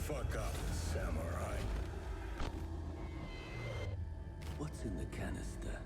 fuck up, samurai. What's in the canister?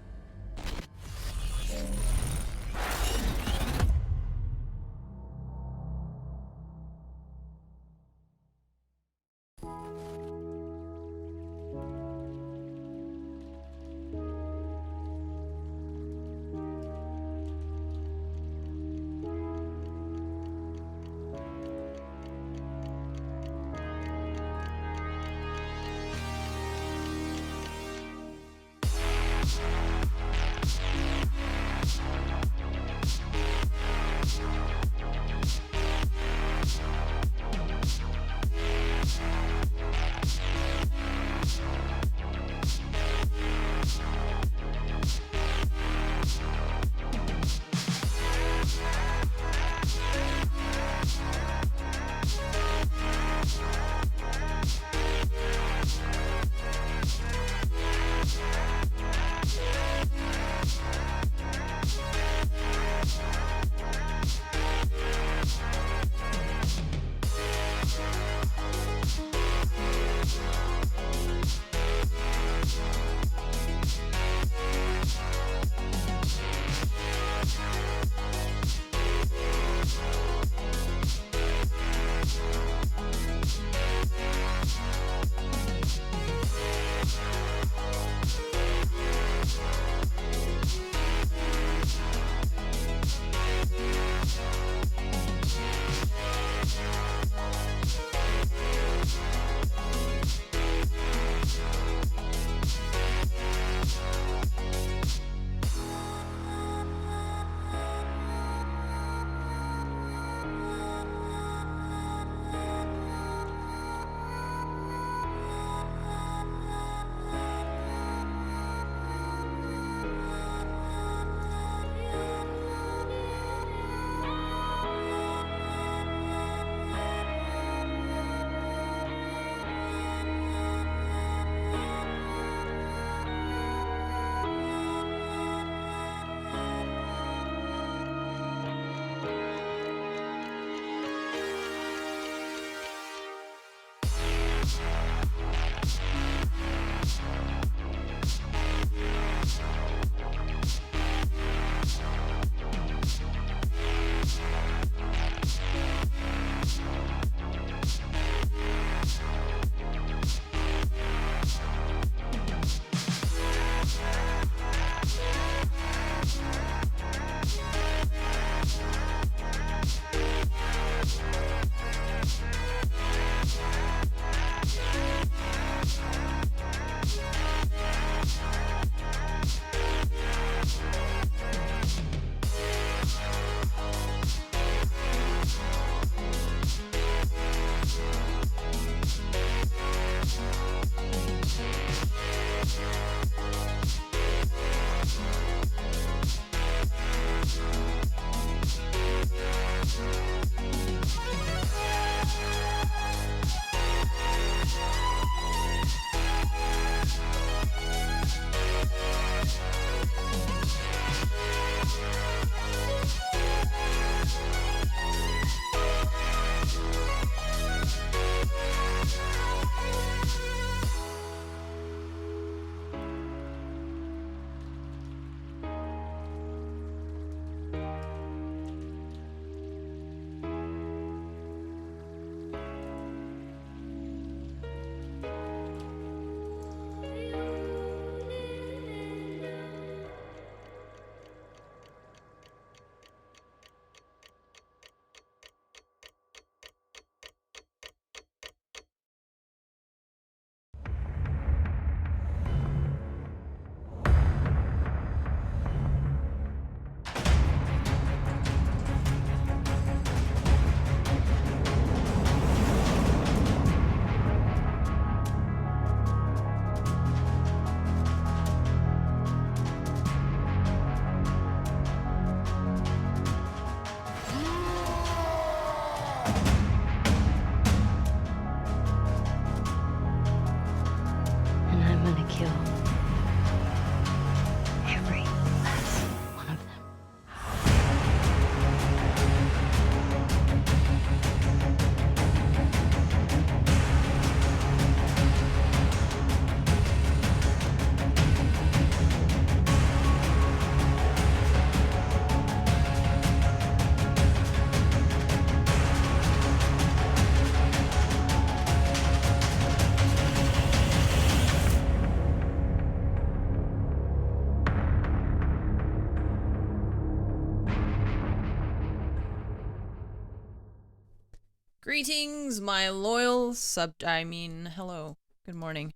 Greetings, my loyal hello. Good morning.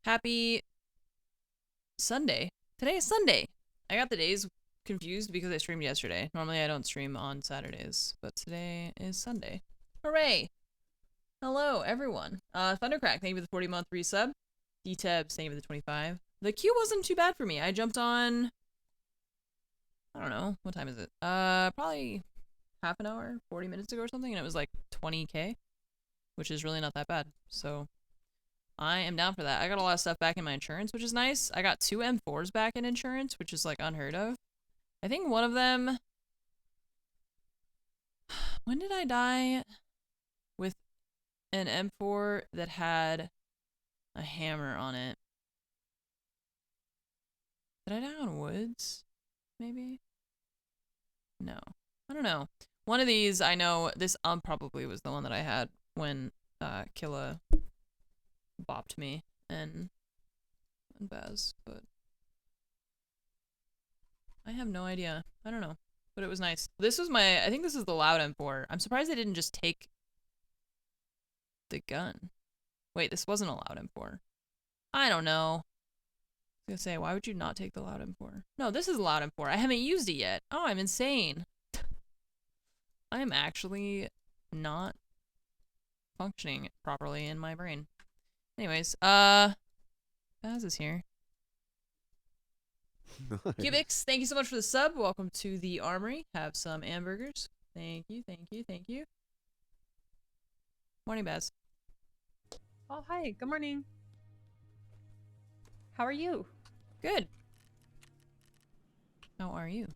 Happy Sunday. Today is Sunday. I got the days confused because I streamed yesterday. Normally I don't stream on Saturdays, but today is Sunday. Hooray! Hello, everyone. Thundercrack, thank you for the 40-month resub. D-Tabs, thank you for the 25. The queue wasn't too bad for me. I jumped on... I don't know. What time is it? Probably half an hour, 40 minutes ago or something, and it was like 20k, which is really not that bad. So I am down for that. I got a lot of stuff back in my insurance, which is nice. I got 2 M4s back in insurance, which is like unheard of. I think one of them... When did I die with an M4 that had a hammer on it? Did I die on woods? Maybe? No. I don't know. One of these, I know, this probably was the one that I had when Killa bopped me and Baz, but I have no idea. I don't know, but it was nice. This was my, I think this is the loud M4. I'm surprised they didn't just take the gun. Wait, this wasn't a loud M4. I don't know. I was gonna say, why would you not take the loud M4? No, this is a loud M4. I haven't used it yet. Oh, I'm insane. I am actually not functioning properly in my brain. Anyways, Baz is here. Nice. Cubix, thank you so much for the sub. Welcome to the armory. Have some hamburgers. Thank you, thank you, thank you. Morning, Baz. Oh, hi. Good morning. How are you? Good. How are you?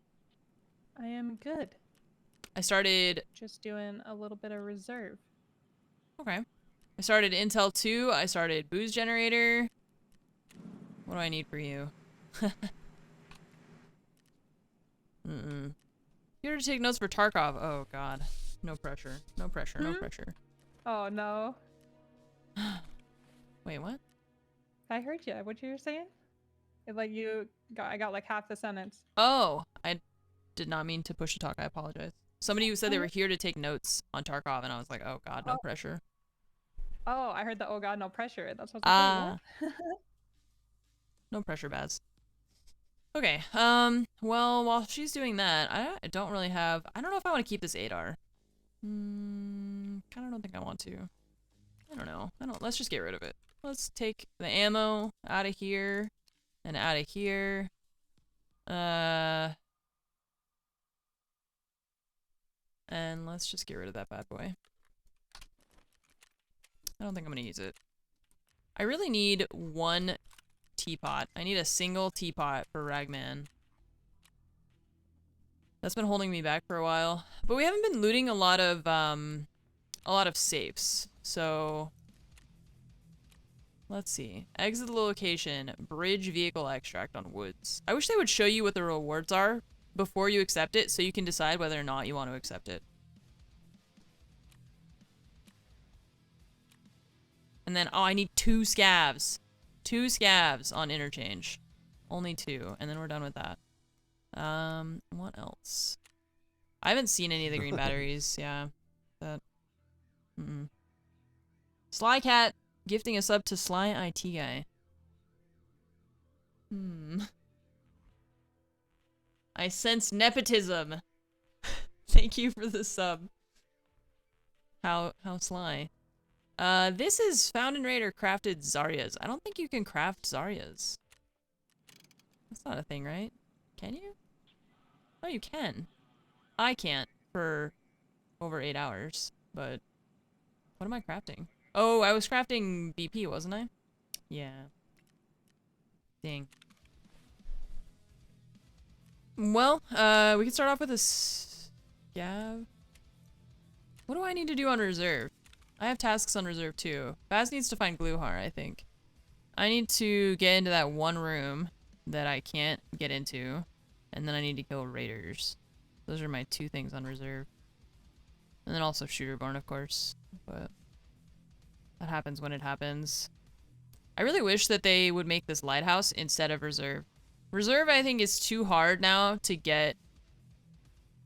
I am good. I started... Just doing a little bit of reserve. Okay. I started Intel 2. I started Booze Generator. What do I need for you? Here to take notes for Tarkov. Oh, God. No pressure. No pressure. No pressure. Oh, no. Wait, what? I heard you. What you were saying? I got like half the sentence. Oh, I did not mean to push the talk. I apologize. Somebody who said they were here to take notes on Tarkov, and I was like, oh, God, no pressure. Oh, I heard the oh, God, no pressure. That's what I was like, what? No pressure, Baz. Okay, well, while she's doing that, I don't really have... I don't know if I want to keep this ADAR. Kind of don't think I want to. I don't know. Let's just get rid of it. Let's take the ammo out of here and out of here. And let's just get rid of that bad boy. I don't think I'm gonna use it. I really need one teapot. I need a single teapot for Ragman. That's been holding me back for a while. But we haven't been looting a lot of safes. So let's see. Exit the location. Bridge vehicle extract on woods. I wish they would show you what the rewards are before you accept it so you can decide whether or not you want to accept it. And then, oh, I need 2 scavs. 2 scavs on interchange. Only 2, and then we're done with that. What else? I haven't seen any of the green batteries. Yeah, that. Sly Cat gifting a sub to Sly IT Guy. I sense nepotism. Thank you for the sub. How sly. This is Found and Raider crafted Zaryas. I don't think you can craft Zaryas. That's not a thing, right? Can you? Oh, you can. I can't for over 8 hours, but what am I crafting? Oh, I was crafting BP, wasn't I? Yeah. Dang. Well, we can start off with a scav. What do I need to do on reserve? I have tasks on reserve too. Baz needs to find Gluhar, I think. I need to get into that one room that I can't get into. And then I need to kill raiders. Those are my 2 things on reserve. And then also Shooterborn, of course. But that happens when it happens. I really wish that they would make this lighthouse instead of reserve. Reserve, I think, is too hard now to get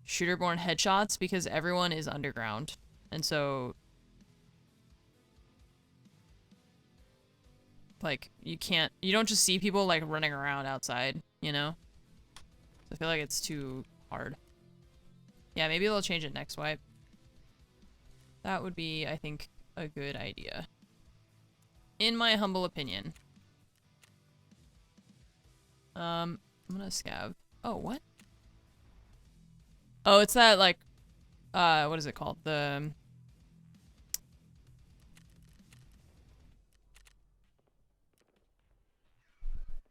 Shooterborn headshots because everyone is underground. And so, like, you don't just see people, like, running around outside, you know? I feel like it's too hard. Yeah, maybe they'll change it next wipe. That would be, I think, a good idea. In my humble opinion. I'm gonna scav. Oh, what? Oh, it's that, like, what is it called? The...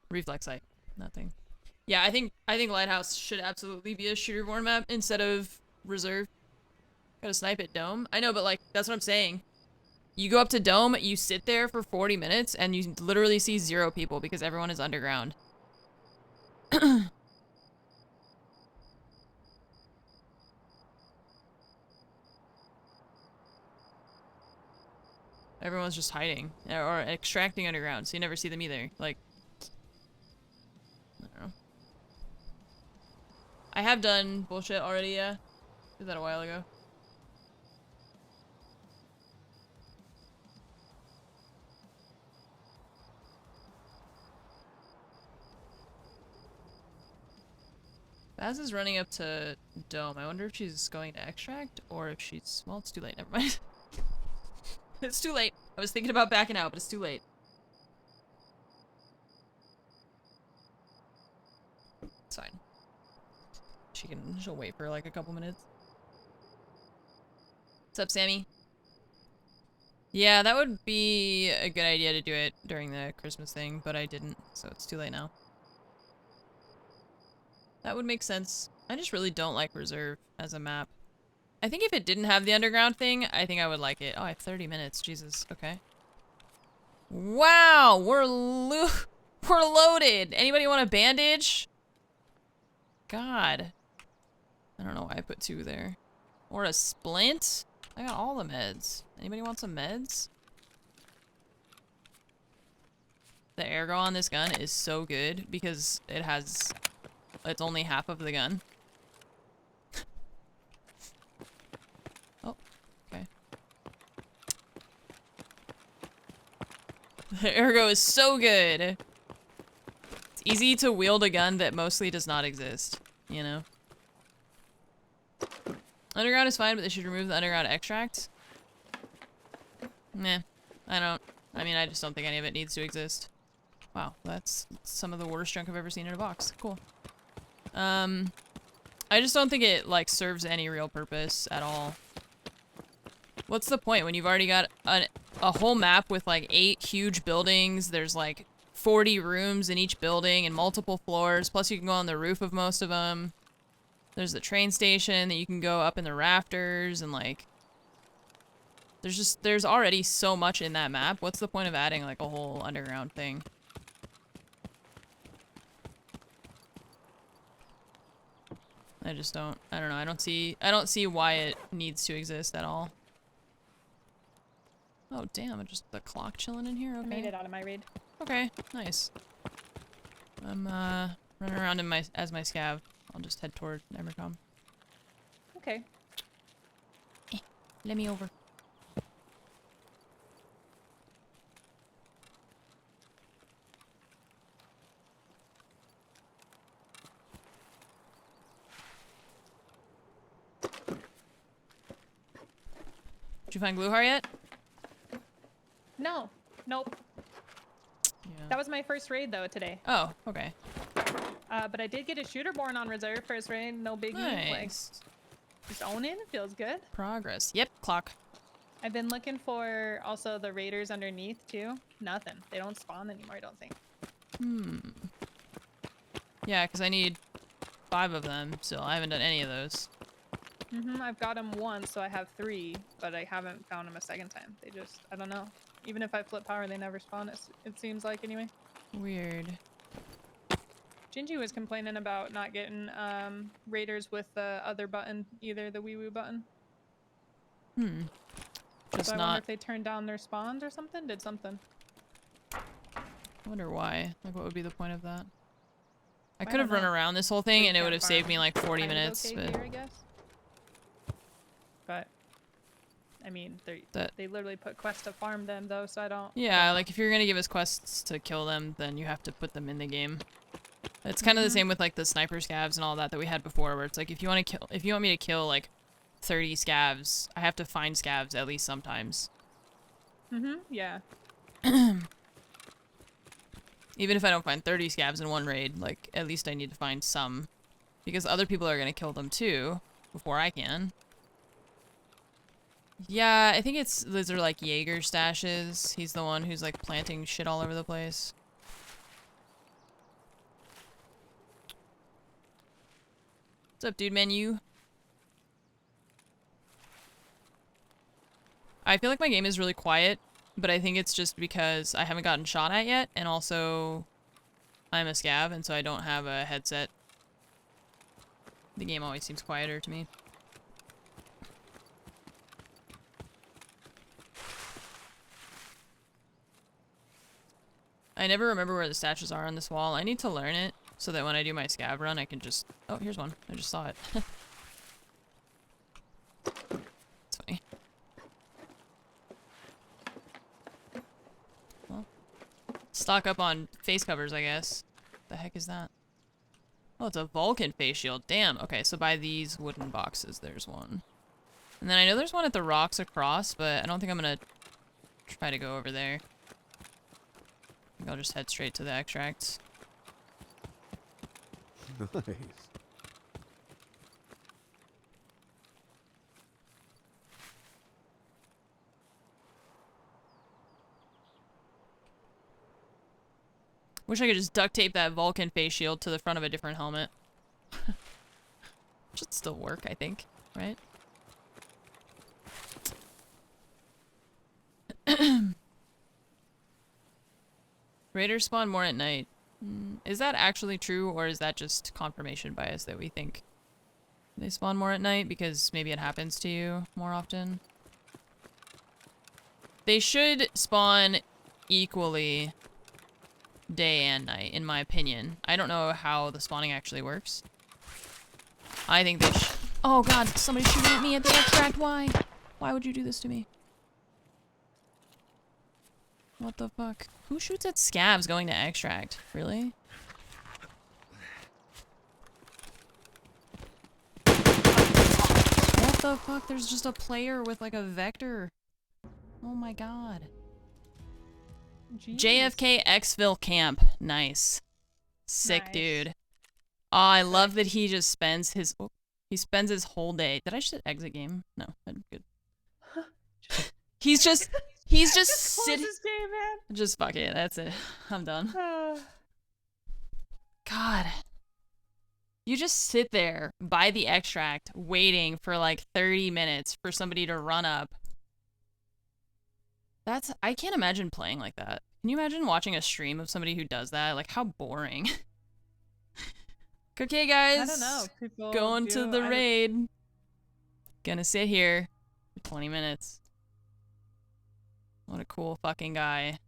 reflex sight. Nothing. Yeah, I think Lighthouse should absolutely be a shooter-born map instead of reserve. Gotta snipe at Dome. I know, but like, that's what I'm saying. You go up to Dome, you sit there for 40 minutes, and you literally see 0 people because everyone is underground. Everyone's just hiding or extracting underground, so you never see them either. Like, I don't know. I have done bullshit already, yeah. Did that a while ago. Baz is running up to Dome. I wonder if she's going to extract or if she's... well, it's too late. Never mind. It's too late. I was thinking about backing out, but it's too late. It's fine. She'll wait for like a couple minutes. What's up, Sammy? Yeah, that would be a good idea to do it during the Christmas thing, but I didn't, so it's too late now. That would make sense. I just really don't like Reserve as a map. I think if it didn't have the underground thing, I think I would like it. Oh, I have 30 minutes. Jesus. Okay. Wow, we're loaded. Anybody want a bandage? God. I don't know why I put 2 there. Or a splint? I got all the meds. Anybody want some meds? The airgo on this gun is so good because it's only half of the gun. Oh, okay. The airgo is so good. It's easy to wield a gun that mostly does not exist, you know? Underground is fine, but they should remove the underground extract. Meh. I mean, I just don't think any of it needs to exist. Wow, that's some of the worst junk I've ever seen in a box. Cool. I just don't think it, like, serves any real purpose at all. What's the point when you've already got a whole map with, like, 8 huge buildings, there's, like, 40 rooms in each building and multiple floors, plus you can go on the roof of most of them. There's the train station that you can go up in the rafters, and, like, there's already so much in that map. What's the point of adding, like, a whole underground thing? I don't know. I don't see why it needs to exist at all. Oh, damn. Just the clock chilling in here? Okay. I made it out of my raid. Okay, nice. I'm, running around as my scav. I'll just head toward Emercom. Okay. Let me over. Did you find Gluhar yet? No. Nope. Yeah. That was my first raid, though, today. Oh, okay. But I did get a shooter born on reserve first raid. No biggie. Nice. Like, just own it. Feels good. Progress. Yep, clock. I've been looking for also the raiders underneath, too. Nothing. They don't spawn anymore, I don't think. Yeah, because I need 5 of them still. I haven't done any of those. I've got them once, so I have 3, but I haven't found them a second time. They just, I don't know. Even if I flip power, they never spawn, it seems like, anyway. Weird. Gingy was complaining about not getting raiders with the other button, either the wee woo button. Just So I not... wonder if they turned down their spawns or something? Did something. I wonder why. Like, what would be the point of that? I I could have don't run know. around this whole thing Big and it would have campfire. saved me like 40 Kind of minutes, okay but... here, I guess. But I mean, That- they literally put quests to farm them though, so I don't. Yeah, like if you're gonna give us quests to kill them, then you have to put them in the game. It's kind of the same with like the sniper scavs and all that we had before, where it's like if you want me to kill like 30 scavs, I have to find scavs at least sometimes. Yeah. Even if I don't find 30 scavs in one raid, like at least I need to find some, because other people are gonna kill them too before I can. Yeah, I think those are like Jaeger stashes. He's the one who's like planting shit all over the place. What's up, dude menu? I feel like my game is really quiet, but I think it's just because I haven't gotten shot at yet, and also I'm a scav, and so I don't have a headset. The game always seems quieter to me. I never remember where the stashes are on this wall. I need to learn it so that when I do my scav run, I can just... Oh, here's one. I just saw it. It's funny. Well, stock up on face covers, I guess. The heck is that? Oh, it's a Vulcan face shield. Damn. Okay, so by these wooden boxes, there's one. And then I know there's one at the rocks across, but I don't think I'm gonna try to go over there. I think I'll just head straight to the extracts. Nice. Wish I could just duct tape that Vulcan face shield to the front of a different helmet. Should still work, I think, right? Raiders spawn more at night. Is that actually true, or is that just confirmation bias that we think they spawn more at night because maybe it happens to you more often? They should spawn equally day and night, in my opinion. I don't know how the spawning actually works. I think they should. Oh god, somebody's shooting at me at the extract. Why? Why would you do this to me? What the fuck? Who shoots at scavs going to extract? Really? What the fuck? There's just a player with like a vector. Oh my god. Jeez. JFK Exville camp. Nice. Sick, Nice. dude. Oh, I love that he just spends his whole day. Did I just hit exit game? No, I'm good. He's just sitting. This game, man. Just fuck it. That's it. I'm done. God. You just sit there by the extract waiting for like 30 minutes for somebody to run up. I can't imagine playing like that. Can you imagine watching a stream of somebody who does that? Like, how boring. Okay, guys. I don't know. People Going to the I raid. Gonna sit here for 20 minutes. What a cool fucking guy.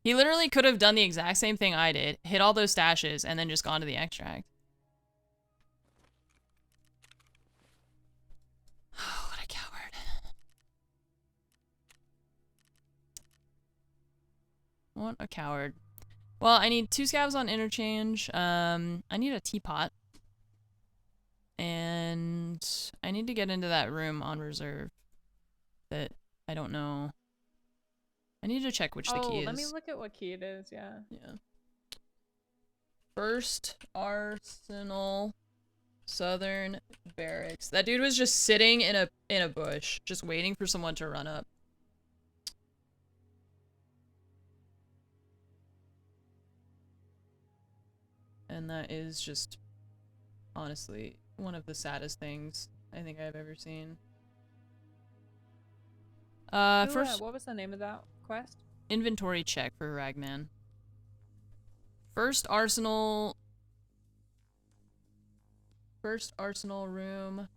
He literally could have done the exact same thing I did, hit all those stashes, and then just gone to the extract. Oh, what a coward. What a coward. Well, I need 2 scavs on interchange. I need a teapot. And I need to get into that room on reserve that I don't know. I need to check which the key is. Let me look at what key it is, yeah. Yeah. First Arsenal Southern Barracks. That dude was just sitting in a bush, just waiting for someone to run up. And that is just honestly one of the saddest things I think I've ever seen. First What was the name of that quest? inventory check for Ragman. First Arsenal room.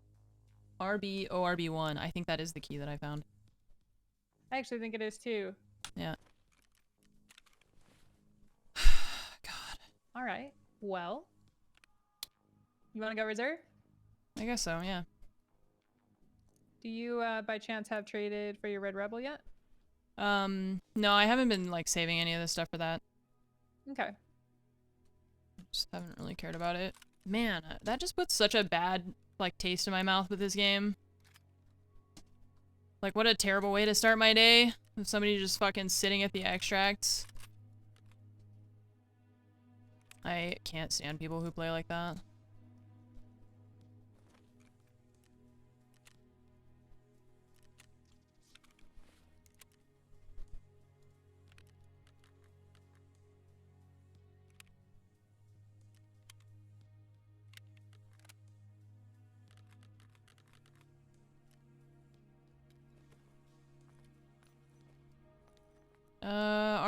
ORB1. I think that is the key that I found. I actually think it is too. Yeah. God. Alright. Well. You wanna go reserve? I guess so, yeah. Do you by chance have traded for your Red Rebel yet? No, I haven't been like saving any of this stuff for that. Okay. Just haven't really cared about it. Man, that just puts such a bad like taste in my mouth with this game. Like, what a terrible way to start my day. With somebody just fucking sitting at the extracts. I can't stand people who play like that.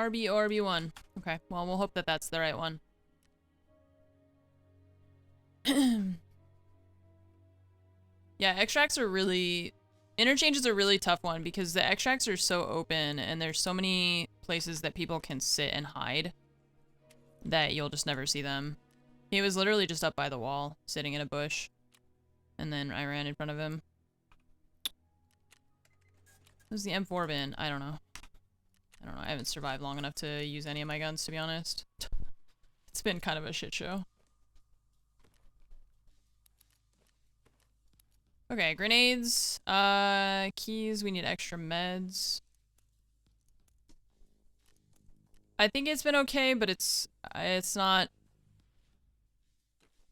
RB or RB1. Okay, well, we'll hope that that's the right one. Yeah, extracts are really... Interchange is a really tough one because the extracts are so open and there's so many places that people can sit and hide that you'll just never see them. He was literally just up by the wall, sitting in a bush, and then I ran in front of him. Who's the M4 been? I don't know. I haven't survived long enough to use any of my guns, to be honest. It's been kind of a shit show. Okay, grenades. Keys, we need extra meds. I think it's been okay, but it's not...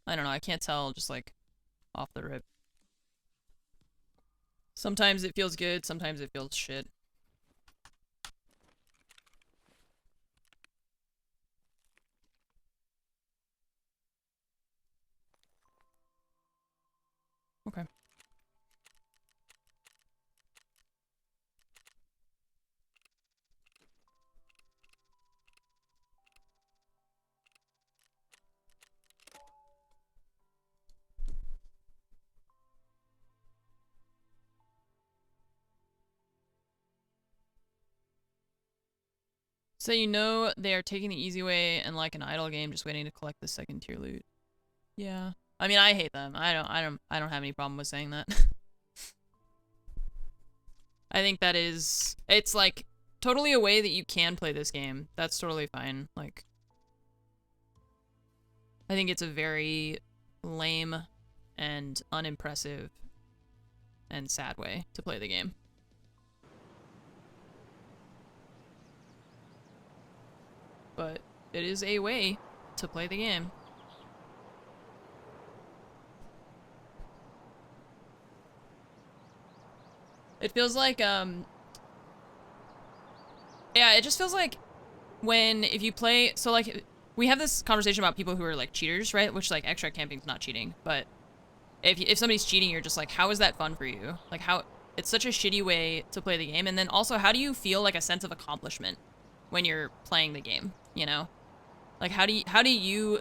I don't know, I can't tell just like off the rip. Sometimes it feels good, sometimes it feels shit. Okay. So you know they are taking the easy way and like an idle game, just waiting to collect the second tier loot. Yeah. I mean, I hate them. I don't have any problem with saying that. I think that is... It's like totally a way that you can play this game. That's totally fine. Like, I think it's a very lame and unimpressive and sad way to play the game. But it is a way to play the game. It feels like, yeah, it just feels like when, if you play, so like, we have this conversation about people who are like cheaters, right? Which like extract camping's not cheating, but if somebody's cheating, you're just like, how is that fun for you? Like how, it's such a shitty way to play the game. And then also, how do you feel like a sense of accomplishment when you're playing the game, you know? Like how do you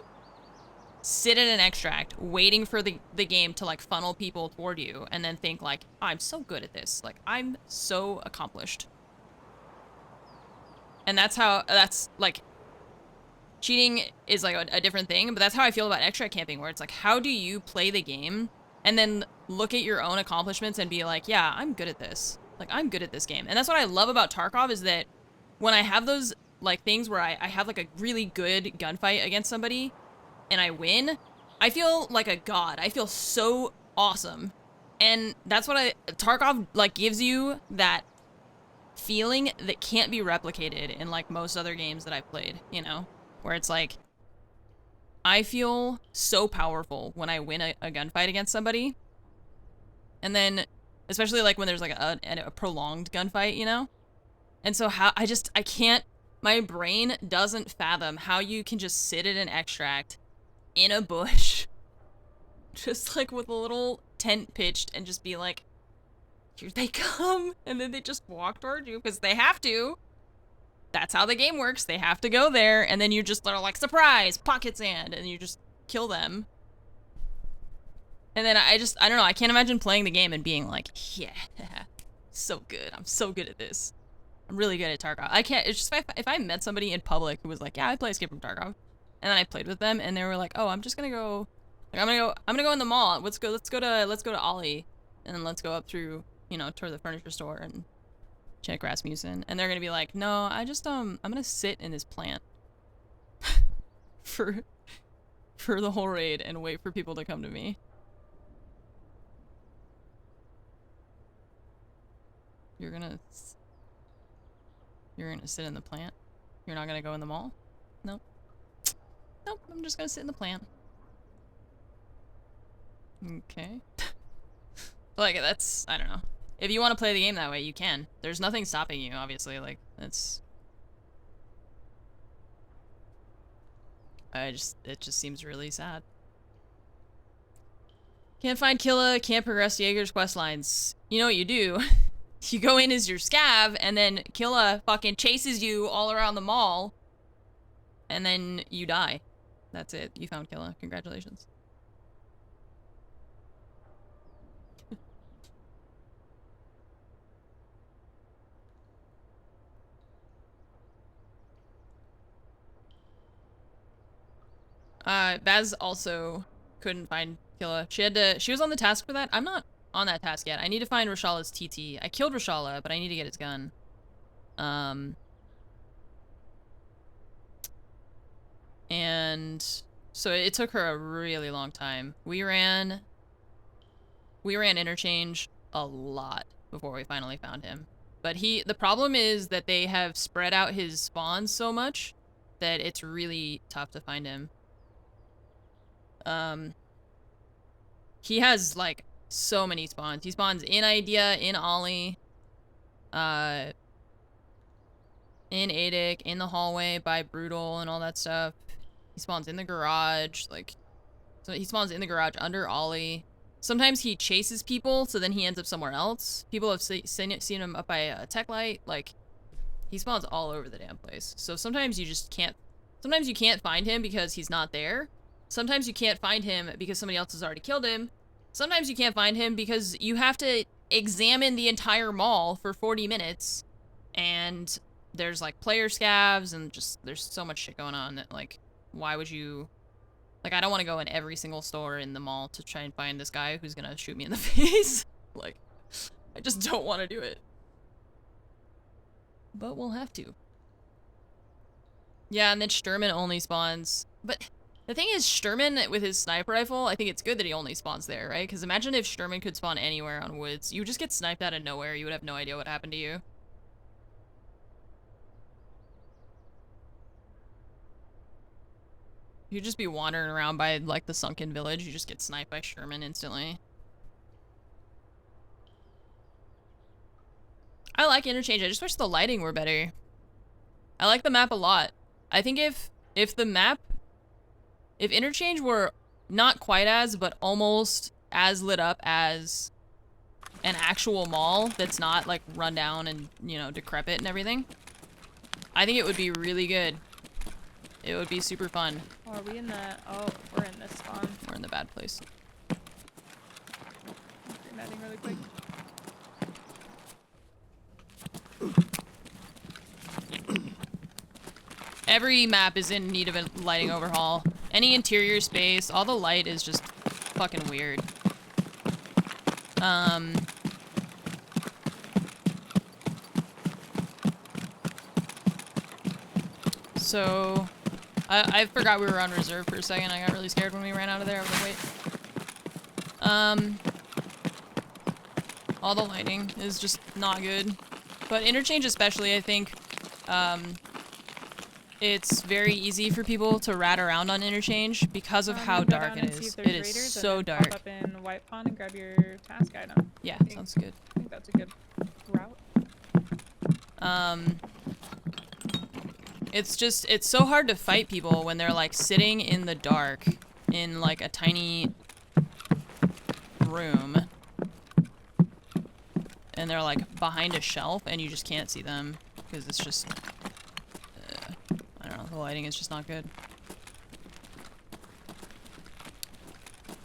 sit in an extract waiting for the game to like funnel people toward you and then think like, I'm so good at this. Like I'm so accomplished. And that's like, cheating is like a different thing, but that's how I feel about extract camping, where it's like, how do you play the game and then look at your own accomplishments and be like, yeah, I'm good at this. Like I'm good at this game. And that's what I love about Tarkov, is that when I have those like things where I have like a really good gunfight against somebody and I win, I feel like a god. I feel so awesome. And that's what Tarkov like gives you, that feeling that can't be replicated in like most other games that I've played, you know? Where it's like, I feel so powerful when I win a gunfight against somebody. And then, especially like when there's like a prolonged gunfight, you know? And so I can't, my brain doesn't fathom how you can just sit at an extract in a bush, just like with a little tent pitched, and just be like, here they come, and then they just walk toward you, because they have to. That's how the game works. They have to go there, and then you just are like, surprise, pocket sand, and you just kill them. And then I don't know, I can't imagine playing the game and being like, yeah, so good. I'm so good at this. I'm really good at Tarkov. I can't, it's just if I met somebody in public who was like, yeah, I play Escape from Tarkov, and then I played with them, and they were like, oh, I'm just gonna go, like, I'm gonna go in the mall. Let's go to Ollie, and then let's go up through you know, toward the furniture store and check Rasmussen, and they're gonna be like, no, I'm gonna sit in this plant for the whole raid and wait for people to come to me. You're gonna sit in the plant? You're not gonna go in the mall? Nope. Nope, I'm just gonna sit in the plant. Okay. Like, that's, I don't know. If you want to play the game that way, you can. There's nothing stopping you, obviously. Like, that's... it just seems really sad. Can't find Killa, can't progress Jaeger's quest lines. You know what you do? You go in as your scav, and then Killa fucking chases you all around the mall, and then you die. That's it. You found Killa. Congratulations. Baz also couldn't find Killa. She was on the task for that. I'm not on that task yet. I need to find Rashala's TT. I killed Rashala, but I need to get his gun. And so it took her a really long time. We ran interchange a lot before we finally found him. But the problem is that they have spread out his spawns so much that it's really tough to find him. He has, like, so many spawns. He spawns in Idea, in Ollie, in Adic, in the hallway by Brutal and all that stuff. He spawns in the garage, like, so he spawns in the garage under Ollie. Sometimes he chases people, so then he ends up somewhere else. People have seen him up by a tech light. Like, he spawns all over the damn place. So sometimes you just can't, sometimes you can't find him because he's not there. Sometimes you can't find him because somebody else has already killed him. Sometimes you can't find him because you have to examine the entire mall for 40 minutes. And there's, like, player scavs and just, there's so much shit going on that, like, why would you... Like, I don't want to go in every single store in the mall to try and find this guy who's gonna shoot me in the face. Like, I just don't want to do it. But we'll have to. Yeah, and then Sturman only spawns. But the thing is, Sturman with his sniper rifle, I think it's good that he only spawns there, right? Because imagine if Sturman could spawn anywhere on woods. You would just get sniped out of nowhere. You would have no idea what happened to you. You'd just be wandering around by, like, the sunken village. You just get sniped by Sherman instantly. I like Interchange. I just wish the lighting were better. I like the map a lot. I think if Interchange were not quite as, but almost as lit up as an actual mall that's not, like, run down and, you know, decrepit and everything, I think it would be really good. It would be super fun. Oh, are we in the... Oh, we're in this spawn. We're in the bad place. I'm netting really quick. Every map is in need of a lighting overhaul. Any interior space, all the light is just fucking weird. So... I forgot we were on reserve for a second. I got really scared when we ran out of there. I was like, wait. All the lighting is just not good. But Interchange especially, I think, it's very easy for people to rat around on Interchange because of how dark it is. It is so dark. Pop up in White Pond and grab your task item. Yeah, sounds good. I think that's a good route. It's so hard to fight people when they're, like, sitting in the dark in, like, a tiny room. And they're, like, behind a shelf and you just can't see them because it's just, I don't know, the lighting is just not good.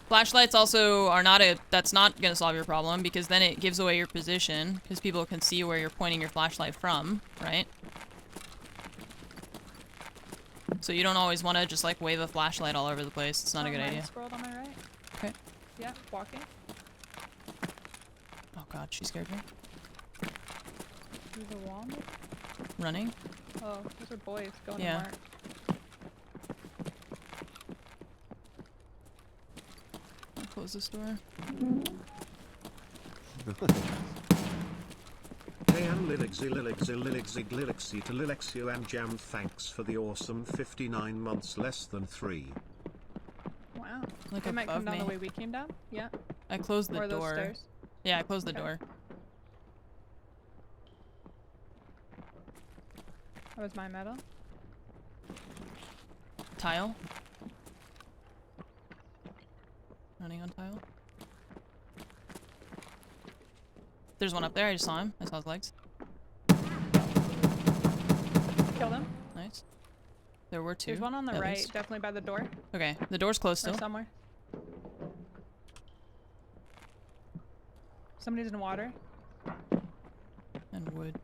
Flashlights also are not that's not gonna solve your problem because then it gives away your position because people can see where you're pointing your flashlight from, right? So you don't always want to just, like, wave a flashlight all over the place. It's not a good idea. Scrolled on my right. Okay. Yeah, walking. Oh god, she scared me. Through the wall? Maybe? Running? Oh, those are boys going Yeah. to Mark. I'll close this door. Hey, I'm Lilixi and Jam. Thanks for the awesome 59 months, less than 3. Wow. Like They might come above down me. the way we came down. Yeah. I closed the Or those door. stairs. Yeah, I closed the Okay. door. That was my metal. Tile. Running on tile. There's one up there. I just saw him. I saw his legs. Killed him. Nice. There were 2. There's one on the at right, least. definitely by the door. Okay, the door's closed Or still. somewhere. Somebody's in water. And wood.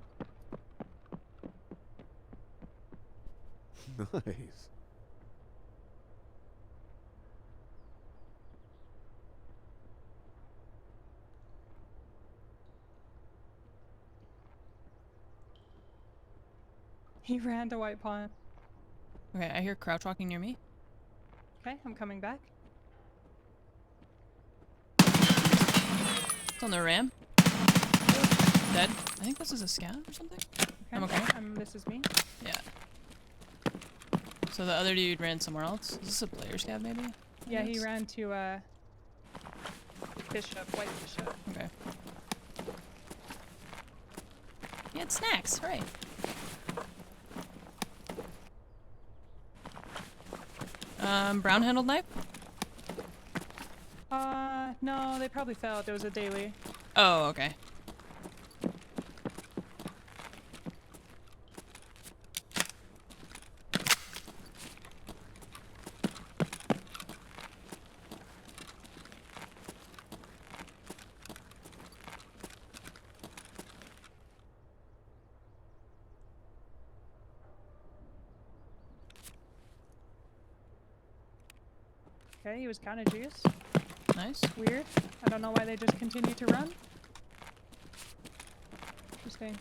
Nice. He ran to White Pond. Okay, I hear crouch walking near me. Okay, I'm coming back. It's on the ram. Dead. I think this is a scout or something. I'm okay. This is me. Yeah. So the other dude ran somewhere else. Is this a player scav maybe? I Yeah, he guess? ran to Bishop, White Bishop. Okay. He had snacks, right? Brown handled knife? No, they probably fell. There was a daily. Oh, okay. Okay, he was kind of juiced. Nice. Weird. I don't know why they just continue to run. Interesting.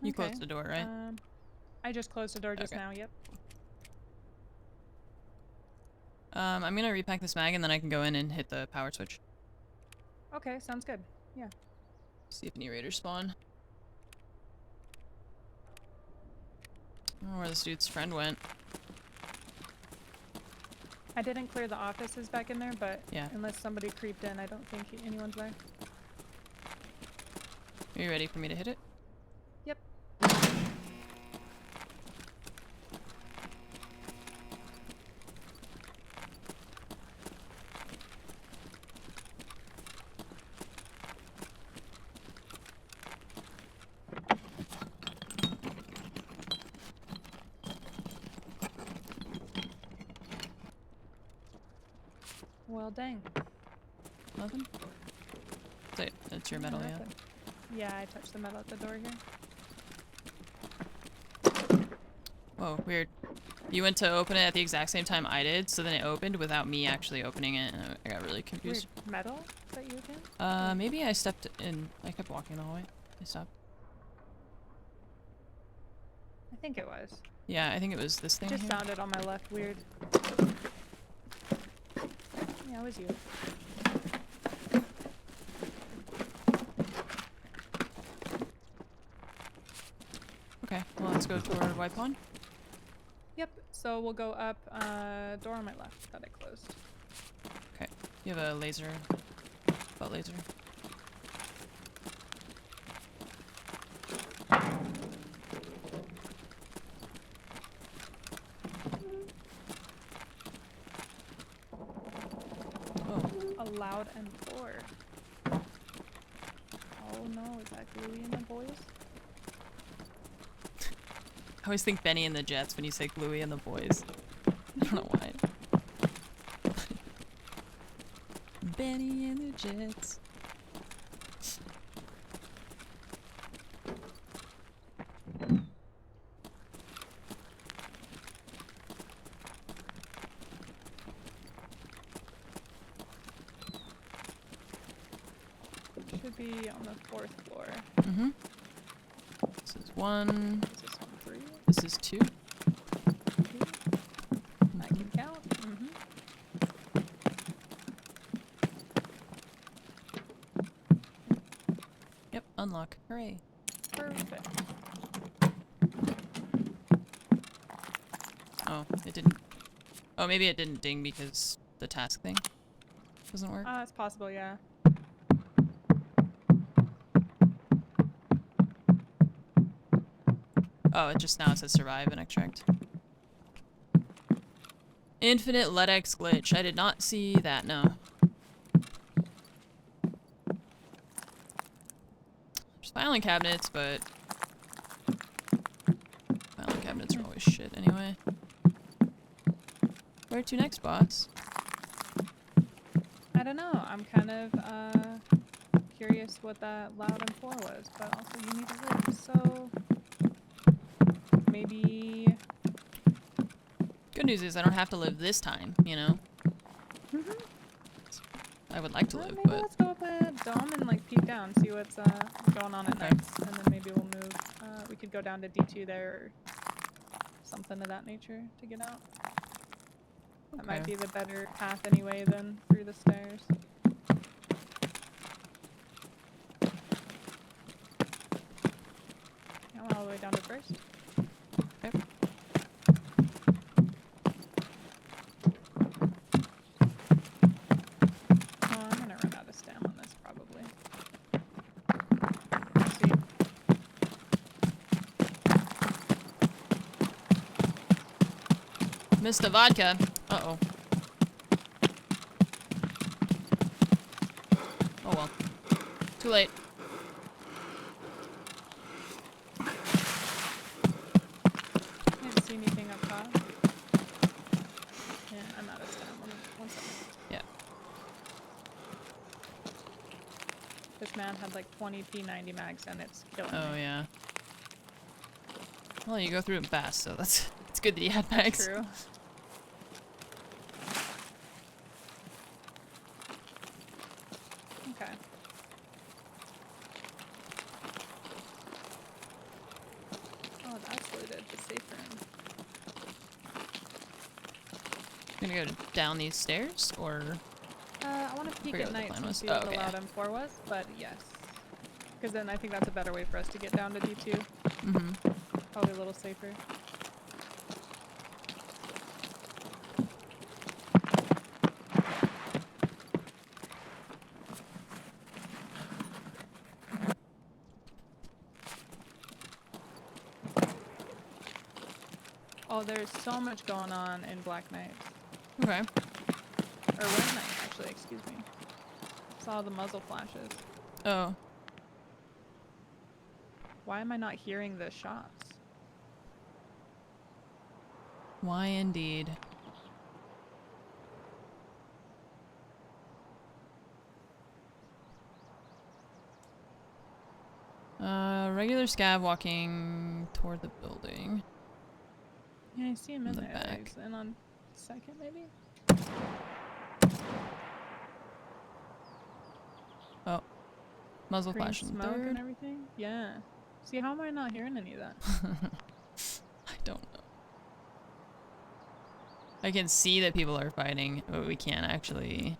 You Okay, closed the door, right? I just closed the door just Okay. now, yep. I'm gonna repack this mag and then I can go in and hit the power switch. Okay, sounds good. Yeah. See if any raiders spawn. I don't know where this dude's friend went. I didn't clear the offices back in there, but Yeah. unless somebody creeped in, I don't think anyone's there. Are you ready for me to hit it? Yep. Well, dang. Nothing? That's your metal, yeah. Nothing. Yeah, I touched the metal at the door here. Whoa, weird. You went to open it at the exact same time I did, so then it opened without me actually opening it, and I got really confused. Weird. Metal that you did? Maybe I stepped in. I kept walking the hallway. I stopped. I think it was. Yeah, I think it was this thing Just here. sounded on my left weird. Yeah, it was you. Okay, well let's go toward White Pond. Yep, so we'll go up, door on my left that I closed. Okay, you have a laser, butt laser. Oh, A loud M4. Oh no, is that Gluey and the boys? I always think Benny and the Jets when you say Gluey and the boys. I don't know why. Danny and the Jets. Should be on the 4th floor. Mm-hmm. This is 1. Is this on 3? This is 2. 2? I can count. Mm-hmm. Yep, unlock. Hooray. Perfect. Oh, it didn't. Oh, maybe it didn't ding because the task thing doesn't work. It's possible, yeah. Oh, it just now says survive and extract. Infinite LEDX glitch. I did not see that, no. There's filing cabinets, but filing cabinets are always shit anyway. Where to next, boss? I don't know. I'm kind of curious what that loud and 4 was, but also you need to live, so maybe. Good news is I don't have to live this time, you know? I would like to live, Maybe but... let's go up at Dome and like peek down, see what's going on at Okay. night, and then maybe we'll move. We could go down to D2 there or something of that nature to get out. That might Okay. be the better path anyway than through the stairs. I went all the way down to 1st. Okay. Oh, I'm gonna run out of stam on this probably. Let's see. Missed the vodka. Uh-oh. Oh well. Too late. I didn't see anything up top. Yeah, I'm out of stam. One second. Yeah. This man had like 20 P90 mags and it's killing Oh me. yeah. Well, you go through them fast, so that's it's good that you had mags. True. Okay. Oh, that's looted. The safe room. Gonna go down these stairs, or I want to peek Forget at what the night plan and was. see Oh, what okay. the loud M4 was, but yes. Because then I think that's a better way for us to get down to D2. mm-hmm. Probably a little safer. Oh, there's so much going on in Black Knight. Okay. Or Red Knight, actually, excuse me. Saw the muzzle flashes. Oh. Why am I not hearing the shots? Why indeed? Regular scav walking toward the building. Yeah, I see him in The there. back. He's in on 2nd, maybe? Oh. Muzzle Green flash in smoke third. and everything? Yeah. See, how am I not hearing any of that? I don't know. I can see that people are fighting, but we can't actually...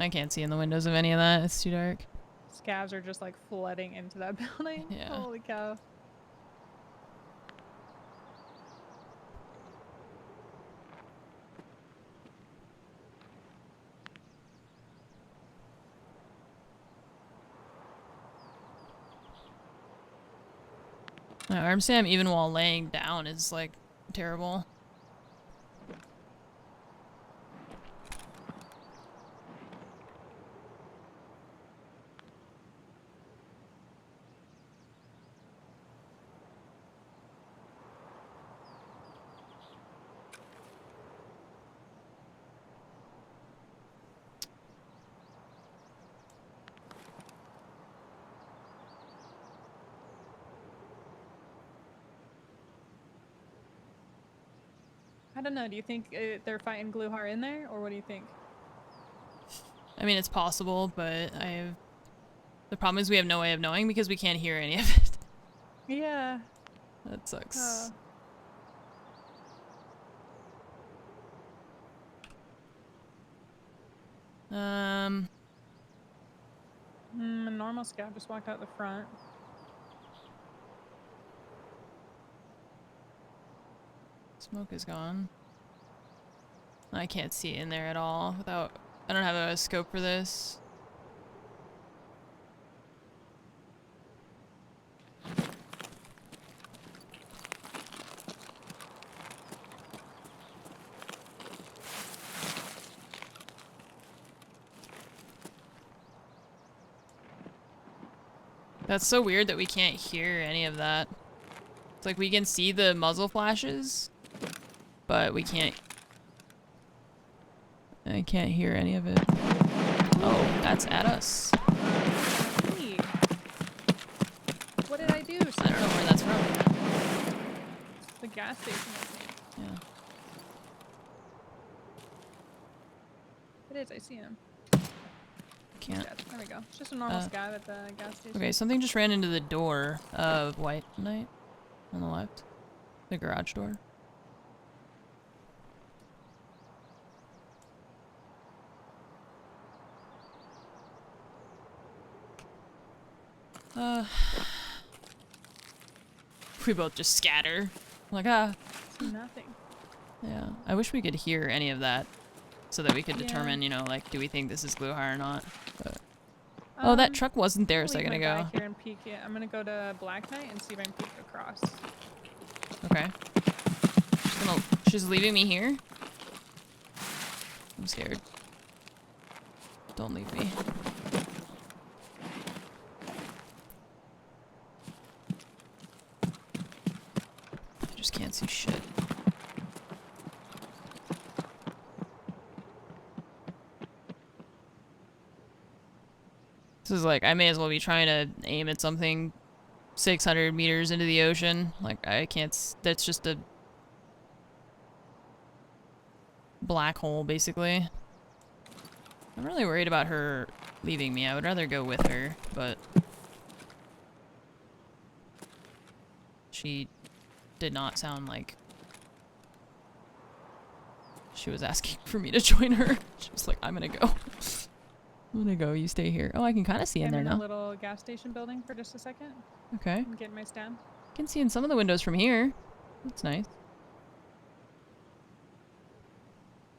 I can't see in the windows of any of that. It's too dark. Scavs are just like flooding into that building. Yeah. Holy cow. Arm Sam, even while laying down, is like terrible. I don't know. Do you think they're fighting Gluhar in there, or what do you think? I mean, it's possible, but the problem is we have no way of knowing because we can't hear any of it. Yeah. That sucks. A normal scout just walked out the front. Smoke is gone. I can't see in there at all without... I don't have a scope for this. That's so weird that we can't hear any of that. It's like we can see the muzzle flashes, but we can't... I can't hear any of it. Oh, that's at us. Hey. What did I do? I don't know where that's from. The gas station, I think. Yeah. It is. I see him. Can't. Yeah, there we go. It's just a normal scav at the gas station. Okay, something just ran into the door of White Knight on the left. The garage door. We both just scatter. Like, Nothing. Yeah. I wish we could hear any of that so that we could determine, you know, like, do we think this is Gluhar or not? But... Oh, that truck wasn't there a second ago. Here and peek it. I'm gonna go to Black Knight and see if I can peek across. Okay. She's leaving me here? I'm scared. Don't leave me. I just can't see shit. This is like, I may as well be trying to aim at something 600 meters into the ocean. Like, I can't, that's just a black hole, basically. I'm really worried about her leaving me. I would rather go with her, but she did not sound like she was asking for me to join her. She was like, I'm gonna go. I'm gonna go, you stay here. Oh, I can kind of see in there I'm in now. a little gas station building for just a second. Okay. I'm getting my stam. I can see in some of the windows from here. That's nice.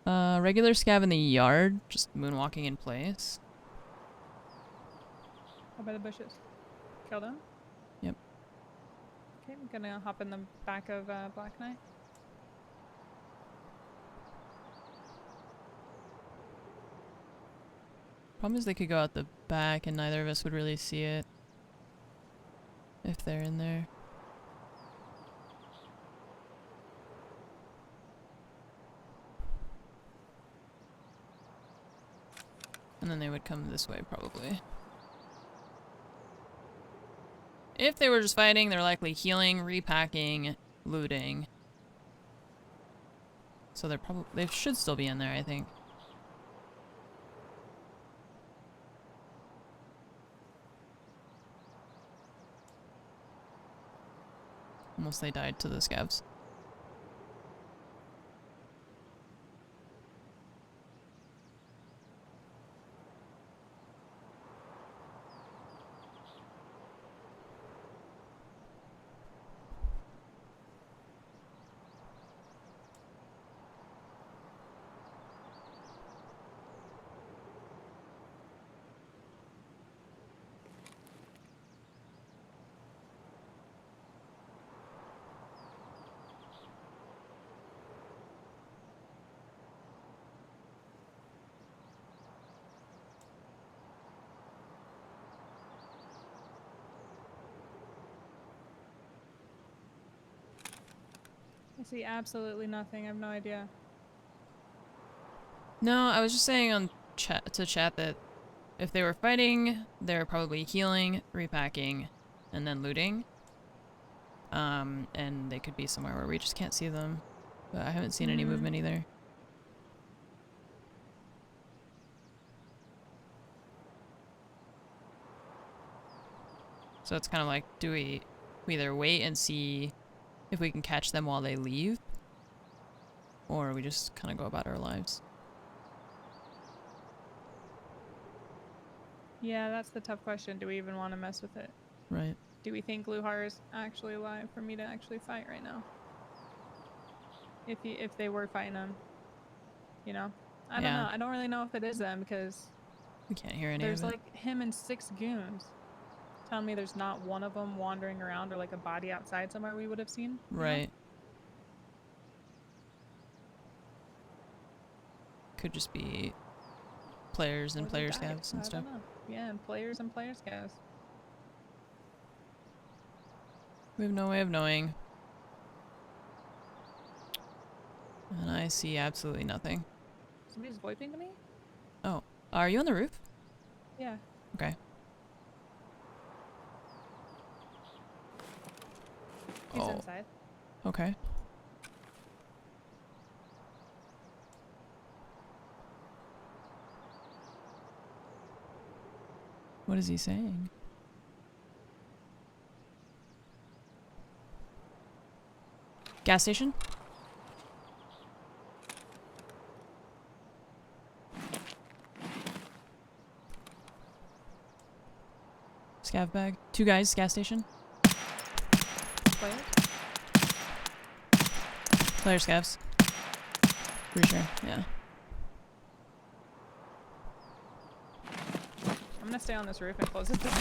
Regular scav in the yard, just moonwalking in place. How by the bushes? Killed him? Yep. Okay, I'm gonna hop in the back of Black Knight. Problem is they could go out the back and neither of us would really see it. If they're in there. And then they would come this way, probably. If they were just fighting, they're likely healing, repacking, looting. So they're probably, they should still be in there, I think. Almost they died to the scavs. I see absolutely nothing. I have no idea. No, I was just saying on chat that if they were fighting, they're probably healing, repacking, and then looting. And they could be somewhere where we just can't see them. But I haven't seen any movement either. So it's kind of like, do we either wait and see if we can catch them while they leave? Or we just kind of go about our lives? Yeah, that's the tough question. Do we even want to mess with it? Right. Do we think Luhar is actually alive for me to actually fight right now? If they were fighting him, you know? I don't know. I don't really know if it is them because we can't hear any there's of it. like him and 6 goons. Telling me there's not one of them wandering around or like a body outside somewhere we would have seen. Right. Know? Could just be players and player scavs and stuff. I don't know. Yeah, and players scavs. We have no way of knowing. And I see absolutely nothing. Somebody's VoIPing to me? Oh. Are you on the roof? Yeah. Okay. He's inside. Okay. What is he saying? Gas station? Scav bag. 2 guys, gas station. Players? Player scavs. Pretty sure, yeah. I'm gonna stay on this roof and close it down.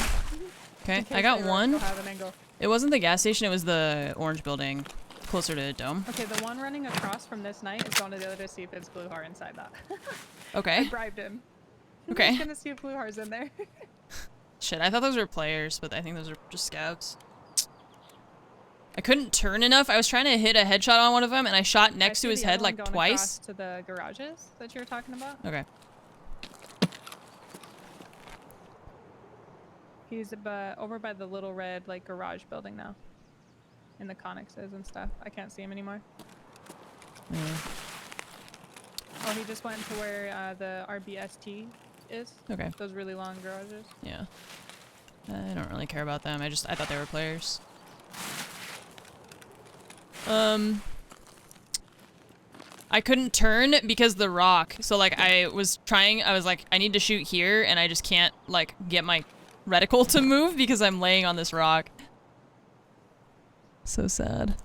Okay, I got one. Have an angle. It wasn't the gas station, it was the orange building closer to the dome. Okay, the one running across from this night is going to the other to see if it's Bluehar inside that. Okay. I bribed him. Okay. He's gonna see if Bluehar's in there. Shit, I thought those were players, but I think those are just scavs. I couldn't turn enough. I was trying to hit a headshot on one of them, and I shot next to his head like twice. To the garages that you were talking about. Okay. He's over by the little red like garage building now. In the connexes and stuff. I can't see him anymore. Yeah. Oh, he just went to where the RBST is. Okay. Those really long garages. Yeah. I don't really care about them. I thought they were players. I couldn't turn because the rock. So like I was like, I need to shoot here and I just can't like get my reticle to move because I'm laying on this rock. So sad.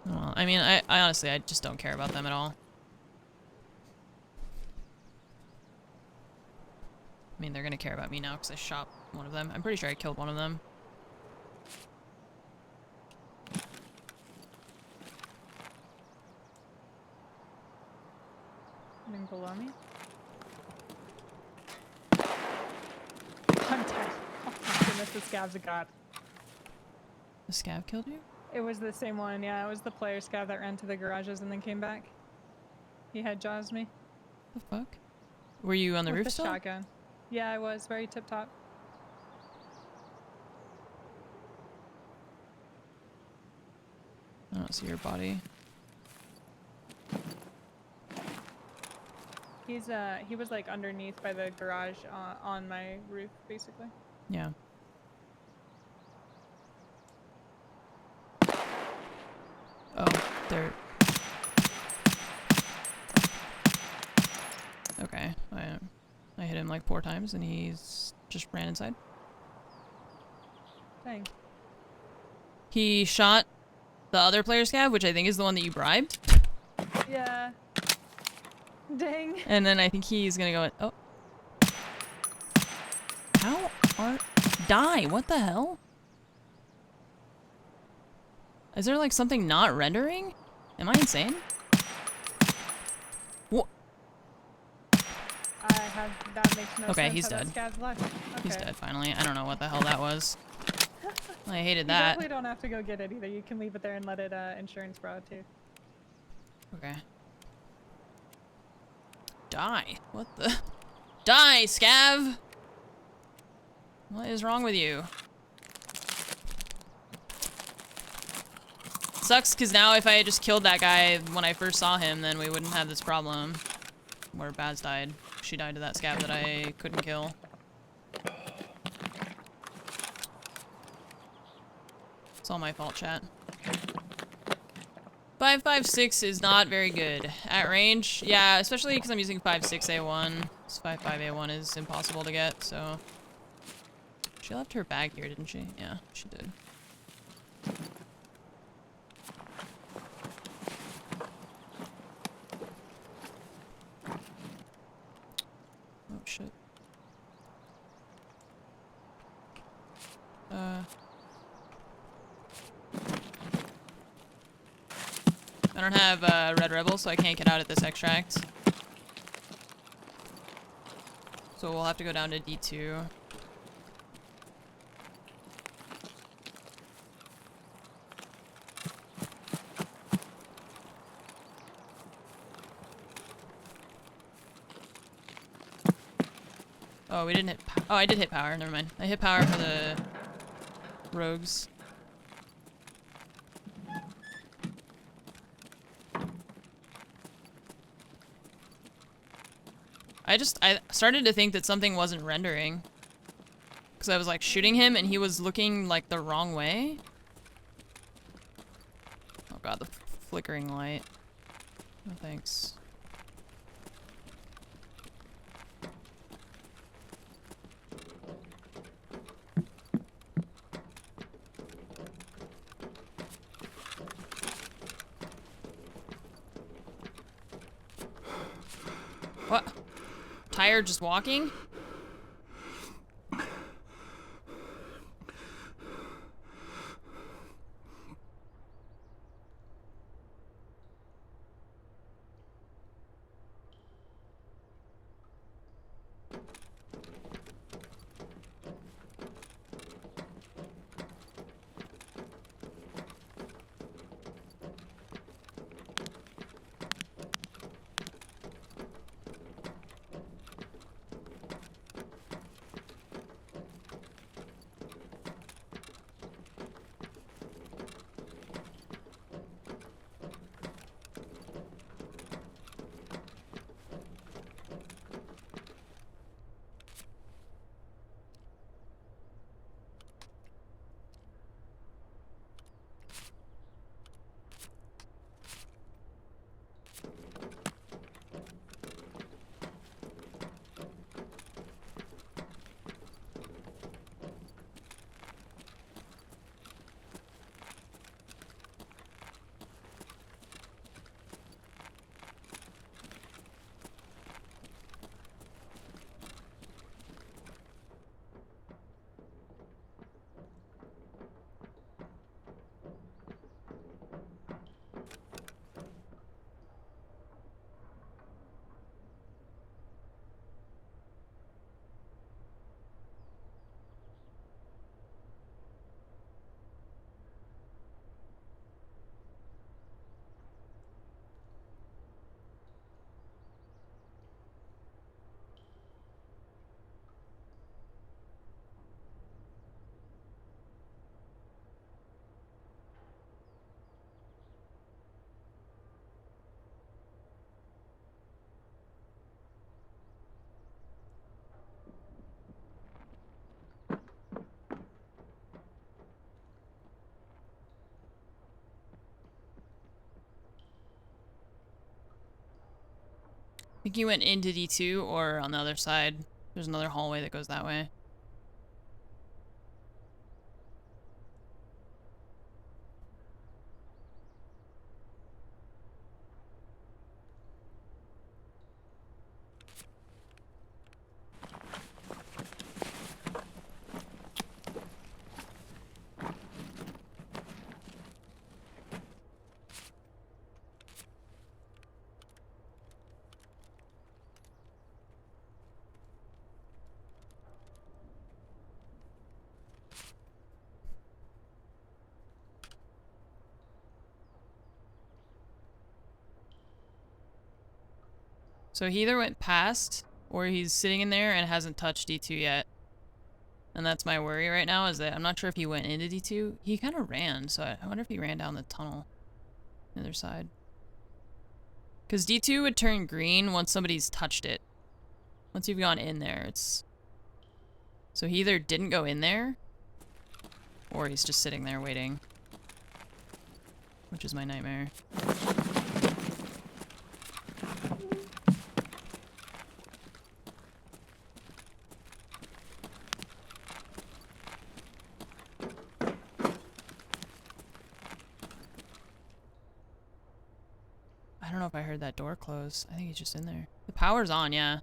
Oh, I mean, I honestly, I just don't care about them at all. I mean, they're gonna care about me now because I shot one of them. I'm pretty sure I killed one of them. Something below me? I'm dead. Oh my goodness, the scav's a god. The scav killed you? It was the same one, yeah. It was the player scav that ran to the garages and then came back. He had jaws me. The fuck? Were you on the roof with the still? shotgun. Yeah, I was. Very tip-top. I don't see your body. He was like underneath by the garage on my roof, basically. Yeah. Oh, there. Okay, I hit him like 4 times and he's just ran inside. Dang. He shot the other player scav, which I think is the one that you bribed. Yeah. Dang. And then I think he's gonna go in. Oh. How are... Die! What the hell? Is there like something not rendering? Am I insane? What? That makes no sense. Okay, he's how that dead. scav's left. Okay. He's dead finally. I don't know what the hell that was. I hated You that. definitely don't have to go get it either. You can leave it there and let it insurance fraud too. Okay. Die. What the? Die, scav! What is wrong with you? Sucks because now if I had just killed that guy when I first saw him, then we wouldn't have this problem. Where Baz died. She died to that scav that I couldn't kill. It's all my fault, chat. 5.56 is not very good. At range, yeah, especially because I'm using 5.6A1. This 5.5A1 is impossible to get, so... She left her bag here, didn't she? Yeah, she did. Oh, shit. I don't have Red Rebel, so I can't get out at this extract. So we'll have to go down to D2. Oh, we didn't hit... Oh, I did hit power. Never mind. I hit power for the rogues. I started to think that something wasn't rendering. Because I was like shooting him and he was looking like the wrong way. Oh god, the flickering light. No thanks. What? Tired just walking? I think you went into D2 or on the other side. There's another hallway that goes that way. So he either went past, or he's sitting in there and hasn't touched D2 yet. And that's my worry right now, is that I'm not sure if he went into D2. He kind of ran, so I wonder if he ran down the tunnel. The other side. Because D2 would turn green once somebody's touched it. Once you've gone in there, it's... So he either didn't go in there, or he's just sitting there waiting. Which is my nightmare. I don't know if I heard that door close. I think he's just in there. The power's on, yeah.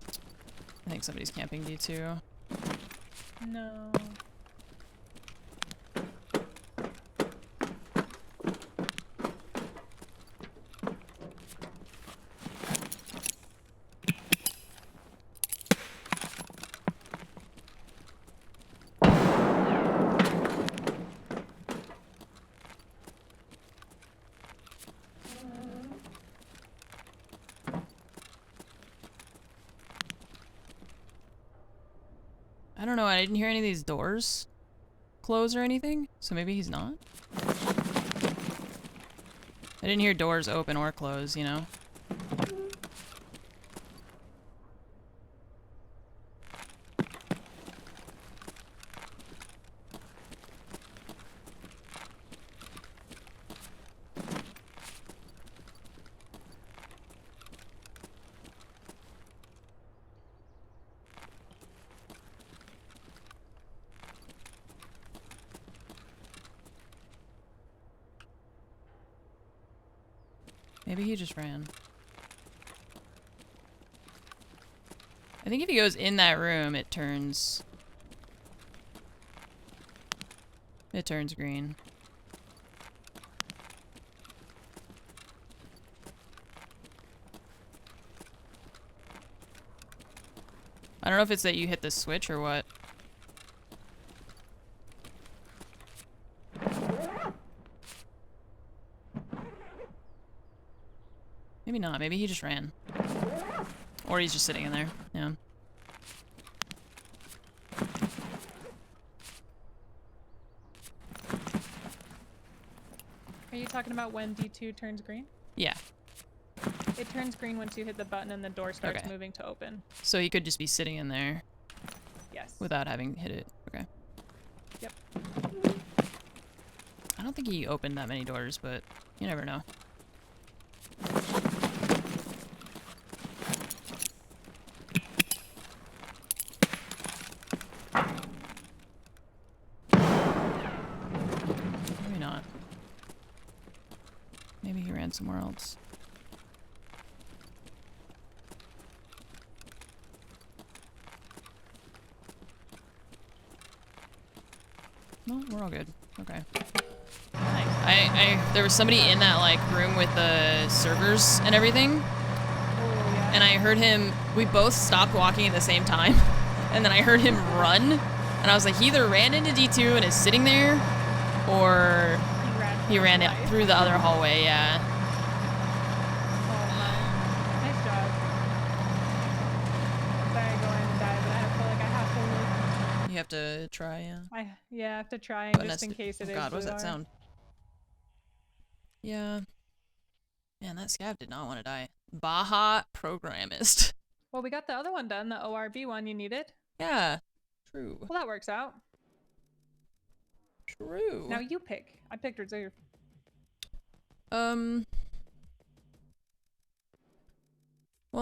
I think somebody's camping D2. No. I don't know, I didn't hear any of these doors close or anything, so maybe he's not? I didn't hear doors open or close, you know? Maybe he just ran. I think if he goes in that room, it turns green. I don't know if it's that you hit the switch or what. Maybe not. Maybe he just ran. Or he's just sitting in there. Yeah. Are you talking about when D2 turns green? Yeah. It turns green once you hit the button and the door starts Okay. moving to open. So he could just be sitting in there Yes. without having hit it. Okay. Yep. I don't think he opened that many doors, but you never know. Maybe not. Maybe he ran somewhere else. No, we're all good. Okay. There was somebody in that like room with the servers and everything, Oh, yeah. and I heard him. We both stopped walking at the same time, and then I heard him run, and I was like, he either ran into D2 and is sitting there, or he ran out through the other hallway. Yeah. Oh my. Nice job. Sorry, I go in and die, but I feel like I have to live. You have to try. Yeah. Yeah, I have to try But just in that's- case it oh is. God, what was that bizarre. sound? Yeah. Man, that scav did not want to die. Baja programmist. Well, we got the other one done, the ORB one you needed. Yeah. True. Well, that works out. True. Now you pick. I picked reserve. Well,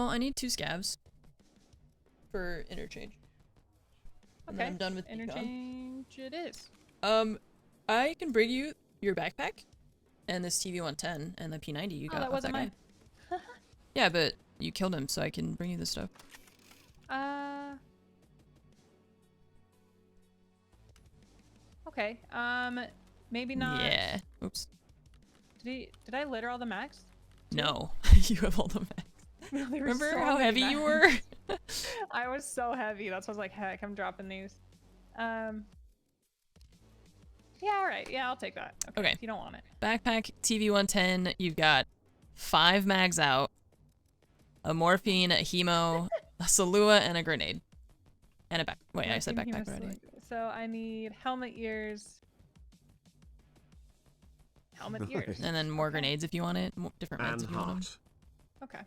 I need 2 scavs for interchange. And then Okay. I'm done with decon. Interchange it is. I can bring you your backpack and this TV-110 and the P90 you got. Oh, that off wasn't guy. mine. Yeah, but you killed him, so I can bring you this stuff. Okay. Maybe not. Yeah. Oops. Did I litter all the max? No. You have all the max. There were Remember so how many heavy you mags. were? I was so heavy. That's why I was like, heck, I'm dropping these. Yeah, all right. Yeah, I'll take that. Okay. If you don't want it. Backpack, TV-110, you've got 5 mags out, a morphine, a hemo, a Salua, and a grenade. And a back. Wait, I said think he backpack must already. like- So I need helmet, ears. helmet ears. And then more Okay. grenades if you want it. Different meds And if you want them. heart.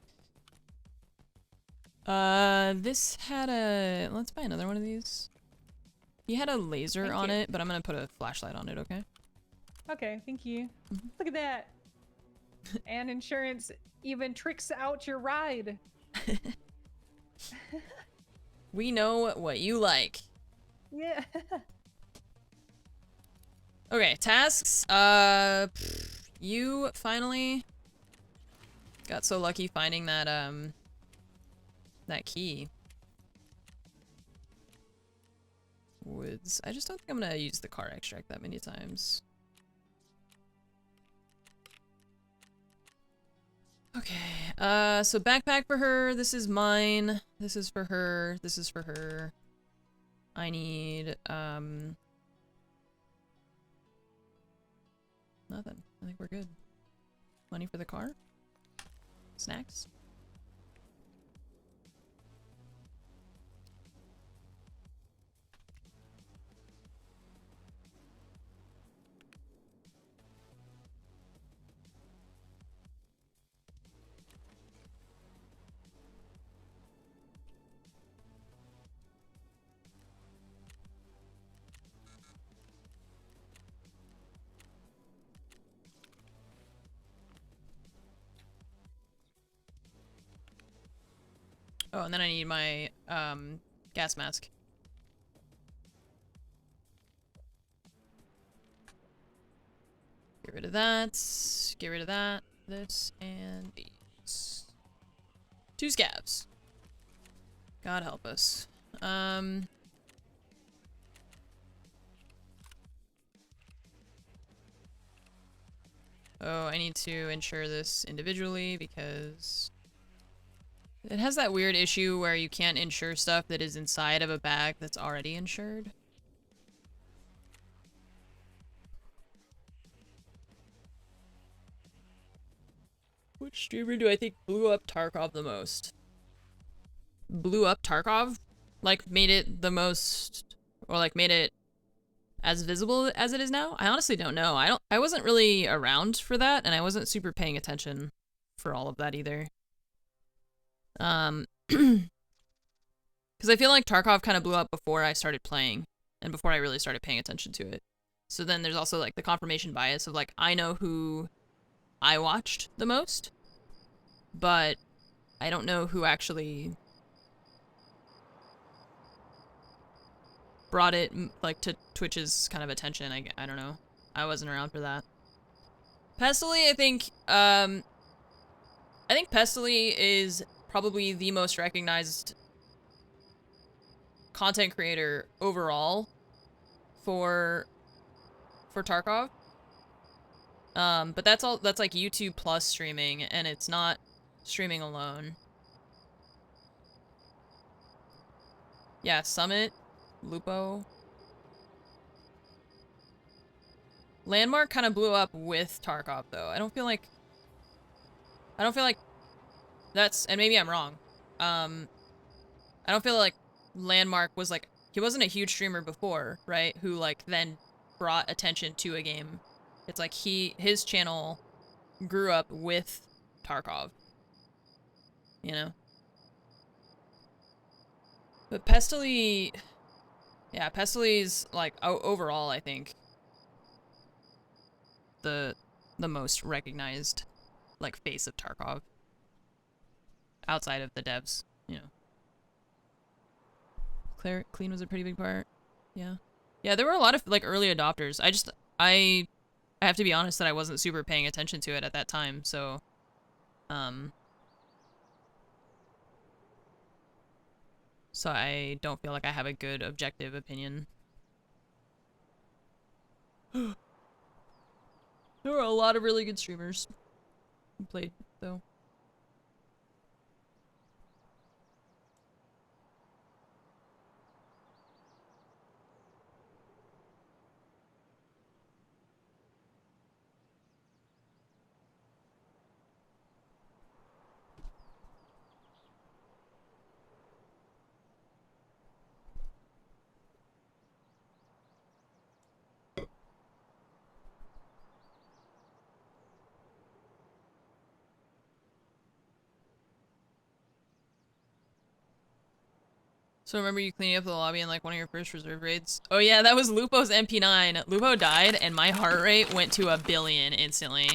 Okay. This had a... Let's buy another one of these. He had a laser Thank on you. it, but I'm gonna put a flashlight on it, okay? Okay, thank you. Mm-hmm. Look at that. And insurance even tricks out your ride. We know what you like. Yeah. Okay, tasks. You finally got so lucky finding that, that key. Woods. I just don't think I'm gonna use the car extract that many times. Okay, so backpack for her. This is mine. This is for her. This is for her. I need, nothing. I think we're good. Money for the car? Snacks? Oh, and then I need my, gas mask. Get rid of that. Get rid of that. This and these. 2 scabs. God help us. Oh, I need to insure this individually because it has that weird issue where you can't insure stuff that is inside of a bag that's already insured. Which streamer do I think blew up Tarkov the most? Blew up Tarkov? Like, made it the most... Or, like, made it as visible as it is now? I honestly don't know. I wasn't really around for that, and I wasn't super paying attention for all of that either. Because I feel like Tarkov kind of blew up before I started playing, and before I really started paying attention to it. So then there's also, like, the confirmation bias of, like, I know who I watched the most, but I don't know who actually brought it, like, to Twitch's kind of attention. I don't know. I wasn't around for that. Pestily, I think Pestily is probably the most recognized content creator overall for Tarkov. But that's like YouTube plus streaming, and it's not streaming alone. Yeah, Summit, Lupo. Landmark kind of blew up with Tarkov though. I don't feel like that's, and maybe I'm wrong. I don't feel like Landmark was like, he wasn't a huge streamer before, right? Who like then brought attention to a game. It's like his channel grew up with Tarkov. You know? But Pestily, yeah, Pestyly's like overall, I think the most recognized like face of Tarkov outside of the devs, you know. Clean was a pretty big part. Yeah. Yeah, there were a lot of like early adopters. I have to be honest that I wasn't super paying attention to it at that time, so so I don't feel like I have a good objective opinion. There were a lot of really good streamers who played, though. So remember you cleaning up the lobby in like one of your first reserve raids? Oh yeah, that was Lupo's MP9. Lupo died and my heart rate went to 1 billion instantly.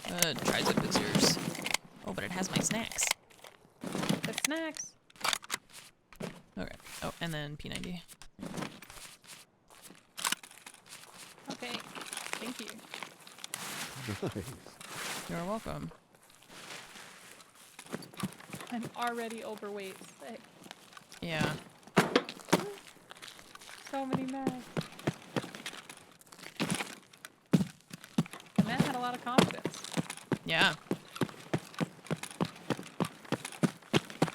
Trizip is yours. Oh, but it has my snacks. The snacks. Okay. Oh, and then P90. Okay. Thank you. Nice. You're welcome. I'm already overweight. Sick. Yeah. So many mags. The man had a lot of confidence. Yeah.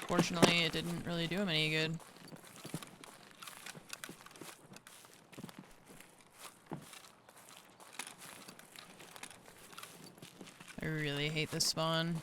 Fortunately, it didn't really do him any good. I really hate this spawn.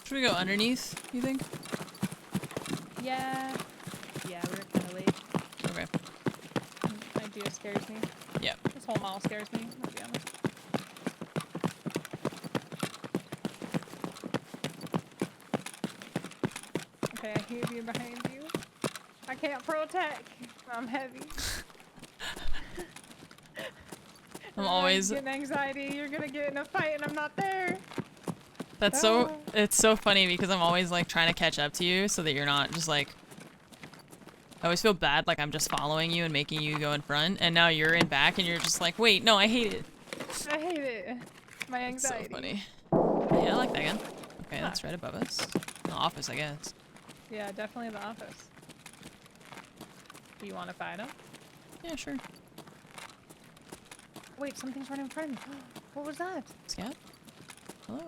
Should we go underneath, you think? Yeah. Yeah, we're kind of late. Okay. Idea scares me. Yep. This whole mall scares me, I'll be honest. Okay, I hear you behind you. I can't protect. I'm heavy. I'm always... getting anxiety. You're gonna get in a fight and I'm not there. That's so... It's so funny because I'm always like trying to catch up to you so that you're not just like... I always feel bad like I'm just following you and making you go in front, and now you're in back and you're just like, wait, no, I hate it. I hate it. My It's so anxiety. funny. Yeah, I like that gun. Okay, Huh. that's right above us. The office, I guess. Yeah, definitely the office. Do you want to fight him? Yeah, sure. Wait, something's running in front of me. What was that? Scout? Hello?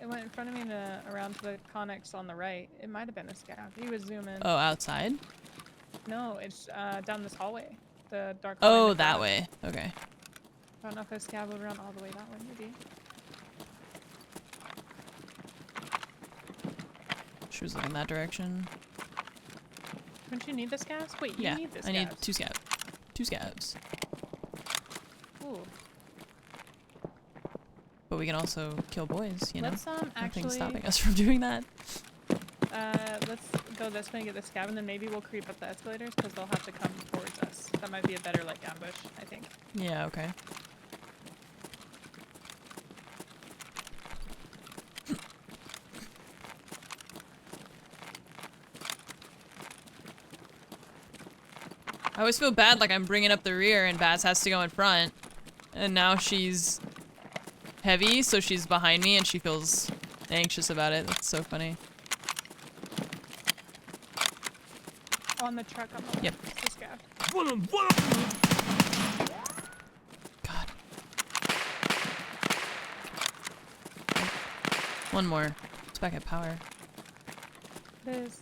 It went in front of me and around to the Connex on the right. It might have been a scout. He was zooming. Oh, outside? No, it's down this hallway. The dark hallway. Oh, in the that garage. way. Okay. I don't know if a scout would run all the way that way, maybe. She was looking that direction. Don't you need the scouts? Wait, you Yeah, need the scouts. I need 2 scouts. 2 scouts. Ooh. But we can also kill boys, you know? Let's Nothing's actually stopping us from doing that. let's go this way and get the scout, and then maybe we'll creep up the escalators because they'll have to come towards us. That might be a better like ambush, I think. Yeah, okay. I always feel bad like I'm bringing up the rear and Baz has to go in front. And now she's heavy, so she's behind me and she feels anxious about it. That's so funny. On the truck on the left. Yep. It's the scout. God. One more. It's back at power. It is.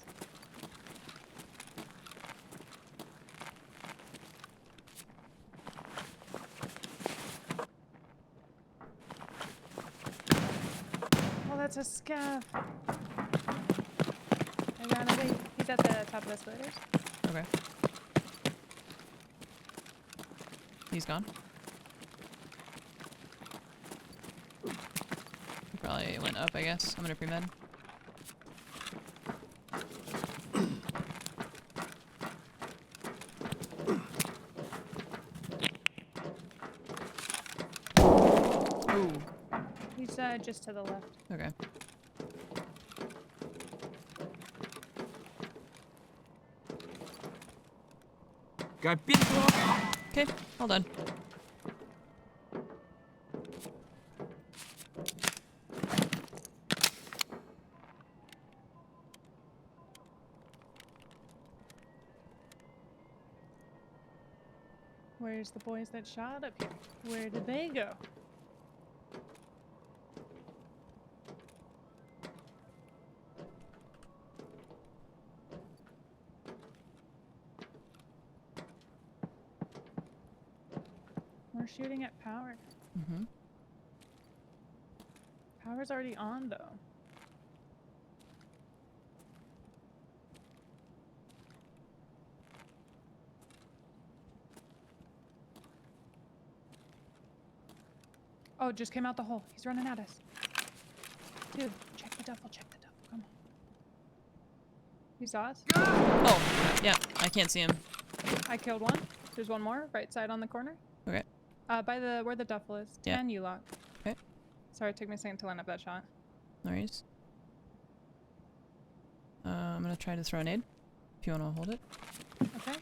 Oh, that's a scav. I ran away. He's at the top of the escalators. Okay. He's gone. He probably went up, I guess. I'm gonna pre-med. Ooh. He's just to the left. Okay. Okay, all done. Where's the boys that shot up here? Where did they go? We're shooting at power. Mm-hmm. Power's already on, though. Oh, just came out the hole. He's running at us. Dude, check the duffel, check the duffel. Come on. You saw us? Oh, yeah. I can't see him. I killed one. There's one more, right side on the corner. Okay. By the where the duffel is. Yeah. 10 U-lock. Okay. Sorry, it took me a second to line up that shot. No worries. I'm gonna try to throw a nade. If you wanna hold it. Okay.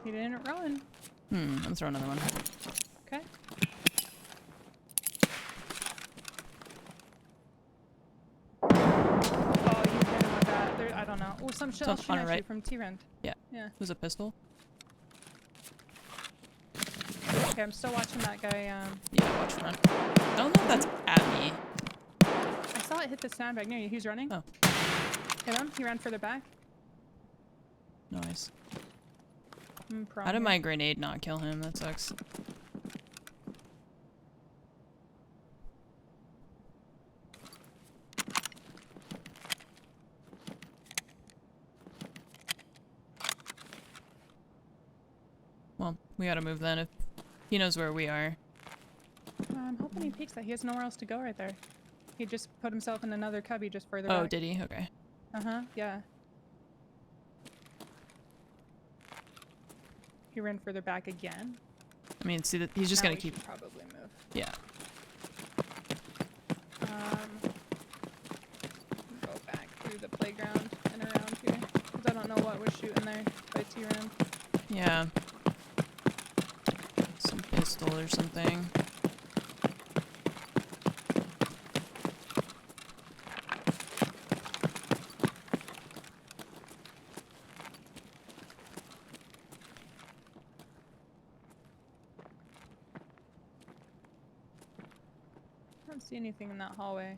He didn't run. I'm throwing another one. Okay. Oh, you hit him with that. There, I don't know. Oh, some shit So, shooting on at our you right. from T-Rend. Yeah. Yeah. Who's a pistol? Okay, I'm still watching that guy. Yeah, watch front. I don't know if that's at me. I saw it hit the sandbag near you. He's running. Oh. Hit him. He ran further back. Nice. Prone How did here. my grenade not kill him? That sucks. Well, we gotta move then if he knows where we are. I'm hoping he peeks that he has nowhere else to go right there. He just put himself in another cubby just further Oh, back. did he? Okay. Uh-huh, yeah. He ran further back again. I mean, see that he's just Now gonna we keep. should probably move. Yeah. Go back through the playground and around here. Because I don't know what was shooting there by T-Ram. Yeah. Some pistol or something. I don't see anything in that hallway.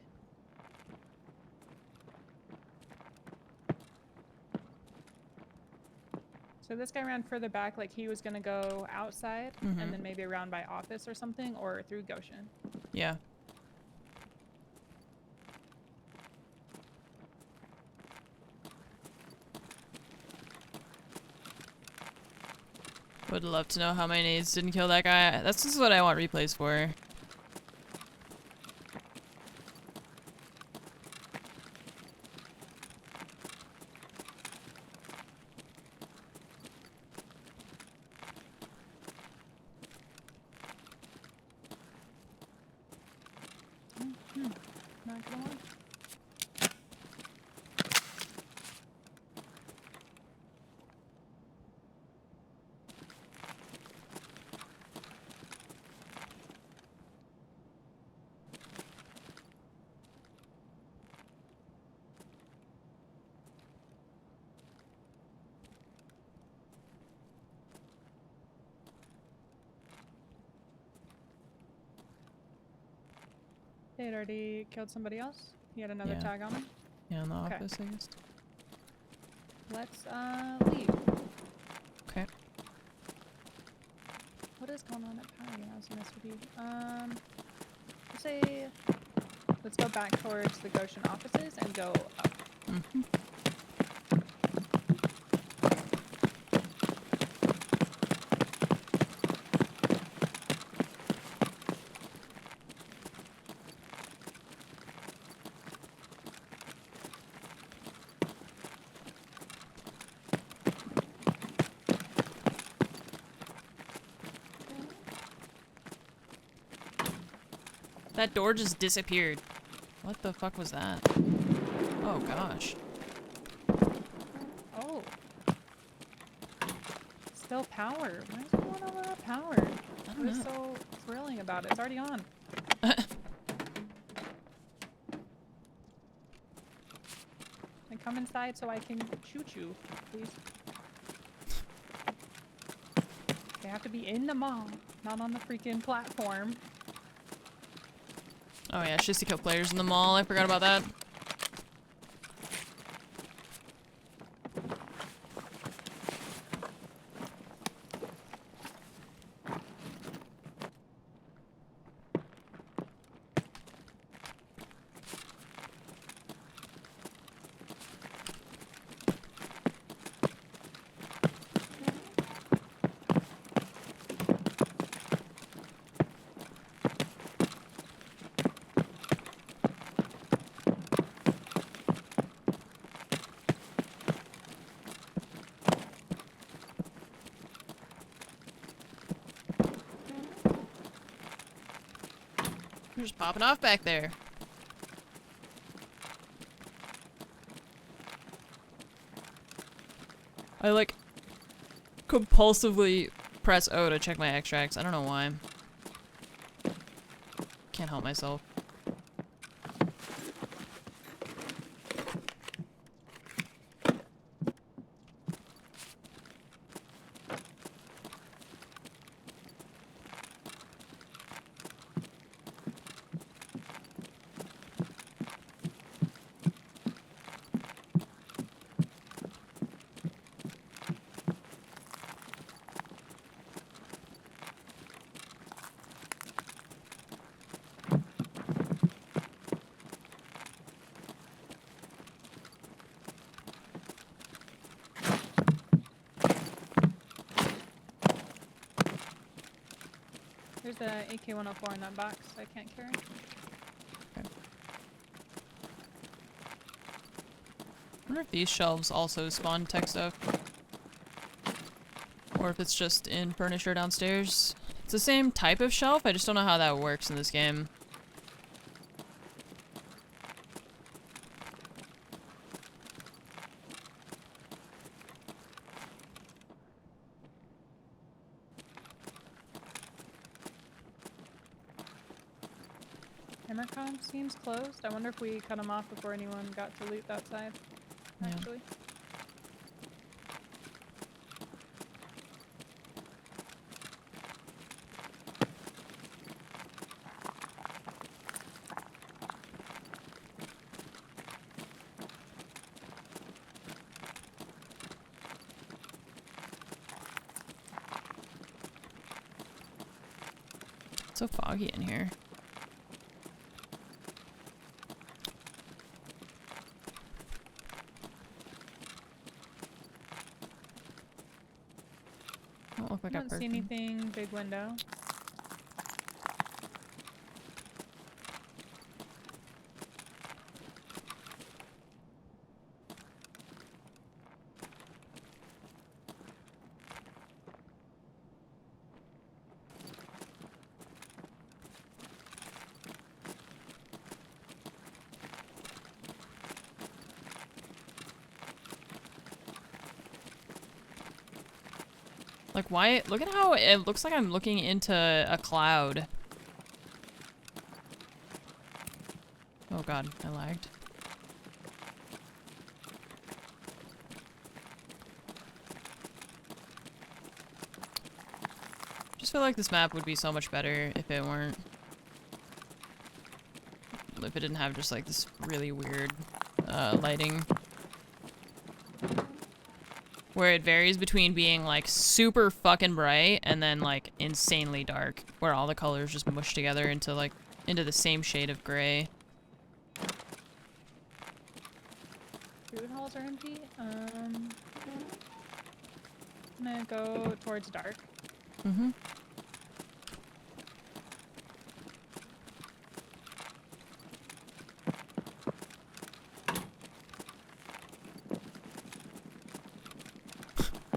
So this guy ran further back like he was gonna go outside Mhm. and then maybe around by office or something or through Goshen. Yeah. Would love to know how my nades didn't kill that guy. This is what I want replays for. Not gonna lie. They had already killed somebody else. He had another Yeah. tag on him. Yeah, in the Okay. office, I guess. Let's leave. Okay. What is going on at Power? I was in SVD. Let's say let's go back towards the Goshen offices and go up. Mm-hmm. That door just disappeared. What the fuck was that? Oh gosh. Oh. Still power. Why is everyone all about power? I don't What is know. so thrilling about it? It's already on. Come inside so I can shoot you, please. They have to be in the mall, not on the freaking platform. Oh yeah, it's just to kill players in the mall. I forgot about that. They're just popping off back there. I like compulsively press O to check my extracts. I don't know why. Can't help myself. There's the AK-104 in that box I can't carry. I wonder if these shelves also spawn tech stuff. Or if it's just in furniture downstairs. It's the same type of shelf, I just don't know how that works in this game. Hammercom seems closed. I wonder if we cut them off before anyone got to loot that side, Yeah. actually. It's so foggy in here. Don't look like I a don't see person. anything big window. Like, why? Look at how it looks like I'm looking into a cloud. Oh god, I lagged. Just feel like this map would be so much better if it weren't. If it didn't have just like this really weird lighting. Where it varies between being like super fucking bright and then like insanely dark. Where all the colors just mush together into like, into the same shade of gray. Food halls are empty. I'm gonna go towards dark. Mm-hmm.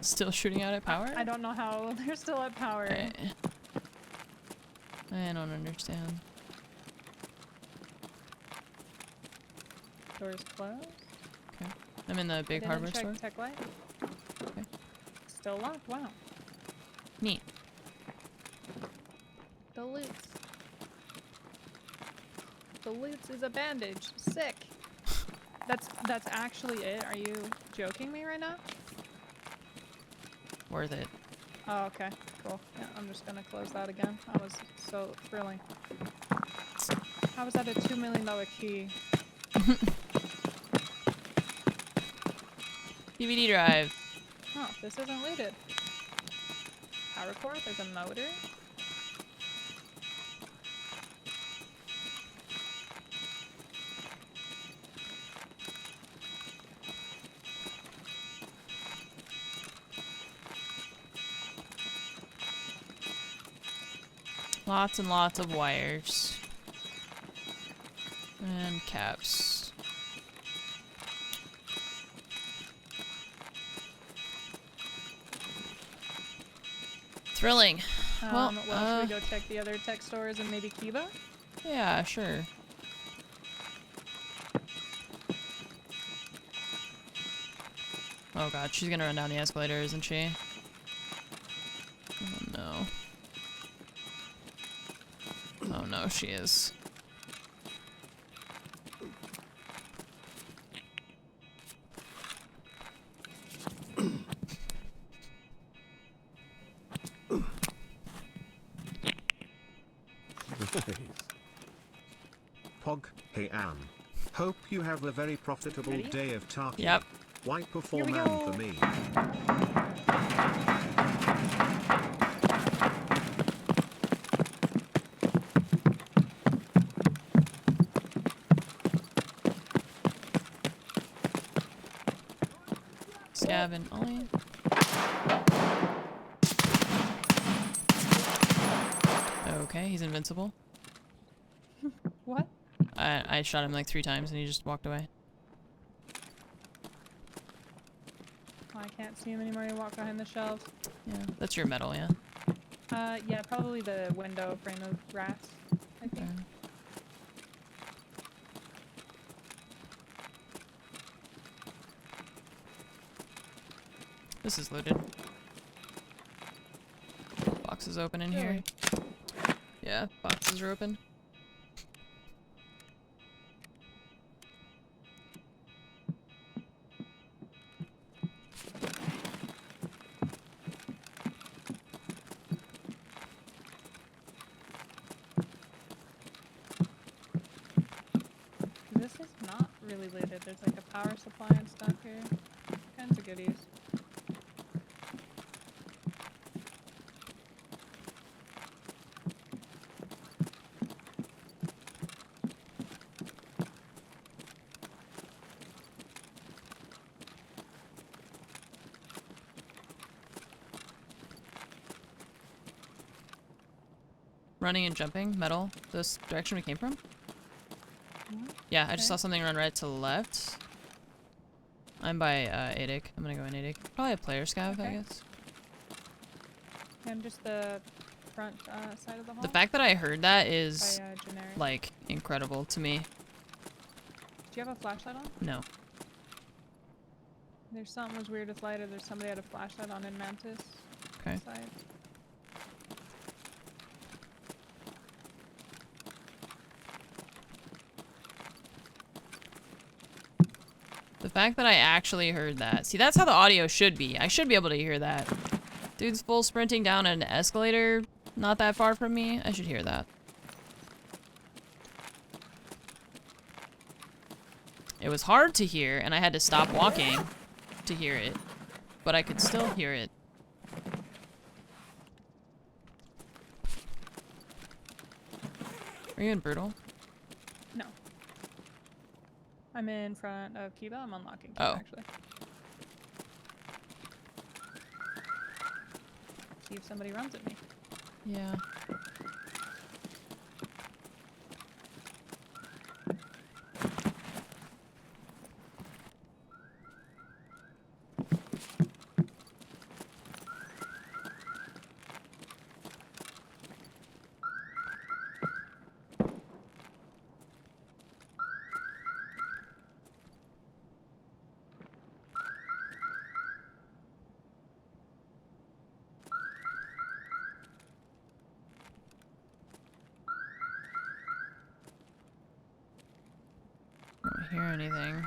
Still shooting out at power? I don't know how they're still at power. I don't understand. Doors closed. Okay. I'm in the big Didn't hardware check store. tech light. Okay. Still locked. Wow. Neat. The loots. The loots is a bandage. Sick. That's actually it. Are you joking me right now? Worth it. Oh, okay, cool. Yeah, I'm just gonna close that again. That was so thrilling. How was that a $2 million key? DVD drive. Oh, this isn't looted. Power cord, there's a motor. Lots and lots of wires. And caps. Thrilling. Well, should we go check the other tech stores and maybe Kiva? Yeah, sure. Oh god, she's gonna run down the escalator, isn't she? Oh no. Oh no, she is. Nice. Pog, hey Anne. Hope you have a very profitable Ready? day of Tarkov. Yep. Wipe before Here we man go. for me. Scavin Ollie. Okay, he's invincible. What? I shot him like 3 times and he just walked away. Oh, I can't see him anymore. He walked behind the shelves. Yeah, that's your medal, yeah. Yeah, probably the window frame of rats, I think. Okay. This is looted. Boxes open in here. Really? Yeah, boxes are open. This is not really looted. There's like a power supply and stuff here. Kinds of goodies. Running and jumping, metal. This direction we came from? What? Yeah, I just Okay. saw something run right to the left. I'm by Adic. I'm gonna go in Adic. Probably a player scav, I Okay. guess. And just the front side of the hall. The fact that I heard that is by generic. like incredible to me. Do you have a flashlight on? No. There's something was weird with lighter. There's somebody had a flashlight on in Mantis. Okay. Side. The fact that I actually heard that. See, that's how the audio should be. I should be able to hear that. Dude's full sprinting down an escalator not that far from me. I should hear that. It was hard to hear, and I had to stop walking to hear it. But I could still hear it. Are you in Brutal? No. I'm in front of Kiba. I'm unlocking Kiba, Oh. actually. See if somebody runs at me. Yeah. I don't hear anything.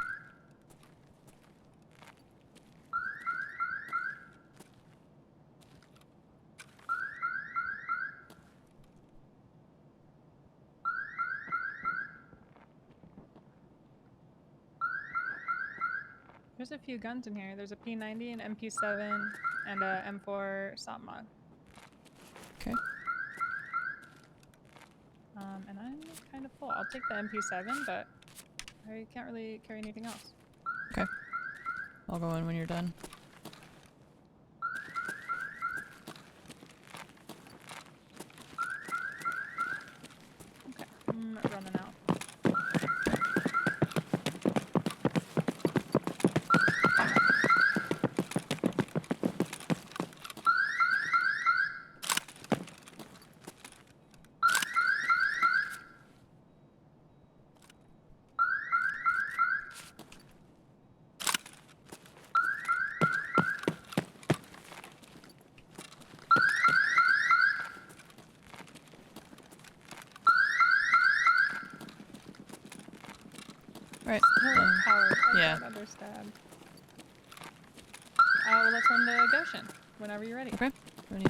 There's a few guns in here. There's a P90, an MP7, and a M4 stop mod. Okay. And I'm kind of full. I'll take the MP7, but I can't really carry anything else. Okay. I'll go in when you're done. Okay, I'm running out. Alright. Howard, I yeah. got understand. Well, let's run to Goshen whenever you're ready. Okay. Ready.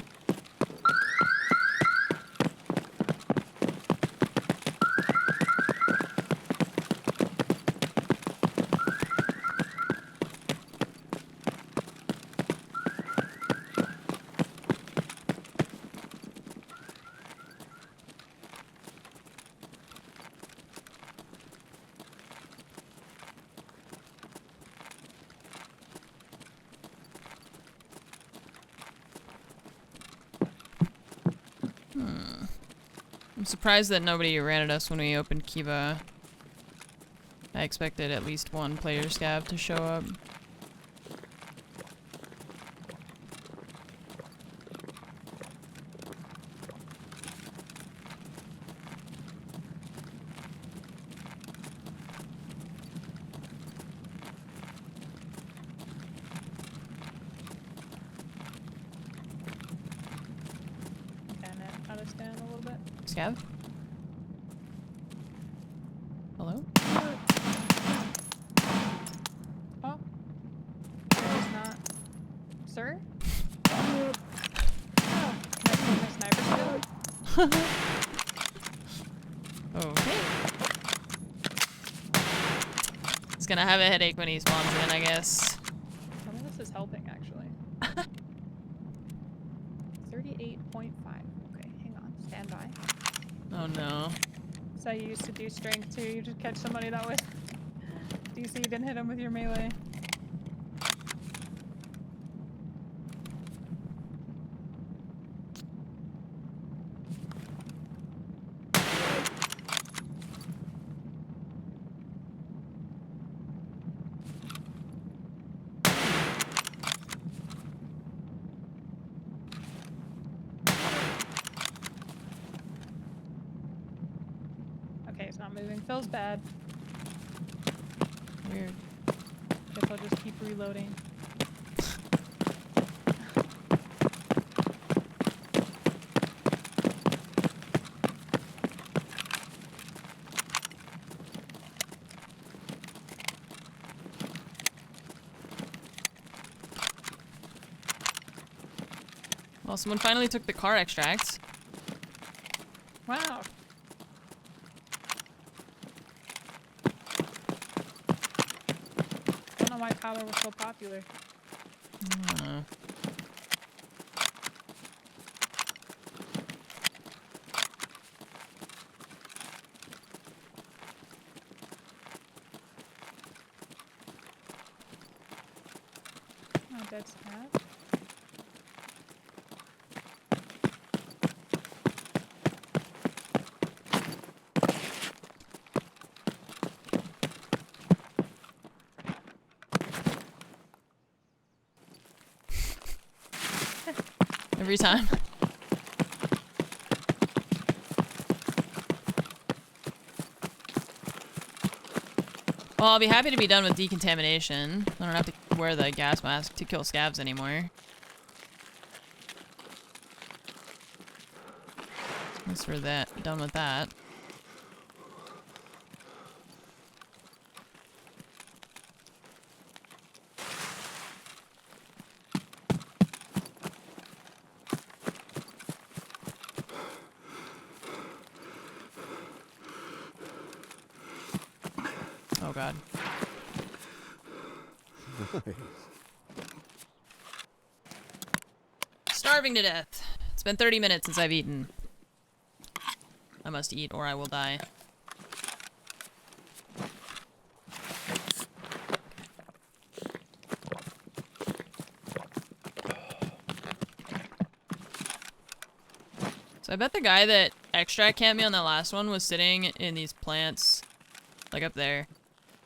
I'm surprised that nobody ran at us when we opened Kiva. I expected at least one player scab to show up. Can it out of stand a little bit? Scav? Hello? Oh. It's not. Sir? Oh. Can I see my sniper skill? Okay. He's gonna have a headache when he spawns in, I guess. Some of this is helping, actually. 38.5. Okay, hang on. Stand by. Oh no. So you used to do strength too. You just catch somebody that was DC, didn't hit him with your melee. Okay, it's not moving. Feels bad. Weird. Guess I'll just keep reloading. Well, someone finally took the car extracts. Wow. I don't know why Tyler was so popular. Oh, dead snap. Every time. Well, I'll be happy to be done with decontamination. I don't have to wear the gas mask to kill scabs anymore. At least we're done with that. Oh god. Nice. Starving to death. It's been 30 minutes since I've eaten. I must eat or I will die. So I bet the guy that extract camped me on that last one was sitting in these plants, like up there.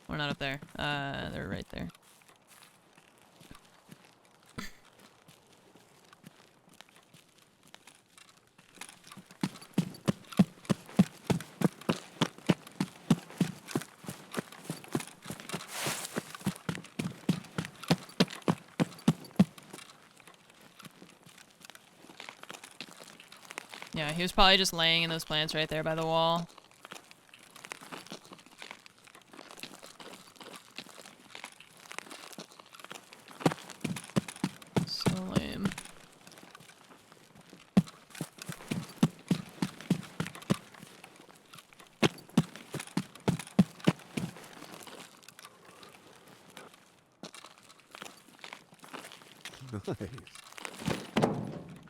Or not up there. They're right there. Yeah, he was probably just laying in those plants right there by the wall. So lame. Nice.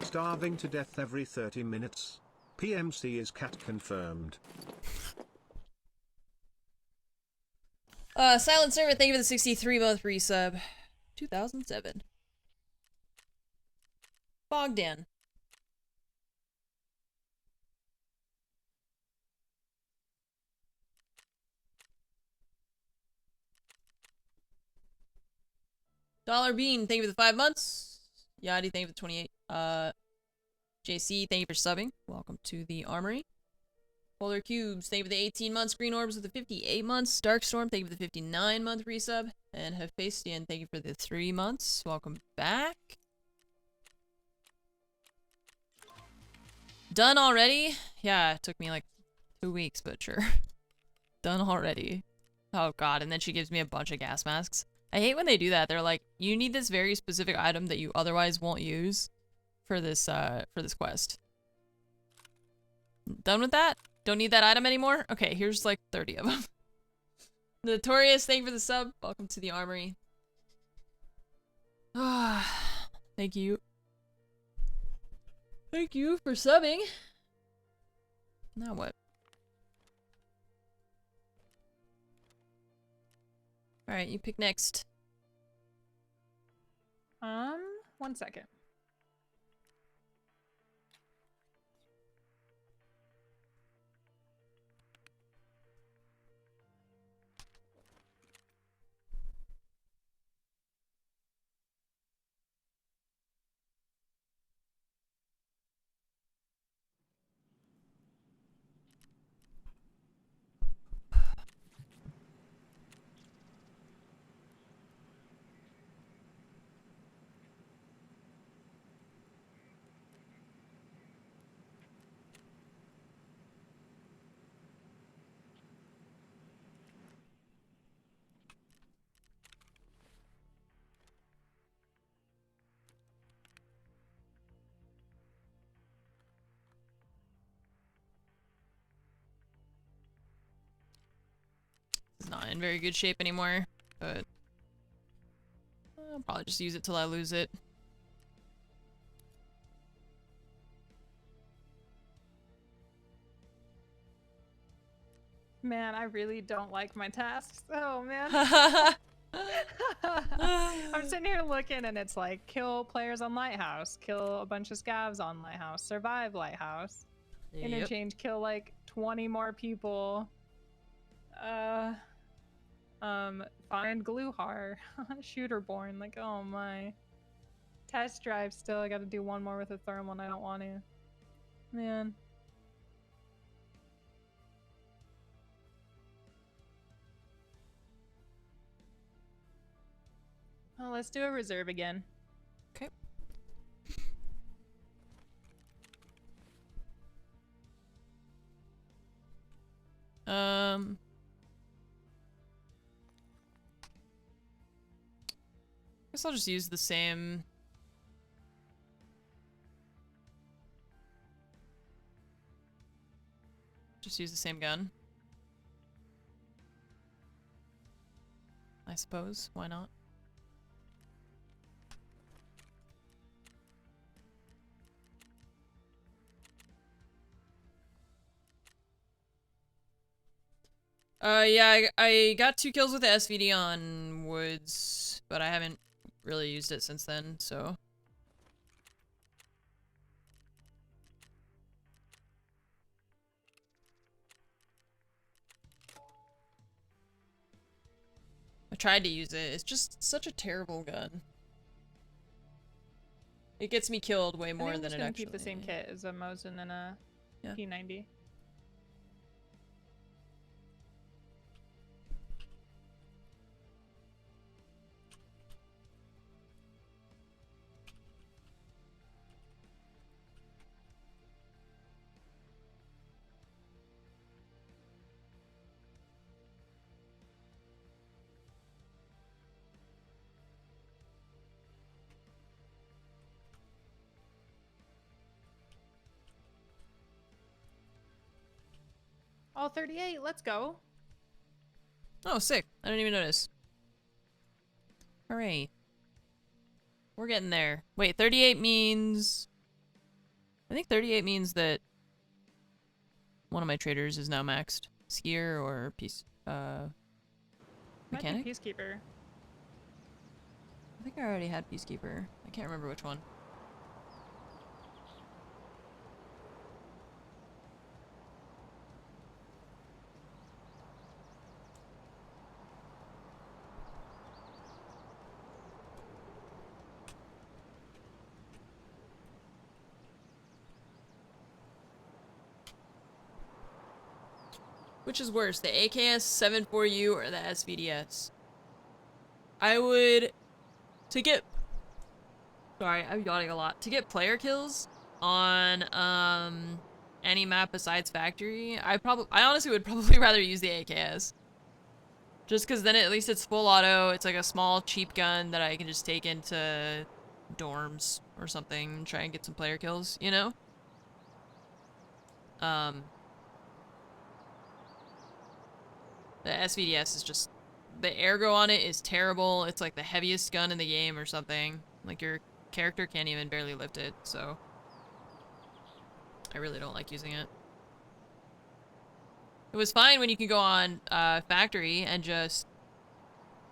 Starving to death every 30 minutes. PMC is cat confirmed. Silent Server, thank you for the 63 month resub. 2007. Bogdan. Dollar Bean, thank you for the 5 months. Yadi, thank you for the 28. JC, thank you for subbing. Welcome to the Armory. Polar Cubes, thank you for the 18 months. Green Orbs with the 58 months. Darkstorm, thank you for the 59 month resub. And Hephaestian, thank you for the 3 months. Welcome back. Done already? Yeah, it took me like 2 weeks, but sure. Done already. Oh god, and then she gives me a bunch of gas masks. I hate when they do that. They're like, you need this very specific item that you otherwise won't use for this quest. Done with that? Don't need that item anymore? Okay, here's like 30 of them. Notorious, thank you for the sub. Welcome to the Armory. Ah, thank you. Thank you for subbing. Now what? Alright, you pick next. 1 second. It's not in very good shape anymore, but I'll probably just use it till I lose it. Man, I really don't like my tasks. Oh, man. I'm sitting here looking and it's like, kill players on Lighthouse, kill a bunch of scavs on Lighthouse, survive Lighthouse, interchange, kill like 20 more people, find Gluhar, Shooterborn, like, oh my. Test drive still, I gotta do one more with a thermal and I don't want to. Man. Well, let's do a reserve again. Okay. Guess I'll just use the same. Just use the same gun. I suppose. Why not? Yeah, I got 2 kills with the SVD on Woods, but I haven't really used it since then, so. I tried to use it. It's just such a terrible gun. It gets me killed way more I think than I'm just it gonna actually. keep the same kit as a Mosin and a Yeah. P90. All 38, let's go. Oh, sick. I didn't even notice. Hooray. We're getting there. Wait, 38 means... I think 38 means that one of my traders is now maxed. Skier or Might mechanic? be Peacekeeper. I think I already had Peacekeeper. I can't remember which one. Which is worse, the AKS 74U or the SVDS? I would... To get... Sorry, I'm yawning a lot. To get player kills on, any map besides Factory, I honestly would probably rather use the AKS. Just because then at least it's full auto, it's like a small, cheap gun that I can just take into dorms or something and try and get some player kills, you know? The SVDS is just... The ergo on it is terrible. It's like the heaviest gun in the game or something. Like, your character can't even barely lift it, so... I really don't like using it. It was fine when you could go on Factory and just,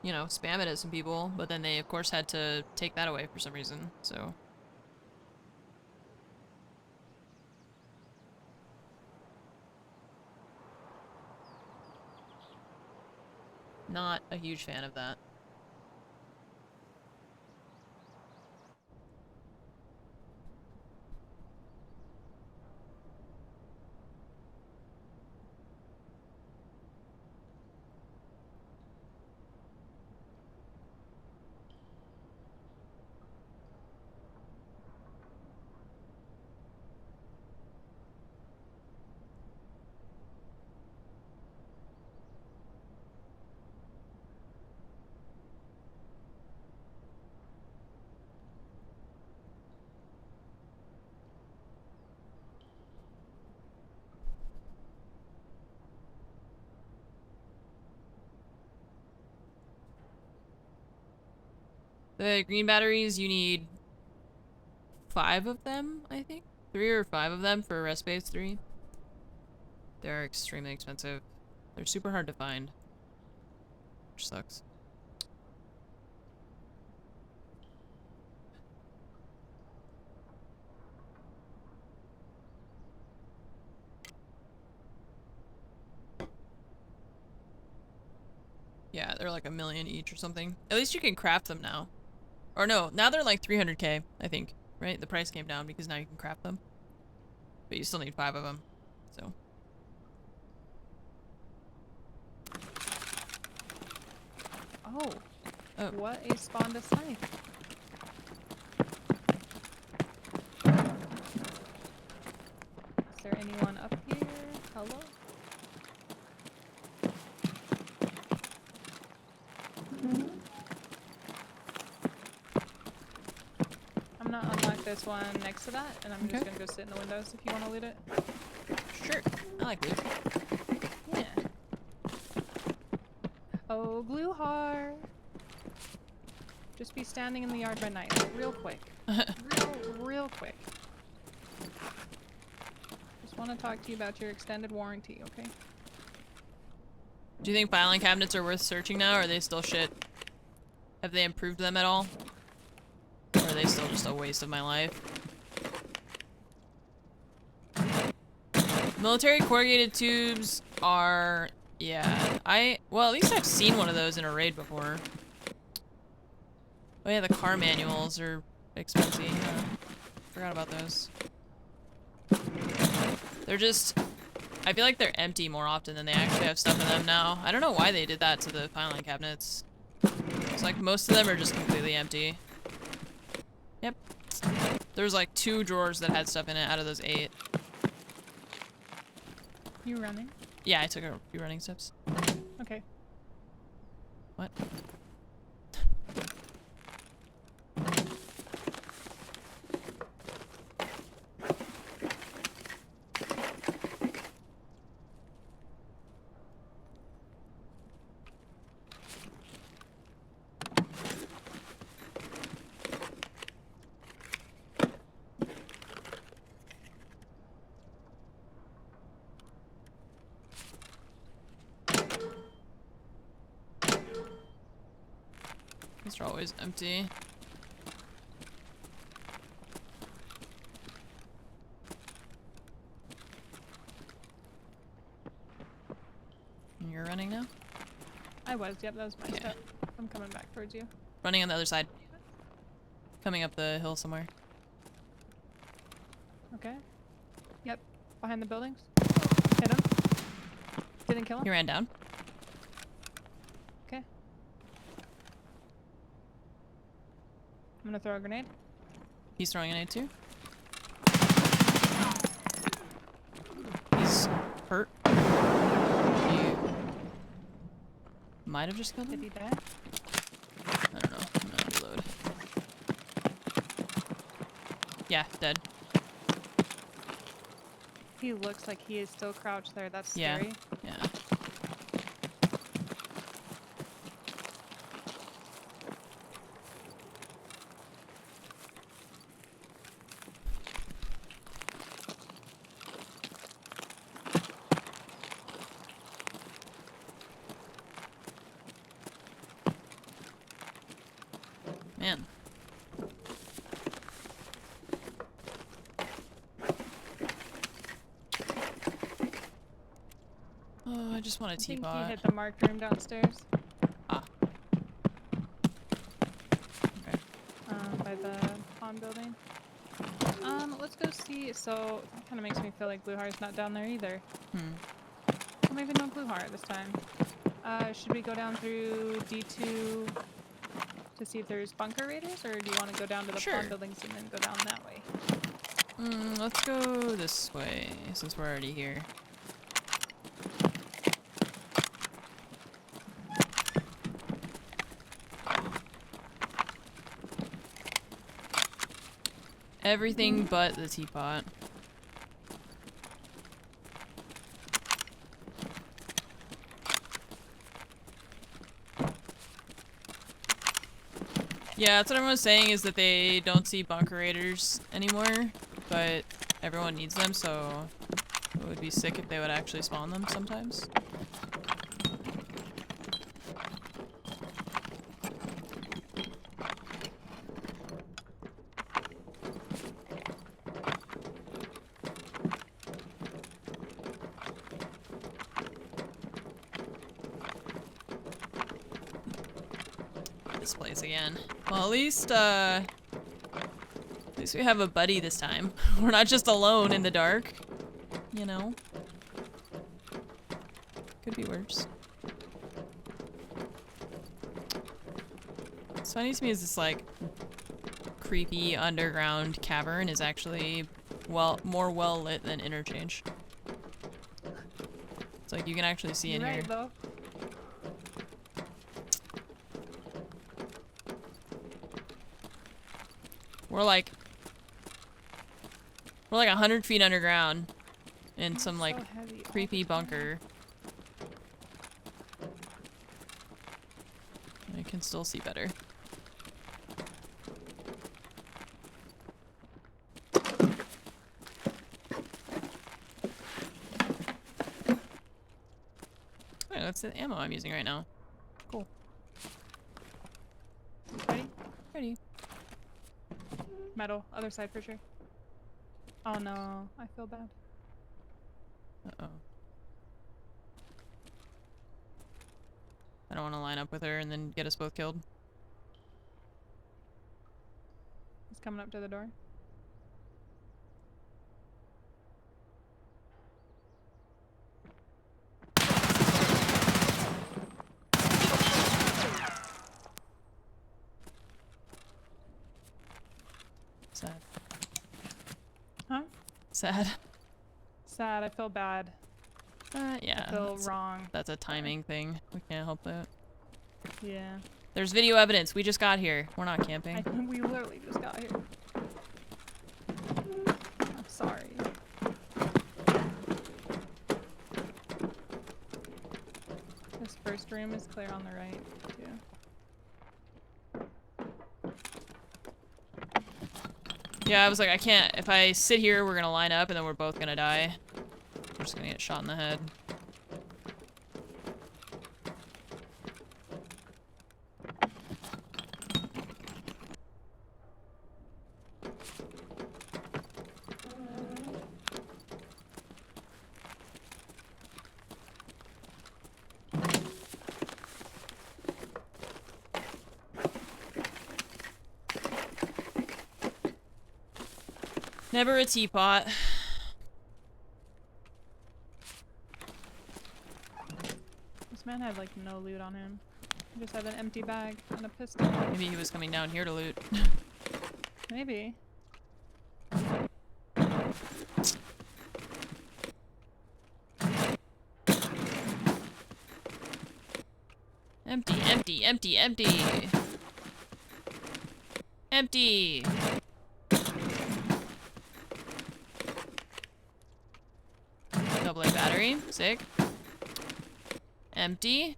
you know, spam it at some people, but then they, of course, had to take that away for some reason, so... Not a huge fan of that. The green batteries, you need 5 of them, I think? 3 or 5 of them for Rest Base 3. They're extremely expensive. They're super hard to find. Which sucks. Yeah, they're like $1 million each or something. At least you can craft them now. Or no, now they're like 300k, I think. Right? The price came down because now you can craft them. But you still need 5 of them. So. Oh. What a spawn to snipe. Is there anyone up here? Hello? I'm gonna unlock this one next to that, and I'm just gonna go sit in the windows if you want to loot it. Sure. I like loot. Yeah. Oh, glue heart. Just be standing in the yard by night, like, real quick. real quick. Just want to talk to you about your extended warranty, okay? Do you think filing cabinets are worth searching now, or are they still shit? Have they improved them at all? Or are they still just a waste of my life? Military corrugated tubes are... yeah, well, at least I've seen one of those in a raid before. Oh yeah, the car manuals are expensive. Forgot about those. They're just... I feel like they're empty more often than they actually have stuff in them now. I don't know why they did that to the filing cabinets. It's like most of them are just completely empty. Yep. There's like 2 drawers that had stuff in it out of those 8. You running? Yeah, I took a few running steps. Okay. What? These are always empty. And you're running now? I was. Yep, that was my Yeah. step. I'm coming back towards you. Running on the other side. Coming up the hill somewhere. Okay. Yep. Behind the buildings. Hit him. Didn't kill him. He ran down. Okay. I'm gonna throw a grenade. He's throwing an A too. He's hurt. You might have just killed Did him. he die? I don't know. I'm gonna reload. Yeah, dead. He looks like he is still crouched there. That's Yeah. scary. Yeah. Man. Oh, I just want a I think he teapot. hit the marked room downstairs. Ah. Okay. By the pawn building. Let's go see. So that kind of makes me feel like Blue Heart's not down there either. Well, maybe no Blue Heart this time. Should we go down through D2 to see if there's bunker raiders, or do you want to go down to the Sure. pawn buildings and then go down that way? Let's go this way, since we're already here. Everything but the teapot. Yeah, that's what everyone's saying, is that they don't see bunker raiders anymore, but everyone needs them, so it would be sick if they would actually spawn them sometimes. This place again. Well, at least we have a buddy this time. We're not just alone in the dark, you know? Could be worse. What's funny to me is this, like, creepy underground cavern is actually more well lit than Interchange. It's like you can actually see in You're here. right, though. We're like 100 feet underground in some like So heavy all creepy the time. bunker. I can still see better. Oh, that's the ammo I'm using right now. Cool. Ready? Ready. Metal. Other side for sure. Oh no. I feel bad. Uh-oh. I don't want to line up with her and then get us both killed. He's coming up to the door. Sad. Huh? Sad. Sad. I feel bad. Yeah. I feel wrong. That's a timing thing. We can't help that. Yeah. There's video evidence. We just got here. We're not camping. We literally just got here. I'm sorry. This first room is clear on the right, too. Yeah, I was like, I can't. If I sit here, we're gonna line up and then we're both gonna die. We're just gonna get shot in the head. Never a teapot. This man had like no loot on him. He just had an empty bag and a pistol. Maybe he was coming down here to loot. Maybe. Empty, empty, empty, empty. Empty. Double A battery. Sick. Empty.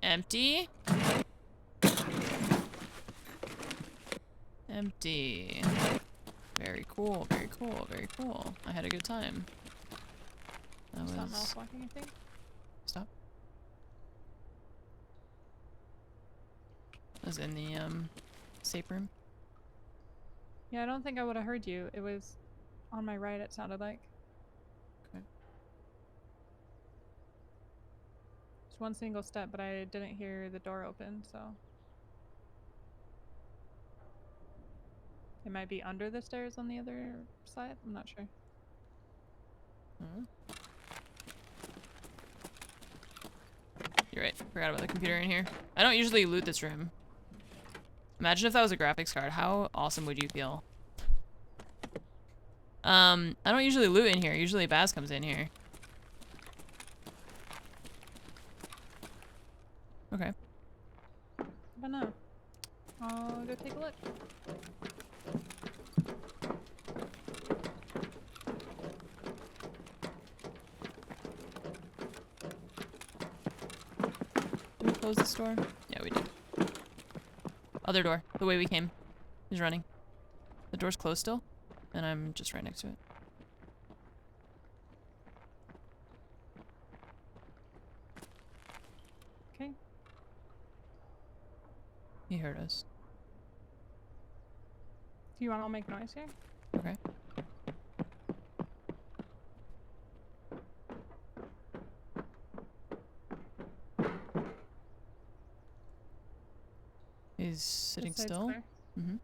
Empty. Empty. Very cool, very cool, very cool. I had a good time. That Something was... else walking, I think. Stop. That was in the, safe room. Yeah, I don't think I would have heard you. It was on my right, it sounded like. Okay. Just one single step, but I didn't hear the door open, so. It might be under the stairs on the other side? I'm not sure. You're right. Forgot about the computer in here. I don't usually loot this room. Imagine if that was a graphics card. How awesome would you feel? I don't usually loot in here. Usually Baz comes in here. Okay. I don't know. I'll go take a look. Did we close this door? Yeah, we did. Other door. The way we came. He's running. The door's closed still, and I'm just right next to it. Okay. He heard us. Do you want to make noise here? Okay. He's sitting This side's still. clear. Mm-hmm.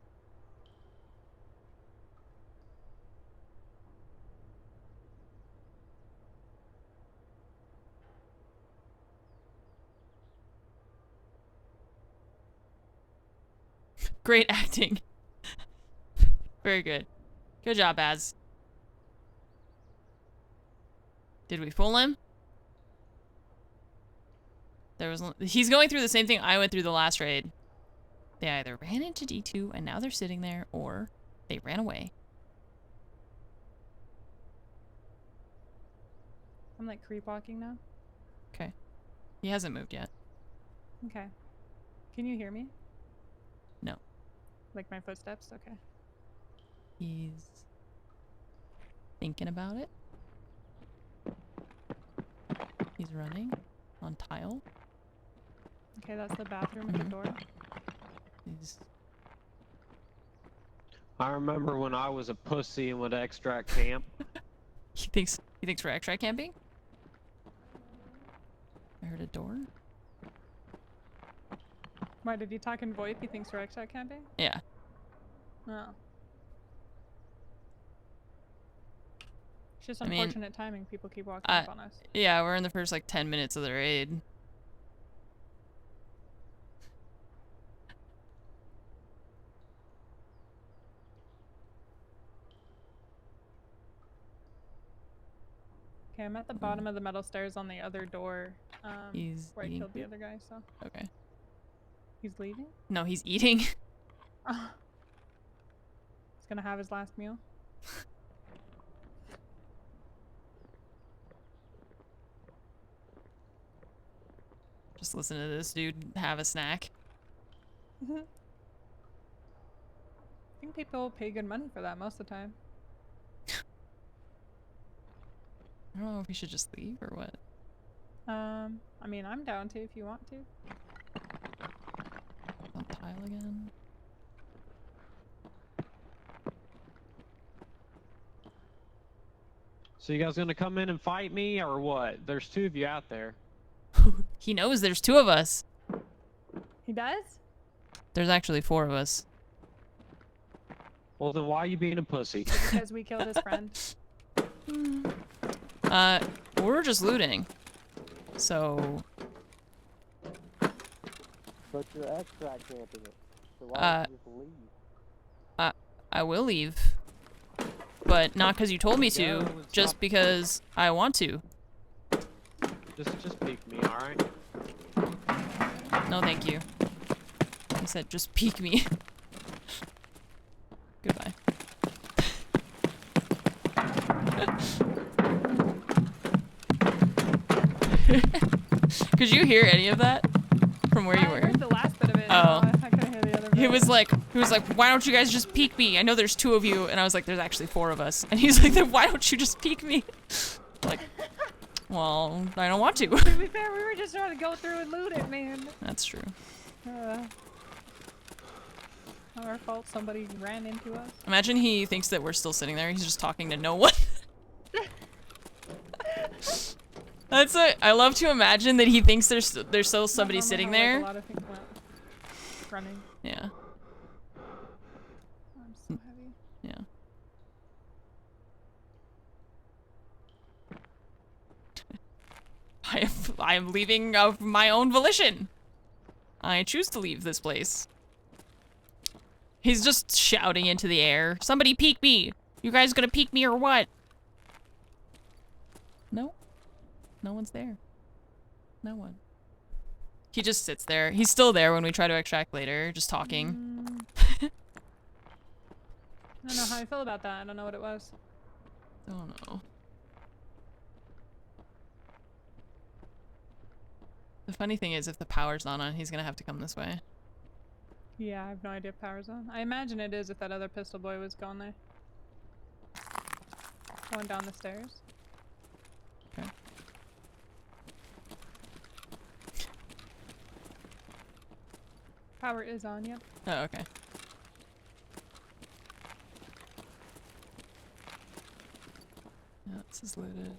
Great acting. Very good. Good job, Az. Did we fool him? He's going through the same thing I went through the last raid. They either ran into D2 and now they're sitting there, or they ran away. I'm like creep walking now. Okay. He hasn't moved yet. Okay. Can you hear me? No. Like my footsteps? Okay. He's thinking about it. He's running on tile. Okay, that's the bathroom at the door. He's I remember when I was a pussy and would extract camp. he thinks we're extra camping. I heard a door. Why did he talk in VoIP? He thinks we're extra camping? Yeah. Oh. It's just I mean, unfortunate timing. People keep walking up on us. Yeah, we're in the first like 10 minutes of the raid. Okay, I'm at the bottom of the metal stairs on the other door. He's where I eating killed the food? other guy, so. Okay. He's leaving? No, he's eating. He's gonna have his last meal. Just listen to this dude have a snack. I think people pay good money for that most of the time. I don't know if we should just leave or what. I mean, I'm down to if you want to. On tile again. So you guys gonna come in and fight me or what? There's 2 of you out there. He knows there's 2 of us. He does? There's actually 4 of us. Well then why are you being a pussy? Because we killed his friend. We're just looting. So, But you're extract camping it. So why don't you just leave? I will leave. But not because you told me to, just because I want to. Just peek me, alright? No, thank you. He said, just peek me. Goodbye. Could you hear any of that from where you were? I heard the last bit of it. Oh. No, I couldn't hear the other bit. He was like, why don't you guys just peek me? I know there's 2 of you. And I was like, there's actually 4 of us. And he's like, then why don't you just peek me? Like, well, I don't want to. To be fair, we were just trying to go through and loot it, man. That's true. Not our fault somebody ran into us. Imagine he thinks that we're still sitting there. He's just talking to no one. That's what I love to imagine, that he thinks there's still somebody Not sitting normal how, there. like, a lot of things went running. Yeah. I'm so heavy. Yeah. I am leaving of my own volition. I choose to leave this place. He's just shouting into the air. Somebody peek me! You guys gonna peek me or what? No. No one's there. No one. He just sits there. He's still there when we try to extract later, just talking. I don't know how I feel about that. I don't know what it was. I don't know. The funny thing is, if the power's not on, he's gonna have to come this way. Yeah, I have no idea if power's on. I imagine it is if that other pistol boy was going there. Going down the stairs. Okay. Power is on, yep. Oh, okay. Yeah, this is looted.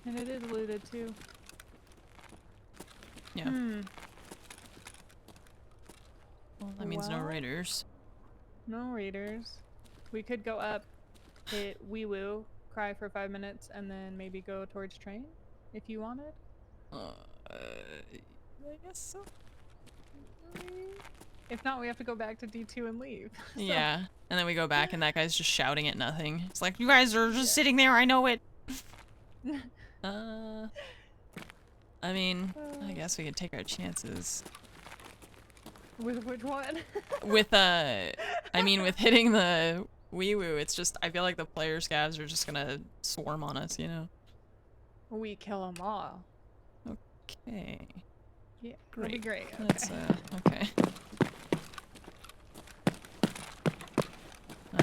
And it is looted too. Yeah. Hmm. Well, that means no Well- raiders. No raiders. We could go up, hit wee woo, cry for 5 minutes, and then maybe go towards train if you wanted. I guess so. If not, we have to go back to D2 and leave. So- Yeah. And then we go back and that guy's just shouting at nothing. It's like, you guys are just sitting there, I know it. I mean, I guess we could take our chances. With which one? With, I mean, with hitting the wee woo, it's just, I feel like the player scavs are just gonna swarm on us, you know? We kill them all. Okay. Yeah, that'd be great. That's, Okay. okay.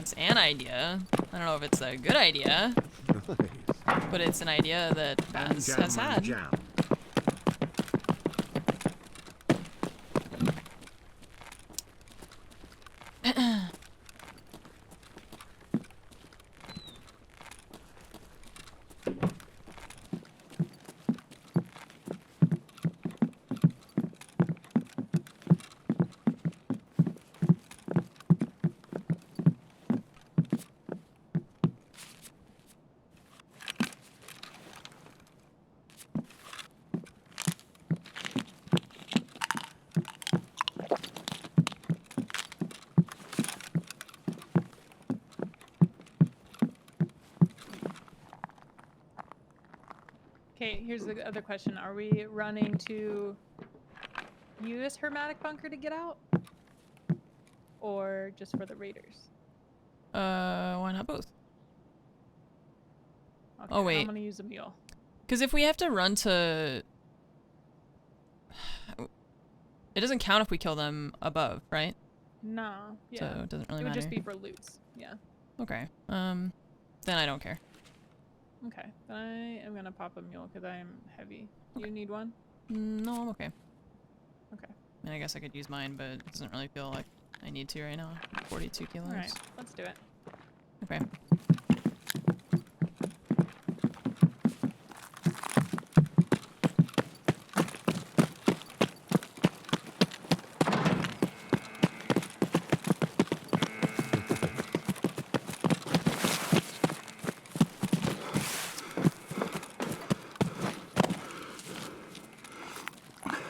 That's an idea. I don't know if it's a good idea, but it's an idea that Baz has had. Jam. Okay, here's the other question. Are we running to use Hermetic Bunker to get out? Or just for the raiders? Why not both? Okay, Oh, wait. I'm gonna use a mule. Because if we have to run to... It doesn't count if we kill them above, right? No, yeah. So it doesn't really It would matter. just be for loots, yeah. Okay. Then I don't care. Okay, then I am gonna pop a mule because I am heavy. You need one? No, I'm okay. Okay. I mean, I guess I could use mine, but it doesn't really feel like I need to right now. 42 kilos. Alright, let's do it. Okay.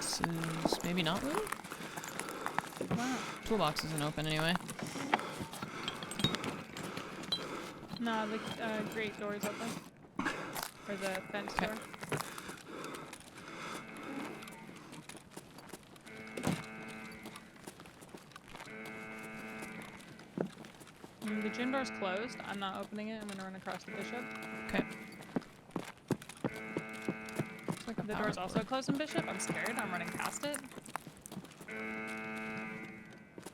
This is maybe not loot? Wow. Toolbox isn't open anyway. No, the grate door is open. Or the fence Okay. door. The gym door's closed. I'm not opening it. I'm gonna run across the bishop. Okay. It's like a The power door's also door. closed in bishop. I'm scared. I'm running past it.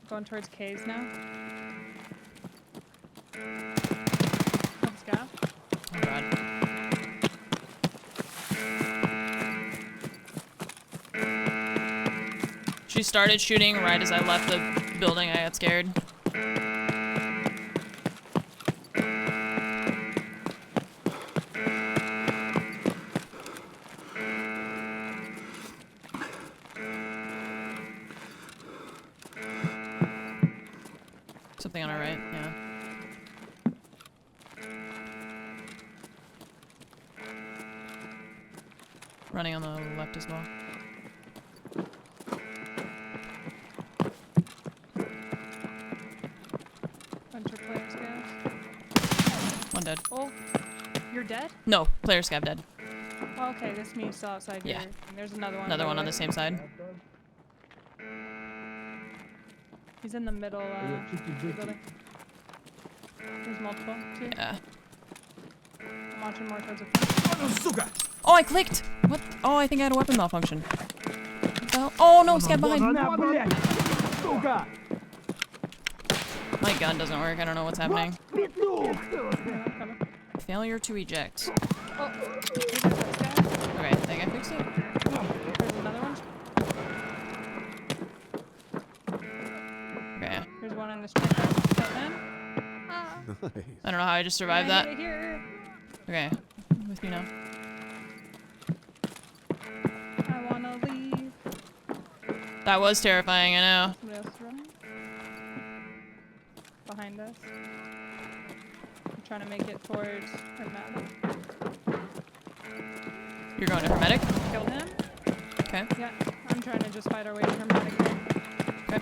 Going towards K's now. Let's go. Oh god. She started shooting right as I left the building. I got scared. Something on our right, yeah. Running on the left as well. Bunch of player scabs. One dead. Oh, you're dead? No, player scab dead. Oh, okay, this means still outside Yeah. here. And there's another one. Another by one on way. the same side. He's in the middle building. There's multiple, too. Yeah. I'm watching more towards the front. Oh, I clicked! What? Oh, I think I had a weapon malfunction. What the hell? Oh no, scab behind! My gun doesn't work, I don't know what's happening. Failure to eject. Oh, here's that first guy. Okay, I think I fixed it. There's another one. Okay. There's one in the street. Kill him. Ah, I don't know how I just survived I that. hit it here. Okay. I'm with you now. I wanna leave. That was terrifying, I know. Somebody else is running. Behind us. I'm trying to make it towards Hermetic. You're going to Hermetic? Killed him. Okay. Yeah, I'm trying to just fight our way to Hermetic here. Okay.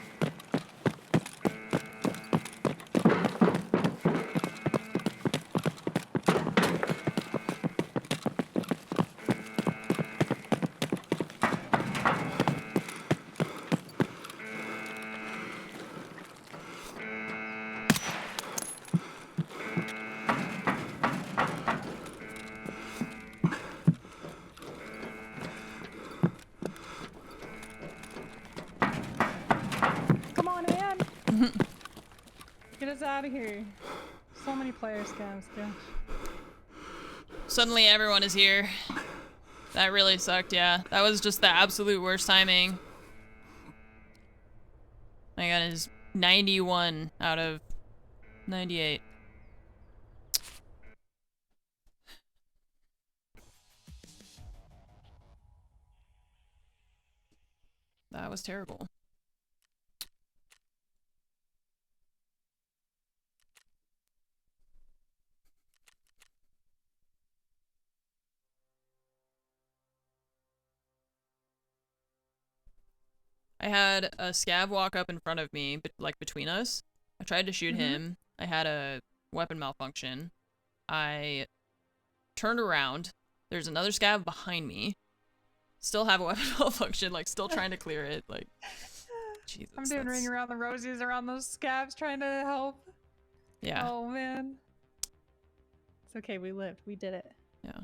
out of here. So many player scavs, gosh. Suddenly everyone is here. That really sucked, yeah. That was just the absolute worst timing. My gun is 91 out of 98. That was terrible. I had a scav walk up in front of me, but like between us. I tried to shoot him. I had a weapon malfunction. I turned around. There's another scav behind me. Still have a weapon malfunction, like still trying to clear it. Like, Jesus. I'm doing ring around the rosies around those scavs trying to help. Yeah. Oh man. It's okay, we lived. We did it. Yeah.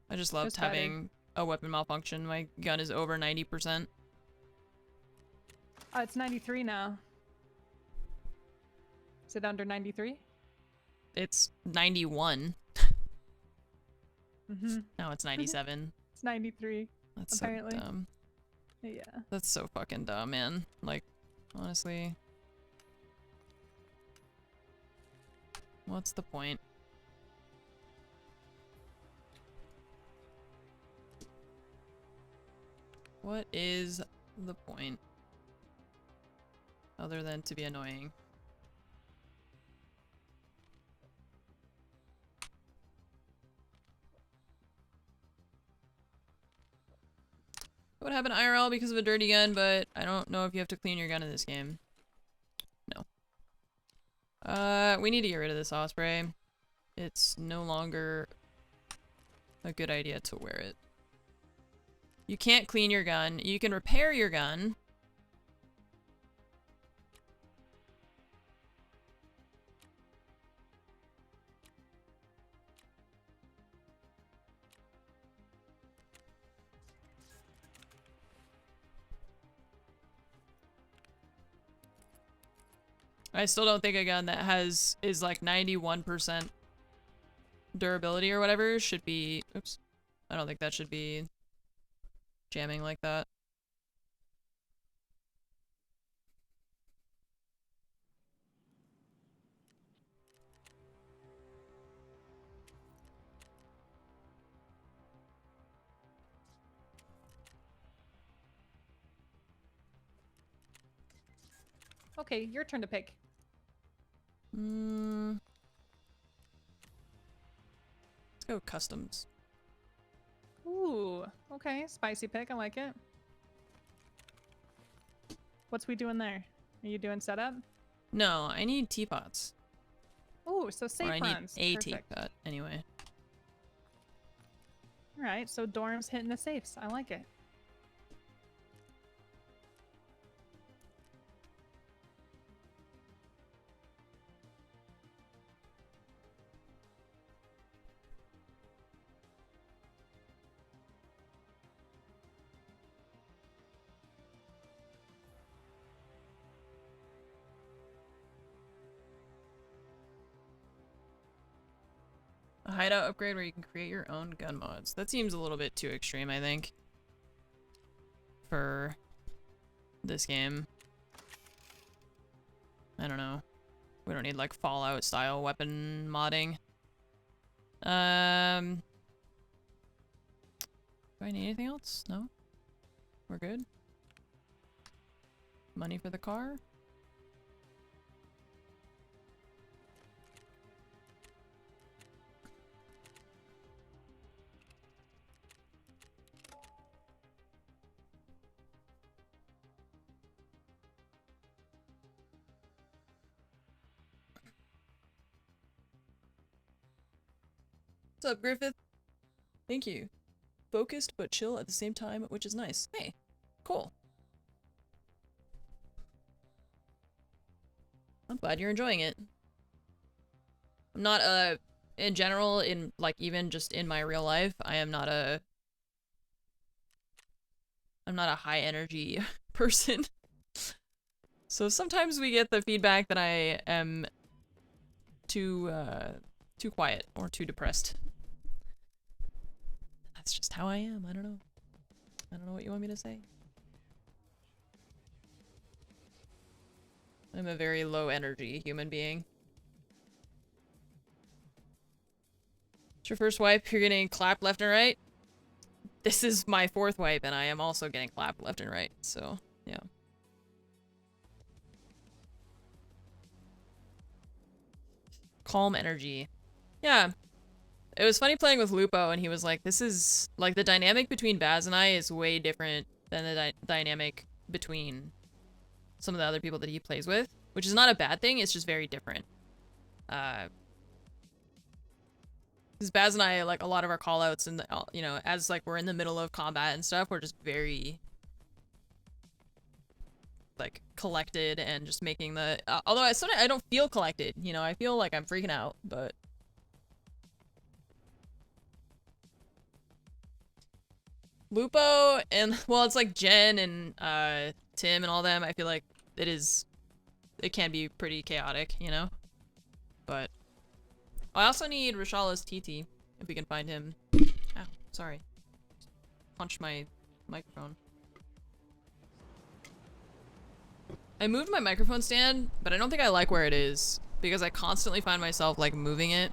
I just loved having a weapon malfunction. My gun is over 90%. Oh, it's 93 now. Is it under 93? It's 91. Mm-hmm. Now it's 97. It's 93. That's apparently. so dumb. Yeah. That's so fucking dumb, man. Like, honestly. What's the point? What is the point? Other than to be annoying. It would happen IRL because of a dirty gun, but I don't know if you have to clean your gun in this game. No. We need to get rid of this osprey. It's no longer a good idea to wear it. You can't clean your gun. You can repair your gun. I still don't think a gun that is like 91% durability or whatever should be, oops. I don't think that should be jamming like that. Okay, your turn to pick. Let's go customs. Ooh, okay, spicy pick. I like it. What's we doing there? Are you doing setup? No, I need teapots. Ooh, so safe or I runs. need a Perfect. teapot, anyway. All right, so dorms hitting the safes. I like it. A hideout upgrade where you can create your own gun mods. That seems a little bit too extreme, I think. For this game. I don't know. We don't need like Fallout style weapon modding. Do I need anything else? No? We're good? Money for the car? What's up, Griffith? Thank you. Focused but chill at the same time, which is nice. Hey, cool. I'm glad you're enjoying it. I'm not in general, in like even just in my real life, I'm not a high energy person. So sometimes we get the feedback that I am too quiet or too depressed. That's just how I am. I don't know. I don't know what you want me to say. I'm a very low energy human being. It's your first wipe, you're getting clapped left and right. This is my 4th wipe, and I am also getting clapped left and right, so, yeah. Calm energy. Yeah. It was funny playing with Lupo, and he was like, this is, like, the dynamic between Baz and I is way different than the dynamic between some of the other people that he plays with, which is not a bad thing, it's just very different. Because Baz and I, like, a lot of our callouts and, you know, as, like, we're in the middle of combat and stuff, we're just very, like, collected and just making the, although I don't feel collected, you know, I feel like I'm freaking out, but. Lupo and, well, it's like Jen and, Tim and all them, I feel like it can be pretty chaotic, you know? But I also need Rashala's TT, if we can find him. Ow, sorry. Punched my microphone. I moved my microphone stand, but I don't think I like where it is, because I constantly find myself, like, moving it.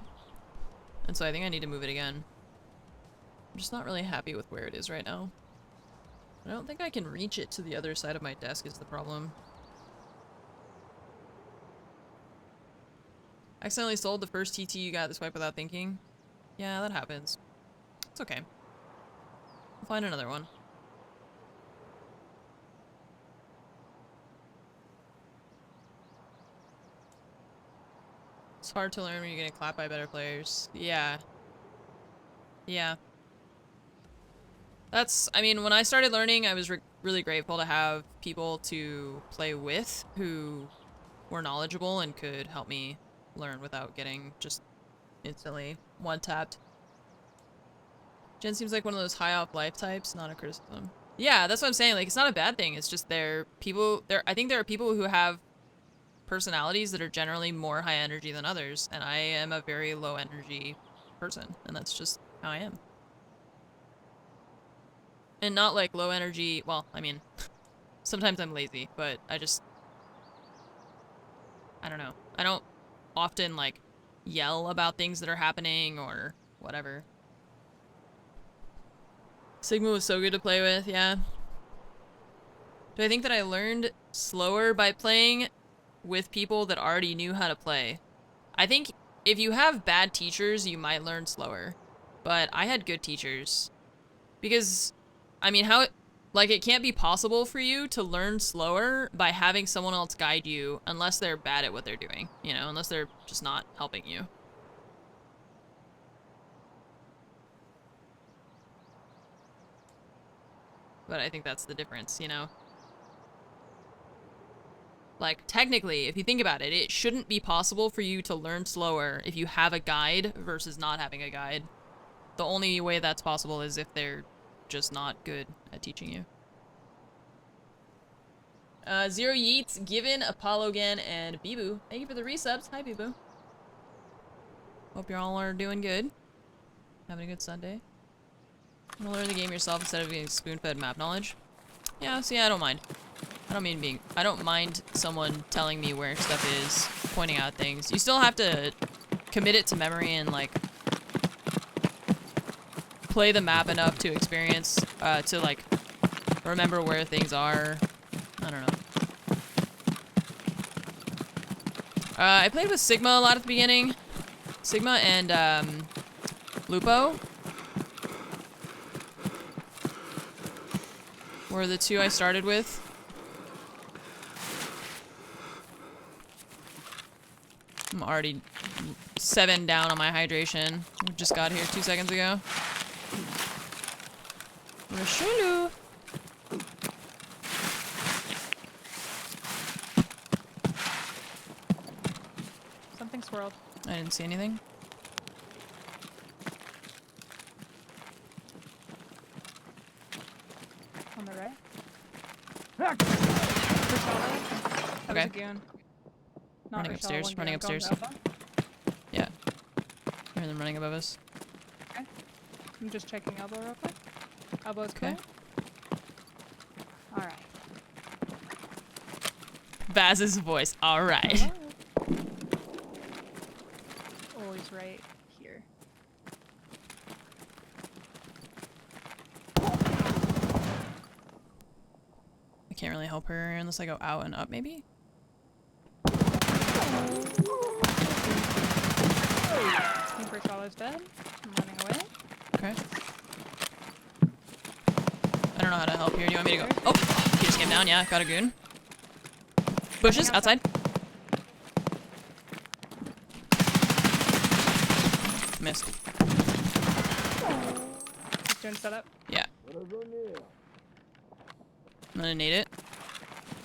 And so I think I need to move it again. I'm just not really happy with where it is right now. I don't think I can reach it to the other side of my desk is the problem. Accidentally sold the first TT you got this wipe without thinking. Yeah, that happens. It's okay. I'll find another one. It's hard to learn when you're getting clapped by better players. Yeah. Yeah. That's, I mean, when I started learning, I was really grateful to have people to play with who were knowledgeable and could help me learn without getting just instantly one-tapped. Jen seems like one of those high off life types, not a criticism. Yeah, that's what I'm saying. Like, it's not a bad thing. It's just I think there are people who have personalities that are generally more high energy than others, and I am a very low energy person, and that's just how I am. And not like low energy, well, I mean, sometimes I'm lazy, but I don't know. I don't often, like, yell about things that are happening or whatever. Sigma was so good to play with, yeah. Do I think that I learned slower by playing with people that already knew how to play? I think if you have bad teachers, you might learn slower. But I had good teachers. Because, I mean, it can't be possible for you to learn slower by having someone else guide you unless they're bad at what they're doing, you know, unless they're just not helping you. But I think that's the difference, you know? Like, technically, if you think about it, it shouldn't be possible for you to learn slower if you have a guide versus not having a guide. The only way that's possible is if they're just not good at teaching you. Zero Yeats, Given, Apollo again, and Bibu. Thank you for the resubs. Hi, Bibu. Hope y'all are doing good. Having a good Sunday. You wanna learn the game yourself instead of being spoon-fed map knowledge? Yeah, see, I don't mind. I don't mind someone telling me where stuff is, pointing out things. You still have to commit it to memory and, like, play the map enough to experience, to, like, remember where things are. I don't know. I played with Sigma a lot at the beginning. Sigma and, Lupo were the two I started with. I'm already 7 down on my hydration. We just got here 2 seconds ago. Rashulu. Something swirled. I didn't see anything. On the right. Okay. Goon. Not Running Rochelle, upstairs, one running goon, upstairs. going alpha. hear them running above us. Okay. I'm just checking elbow real quick. Elbow's Okay. clear. Alright. Baz's voice. All right. Hello? Oh, he's right here. I can't really help her unless I go out and up, maybe? Sniper Swallow's dead. I'm running away. Okay. I don't know how to help here. Do you want me to go? Oh, he just came down. Yeah, got a goon. Bushes outside. Missed. He's doing setup. Yeah. I'm gonna nade it.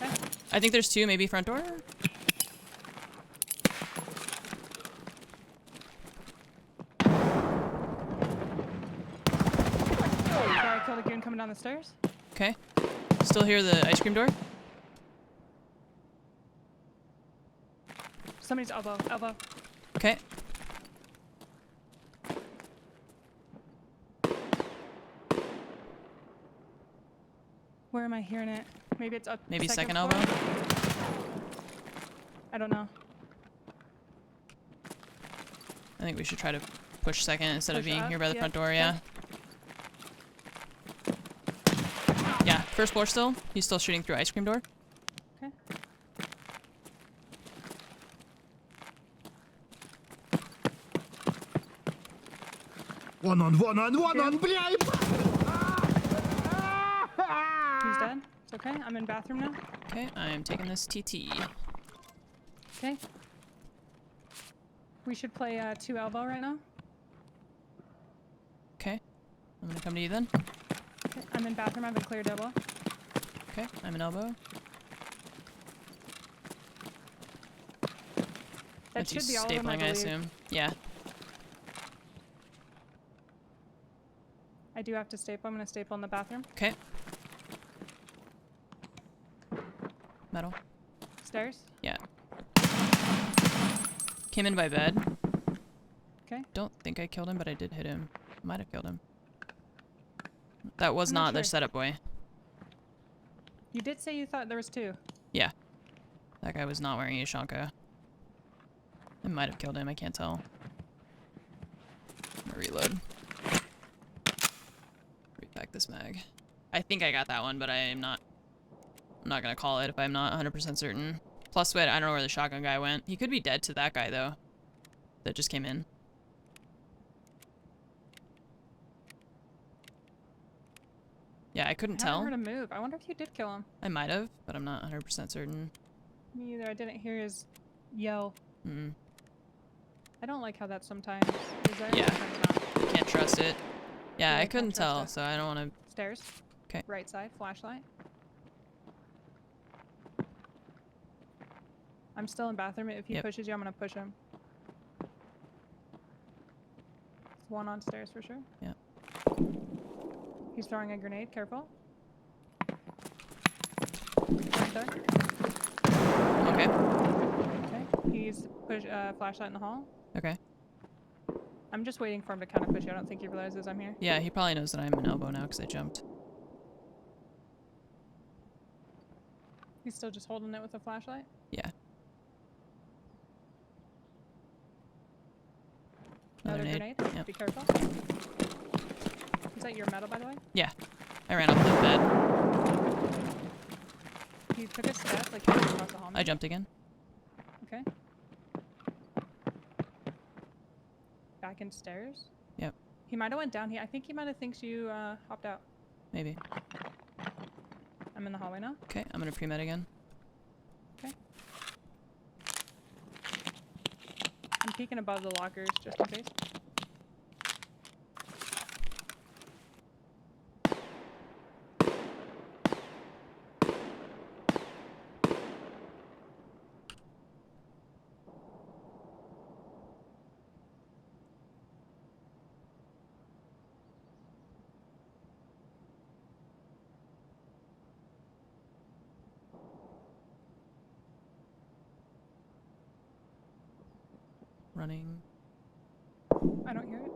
Okay. I think there's two, maybe front door. Sorry, I killed a goon coming down the stairs. Okay. Still hear the ice cream door. Somebody's elbow. Elbow. Okay. Where am I hearing it? Maybe it's up. Maybe second floor? elbow. I don't know. I think we should try to push second instead of Push being up, here by the yeah, front door. okay. Yeah. Yeah. First floor still. He's still shooting through ice cream door. Okay. One on, bляй! He's dead. It's okay. I'm in bathroom now. Okay. I'm taking this TT. Okay. We should play 2 elbow right now. Okay. I'm gonna come to you then. Okay. I'm in bathroom. I have a cleared elbow. Okay. I'm an elbow. That That's you should be all of them, I stapling, I believe. assume. Yeah. I do have to staple. I'm gonna staple in the bathroom. Okay. Metal. Stairs. Yeah. Came in by bed. Okay. Don't think I killed him, but I did hit him. Might have killed him. That was I'm not not their sure. setup boy. You did say you thought there was 2. Yeah. That guy was not wearing a Shanka. I might have killed him, I can't tell. I'm gonna reload. Repack this mag. I think I got that one, but I'm not gonna call it if I'm not 100% certain. Plus, wait, I don't know where the shotgun guy went. He could be dead to that guy, though. That just came in. Yeah, I couldn't I tell. haven't heard him move. I wonder if you did kill him. I might have, but I'm not 100% certain. Me either. I didn't hear his yell. Mm. I don't like how that sometimes is there. Yeah. Sometimes not. Can't trust it. Yeah, Yeah, I I can't couldn't trust tell, it. so I don't want to... Stairs. 'Kay. Right side. Flashlight. I'm still in bathroom. If he Yep. pushes you, I'm gonna push him. There's one on stairs for sure. Yep. He's throwing a grenade. Careful. Right there. Okay. Okay. He's flashlight in the hall. Okay. I'm just waiting for him to kind of push you. I don't think he realizes I'm here. Yeah, he probably knows that I'm an elbow now because I jumped. He's still just holding it with a flashlight. Yeah. Another nade. grenade. Yep. Be careful. Is that your metal, by the way? Yeah. I ran off the bed. He took a step, like he went across the hall. I jumped again. Okay. Back in stairs. Yep. He might have went down here. I think he might have thinks you hopped out. Maybe. I'm in the hallway now. Okay, I'm gonna pre-med again. Okay. I'm peeking above the lockers just in case. Running. I don't hear it.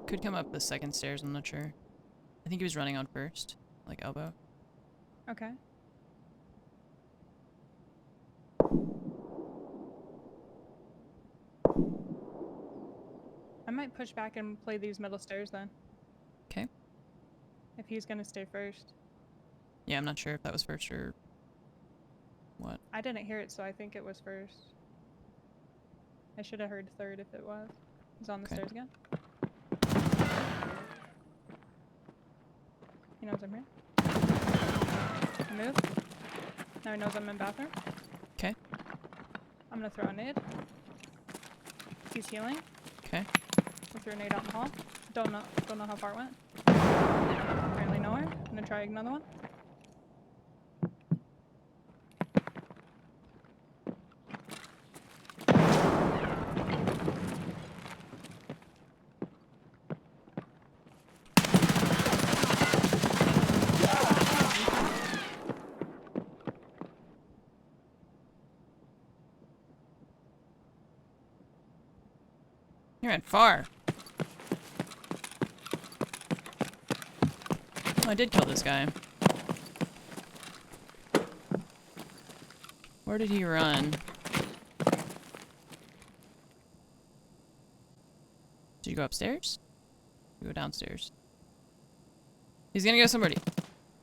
Could come up the second stairs, I'm not sure. I think he was running on first. Like elbow. Okay. I might push back and play these middle stairs then. Okay. If he's gonna stay first. Yeah, I'm not sure if that was first or what. I didn't hear it, so I think it was first. I should have heard third if it was. He's on the Okay. stairs again. He knows I'm here. I move. Now he knows I'm in bathroom. Okay. I'm gonna throw a nade. He's healing. Okay. We'll throw a nade out in the hall. Don't know how far it went. Apparently nowhere. I'm gonna try another one. You ran far. Oh, I did kill this guy. Where did he run? Did you go upstairs? You go downstairs. He's gonna go somebody.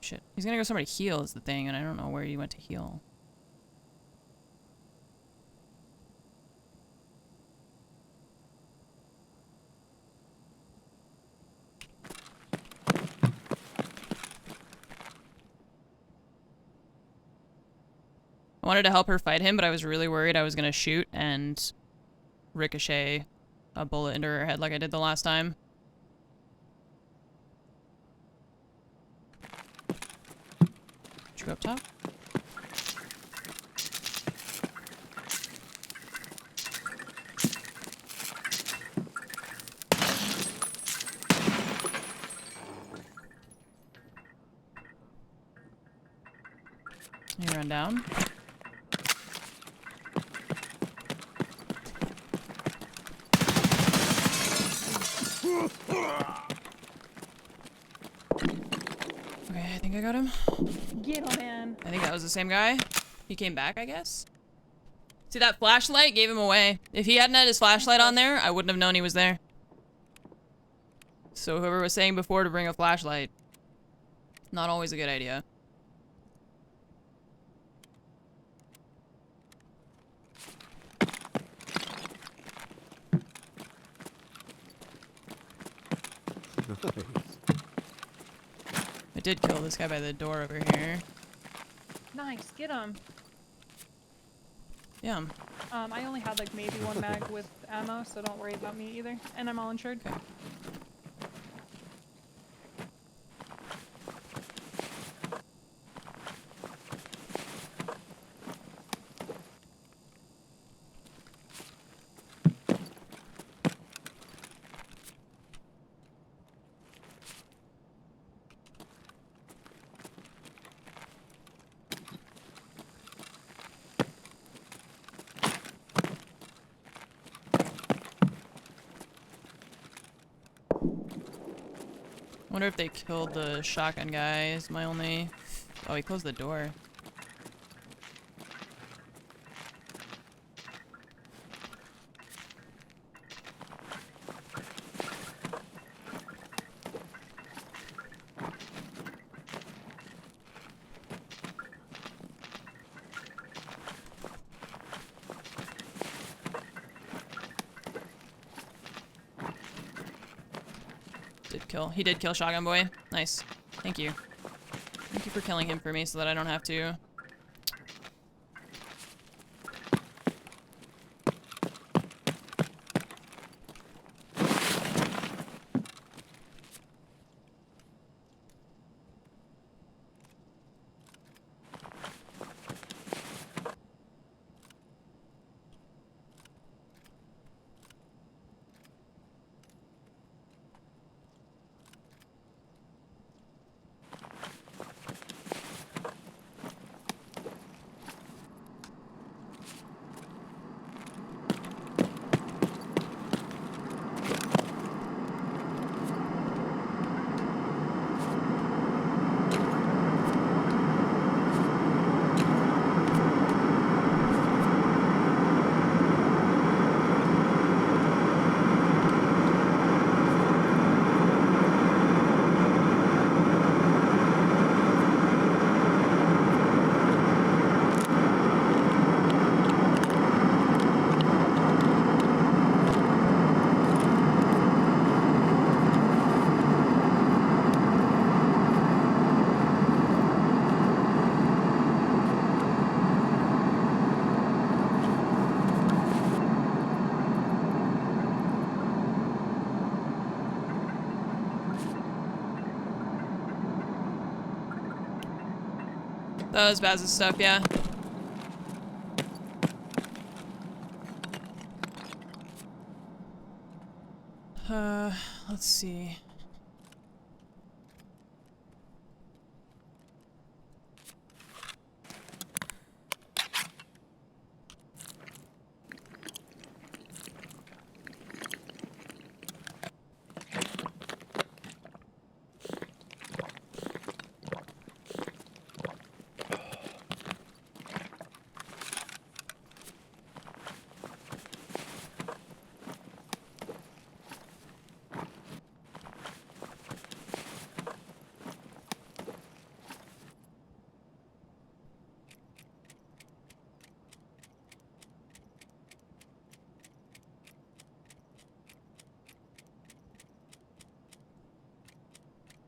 Shit. He's gonna go somebody heal is the thing, and I don't know where he went to heal. I wanted to help her fight him, but I was really worried I was gonna shoot and ricochet a bullet into her head like I did the last time. Did you go up top? You run down. Okay, I think I got him. Get him, man. I think that was the same guy. He came back, I guess. See, that flashlight gave him away. If he hadn't had his flashlight on there, I wouldn't have known he was there. So whoever was saying before to bring a flashlight, not always a good idea. I did kill this guy by the door over here. Nice, get him. Yeah. I only had like maybe one mag with ammo, so don't worry about me either. And I'm all insured. Okay. Wonder if they killed the shotgun guy is my only... Oh, he closed the door. He did kill Shotgun Boy. Nice. Thank you. Thank you for killing him for me so that I don't have to. That was Baz's stuff, yeah. Let's see.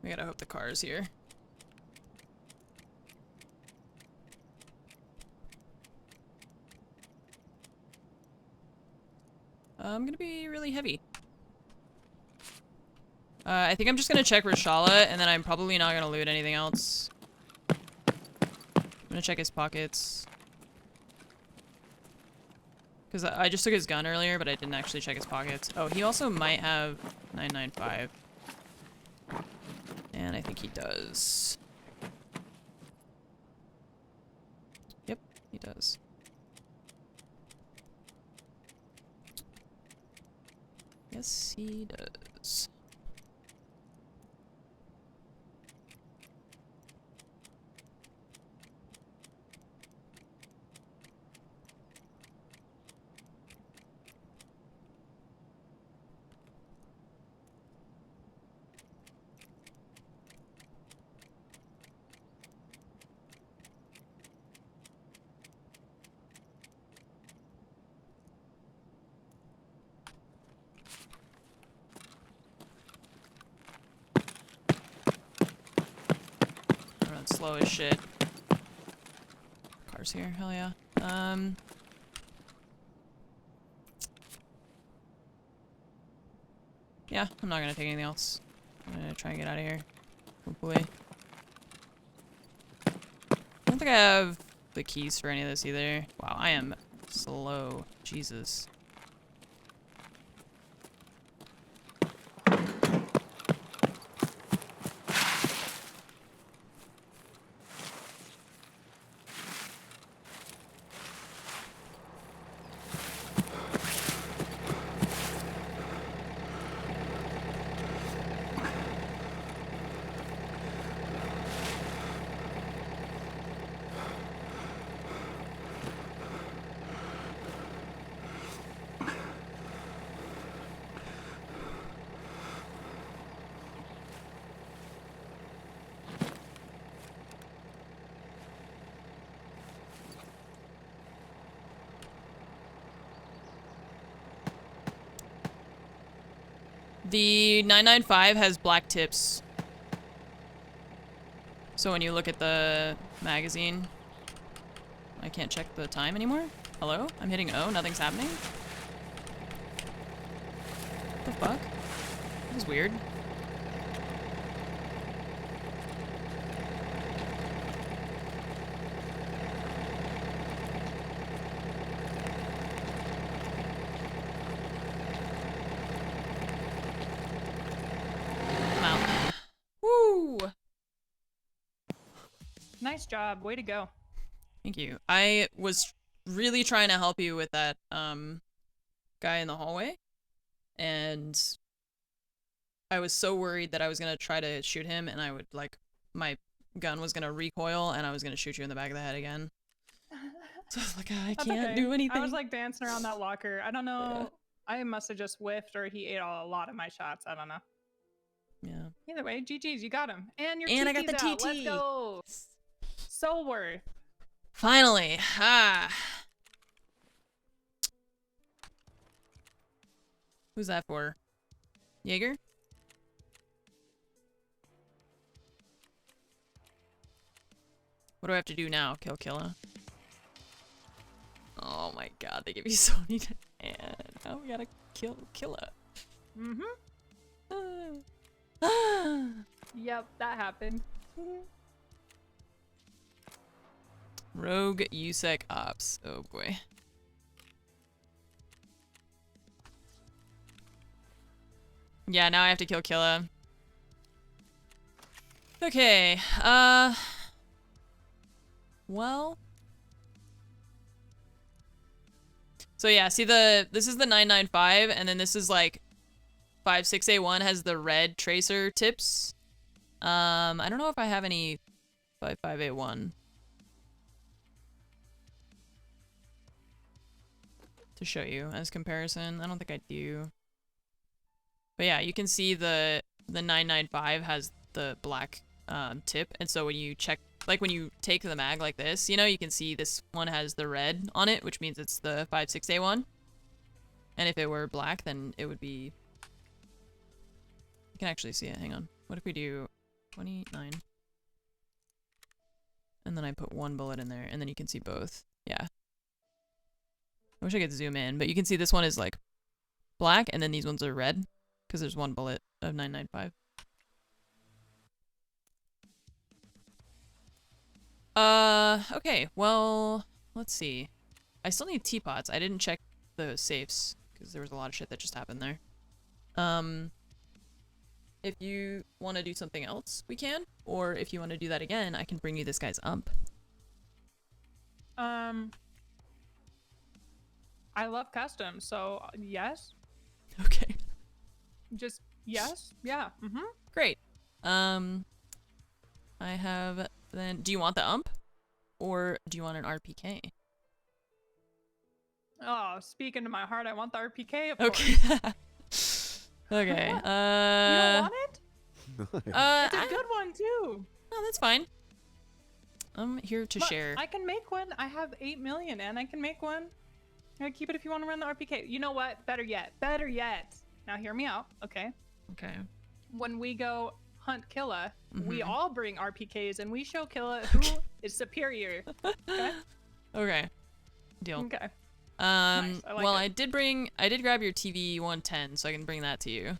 We gotta hope the car is here. I'm gonna be really heavy. I think I'm just gonna check Rashala, and then I'm probably not gonna loot anything else. I'm gonna check his pockets. Because I just took his gun earlier, but I didn't actually check his pockets. Oh, he also might have 995. And I think he does. Yep, he does. Yes, he does. Slow as shit. Car's here, hell yeah. Yeah, I'm not gonna take anything else. I'm gonna try and get out of here. Hopefully. I don't think I have the keys for any of this either. Wow, I am slow. Jesus. The 995 has black tips. So when you look at the magazine, I can't check the time anymore. Hello? I'm hitting O, nothing's happening? What the fuck? This is weird. Nice job. Way to go. Thank you. I was really trying to help you with that guy in the hallway, and I was so worried that I was gonna try to shoot him, and I would like my gun was gonna recoil, and I was gonna shoot you in the back of the head again. So I was like, I can't do anything. I was like dancing around that locker. I don't know. Yeah. I must have just whiffed, or he ate a lot of my shots. I don't know. Yeah. Either way, GG's, you got him, and your and TT's I got the out. TT. Let's go. So worth. Finally. Who's that for? Jaeger? What do I have to do now? Kill Killa? Oh my god, they give me so many to and now we gotta kill Killa. Yep, that happened. Rogue USEC Ops. Oh boy. Yeah, now I have to kill Killa. Okay, well. So yeah, see this is the 995, and then this is like 56A1 has the red tracer tips. I don't know if I have any 55A1 to show you as comparison. I don't think I do. But yeah, you can see the 995 has the black tip, and so when you check, like when you take the mag like this, you know, you can see this one has the red on it, which means it's the 56A1. And if it were black, then it would be... You can actually see it. Hang on. What if we do 29? And then I put one bullet in there, and then you can see both. Yeah. I wish I could zoom in, but you can see this one is like black, and then these ones are red, because there's one bullet of 995. Okay, well, let's see. I still need teapots. I didn't check the safes, because there was a lot of shit that just happened there. If you want to do something else, we can. Or if you want to do that again, I can bring you this guy's ump. I love custom, so yes. Okay. Just yes. Yeah. Mm-hmm. Great. I have then. Do you want the ump, or do you want an RPK? Oh, speaking to my heart, I want the RPK. Of Okay. Okay. You don't want it? It's a I- good one too. No, that's fine. I'm here to Look, share. I can make one. I have 8 million, and I can make one. I keep it if you want to run the RPK. You know what? Better yet. Better yet. Now hear me out, okay? Okay. When we go hunt Killa, Mm-hmm. we all bring RPKs, and we show Killa who is superior. Okay. Okay. Deal. Okay. Nice. I like Well, it. I did grab your TV 110, so I can bring that to you.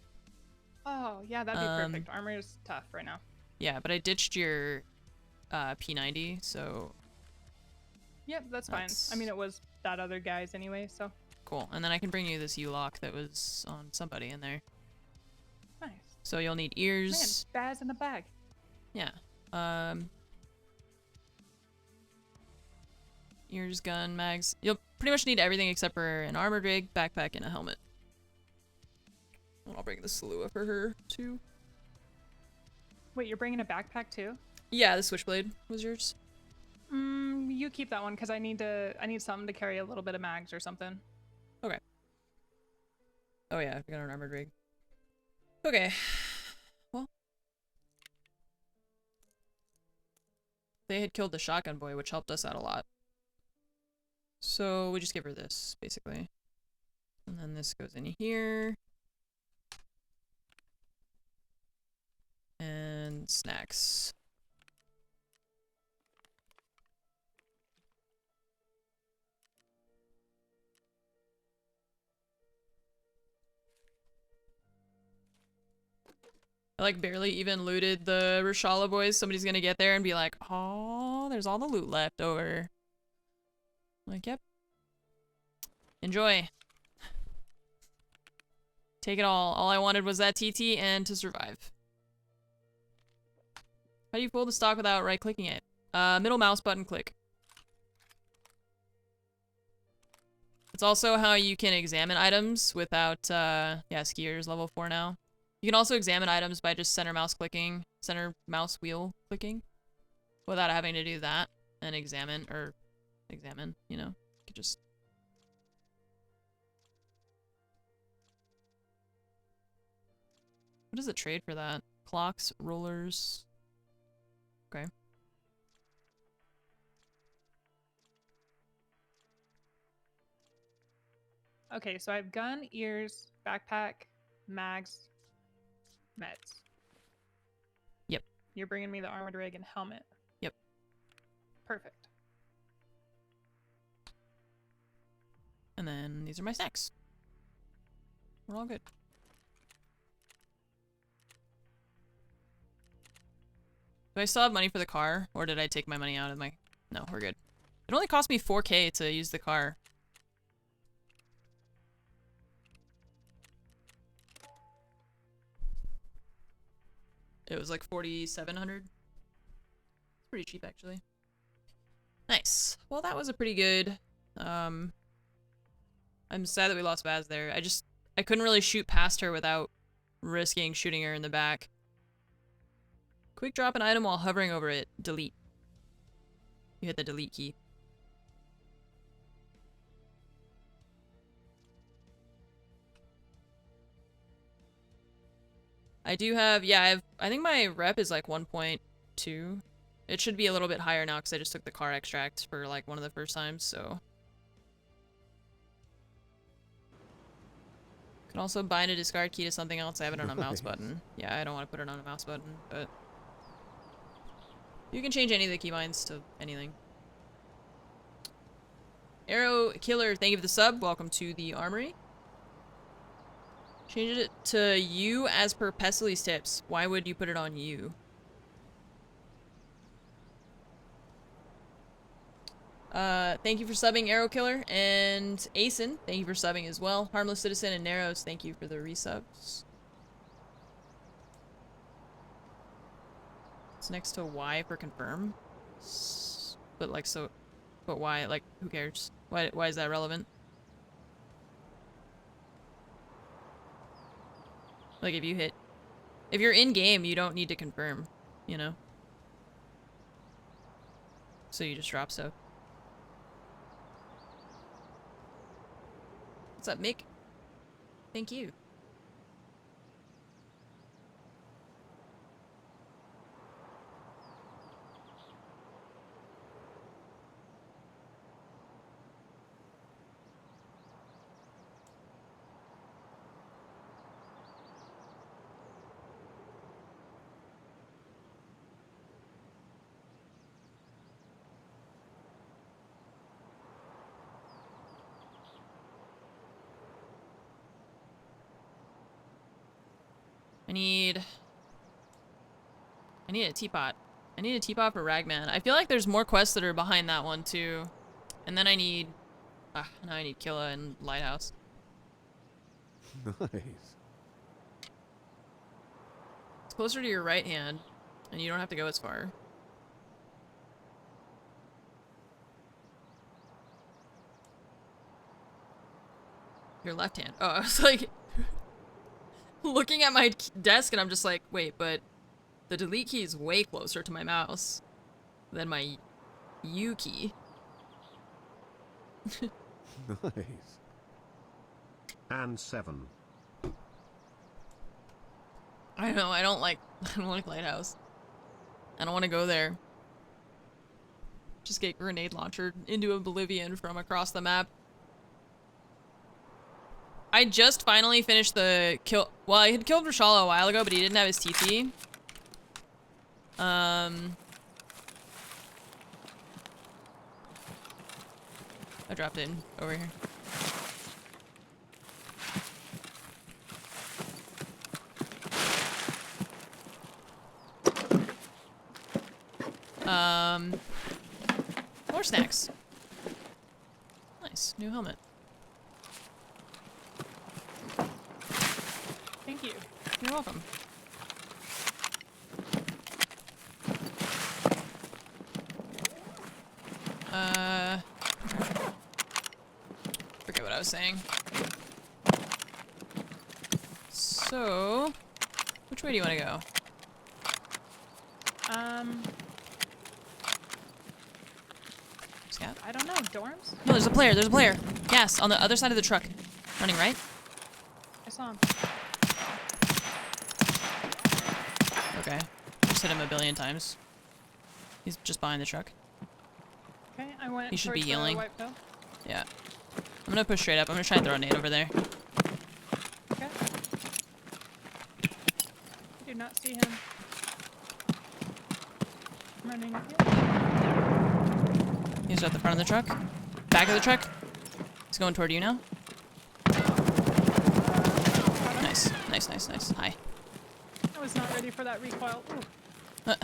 Oh yeah, that'd be perfect. Armor is tough right now. Yeah, but I ditched your P90, so Yep, that's That's- fine. I mean, it was that other guy's anyway, so cool. And then I can bring you this U-lock that was on somebody in there. nice. So you'll need Man, ears. Baz in the bag. Yeah. Ears, gun, mags. You'll pretty much need everything except for an armored rig, backpack, and a helmet. And I'll bring the Salua for her, too. Wait, you're bringing a backpack too? Yeah, the Switchblade was yours. You keep that one because I need something to carry a little bit of mags or something. Okay. Oh yeah, I got an armored rig. Okay. Well. They had killed the shotgun boy, which helped us out a lot. So we just give her this, basically. And then this goes in here. And snacks. I like barely even looted the Rashala boys. Somebody's gonna get there and be like, oh, there's all the loot left over. Like, yep. Enjoy. Take it all. All I wanted was that TT and to survive. How do you pull the stock without right-clicking it? Middle mouse button click. It's also how you can examine items without, yeah, Skier's level 4 now. You can also examine items by just center mouse wheel clicking. Without having to do that and examine, you know. You could just... What is the trade for that? Clocks, rollers... Okay. Okay, so I have gun, ears, backpack, mags, meds. Yep. You're bringing me the armored rig and helmet. Yep. Perfect. And then these are my snacks. We're all good. Do I still have money for the car? Or did I take my money out of my... No, we're good. It only cost me 4K to use the car. It was like 4,700. It's pretty cheap, actually. Nice. Well, that was a pretty good. I'm sad that we lost Baz there. I couldn't really shoot past her without risking shooting her in the back. Quick drop an item while hovering over it. Delete. You hit the delete key. I do have, yeah, I think my rep is like 1.2. It should be a little bit higher now because I just took the car extract for like one of the first times, so. Can also bind a discard key to something else. I have it on a mouse button. Yeah, I don't want to put it on a mouse button, but you can change any of the keybinds to anything. Arrow Killer, thank you for the sub. Welcome to the armory. Change it to you as per Pestely's tips. Why would you put it on you? Thank you for subbing, Arrow Killer. And Asen, thank you for subbing as well. Harmless Citizen and Narrows, thank you for the resubs. It's next to Y for confirm. But like, so, but why? Like, who cares? Why is that relevant? Like, if you're in game, you don't need to confirm, you know? So you just drop stuff. What's up, Mick? Thank you. I need a teapot. I need a teapot for Ragman. I feel like there's more quests that are behind that one too. And then I need... now I need Killa and Lighthouse. Nice. It's closer to your right hand, and you don't have to go as far. Your left hand. Oh, I was like... looking at my desk, and I'm just like, wait, but the delete key is way closer to my mouse than my U key. Nice. And 7. I know, I don't like Lighthouse. I don't want to go there. Just get grenade launcher into oblivion from across the map. I just finally finished the kill. Well, I had killed Rashala a while ago, but he didn't have his TP. I dropped in over here. More snacks. Nice, new helmet. Thank you. You're welcome. Forget what I was saying. So, which way do you want to go? Scout? I don't know. Dorms? No, there's a player. There's a player. Yes, on the other side of the truck. Running right. I saw him. Okay. Just hit him a billion times. He's just behind the truck. Okay, I went. He should be towards the healing. white pill. Yeah. I'm gonna push straight up. I'm gonna try and throw a nade over there. Okay. I do not see him. I'm running up here. He's at the front of the truck. Back of the truck. He's going toward you now. Nice. Nice, nice, nice. Hi. I was not ready for that recoil. Ooh.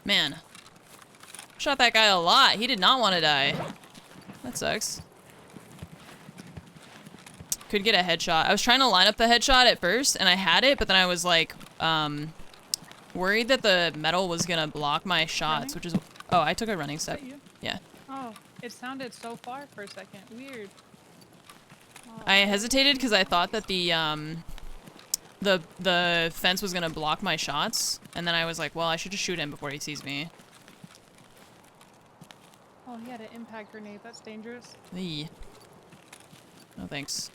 Man. Shot that guy a lot. He did not want to die. That sucks. Could get a headshot. I was trying to line up the headshot at first, and I had it, but then I was like, worried that the metal was gonna block my shots, which is... Oh, I took a running step. You? Yeah. Oh, it sounded so far for a second. Weird. Oh. I hesitated because I thought that the fence was gonna block my shots, and then I was like, well, I should just shoot him before he sees me. Oh, he had an impact grenade. That's dangerous. Eee. No thanks.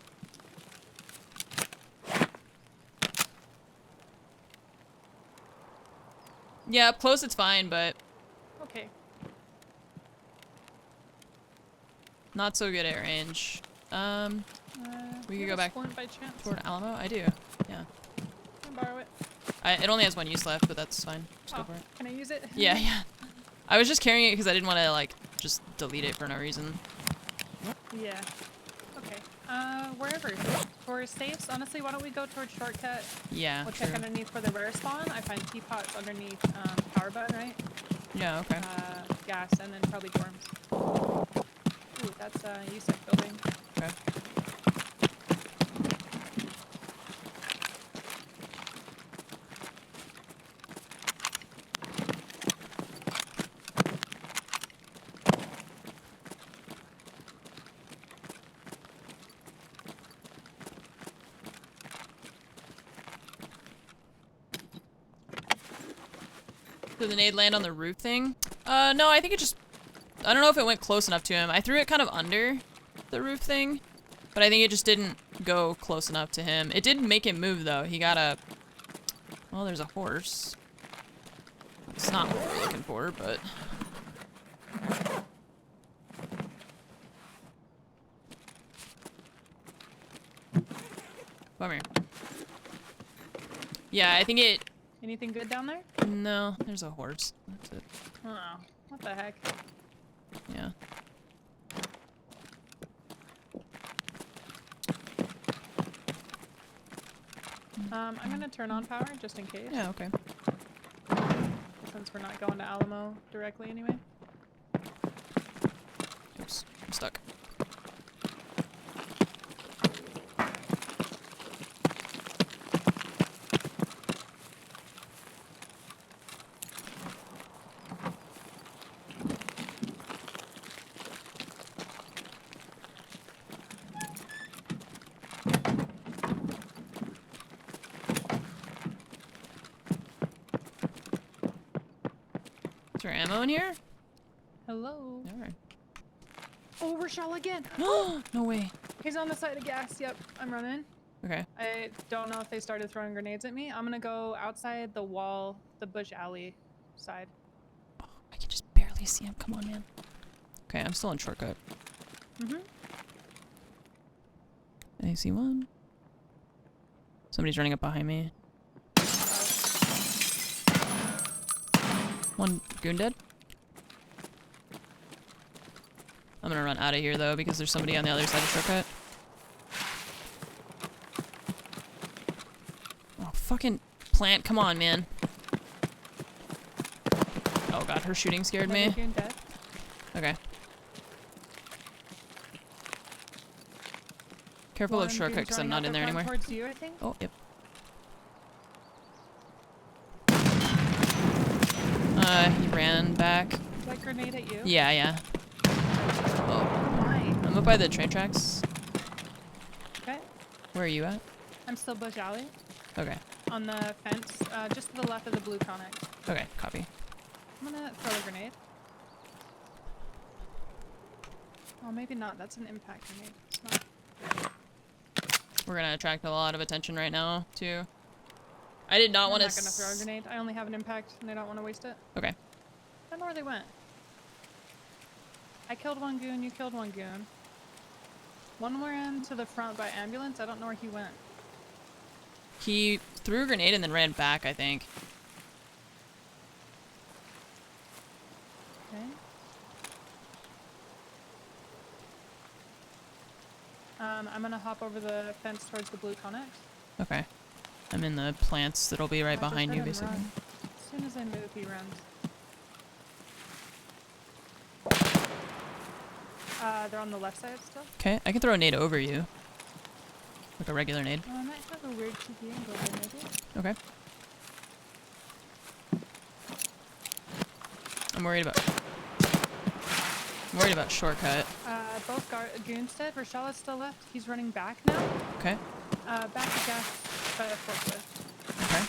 Yeah, up close it's fine, but Okay. not so good at range. We could go back by chance. toward Alamo. I do. Yeah. Can I borrow it? It only has one use left, but that's fine. Just go for it. Can I use it? Yeah, yeah. I was just carrying it because I didn't want to like just delete it for no reason. Yeah. Okay. Wherever. For safes, honestly, why don't we go towards shortcut? Yeah. We'll True. check underneath for the rare spawn. I find teapots underneath power button, right? Yeah. Okay. Gas, and then probably dorms. Ooh, that's USEC building. Okay. Did the nade land on the roof thing? No, I think it just... I don't know if it went close enough to him. I threw it kind of under the roof thing, but I think it just didn't go close enough to him. It did make him move, though. He got a... Well, there's a horse. It's not what we're looking for, but... Come here. Yeah, I think it... Anything good down there? No, there's a horse. That's it. Oh, what the heck? Yeah. I'm gonna turn on power just in case. Yeah, okay. Since we're not going to Alamo directly anyway. Oops, I'm stuck. Is there ammo in here? Hello. Alright. Oh, Rochelle again. No way. He's on the side of gas. Yep, I'm running. Okay. I don't know if they started throwing grenades at me. I'm gonna go outside the wall, the bush alley side. Oh, I can just barely see him. Come on, man. Okay, I'm still in shortcut. Mm-hmm. I see one. Somebody's running up behind me. One goon dead. I'm gonna run out of here though because there's somebody on the other side of shortcut. Oh, fucking plant, come on, man. Oh god, her shooting scared me. Dead. Okay. Careful of One shortcut goon's because I'm running not out in there the front anymore. Towards you, I think. Oh, yep. He ran back. That grenade at you. Yeah, yeah. Oh, Why? I'm up by the train tracks. Okay. Where are you at? I'm still bush alley. Okay. On the fence, just to the left of the blue connect. Okay, copy. I'm gonna throw a grenade. Oh, maybe not. That's an impact grenade. It's not. We're gonna attract a lot of attention right now, too. I did not I'm want to. not gonna throw a grenade. I only have an impact, and I don't want to waste it. Okay. I don't know where they went. I killed one goon. You killed one goon. One ran to the front by ambulance. I don't know where he went. He threw a grenade and then ran back, I think. Okay. I'm gonna hop over the fence towards the blue connect. Okay. I'm in the plants that'll be right I just behind let you, him basically. run. As soon as I move, he runs. They're on the left side still. Okay, I can throw a nade over you. Like a regular nade. Oh, I might have a weird TP angle there, maybe. Okay. I'm worried about shortcut. Both goons dead. Rashalad's still left. He's running back now. Okay. Back to gas by a forklift. Okay.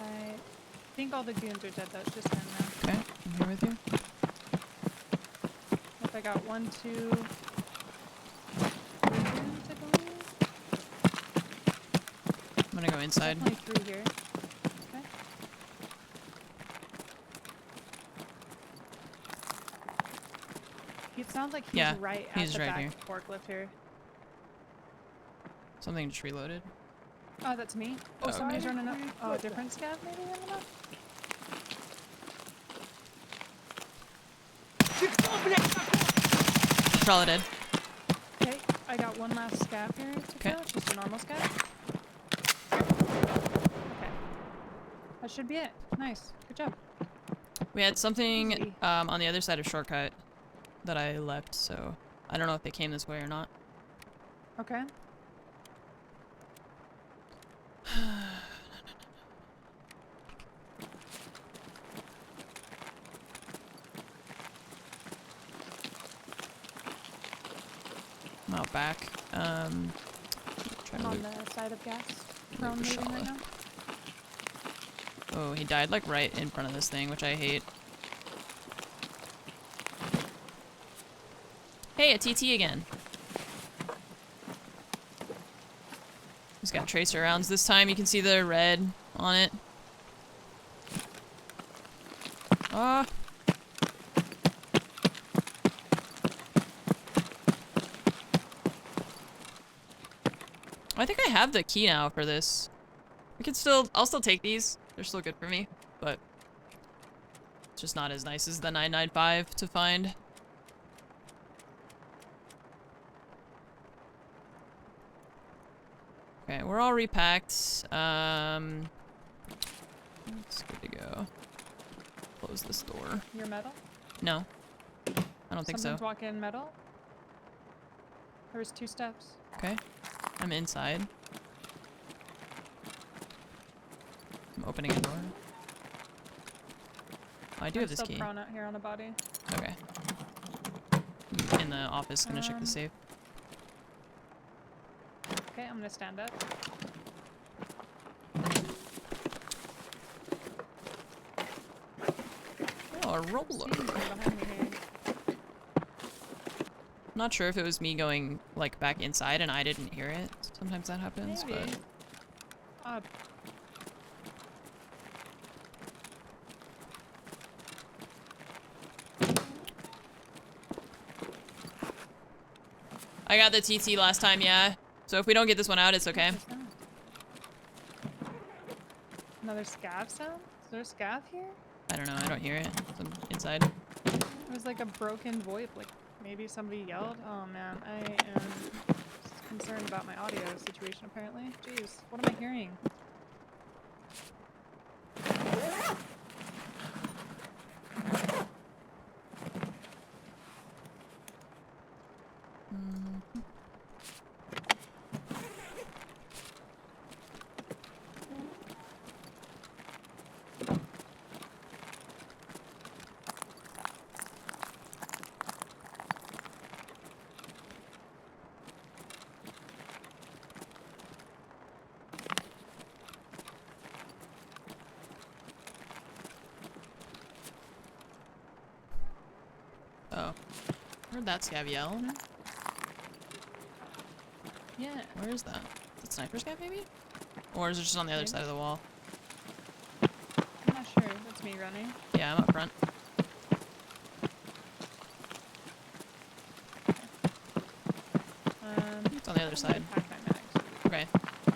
I think all the goons are dead though. It's just him now. Okay. I'm here with you. If I got 1, 2, 3 goons, I believe. I'm gonna go inside. Definitely 3 here. Okay. It sounds like he's right at he's the right back here. forklift here. Something just reloaded. Oh, that's me. Oh, Oh, somebody's okay. running up. Oh, a different scav maybe? I don't know. Charlotte dead. Okay, I got one last scav here to Okay. kill. Just a normal scav. Okay. That should be it. Nice. Good job. We had something Easy. on the other side of shortcut that I left, so I don't know if they came this way or not. Okay. I'm out back. Trying I'm to on loot. the side of gas. Prone moving right now. Oh, he died like right in front of this thing, which I hate. Hey, a TT again. He's got tracer rounds this time. You can see the red on it. Ah. I think I have the key now for this. We can still, I'll still take these. They're still good for me, but it's just not as nice as the 995 to find. Okay, we're all repacked. It's good to go. Close this door. Your metal? No, I don't think Something's so. walking metal. There was 2 steps. Okay, I'm inside. I'm opening a door. Oh, I do have this still key. prone out here on a body. Okay. I'm in the office, gonna check the safe. Okay, I'm gonna stand up. Oh, a roller. Seeing something behind me here. Not sure if it was me going like back inside and I didn't hear it. Sometimes that happens, Maybe. but Odd. I got the TT last time, yeah. So if we don't get this one out, it's okay. What's that? Another scav sound? Is there a scav here? I don't know, I don't hear it. I'm inside. It was like a broken VoIP, like maybe somebody yelled. Oh man, I am concerned about my audio situation apparently. Jeez, what am I hearing? Oh. Heard that scav yell. Yeah. Where is that? Is it sniper scav maybe? Or is it just on the other Maybe. side of the wall? I'm not sure. That's me running. Yeah, I'm up front. It's on the other side. Pack my mags. Okay.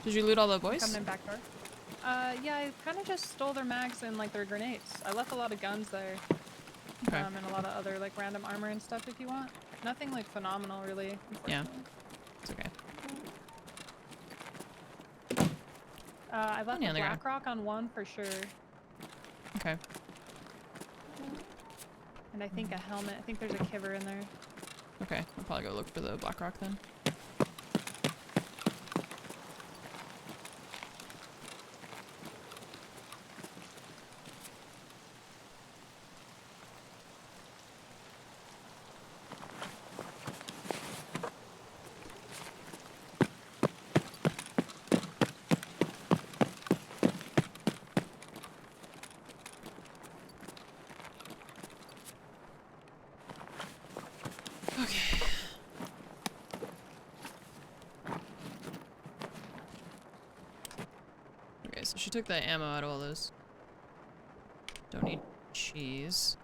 Did you loot all the boys? Coming in back door. Yeah, I kind of just stole their mags and like their grenades. I left a lot of guns there. Okay. And a lot of other like random armor and stuff if you want. Nothing like phenomenal really, Yeah. unfortunately. It's okay. I left Yeah, a there you go. black rock on one for sure. Okay. And I think a helmet. I think there's a kiver in there. Okay, I'll probably go look for the black rock then. Okay, so she took the ammo out of all those. Don't need cheese.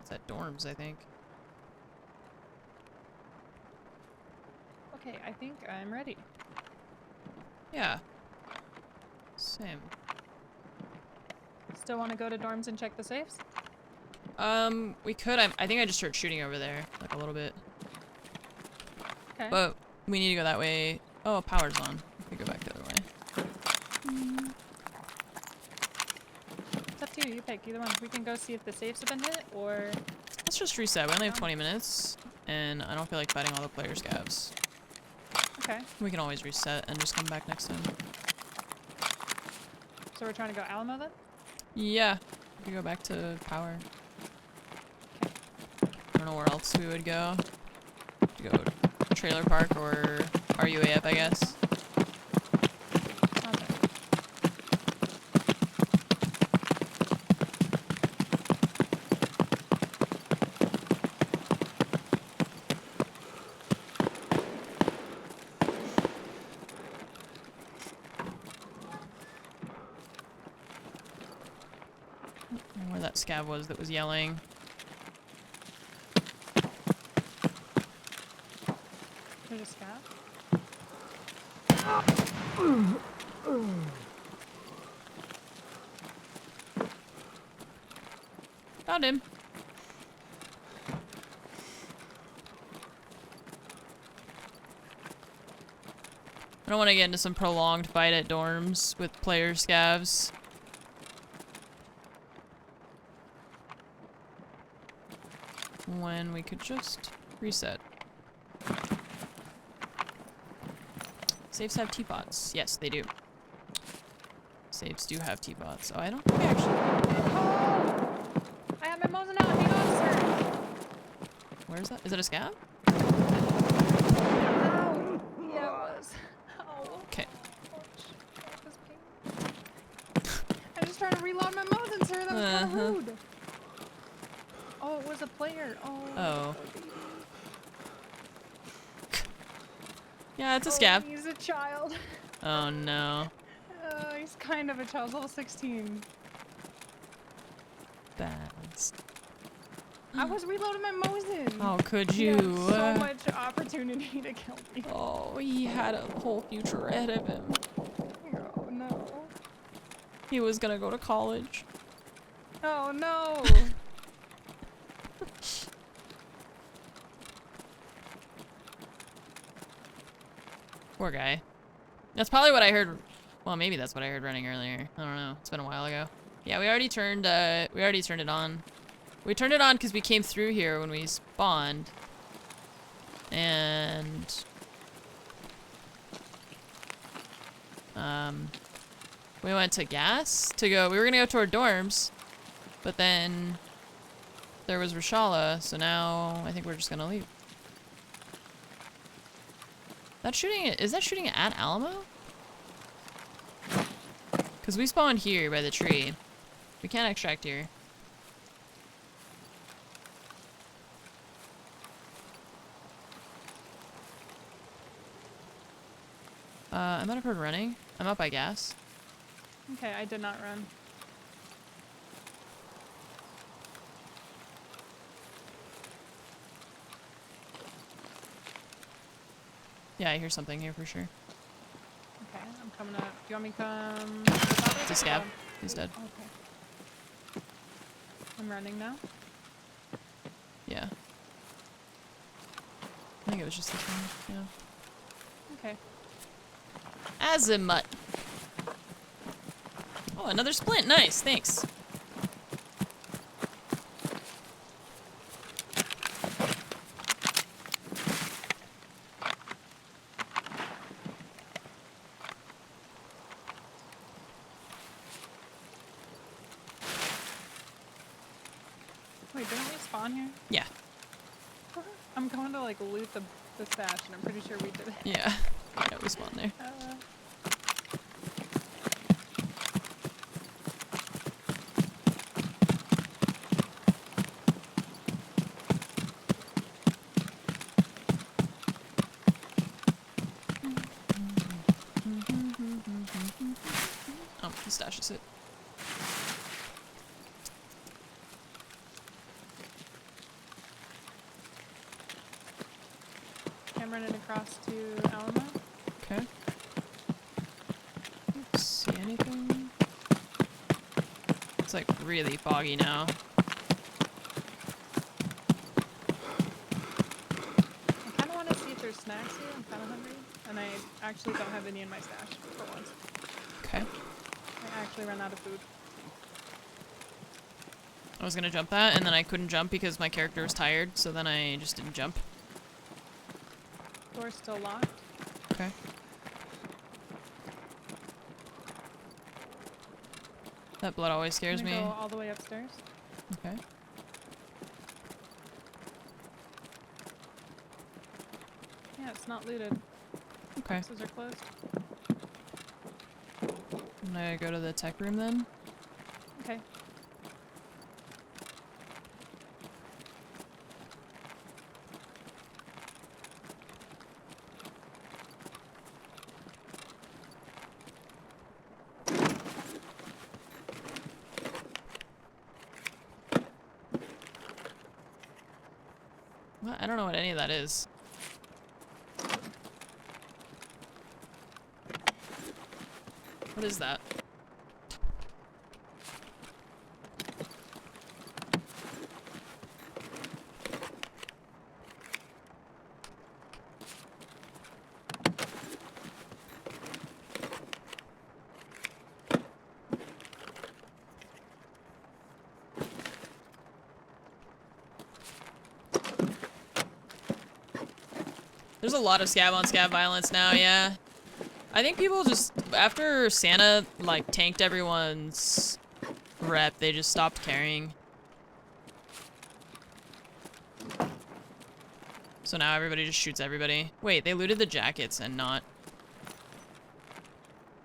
It's at dorms, I think. Okay, I think I'm ready. Yeah. Same. Still want to go to dorms and check the safes? We could. I think I just heard shooting over there, like a little bit. Okay. But we need to go that way. Oh, power's on. We go back the other way. It's up to you. You pick either one. We can go see if the safes have been hit, or... Let's just reset. We only have 20 minutes, and I don't feel like fighting all the player scavs. Okay. We can always reset and just come back next time. So we're trying to go Alamo then? Yeah. We could go back to power. I don't know where else we would go. To go trailer park or RUAF, I guess. Sounds right. Where that scav was that was yelling. There's a scav. Found him. I don't want to get into some prolonged fight at dorms with player scavs. When we could just reset. Safes have teapots. Yes, they do. Safes do have teapots. Oh, I don't think I actually... I have my Mosin out. Hang on, sir. Where is that? Is it a scav? Ow. Yeah, it was. Ow. Okay. I'm just trying to reload my Mosin, sir. That was kind of rude. Oh, it was a player. Oh. Oh. Yeah, it's a scav. He's a child. Oh no. He's kind of a child. Level 16. Bast. I was reloading my Mosin. Oh, could He you? had so much opportunity to kill me. Oh, he had a whole future ahead of him. Oh no. He was gonna go to college. Oh no. Poor guy. That's probably what I heard. Well, maybe that's what I heard running earlier. I don't know. It's been a while ago. Yeah, we already turned it on. We turned it on because we came through here when we spawned. And we went to gas to go. We were gonna go toward dorms, but then there was Rashala, so now I think we're just gonna leave. That shooting, is that shooting at Alamo? Because we spawned here by the tree. We can't extract here. I might have heard running. I'm up by gas. Okay, I did not run. Yeah, I hear something here for sure. Okay, I'm coming up. Do you want me to come? It's a scav. He's dead. Okay. I'm running now. Yeah. I think it was just this one. Yeah. Okay. Azimuth. Oh, another splint. Nice. Thanks. Wait, didn't we spawn here? Yeah. I'm going to like loot the stash, and I'm pretty sure we did it. Yeah. Yeah, we spawned there. Oh, the stash is it. I'm running across to Alamo. Okay. Don't see anything. It's like really foggy now. I kind of want to see if there's snacks here. I'm kind of hungry, and I actually don't have any in my stash for once. Okay. I actually ran out of food. I was gonna jump that, and then I couldn't jump because my character was tired, so then I just didn't jump. Door's still locked. Okay. That blood always scares I'm me. gonna go all the way upstairs. Okay. Yeah, it's not looted. Okay. Boxes are closed. I'm gonna go to the tech room then. Okay. What? I don't know what any of that is. What is that? There's a lot of scab on scab violence now, yeah. I think people just, after Santa, like, tanked everyone's rep, they just stopped caring. So now everybody just shoots everybody. Wait, they looted the jackets and not...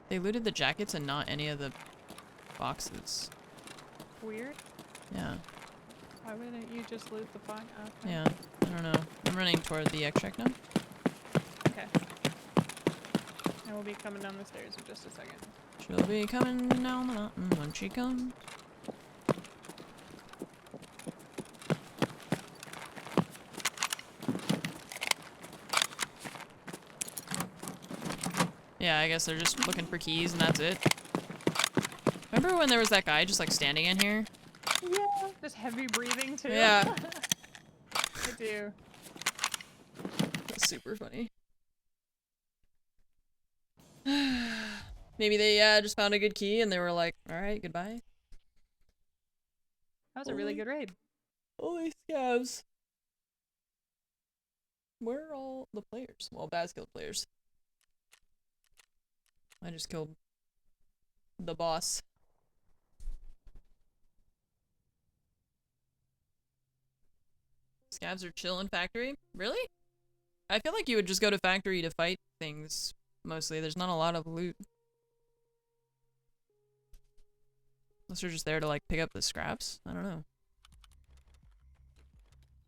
They looted the jackets and not any of the boxes. Weird. Yeah. Why wouldn't you just loot the box? Okay. Yeah, I don't know. I'm running toward the extract now. Okay. I will be coming down the stairs in just a second. She'll be coming down the mountain when she comes. Yeah, I guess they're just looking for keys and that's it. Remember when there was that guy just like standing in here? Yeah. Just heavy breathing too. Yeah. I do. That's super funny. Maybe they just found a good key and they were like, alright, goodbye. That was a really good raid. Holy scabs. Where are all the players? Well, Baz killed players. I just killed the boss. Scabs are chill in factory? Really? I feel like you would just go to factory to fight things, mostly. There's not a lot of loot. Unless you're just there to, like, pick up the scraps? I don't know.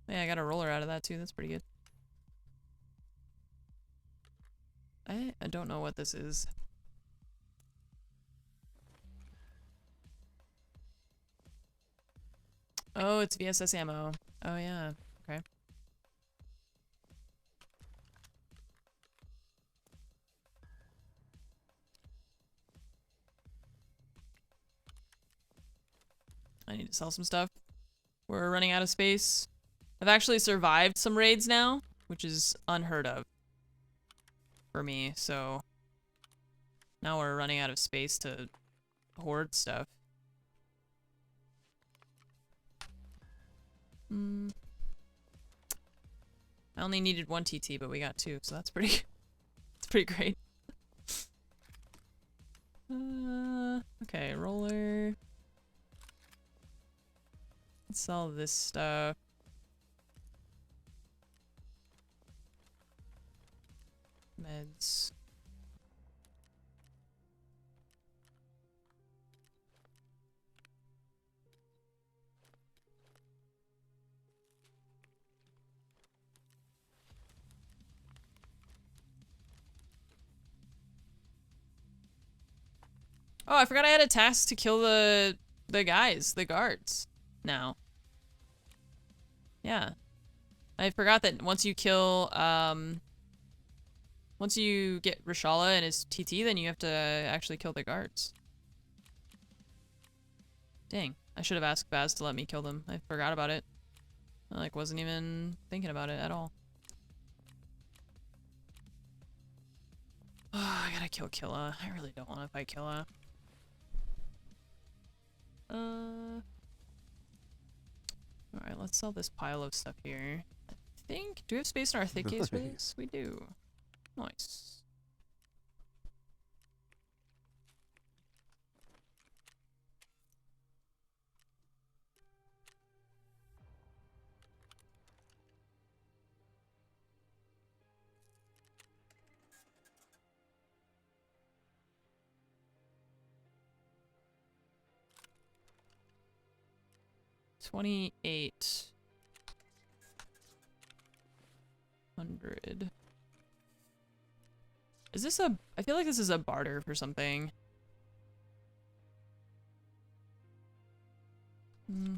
Yeah, I got a roller out of that, too. That's pretty good. I don't know what this is. Oh, it's VSS ammo. Oh, yeah. Okay. I need to sell some stuff. We're running out of space. I've actually survived some raids now, which is unheard of for me, so now we're running out of space to hoard stuff. I only needed 1 TT, but we got 2, so that's pretty it's pretty great. Okay, roller. Let's sell this stuff. Meds. Oh, I forgot I had a task to kill the guys, the guards. Now. Yeah. I forgot that once you kill, once you get Rashala and his TT, then you have to actually kill the guards. Dang. I should have asked Baz to let me kill them. I forgot about it. I, like, wasn't even thinking about it at all. Oh, I gotta kill Killa. I really don't want to fight Killa. Alright, let's sell this pile of stuff here. I think... Do we have space in our thick case for this? We do. Nice. $2,800. Is this a... I feel like this is a barter for something. Hmm.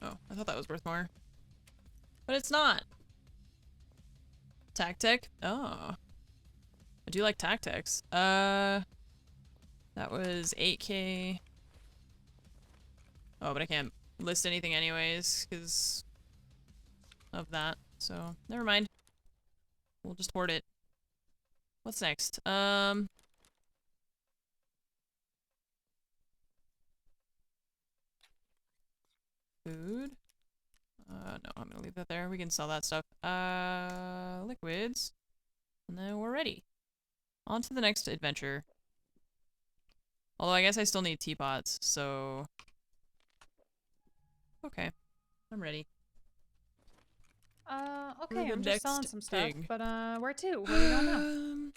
Oh, I thought that was worth more. But it's not. Tactic? Oh. I do like tactics. That was 8K. Oh, but I can't list anything anyways, because of that. So, never mind. We'll just hoard it. What's next? Food. No, I'm gonna leave that there. We can sell that stuff. Liquids. And then we're ready. On to the next adventure. Although I guess I still need teapots, so... Okay. I'm ready. Okay, I'm just selling some stuff, thing. but where to? Where are we going now?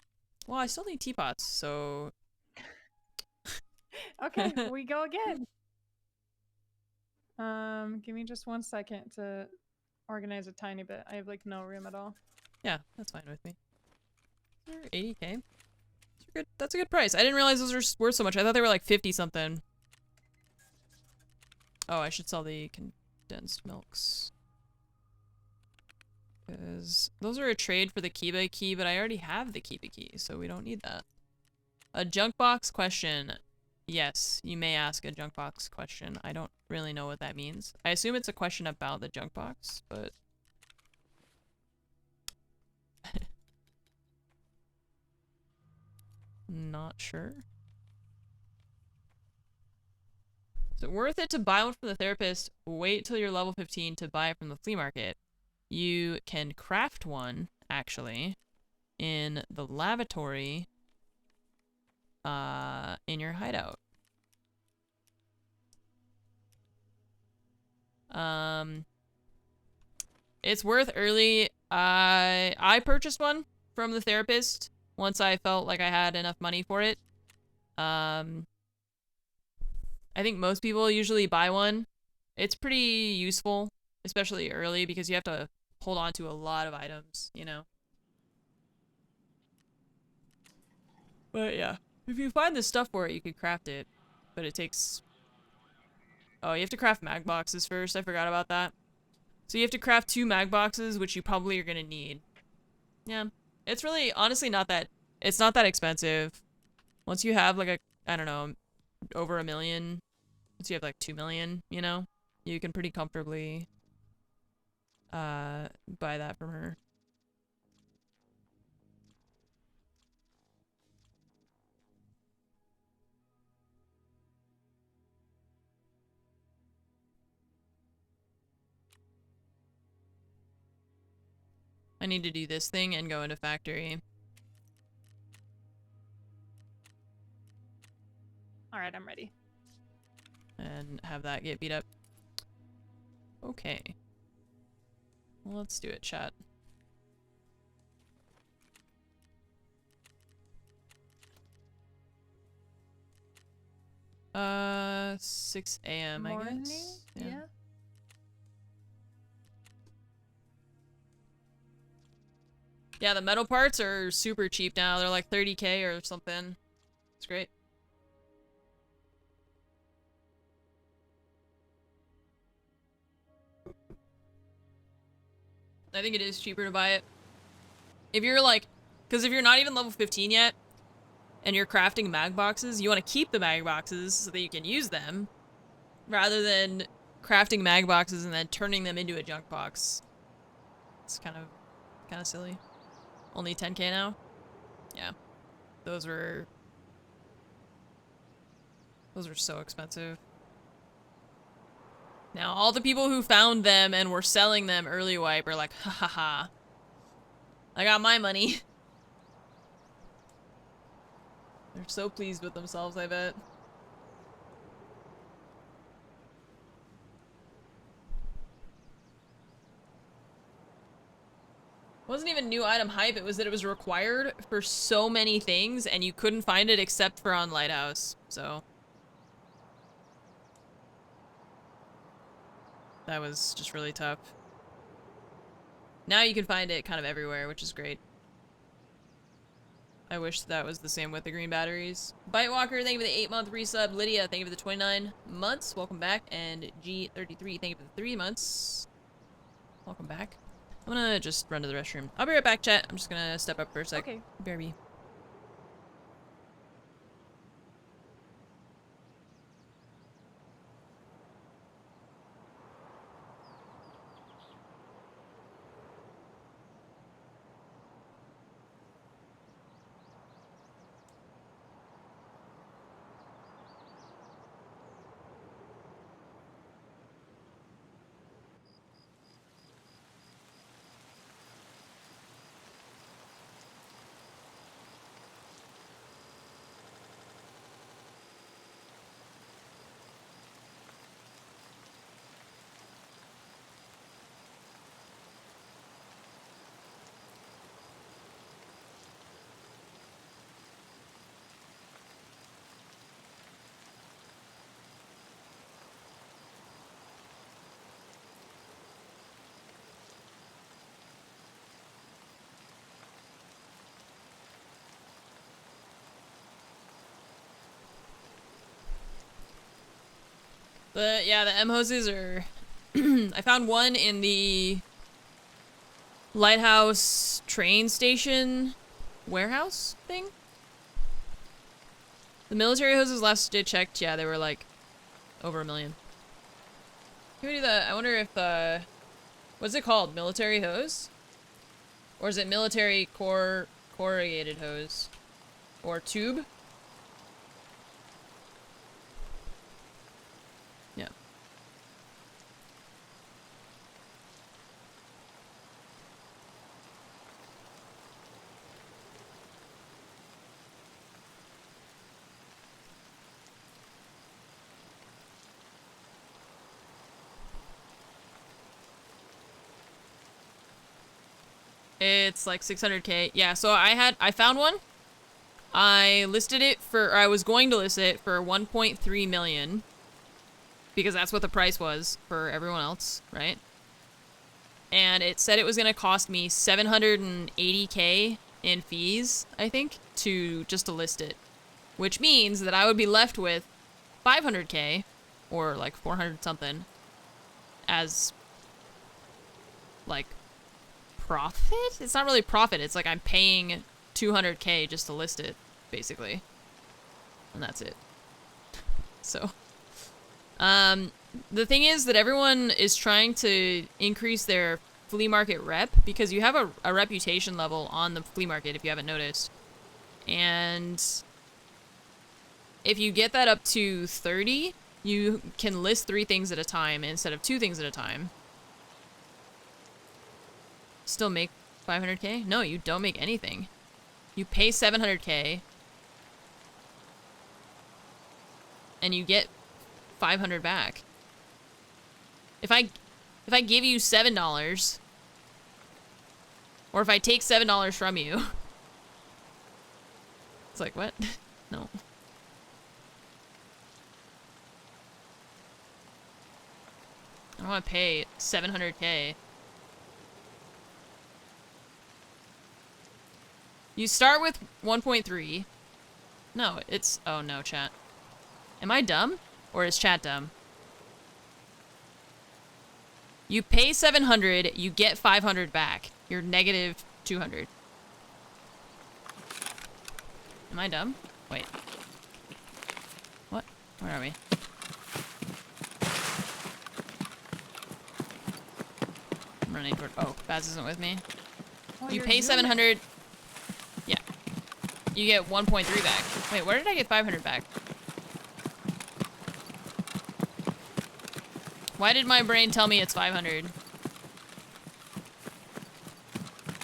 Well, I still need teapots, so... Okay, we go again. Give me just 1 second to organize a tiny bit. I have like no room at all. Yeah, that's fine with me. 80K. Good. That's a good price. I didn't realize those were worth so much. I thought they were like 50 something. Oh, I should sell the condensed milks. Because those are a trade for the Kiba key, but I already have the Kiba key, so we don't need that. A junk box question. Yes, you may ask a junk box question. I don't really know what that means. I assume it's a question about the junk box, but... Not sure. Is it worth it to buy one from the therapist? Wait till you're level 15 to buy it from the flea market. You can craft one, actually, in the lavatory, in your hideout. It's worth early. I purchased one from the therapist once I felt like I had enough money for it. I think most people usually buy one. It's pretty useful, especially early, because you have to hold on to a lot of items, you know? But yeah, if you find the stuff for it, you could craft it, but it takes... Oh, you have to craft mag boxes first. I forgot about that. So you have to craft 2 mag boxes, which you probably are gonna need. Yeah. It's really, honestly, not that, it's not that expensive. Once you have, like, I don't know, over 1 million, once you have, like, 2 million, you know? You can pretty comfortably, buy that from her. I need to do this thing and go into factory. Alright, I'm ready. And have that get beat up. Okay. Well, let's do it, chat. 6 a.m. I Morning? guess. Yeah. Yeah, the metal parts are super cheap now. They're like 30k or something. It's great. I think it is cheaper to buy it. If you're like, because if you're not even level 15 yet, and you're crafting mag boxes, you want to keep the mag boxes so that you can use them, rather than crafting mag boxes and then turning them into a junk box. It's kind of silly. Only 10k now? Yeah. Those were so expensive. Now, all the people who found them and were selling them early wipe are like, ha ha ha. I got my money. They're so pleased with themselves, I bet. It wasn't even new item hype, it was that it was required for so many things and you couldn't find it except for on Lighthouse, so. That was just really tough. Now you can find it kind of everywhere, which is great. I wish that was the same with the green batteries. Bitewalker, thank you for the 8-month resub. Lydia, thank you for the 29 months. Welcome back. And G33, thank you for the 3 months. Welcome back. I'm gonna just run to the restroom. I'll be right back, chat. I'm just gonna step up for a sec. Okay. BRB. But yeah, the M hoses are. I found one in the Lighthouse train station warehouse thing. The military hoses last I checked, yeah, they were like over 1 million. Can we do that? I wonder if what's it called? Military hose? Or is it military corrugated hose? Or tube? Yeah. It's like 600k. Yeah, so I found one. I listed it for, or I was going to list it for 1.3 million. Because that's what the price was for everyone else, right? And it said it was gonna cost me 780k in fees, I think, just to list it. Which means that I would be left with 500k, or like 400 something, as like, profit? It's not really profit. It's like I'm paying 200K just to list it, basically. And that's it. So, the thing is that everyone is trying to increase their flea market rep because you have a reputation level on the flea market if you haven't noticed. And if you get that up to 30, you can list 3 things at a time instead of 2 things at a time. Still make 500K? No, you don't make anything. You pay 700K and you get 500 back. If I give you $7, or if I take $7 from you, it's like, what? No. I don't want to pay 700K. You start with 1.3. No, it's... Oh, no, chat. Am I dumb? Or is chat dumb? You pay 700, you get 500 back. You're negative 200. Am I dumb? Wait. What? Where are we? I'm running toward... Oh, Baz isn't with me. Oh, You you're pay doing 700... Yeah. You get 1.3 back. Wait, where did I get 500 back? Why did my brain tell me it's 500?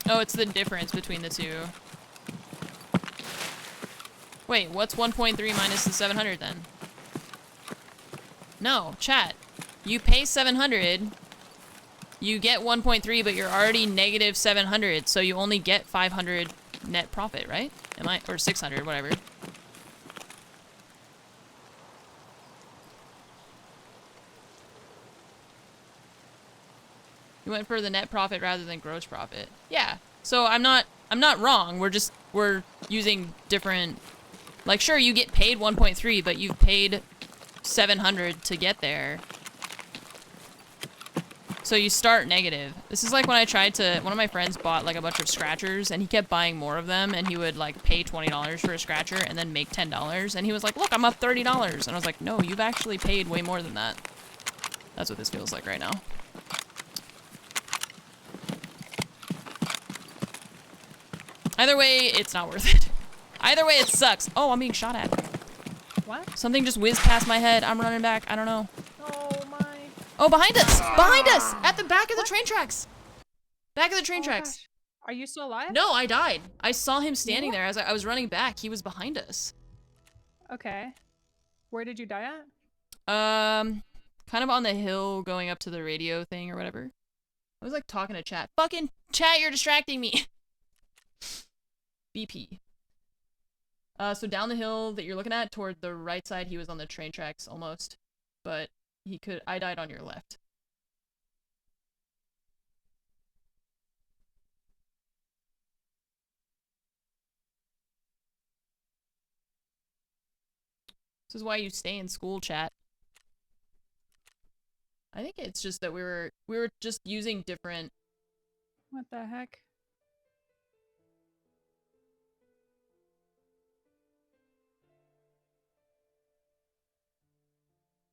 Oh, it's the difference between the two. Wait, what's 1.3 minus the 700 then? No, chat. You pay 700, you get 1.3, but you're already negative 700, so you only get 500 net profit, right? Am I? Or 600, whatever. You went for the net profit rather than gross profit. Yeah. So I'm not wrong. We're using different, like, sure, you get paid 1.3, but you've paid 700 to get there. So you start negative. This is like when I tried to, one of my friends bought like a bunch of scratchers and he kept buying more of them and he would like pay $20 for a scratcher and then make $10. And he was like, look, I'm up $30. And I was like, no, you've actually paid way more than that. That's what this feels like right now. Either way, it's not worth it. Either way, it sucks. Oh, I'm being shot at. What? Something just whizzed past my head. I'm running back. I don't know. Oh my. Oh, behind us! Behind us! At the back of the train tracks! Back of the train tracks. Gosh. Are you still alive? No, I died. I saw him standing there as I was running back. He was behind us. Okay. Where did you die at? Kind of on the hill going up to the radio thing or whatever. I was like talking to chat. Fucking chat, you're distracting me! BP. So down the hill that you're looking at, toward the right side, he was on the train tracks almost. But I died on your left. This is why you stay in school, chat. I think it's just that we were just using different... What the heck?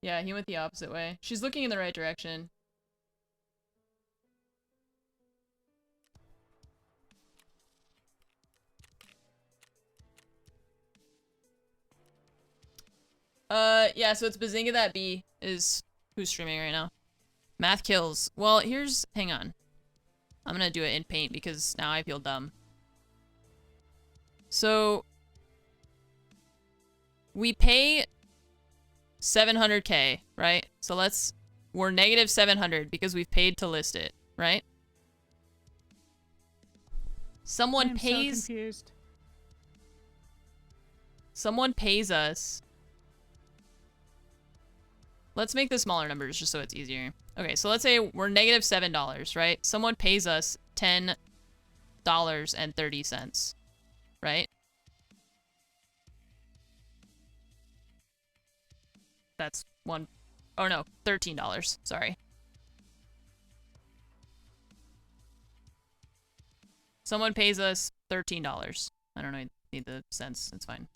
Yeah, he went the opposite way. She's looking in the right direction. Yeah, so it's Bazinga That B is who's streaming right now. Math kills. Well, hang on. I'm gonna do it in paint because now I feel dumb. So, we pay 700K, right? So we're negative 700 because we've paid to list it, right? Someone pays... so confused. Someone pays us... Let's make the smaller numbers just so it's easier. Okay, so let's say we're negative $7, right? Someone pays us $10.30, right? That's $13, sorry. Someone pays us $13. I don't know, need the cents, it's fine.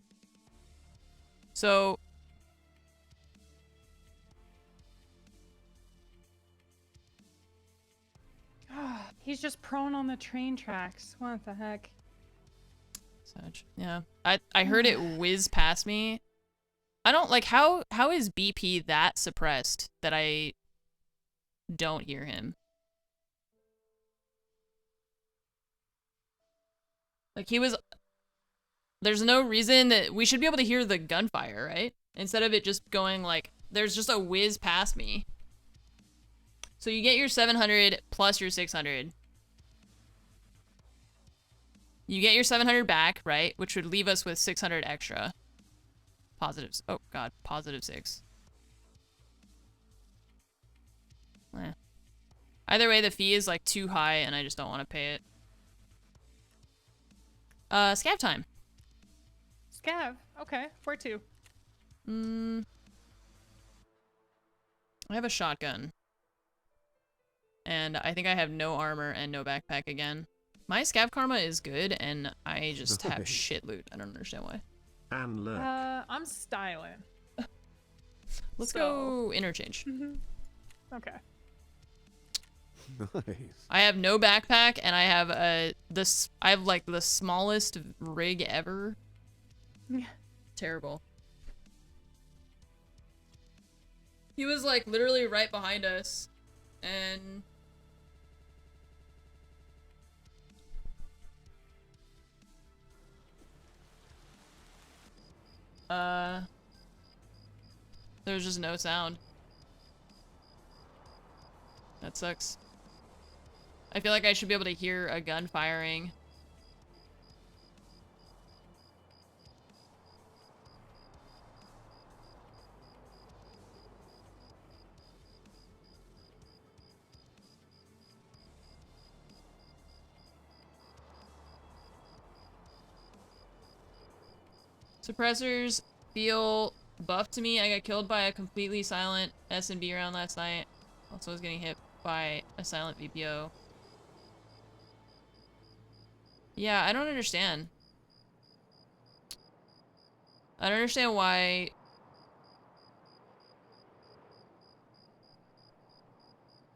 So... He's just prone on the train tracks. What the heck? Such. Yeah. I heard it whiz past me. I don't like how is BP that suppressed that I don't hear him? Like he was there's no reason that we should be able to hear the gunfire, right? Instead of it just going like there's just a whiz past me. So you get your 700 plus your 600. You get your 700 back, right? Which would leave us with 600 extra. Positives. Oh god, +6. Eh. Either way, the fee is like too high and I just don't want to pay it. Scav time. Scav? Okay, where to? I have a shotgun. And I think I have no armor and no backpack again. My scav karma is good, and I just have shit loot. I don't understand why. And look. I'm styling. Let's go interchange. Okay. Nice. I have no backpack, and I have I have like the smallest rig ever. Yeah. Terrible. He was like literally right behind us, and there's just no sound. That sucks. I feel like I should be able to hear a gun firing. Suppressors feel buff to me. I got killed by a completely silent S&B round last night. Also was getting hit by a silent VPO. Yeah, I don't understand. I don't understand why...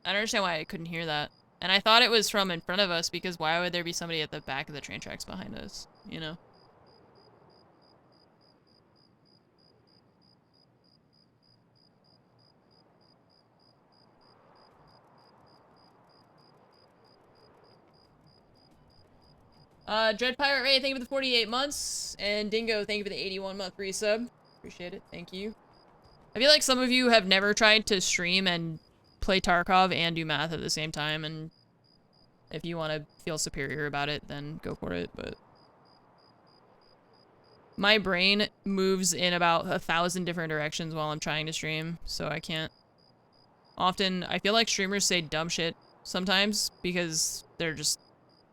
I don't understand why I couldn't hear that. And I thought it was from in front of us, because why would there be somebody at the back of the train tracks behind us, you know? Dread Pirate Ray, thank you for the 48 months. And Dingo, thank you for the 81-month resub. Appreciate it. Thank you. I feel like some of you have never tried to stream and play Tarkov and do math at the same time, and if you want to feel superior about it, then go for it, but... My brain moves in about 1,000 different directions while I'm trying to stream, so I can't... Often, I feel like streamers say dumb shit sometimes, because they're just...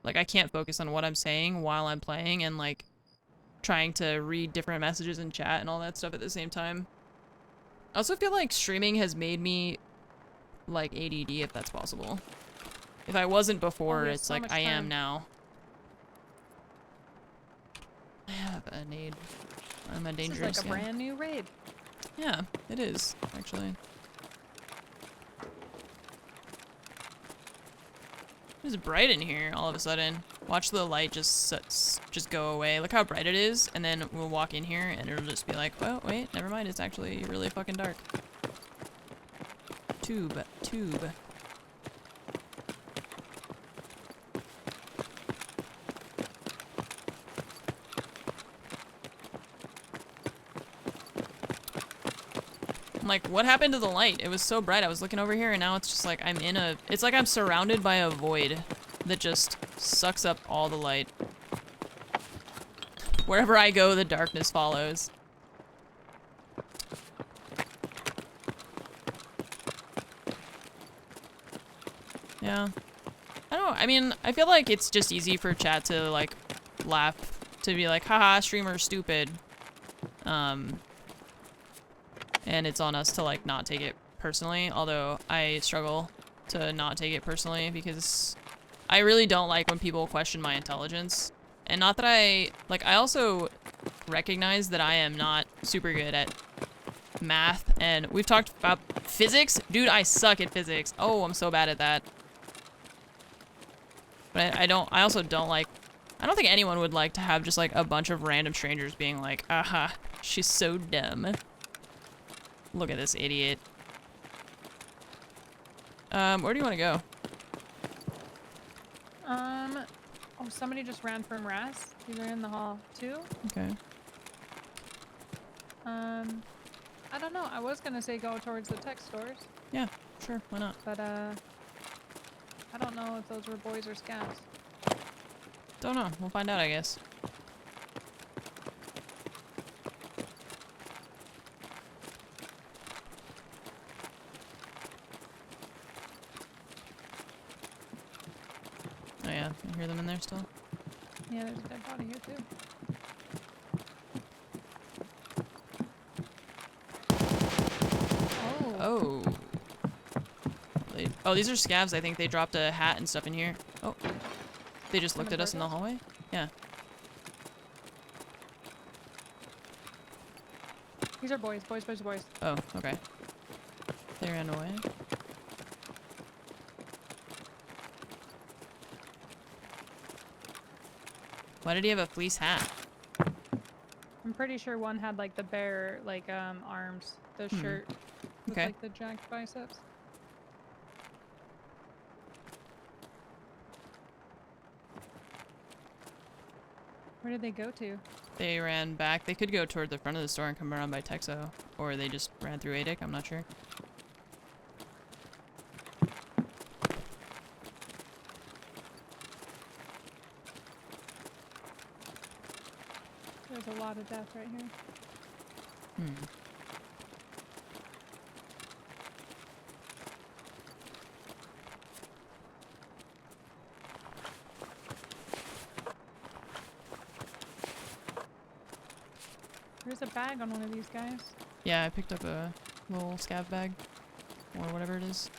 Like, I can't focus on what I'm saying while I'm playing and, like, trying to read different messages in chat and all that stuff at the same time. I also feel like streaming has made me, like, ADD, if that's possible. If I wasn't before, it's so like I am now. I have a nade. I'm a dangerous This is like a brand new raid. Yeah, it is, actually. It's bright in here all of a sudden. Watch the light just go away. Look how bright it is, and then we'll walk in here and it'll just be like, oh wait, never mind, it's actually really fucking dark. Tube. I'm like, what happened to the light? It was so bright. I was looking over here and now it's just like I'm in a... It's like I'm surrounded by a void that just sucks up all the light. Wherever I go, the darkness follows. Yeah. I don't know. I mean, I feel like it's just easy for chat to, like, laugh. To be like, haha, streamer's stupid. And it's on us to, like, not take it personally. Although, I struggle to not take it personally because I really don't like when people question my intelligence. And not that I also recognize that I am not super good at math, and we've talked about physics. Dude, I suck at physics. Oh, I'm so bad at that. But I also don't like, I don't think anyone would like to have just like a bunch of random strangers being like, aha, she's so dumb. Look at this idiot. Where do you want to go? Oh, somebody just ran from Ras. These are in the hall too. Okay. I don't know. I was gonna say go towards the tech stores, Yeah, sure, why not? but I don't know if those were boys or scouts. Don't know, we'll find out, I guess. Oh yeah, I hear them in there still. Yeah, there's a dead body here too. Oh. Oh, these are scavs. I think they dropped a hat and stuff in here. Oh. They just looked at us in the hallway? Yeah. These are boys. Boys. Oh, okay. They ran away. Why did he have a fleece hat? I'm pretty sure one had like the bear arms. The shirt with Okay. like the jacked biceps. Where did they go to? They ran back. They could go toward the front of the store and come around by Texo. Or they just ran through Adic. I'm not sure. There's a lot of death right here. Hmm. There's a bag on one of these guys. Yeah, I picked up a little scav bag. Or whatever it is.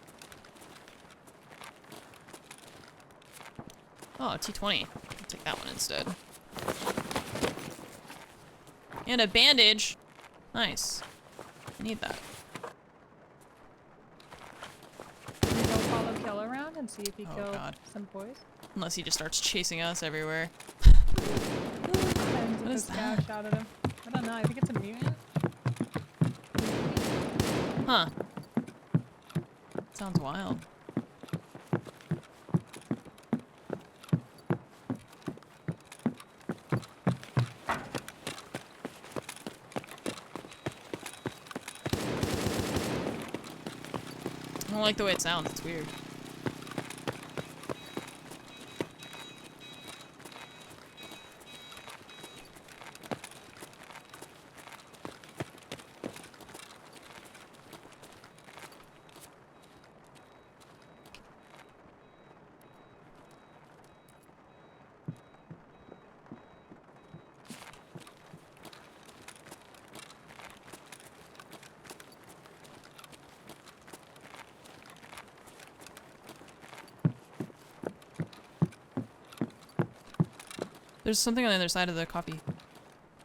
Oh, T20. I'll take that one instead. And a bandage. Nice. I need that. Can we go follow Kill around and see if he Oh, killed God. some boys? Unless he just starts chasing us everywhere. And What is the scout that? shot at him. I don't know. I think it's a mutant. Huh. Sounds wild. I don't like the way it sounds. It's weird. There's something on the other side of the coffee.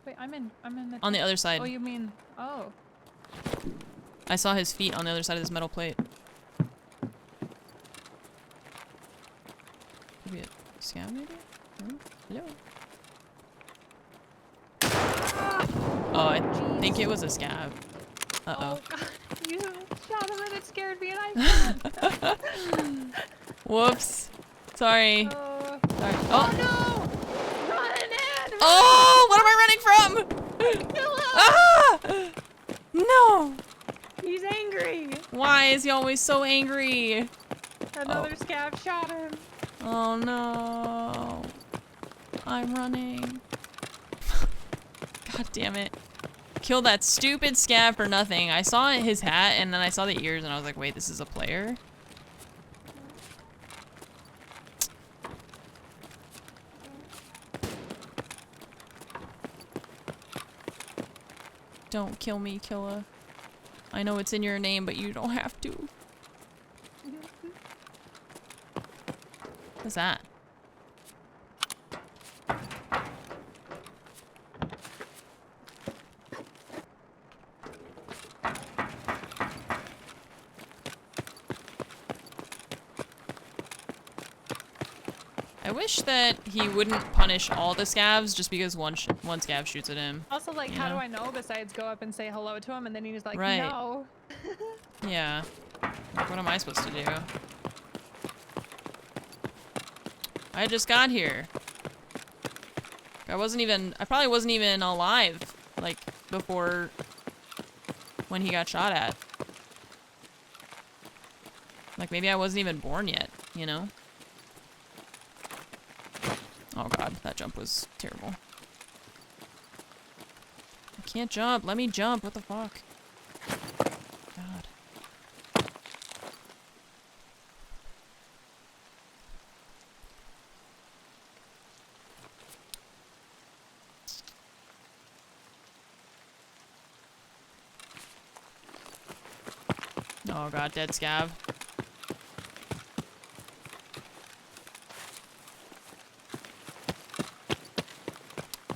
Wait, I'm in the. On the other side. Oh, you mean? Oh. I saw his feet on the other side of this metal plate. Could be a scam, maybe? Hello? Oh, I think it was a scab. Uh-oh. Oh God! You shot him and it scared me, and I. Whoops. Sorry. Oh. Sorry. Oh Oh. no! Run, Ed! Oh! What am I running from? Kill him! Ah! No! He's angry. Why is he always so angry? Another scav shot him. Oh no. I'm running. God damn it. Killed that stupid scav for nothing. I saw his hat and then I saw the ears and I was like, wait, this is a player? Don't kill me, Killa. I know it's in your name, but you don't have to. What's that? I wish that he wouldn't punish all the scavs just because one scav shoots at him. Also, like, you how know? do I know besides go up and say hello to him and then he's like, Right. no. Yeah. Like, what am I supposed to do? I just got here. I probably wasn't even alive, like, before when he got shot at. Like, maybe I wasn't even born yet, you know? Oh god, that jump was terrible. I can't jump. Let me jump. What the fuck? God. Oh god, dead scav.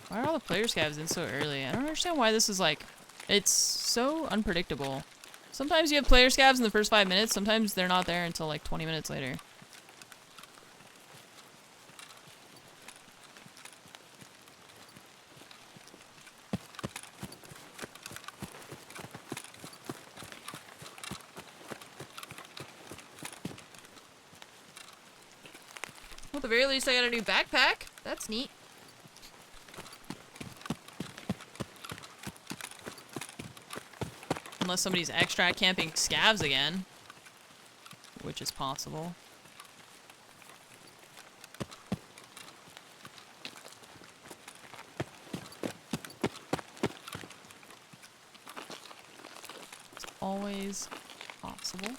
Why are all the player scavs in so early? I don't understand why this is like... It's so unpredictable. Sometimes you have player scavs in the first 5 minutes, sometimes they're not there until like 20 minutes later. Well, at the very least I got a new backpack. That's neat. Unless somebody's extract camping scavs again. Which is possible. It's always possible.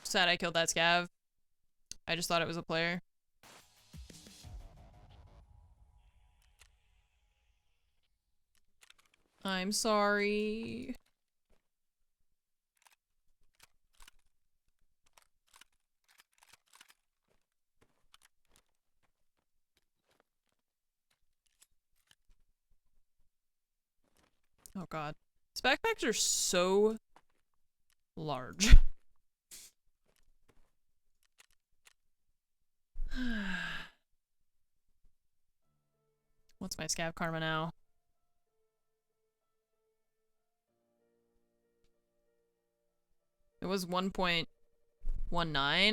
Sad I killed that scav. I just thought it was a player. I'm sorry. Oh god. These backpacks are so large. What's my scav karma now? It was 1.19,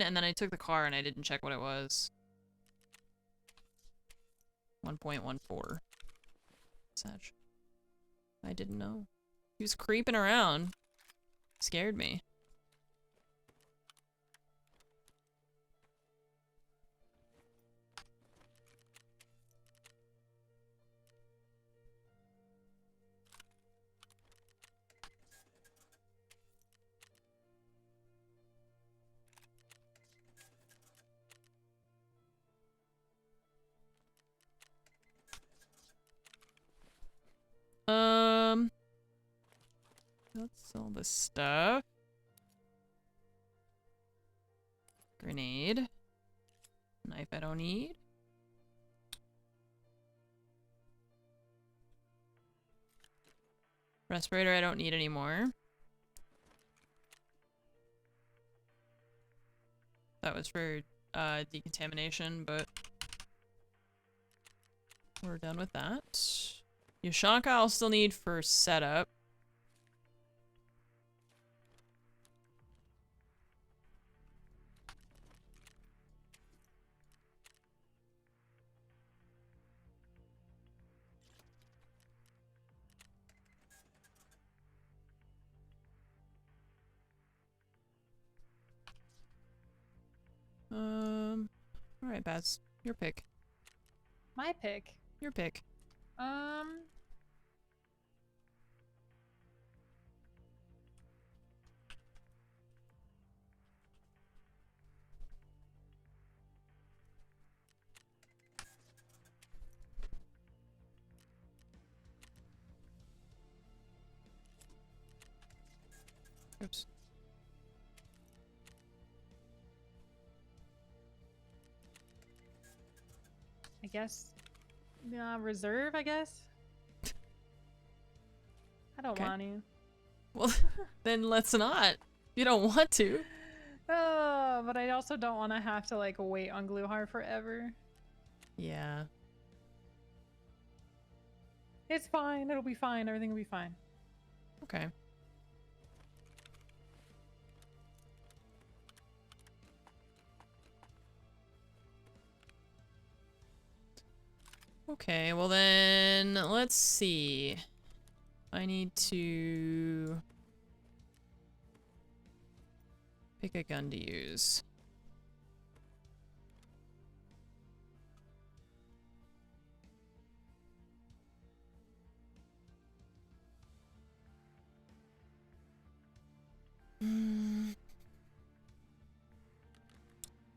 and then I took the car and I didn't check what it was. 1.14. Sag. I didn't know. He was creeping around. Scared me. That's all the stuff. Grenade. Knife I don't need. Respirator I don't need anymore. That was for decontamination, but we're done with that. Yashanka I'll still need for setup. Alright, Baz, your pick. My pick. Your pick. Oops. I guess. Reserve, I guess? I don't Okay. want to. Well, then let's not. You don't want to. Oh, but I also don't want to have to like wait on Gluhar forever. Yeah. It's fine. It'll be fine. Everything will be fine. Okay. Okay, well then, let's see. I need to pick a gun to use.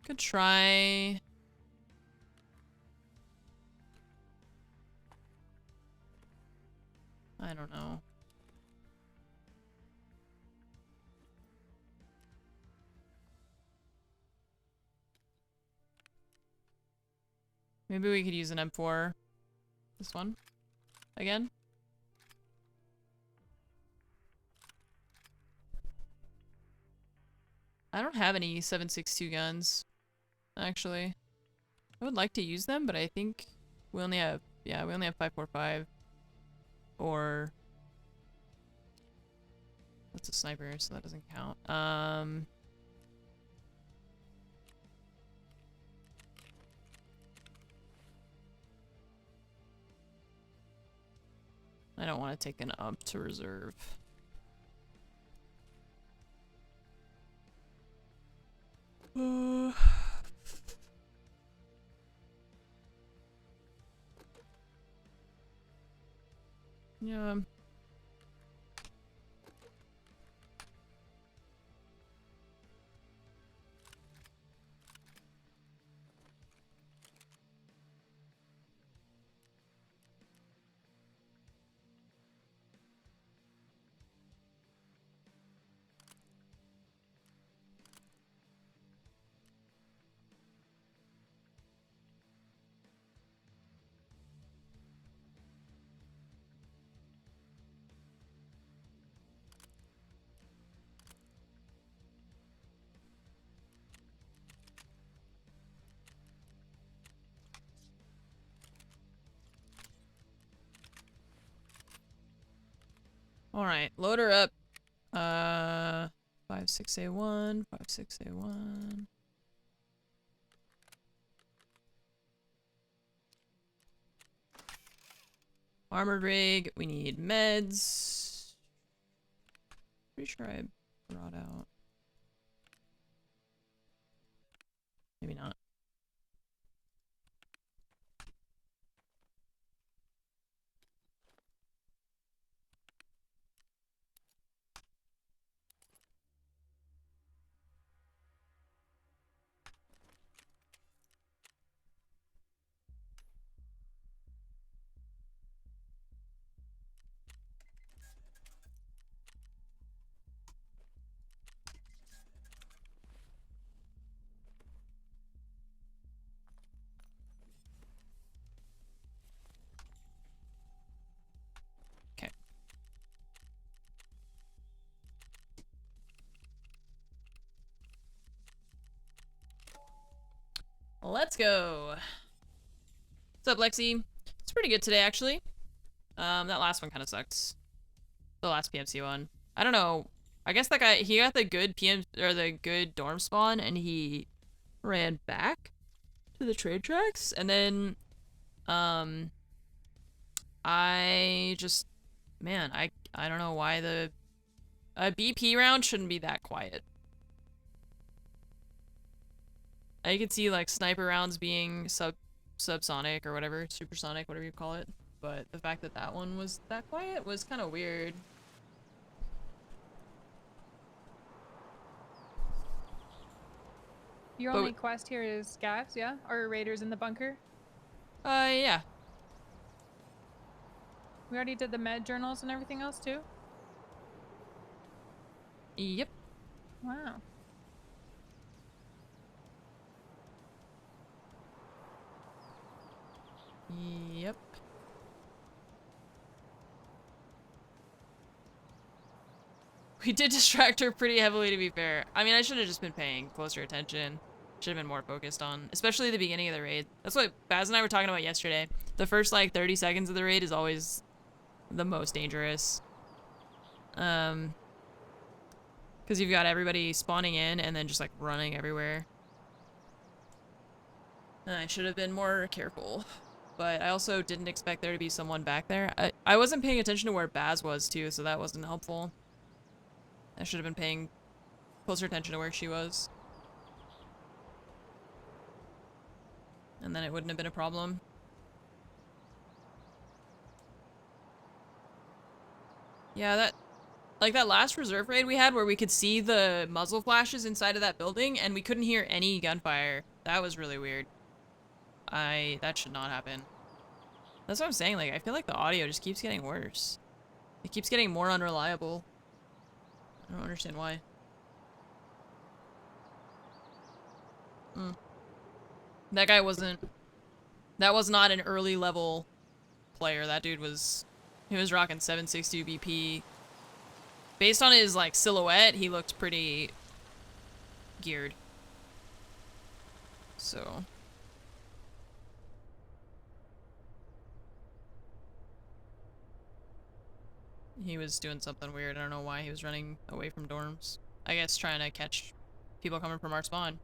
Could try... I don't know. Maybe we could use an M4. This one. Again. I don't have any 7.62 guns, actually. I would like to use them, but I think we only have, yeah, we only have 5.45. Or... That's a sniper, so that doesn't count. I don't want to take an up to reserve. Yeah. Alright, load her up. 56A1, 56A1. Armored rig, we need meds. Pretty sure I brought out. Maybe not. Okay. Let's go. What's up, Lexi? It's pretty good today, actually. That last one kind of sucked. The last PMC one. I don't know. I guess that guy, he got the good PM, or the good dorm spawn, and he ran back to the trade tracks, and then, I just, man, I don't know why the, a BP round shouldn't be that quiet. You can see, like, sniper rounds being subsonic or whatever, supersonic, whatever you call it. But the fact that that one was that quiet was kind of weird. Your But only quest here is scavs, yeah? Or raiders in the bunker? Yeah. We already did the med journals and everything else too? Yep. Wow. Yep. We did distract her pretty heavily, to be fair. I mean, I should have just been paying closer attention. Should have been more focused on, especially the beginning of the raid. That's what Baz and I were talking about yesterday. The first, like, 30 seconds of the raid is always the most dangerous. Because you've got everybody spawning in and then just, like, running everywhere. And I should have been more careful. But I also didn't expect there to be someone back there. I wasn't paying attention to where Baz was, too, so that wasn't helpful. I should have been paying closer attention to where she was. And then it wouldn't have been a problem. Yeah, that last reserve raid we had where we could see the muzzle flashes inside of that building and we couldn't hear any gunfire. That was really weird. That should not happen. That's what I'm saying, like, I feel like the audio just keeps getting worse. It keeps getting more unreliable. I don't understand why. That guy wasn't... That was not an early level player. That dude was... He was rocking 762 BP. Based on his, like, silhouette, he looked pretty... geared. So... He was doing something weird. I don't know why he was running away from dorms. I guess trying to catch people coming from our spawn.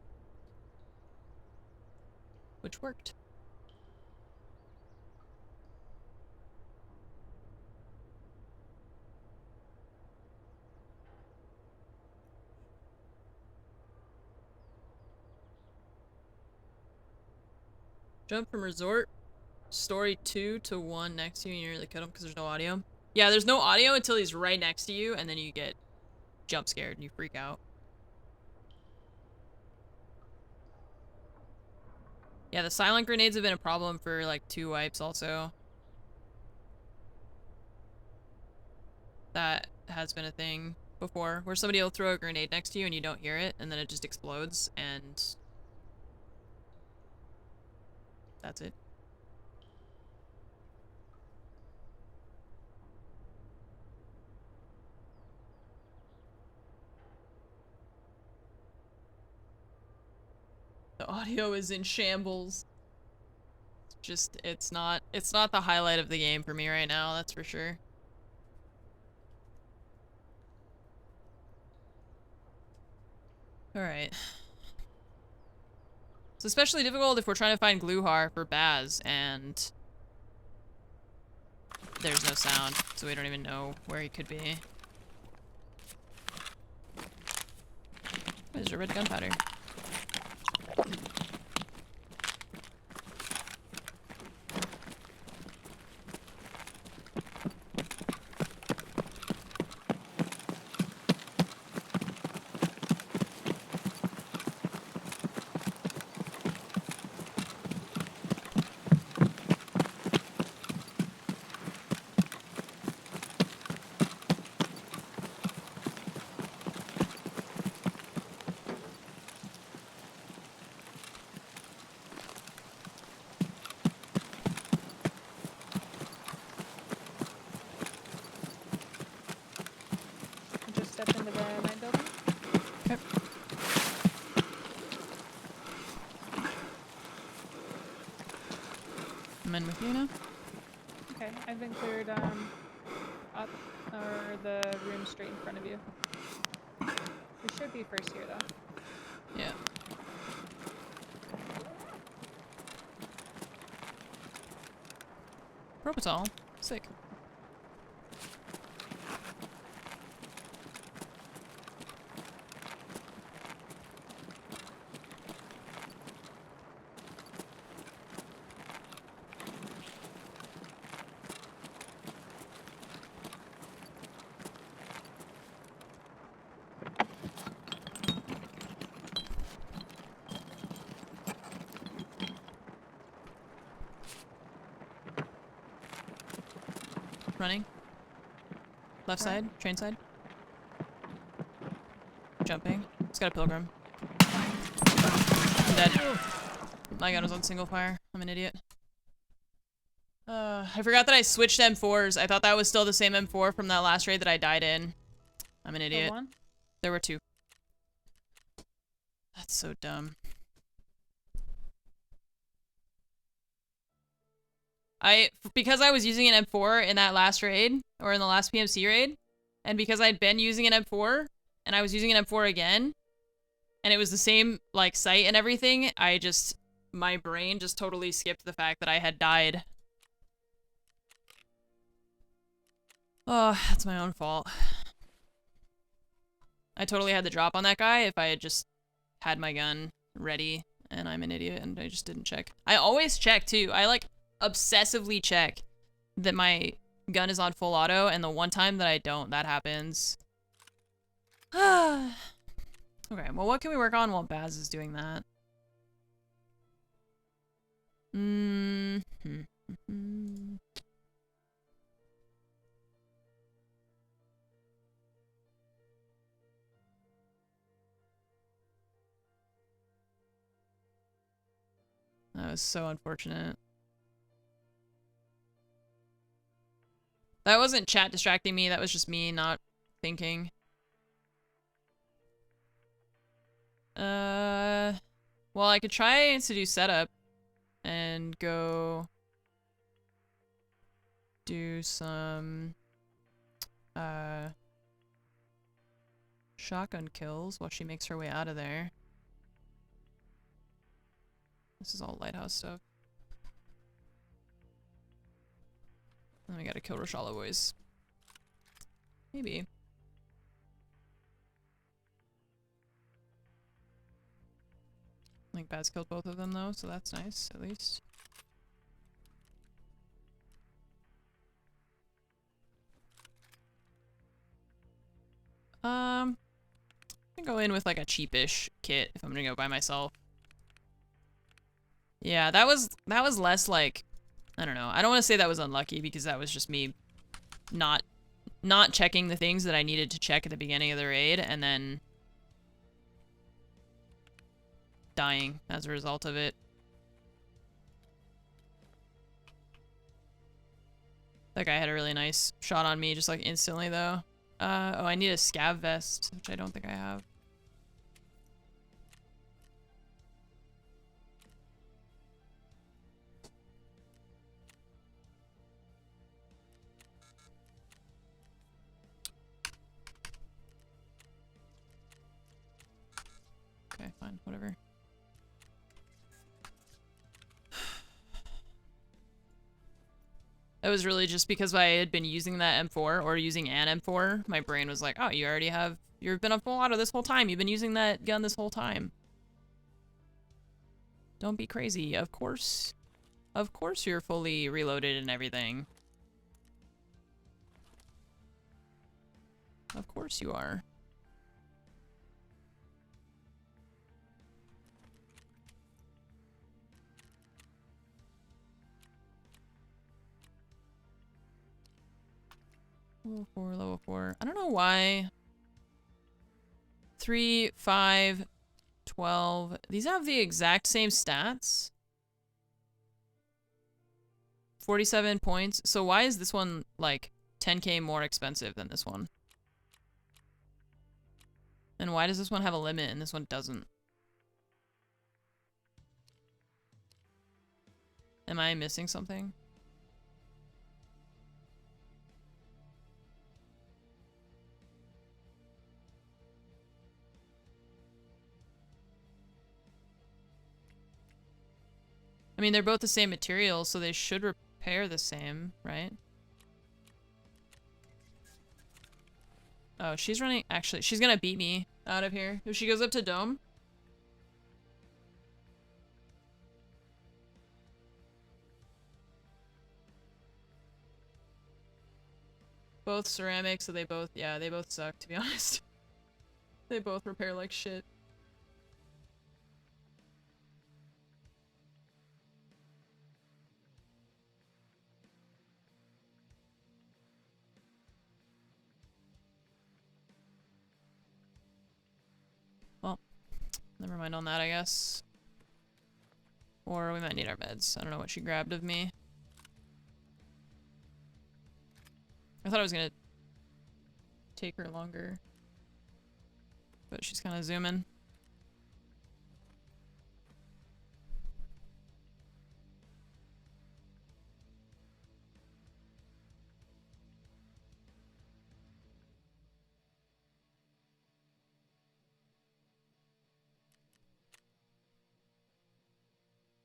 Which worked. Jump from resort story 2 to 1 next to you and you nearly cut him because there's no audio. Yeah, there's no audio until he's right next to you, and then you get jump scared and you freak out. Yeah, the silent grenades have been a problem for like 2 wipes also. That has been a thing before, where somebody will throw a grenade next to you and you don't hear it, and then it just explodes, and that's it. The audio is in shambles. Just, it's not the highlight of the game for me right now, that's for sure. Alright. It's especially difficult if we're trying to find Gluhar for Baz, and there's no sound, so we don't even know where he could be. There's a red gunpowder. Step into the night building. Okay. I'm in with you now. Okay, I've been cleared up, or the room straight in front of you. We should be first here though. Yeah. Propitol. Sick. running. Left Where? side, train side. Jumping. It's got a pilgrim. I'm dead. My gun was on single fire. I'm an idiot. I forgot that I switched M4s. I thought that was still the same M4 from that last raid that I died in. I'm an idiot. One? There were 2. That's so dumb. Because I was using an M4 in that last raid, or in the last PMC raid, and because I'd been using an M4, and I was using an M4 again, and it was the same, like, sight and everything, my brain just totally skipped the fact that I had died. Oh, that's my own fault. I totally had the drop on that guy if I had just had my gun ready, and I'm an idiot, and I just didn't check. I always check, too. I, like, obsessively check that my gun is on full auto, and the one time that I don't, that happens. Okay, well, what can we work on while Baz is doing that? That was so unfortunate. That wasn't chat distracting me, that was just me not thinking. Well, I could try to do setup and go do some shotgun kills while she makes her way out of there. This is all lighthouse stuff. Then we gotta kill Rashala boys. Maybe. I think Baz killed both of them though, so that's nice, at least. I'm gonna go in with like a cheapish kit if I'm gonna go by myself. Yeah, that was less like, I don't know. I don't want to say that was unlucky because that was just me not checking the things that I needed to check at the beginning of the raid and then dying as a result of it. That guy had a really nice shot on me just like instantly though. Oh, I need a scav vest, which I don't think I have. Okay, fine, whatever. That was really just because I had been using that M4 or using an M4. My brain was like, oh, you've been on full auto this whole time. You've been using that gun this whole time. Don't be crazy. Of course you're fully reloaded and everything. Of course you are. Level 4. I don't know why. 3, 5, 12. These have the exact same stats. 47 points. So why is this one like 10k more expensive than this one? And why does this one have a limit and this one doesn't? Am I missing something? I mean, they're both the same material, so they should repair the same, right? Oh, she's running. Actually, she's gonna beat me out of here. If she goes up to Dome. Both ceramic, so they both, yeah, they both suck, to be honest. They both repair like shit. Never mind on that, I guess. Or we might need our meds. I don't know what she grabbed of me. I thought I was gonna take her longer. But she's kind of zooming.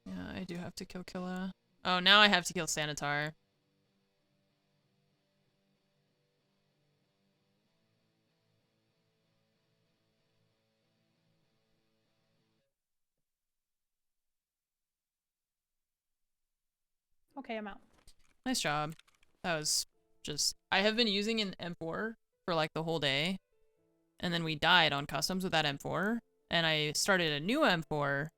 Yeah, I do have to kill Killa. Oh, now I have to kill Sanitar. Okay, I'm out. Nice job. That was just... I have been using an M4 for like the whole day. And then we died on customs with that M4. And I started a new M4.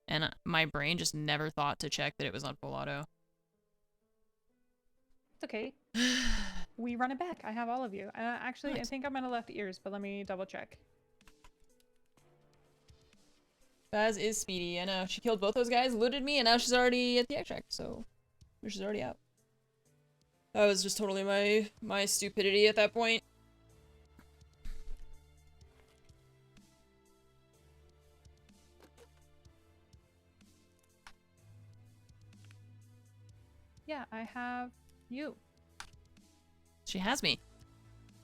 And my brain just never thought to check that it was on full auto. It's okay. We run it back. I have all of you. Actually, Nice. I think I might have left ears, but let me double check. Baz is speedy. I know. She killed both those guys, looted me, and now she's already at the extract, so... she's already out. That was just totally my stupidity at that point. Yeah, I have you. She has me.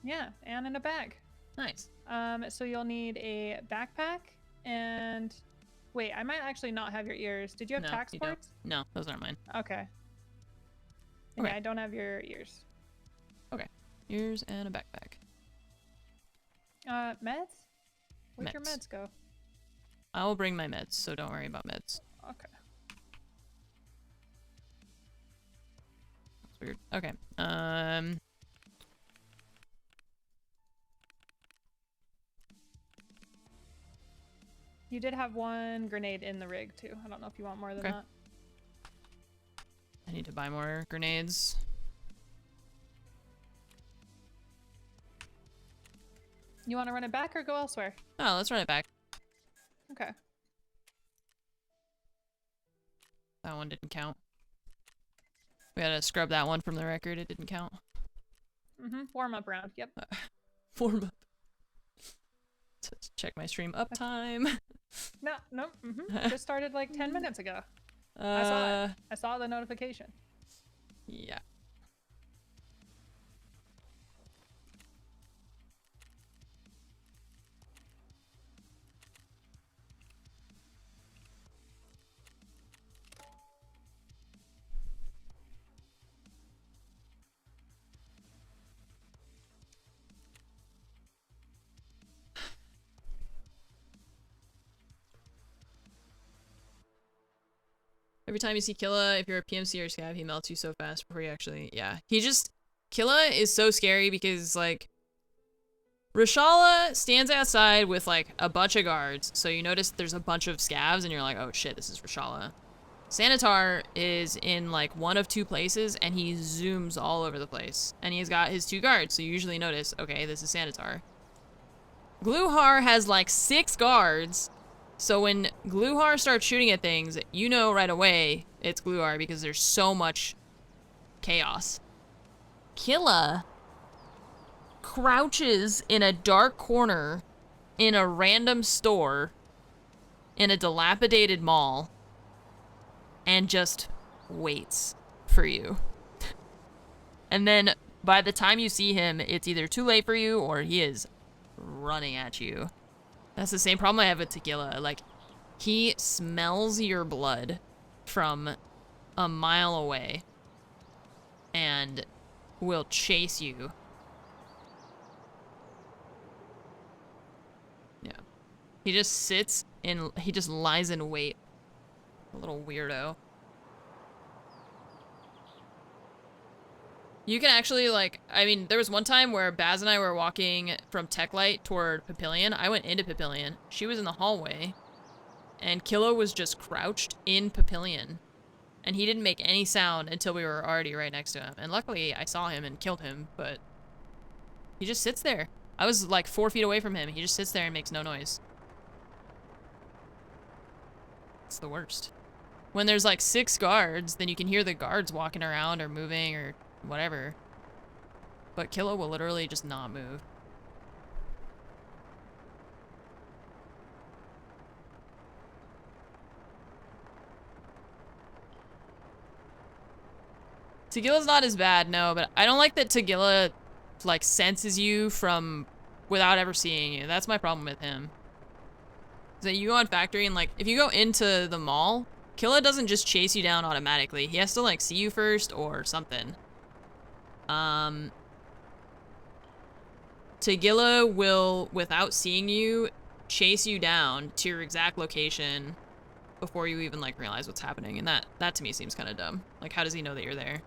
Yeah, and in a bag. Nice. So you'll need a backpack and... Wait, I might actually not have your ears. Did you have No, tax you don't. ports? No, those aren't mine. Okay. And Okay. yeah, I don't have your ears. Okay. Ears and a backpack. Meds? Where'd your Meds. meds go? I will bring my meds, so don't worry about meds. Okay. That's weird. Okay. You did have one grenade in the rig, too. I don't know if you want more than Okay. that. I need to buy more grenades. You want to run it back or go elsewhere? Oh, let's run it back. Okay. That one didn't count. We gotta scrub that one from the record. It didn't count. Mm-hmm. Warm up round. Yep. Form up. Just check my stream uptime. No, no. Mm-hmm. Just started like 10 minutes ago. I saw it. I saw the notification. Yeah. Every time you see Killa, if you're a PMC or scav, he melts you so fast before you actually... Yeah. He just... Killa is so scary because, like... Rashala stands outside with, like, a bunch of guards. So you notice there's a bunch of scavs and you're like, oh shit, this is Rashala. Sanitar is in, like, one of two places and he zooms all over the place. And he's got his two guards, so you usually notice, okay, this is Sanitar. Gluhar has, like, 6 guards. So when Gluhar starts shooting at things, you know right away it's Gluhar because there's so much chaos. Killa crouches in a dark corner in a random store in a dilapidated mall and just waits for you. And then by the time you see him, it's either too late for you or he is running at you. That's the same problem I have with Tequila. Like, he smells your blood from a mile away and will chase you. Yeah. He just sits and he just lies in wait. A little weirdo. You can actually, like, I mean, there was one time where Baz and I were walking from Techlight toward Papillion. I went into Papillion. She was in the hallway. And Killa was just crouched in Papillion. And he didn't make any sound until we were already right next to him. And luckily, I saw him and killed him, but... he just sits there. I was, like, 4 feet away from him. He just sits there and makes no noise. It's the worst. When there's like 6 guards, then you can hear the guards walking around or moving or whatever. But Killa will literally just not move. Tagilla's not as bad, no, but I don't like that Tagilla, like, senses you from without ever seeing you. That's my problem with him. So you go on factory and, like, if you go into the mall, Killa doesn't just chase you down automatically. He has to, like, see you first or something. Tagilla will, without seeing you, chase you down to your exact location before you even, like, realize what's happening. And that to me seems kind of dumb. Like, how does he know that you're there?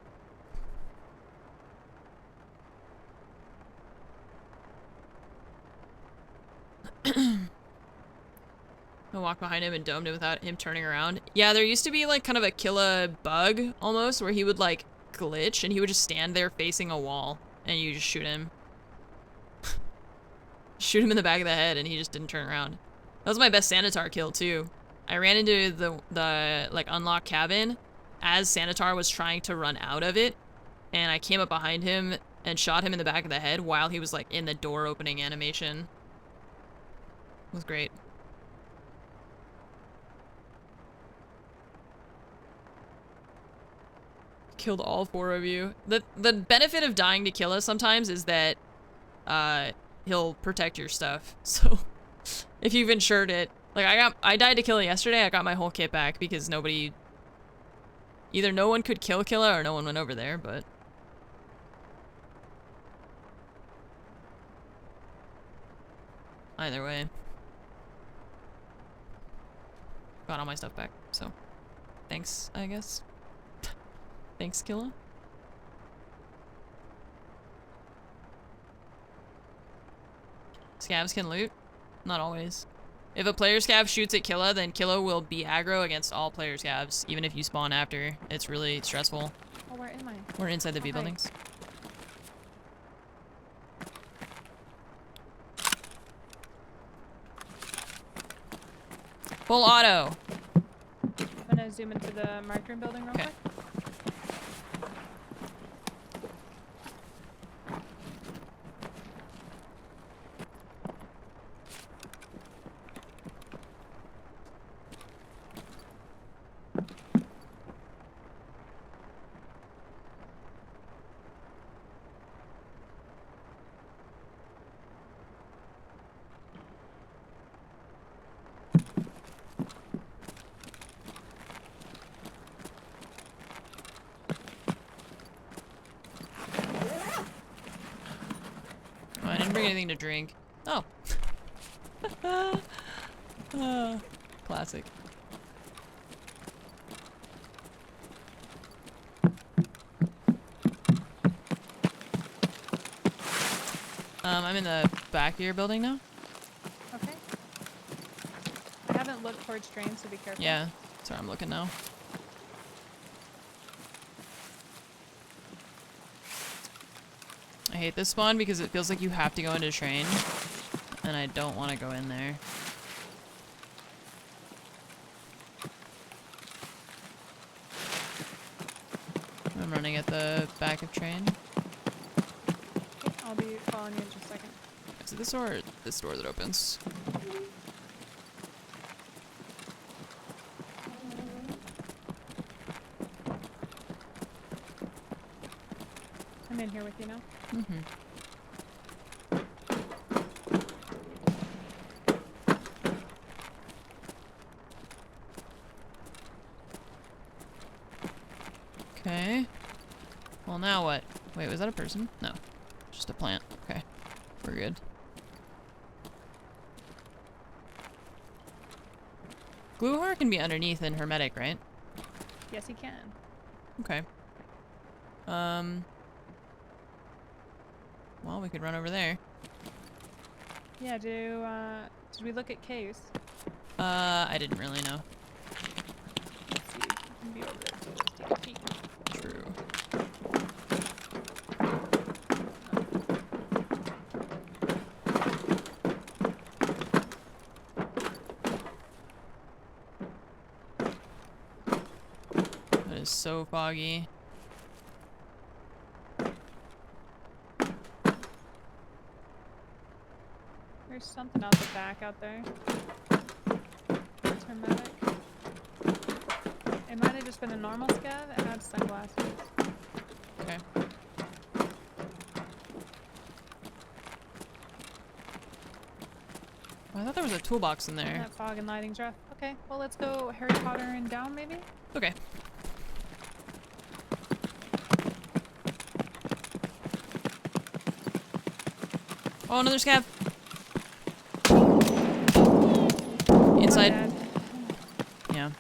I walked behind him and domed him without him turning around. Yeah, there used to be like kind of a Killa bug almost where he would like glitch and he would just stand there facing a wall and you just shoot him. Shoot him in the back of the head and he just didn't turn around. That was my best Sanitar kill too. I ran into the like unlocked cabin as Sanitar was trying to run out of it and I came up behind him and shot him in the back of the head while he was like in the door opening animation. It was great. Killed all 4 of you. The benefit of dying to Killa sometimes is that he'll protect your stuff. So if you've insured it, like I died to Killa yesterday, I got my whole kit back because either no one could kill Killa or no one went over there, but either way. Got all my stuff back, so thanks, I guess. Thanks, Killa. Scavs can loot? Not always. If a player scav shoots at Killa, then Killa will be aggro against all player scavs, even if you spawn after. It's really stressful. Oh, where am I? We're inside the B Hi. buildings. Full auto. I'm gonna zoom into the marked room building real Okay. quick. Oh, I didn't bring anything to drink. Oh. Classic. I'm in the back of your building now. Okay. I haven't looked towards drain, so be careful. Yeah, that's where I'm looking now. I hate this spawn because it feels like you have to go into train, and I don't want to go in there. I'm running at the back of train. Okay, I'll be following you in just a second. Is it this door or this door that opens? I'm in here with you now. Mm-hmm. Okay. Well, now what? Wait, was that a person? No. Just a plant. Okay. We're good. Gluhar can be underneath and hermetic, right? Yes, he can. Okay. Well, we could run over there. Yeah, did we look at caves? I didn't really know. Let's see. You can be over there, so let's take a peek. True. so foggy. There's something out the back out there. Hermetic. It might have just been a normal scav. It had sunglasses. Okay. Oh, I thought there was a toolbox in there. That fog and lighting's rough. Okay, well let's go Harry Potter and down maybe? Okay. Oh, another scav. Inside. Not bad. Yeah.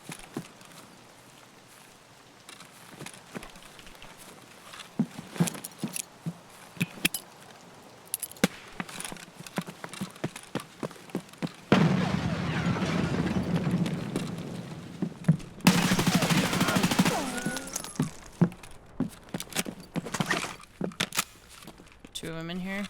Two of them in here.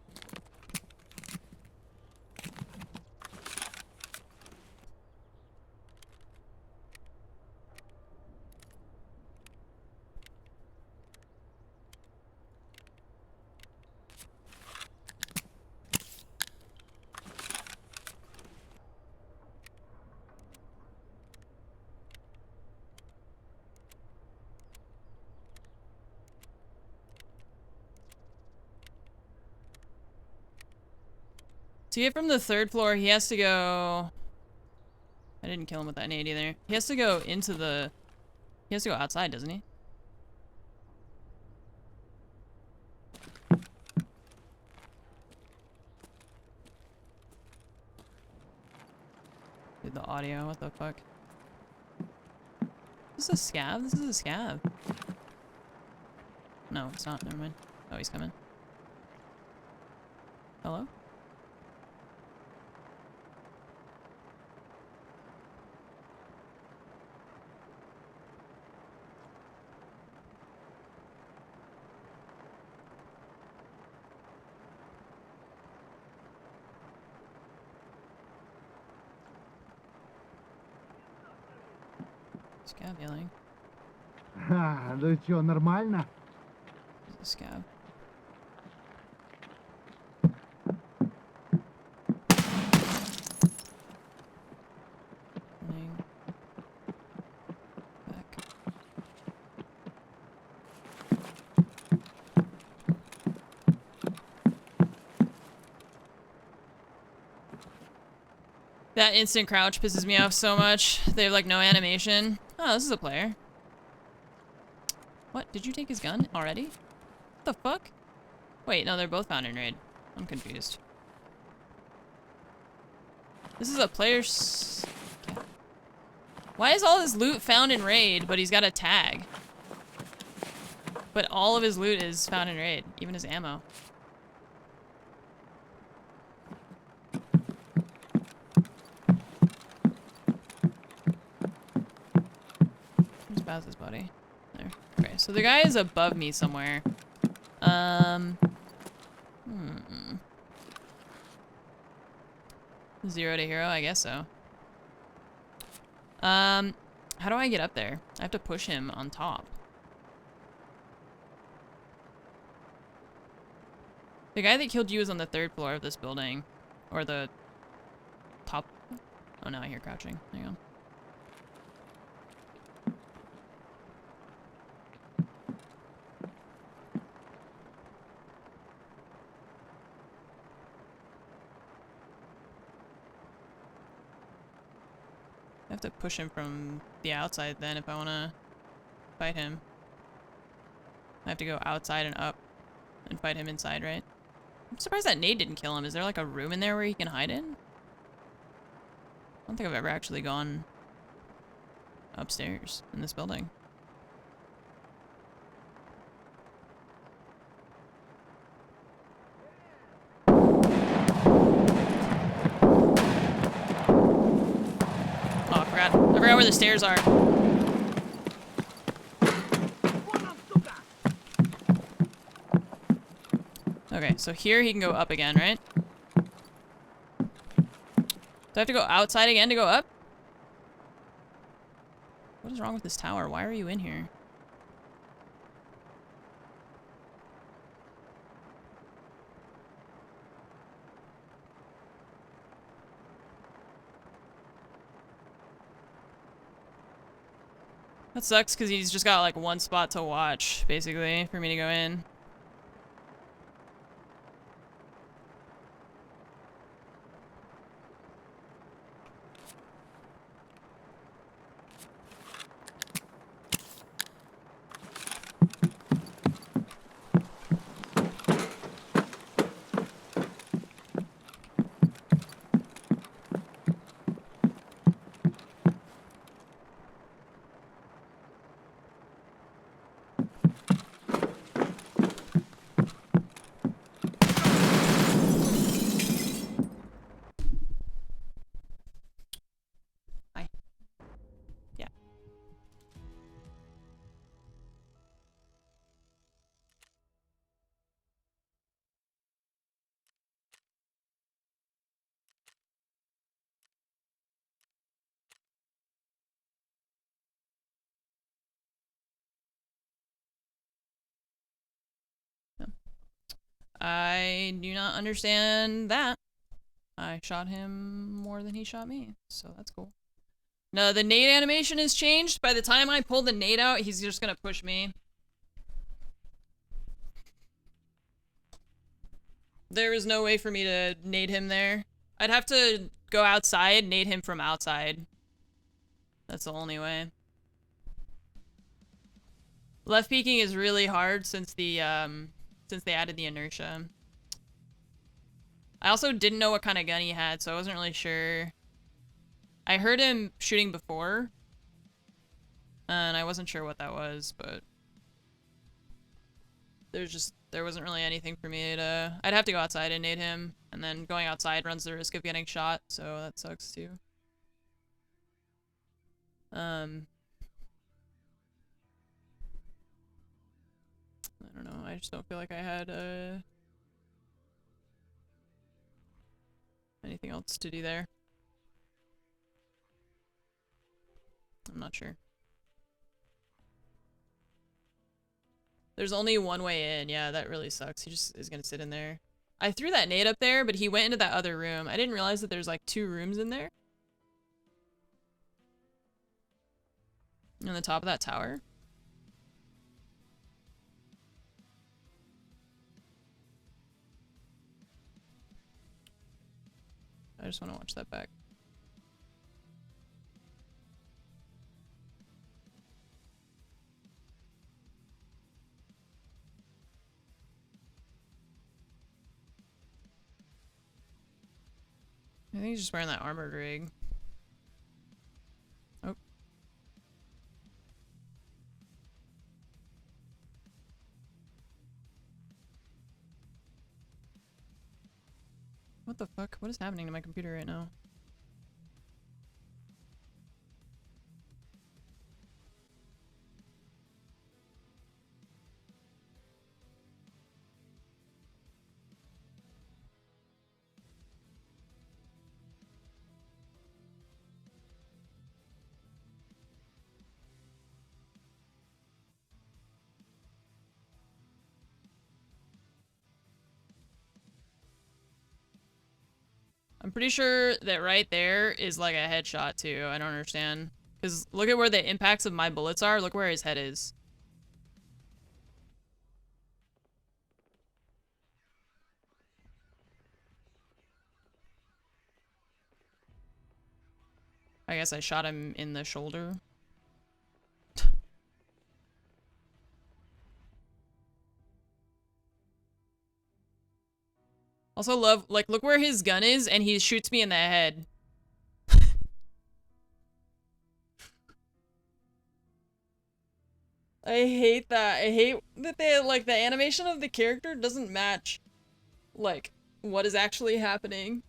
To get from the third floor, he has to go... I didn't kill him with that nade either. He has to go into the... He has to go outside, doesn't he? Dude, the audio, what the fuck? Is this a scav? This is a scav. No, it's not. Never mind. Oh, he's coming. Hello? Scav yelling. Ха, ну чё, нормально? There's a scav. Running. Back. That instant crouch pisses me off so much. They have like no animation. Oh, this is a player. What? Did you take his gun already? What the fuck? Wait, no, they're both found in raid. I'm confused. This is a player's... Why is all his loot found in raid, but he's got a tag? But all of his loot is found in raid, even his ammo. Where's Baz's body? There. Okay, so the guy is above me somewhere. Zero to hero, I guess so. How do I get up there? I have to push him on top. The guy that killed you is on the third floor of this building. Or the top. Oh no, I hear crouching. Hang on. I have to push him from the outside then if I want to fight him. I have to go outside and up and fight him inside, right? I'm surprised that nade didn't kill him. Is there like a room in there where he can hide in? I don't think I've ever actually gone upstairs in this building. Oh, I forgot where the stairs are. Okay, so here he can go up again, right? Do I have to go outside again to go up? What is wrong with this tower? Why are you in here? That sucks because he's just got like one spot to watch, basically, for me to go in. Hi. Yeah. I do not understand that. I shot him more than he shot me, so that's cool. No, the nade animation is changed. By the time I pull the nade out, he's just gonna push me. There is no way for me to nade him there. I'd have to go outside, nade him from outside. That's the only way. Left peeking is really hard since the since they added the inertia. I also didn't know what kind of gun he had, so I wasn't really sure. I heard him shooting before, and I wasn't sure what that was, but there wasn't really anything for me to. I'd have to go outside and nade him, and then going outside runs the risk of getting shot, so that sucks too. I don't know. I just don't feel like I had anything else to do there. I'm not sure. There's only one way in. Yeah, that really sucks. He just is gonna sit in there. I threw that nade up there, but he went into that other room. I didn't realize that there's like 2 rooms in there. On the top of that tower. I just want to watch that back. I think he's just wearing that armored rig. Oh. What the fuck? What is happening to my computer right now? I'm pretty sure that right there is like a headshot too. I don't understand. Because look at where the impacts of my bullets are. Look where his head is. I guess I shot him in the shoulder. Also love, like, look where his gun is and he shoots me in the head. I hate that. I hate that they, like, the animation of the character doesn't match, like, what is actually happening.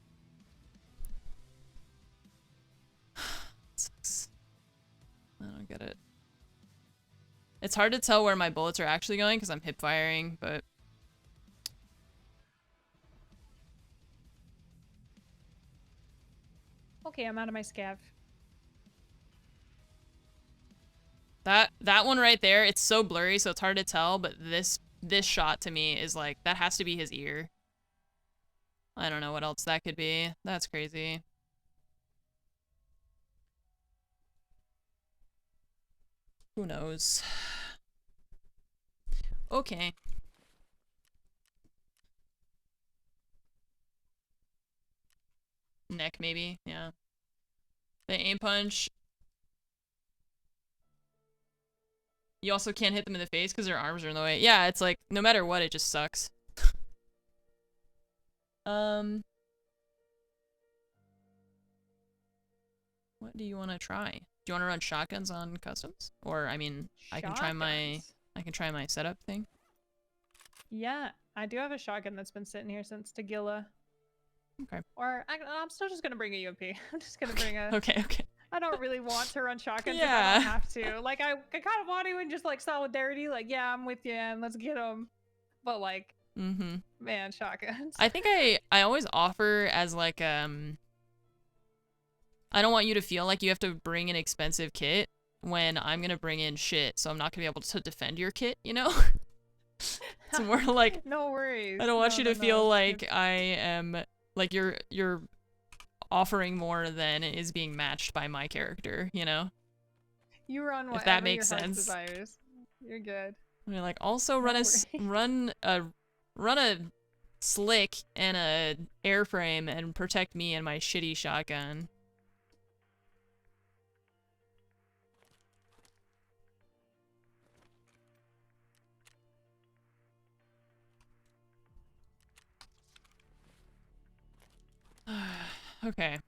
Sucks. I don't get it. It's hard to tell where my bullets are actually going because I'm hip firing, but... Okay, I'm out of my scav. That one right there, it's so blurry, so it's hard to tell, but this shot to me is like, that has to be his ear. I don't know what else that could be. That's crazy. Who knows? Okay. Neck, maybe? Yeah. The aim punch. You also can't hit them in the face because their arms are in the way. Yeah, it's like, no matter what, it just sucks. What do you want to try? Do you want to run shotguns on customs? Or, I mean, I can try my setup thing. Yeah, I do have a shotgun that's been sitting here since Tagilla. Okay. Or I'm still just gonna bring a UMP. I'm just gonna bring a. Okay. I don't really want to run shotguns if I Yeah. don't have to. Like I kind of want to in just like solidarity. Like yeah, I'm with you and let's get them. But like, man, shotguns. I think I always offer as like I don't want you to feel like you have to bring an expensive kit when I'm gonna bring in shit, so I'm not gonna be able to defend your kit, you know? It's more like, no worries. I don't want you to feel like I am like you're offering more than is being matched by my character, you know? You run whatever if that makes your heart's sense. desires. You're good. You're like, also run a slick and a airframe and protect me and my shitty shotgun. Okay.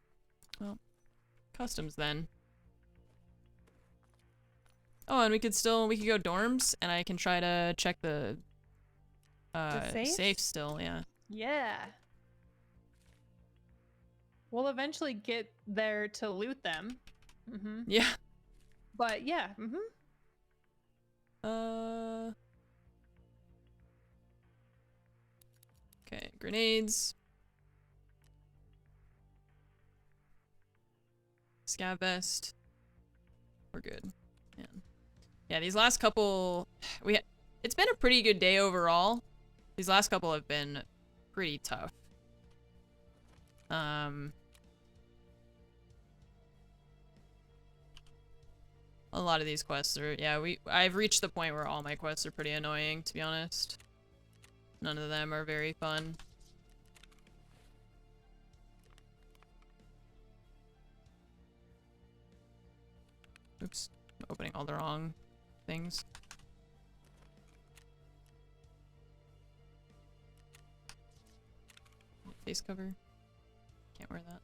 Well, customs then. Oh, and we could go dorms, and I can try to check the safe still, yeah. Yeah. We'll eventually get there to loot them. Yeah. But yeah. Okay, grenades. Scav vest. We're good. Yeah, these last couple it's been a pretty good day overall. These last couple have been pretty tough. A lot of these quests are I've reached the point where all my quests are pretty annoying, to be honest. None of them are very fun. Oops, I'm opening all the wrong things. Face cover. Can't wear that.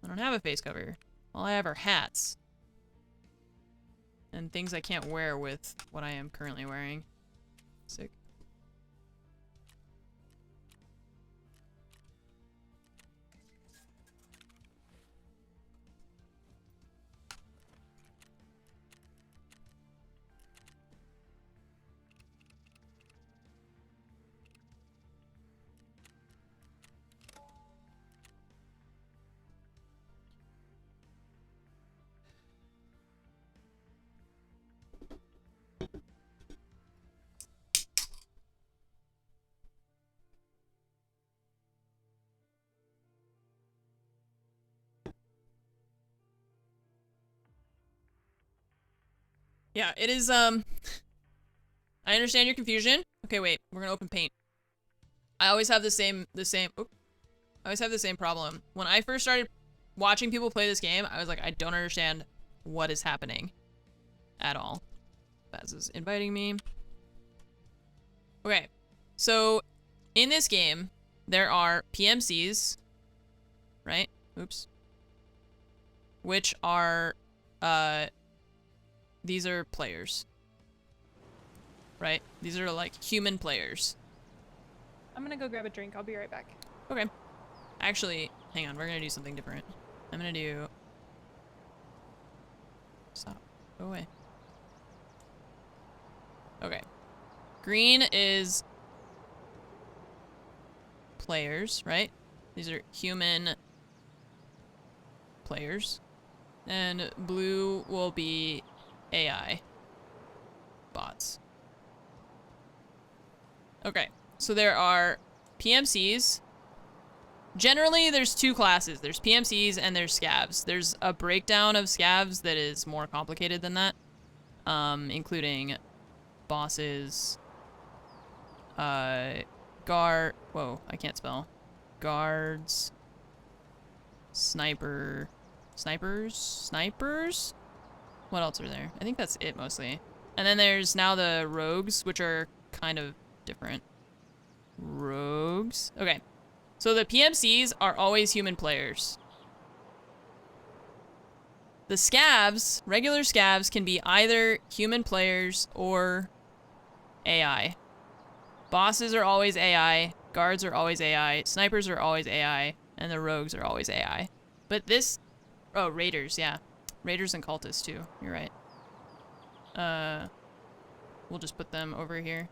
I don't have a face cover. All I have are hats. And things I can't wear with what I am currently wearing. Sick. Yeah, it is, I understand your confusion. Okay, wait, we're gonna open paint. I always have the same problem. When I first started watching people play this game, I was like, I don't understand what is happening at all. Baz is inviting me. Okay, so in this game, there are PMCs, right? Oops. Which are, these are players, right? These are like human players. I'm gonna go grab a drink. I'll be right back. Okay. Actually, hang on. We're gonna do something different. I'm gonna do... Stop. Go away. Okay. Green is players, right? These are human players. And blue will be AI bots. Okay, so there are PMCs generally there's two classes. There's PMCs and there's scavs. There's a breakdown of scavs that is more complicated than that, including bosses, whoa, I can't spell. Guards, snipers? What else are there? I think that's it mostly. And then there's now the rogues, which are kind of different. Rogues? Okay. So the PMCs are always human players. The scavs, regular scavs, can be either human players or AI. Bosses are always AI, guards are always AI, snipers are always AI, and the rogues are always AI. But this... Oh, raiders, yeah. Raiders and cultists, too. You're right. We'll just put them over here.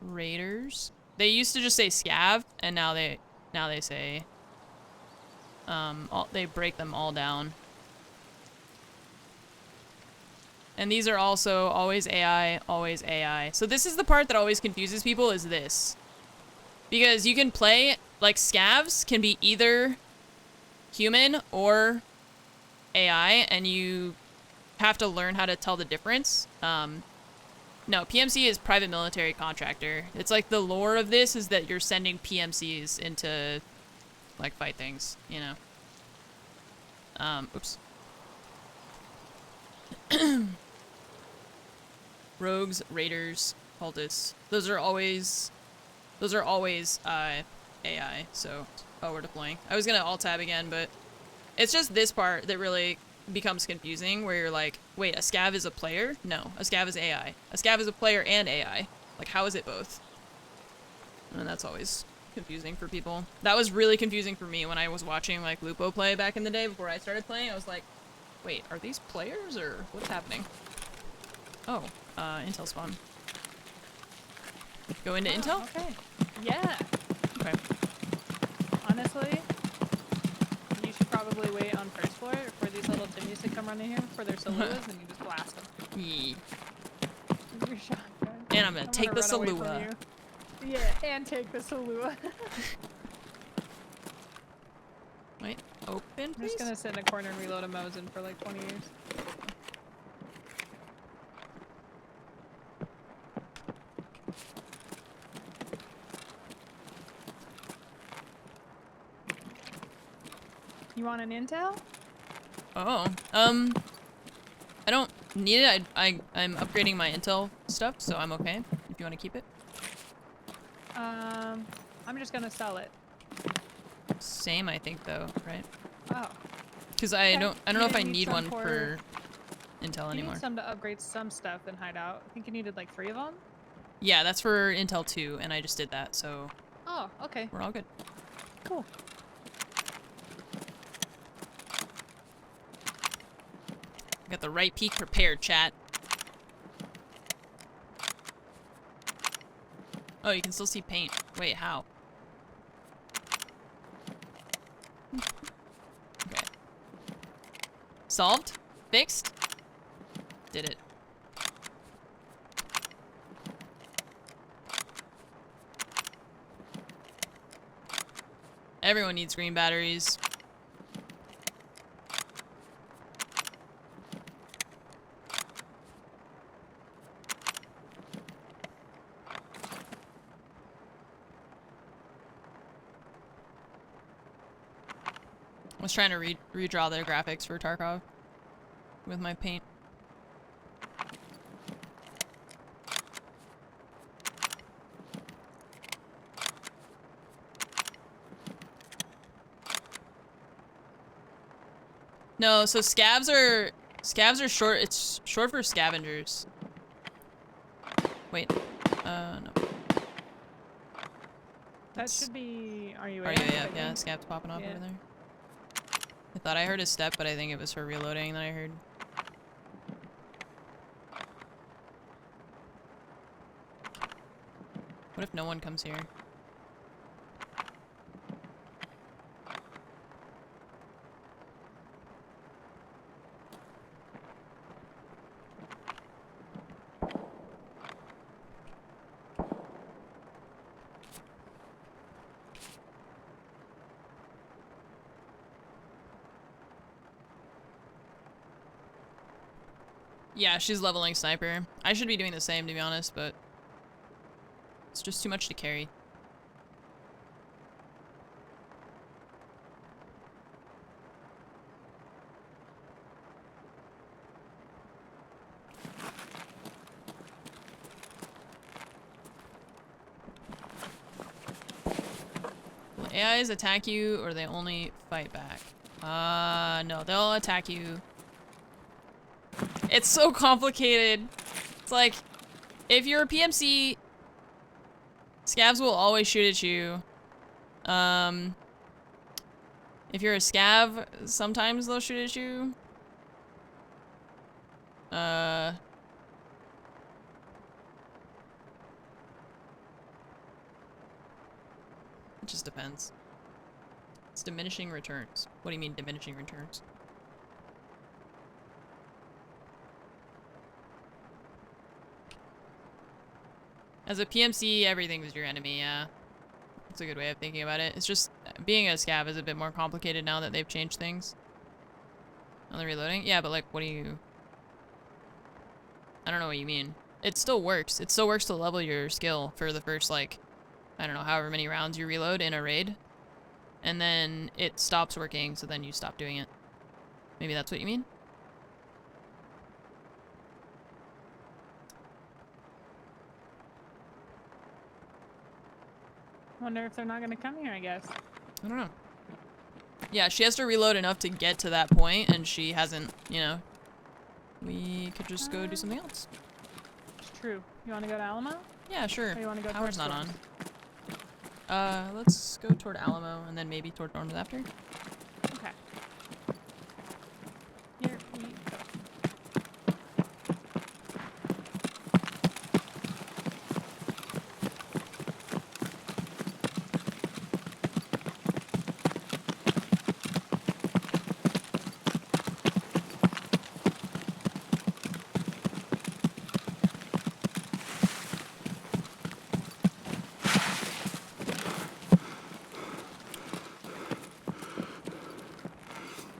Raiders. They used to just say scav, and now they say... they break them all down. And these are also always AI, always AI. So this is the part that always confuses people, is this. Because you can play, like, scavs can be either human or AI, and you have to learn how to tell the difference. No, PMC is private military contractor. It's like the lore of this is that you're sending PMCs into, like, fight things, you know. Oops. Rogues, raiders, cultists. Those are always AI, so... Oh, we're deploying. I was gonna alt-tab again, but... It's just this part that really becomes confusing, where you're like, wait, a scav is a player? No, a scav is AI. A scav is a player and AI. Like, how is it both? And that's always confusing for people. That was really confusing for me when I was watching, like, Lupo play back in the day before I started playing. I was like, wait, are these players, or what's happening? Oh, intel spawn. Go into intel? Okay. Yeah. Okay. Honestly, you should probably wait on first floor for these little Timmys to come running here for their Saluas, and you just blast them. Yeah. With your shotgun. And I'm gonna take the run away from Salua. you. Yeah, and take the Salua. Wait, open, I'm please? just gonna sit in a corner and reload a Mosin for like 20 years. You want an intel? Oh, I don't need it. I'm upgrading my intel stuff, so I'm okay. If you want to keep it. I'm just gonna sell it. Same, I think, though, right? Oh. Because I don't know if I You need some one for intel You anymore. need some to upgrade some stuff and hide out. I think you needed like 3 of them. Yeah, that's for intel 2, and I just did that, so Oh, okay. we're all good. Cool. Got the right peak prepared, chat. Oh, you can still see paint. Wait, how? Okay. Solved? Fixed? Did it. Everyone needs green batteries. I was trying to redraw the graphics for Tarkov with my paint. No, so scavs are short. It's short for scavengers. Wait, no. That should be RUAF. RUAF, yeah, scav's popping off Yeah. over there. I thought I heard a step, but I think it was her reloading that I heard. What if no one comes here? Yeah, she's leveling sniper. I should be doing the same, to be honest, but it's just too much to carry. Will AIs attack you, or they only fight back? No, they'll attack you. It's so complicated. It's like, if you're a PMC, scavs will always shoot at you. If you're a scav, sometimes they'll shoot at you. It just depends. It's diminishing returns. What do you mean diminishing returns? As a PMC, everything's your enemy, yeah. That's a good way of thinking about it. It's just, being a scav is a bit more complicated now that they've changed things. On the reloading? Yeah, but like, what do you... I don't know what you mean. It still works. It still works to level your skill for the first, like, I don't know, however many rounds you reload in a raid. And then it stops working, so then you stop doing it. Maybe that's what you mean? Wonder if they're not gonna come here, I guess. I don't know. Yeah, she has to reload enough to get to that point, and she hasn't, you know. We could just go do something else. It's true. You wanna go to Alamo? Yeah, sure. Or you wanna go Power's towards not on. Storms? Let's go toward Alamo, and then maybe toward Norman's after. Okay. Here we go.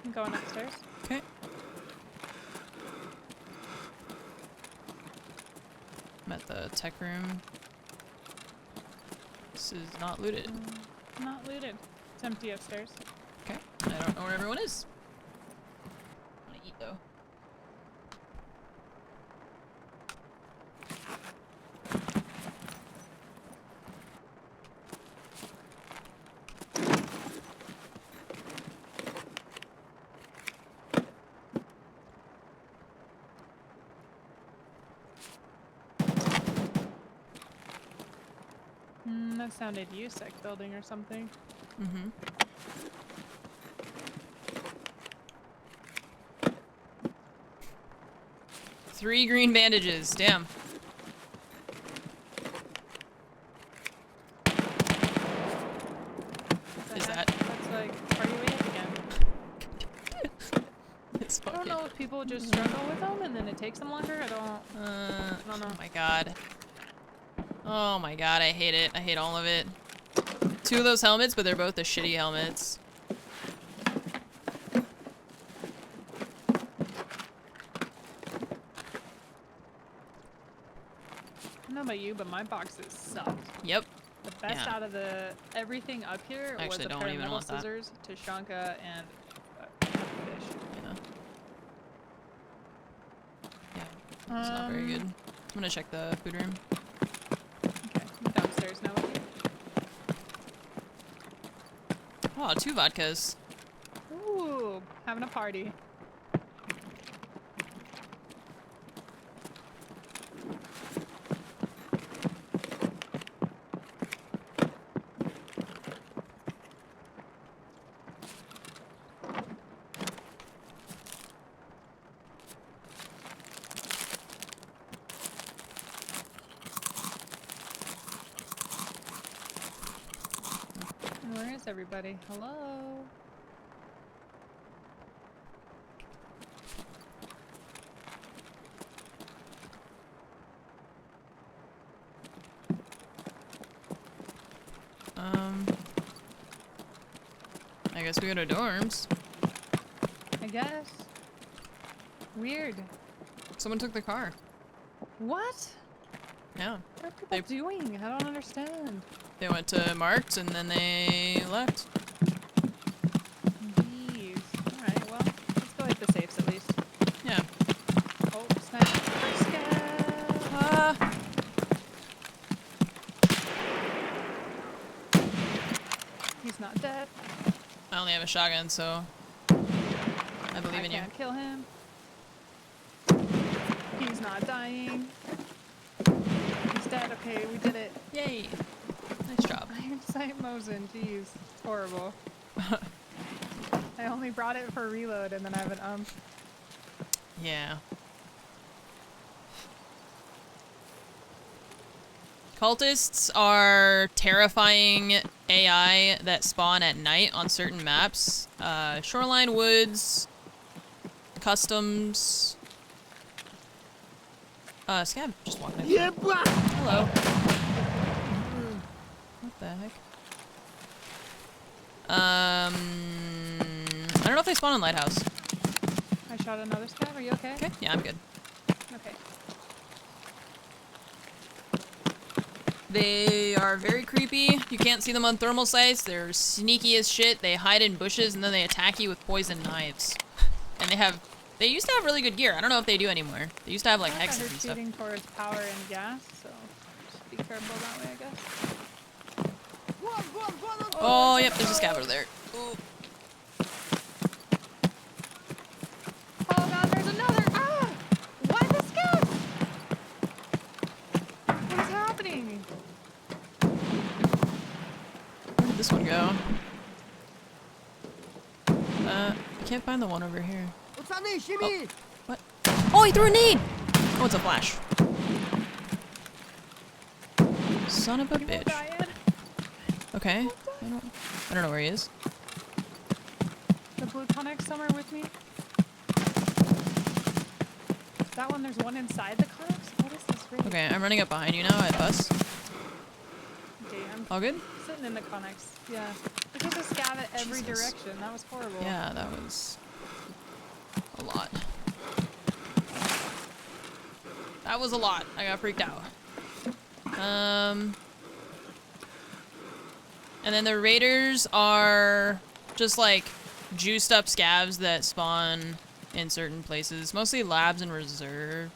I'm going upstairs. Okay. I'm at the tech room. This is not looted. Not looted. It's empty upstairs. Okay. I don't know where everyone is. I'm gonna eat though. That sounded USEC building or something. Mm-hmm. Three green bandages. Damn. Is that? That's like party weight again. It's I don't fucking. know if people just struggle with them and then it takes them longer. I don't know. Oh my god. Oh my god, I hate it. I hate all of it. Two of those helmets, but they're both the shitty helmets. I don't know about you, but my boxes suck. Yep. The best Yeah. out of the everything up here was Actually, a don't pair of even metal want that. scissors, Tashanka, and fish. Yeah. Yeah. It's not very good. I'm gonna check the food room. Okay, I'm downstairs now with you. Oh, 2 vodkas. Ooh, having a party. Where is everybody? Hello? I guess we go to dorms. I guess. Weird. Someone took the car. What? Yeah. What are people doing? I don't understand. They went to Mark's and then they left. Jeez. Alright, well, let's go hit the safes at least. Yeah. Oh, snap. First scav. He's not dead. I only have a shotgun, so I believe in you. I can't kill him. He's not dying. He's dead. Okay, we did it. Yay. Nice job. Iron sight Mosin. Jeez. It's horrible. I only brought it for reload and then I have an Yeah. Cultists are terrifying AI that spawn at night on certain maps. Shoreline Woods, Customs. Scav just walked in. Yeah, Hello. What the heck? I don't know if they spawn in Lighthouse. I shot another scav. Are you okay? Okay, yeah, I'm good. Okay. They are very creepy. You can't see them on thermal sights. They're sneaky as shit. They hide in bushes and then they attack you with poison knives. And they used to have really good gear. I don't know if they do anymore. They used to have like I hexes heard and stuff. shooting towards power and gas, so just be careful that way, I guess. Oh, yep, there's a scav over there. Ooh. Oh god, there's another! Ah! Why the scav? What is happening? Where did this one go? I can't find the one over here. Oh, what? Oh, he threw a nade! Oh, it's a flash. Son of a You won't bitch. die, Ed. Okay. I don't know where he is. The blue Connex somewhere with me? That one, there's one inside the Connex? What is this rig? Okay, I'm running up behind you now at bus. Okay, I'm All good? sitting in the Connex. Yeah. There's a scav at every Jesus. direction. That was horrible. Yeah, that was a lot. That was a lot. I got freaked out. And then the raiders are just like juiced up scavs that spawn in certain places, mostly labs and reserve.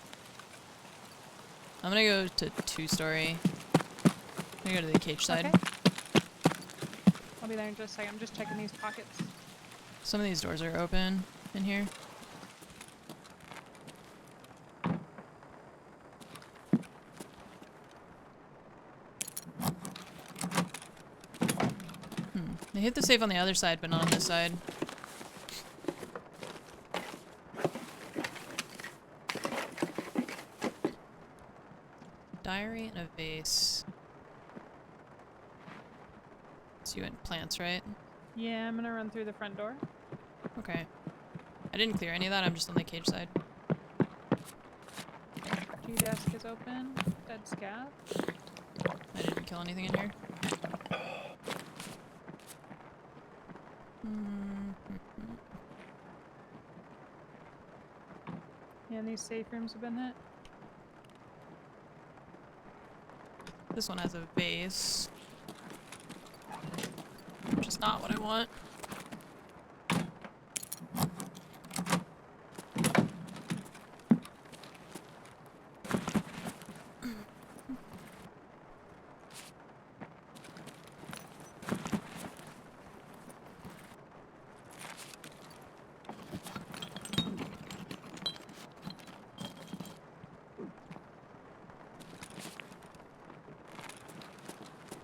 I'm gonna go to 2-story. I'm gonna go to the cage side. Okay. I'll be there in just a second. I'm just checking these pockets. Some of these doors are open in here. They hit the safe on the other side, but not on this side. Diary and a vase. So you went plants, right? Yeah, I'm gonna run through the front door. Okay. I didn't clear any of that, I'm just on the cage side. G-desk is open. Dead scav. I didn't kill anything in here. Yeah, and these safe rooms have been hit. This one has a vase. Which is not what I want.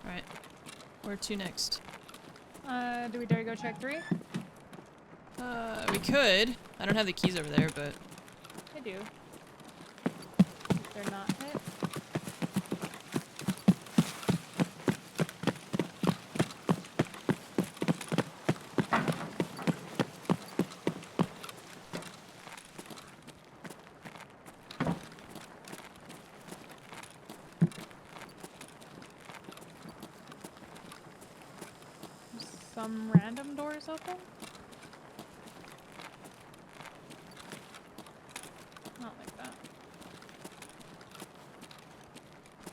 Alright. Where to next? Do we dare go check 3? We could. I don't have the keys over there, but... I do. If they're not hit. Some random doors open? Not like that.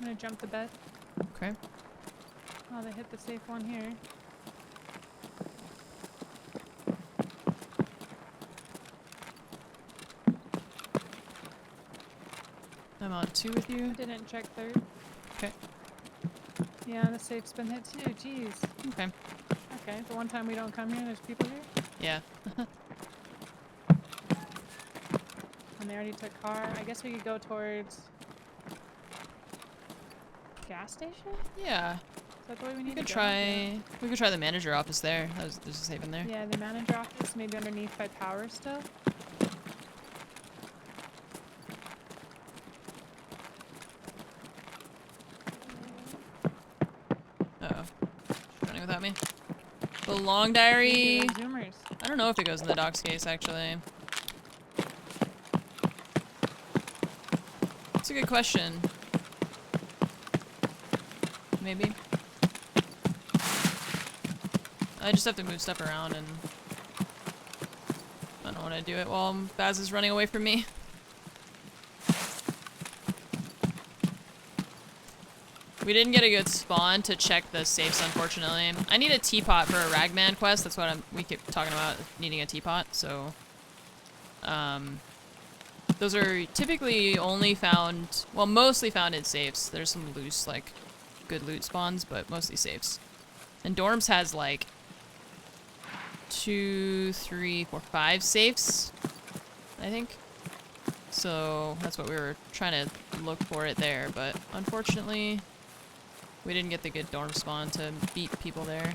I'm gonna jump the bed. Okay. Oh, they hit the safe one here. I'm on 2 with you. Didn't check third. Okay. Yeah, the safe's been hit too. Jeez. Okay. Okay, the one time we don't come here, there's people here. Yeah. And they already took car. I guess we could go towards gas station? Yeah. Is that the way we need We could to go? Yeah. try. We could try the manager office there. There's a safe in there. Yeah, the manager office, maybe underneath by power still. Uh-oh. She's running without me. The long diary. Maybe Zoomers. I don't know if it goes in the docs case, actually. That's a good question. Maybe. I just have to move stuff around and I don't want to do it while Baz is running away from me. We didn't get a good spawn to check the safes, unfortunately. I need a teapot for a Ragman quest. That's what we keep talking about, needing a teapot. So, those are typically only found, well, mostly found in safes. There's some loose, like, good loot spawns, but mostly safes. And dorms has like 2, 3, 4, 5 safes, I think. So that's what we were trying to look for it there, but unfortunately we didn't get the good dorm spawn to beat people there.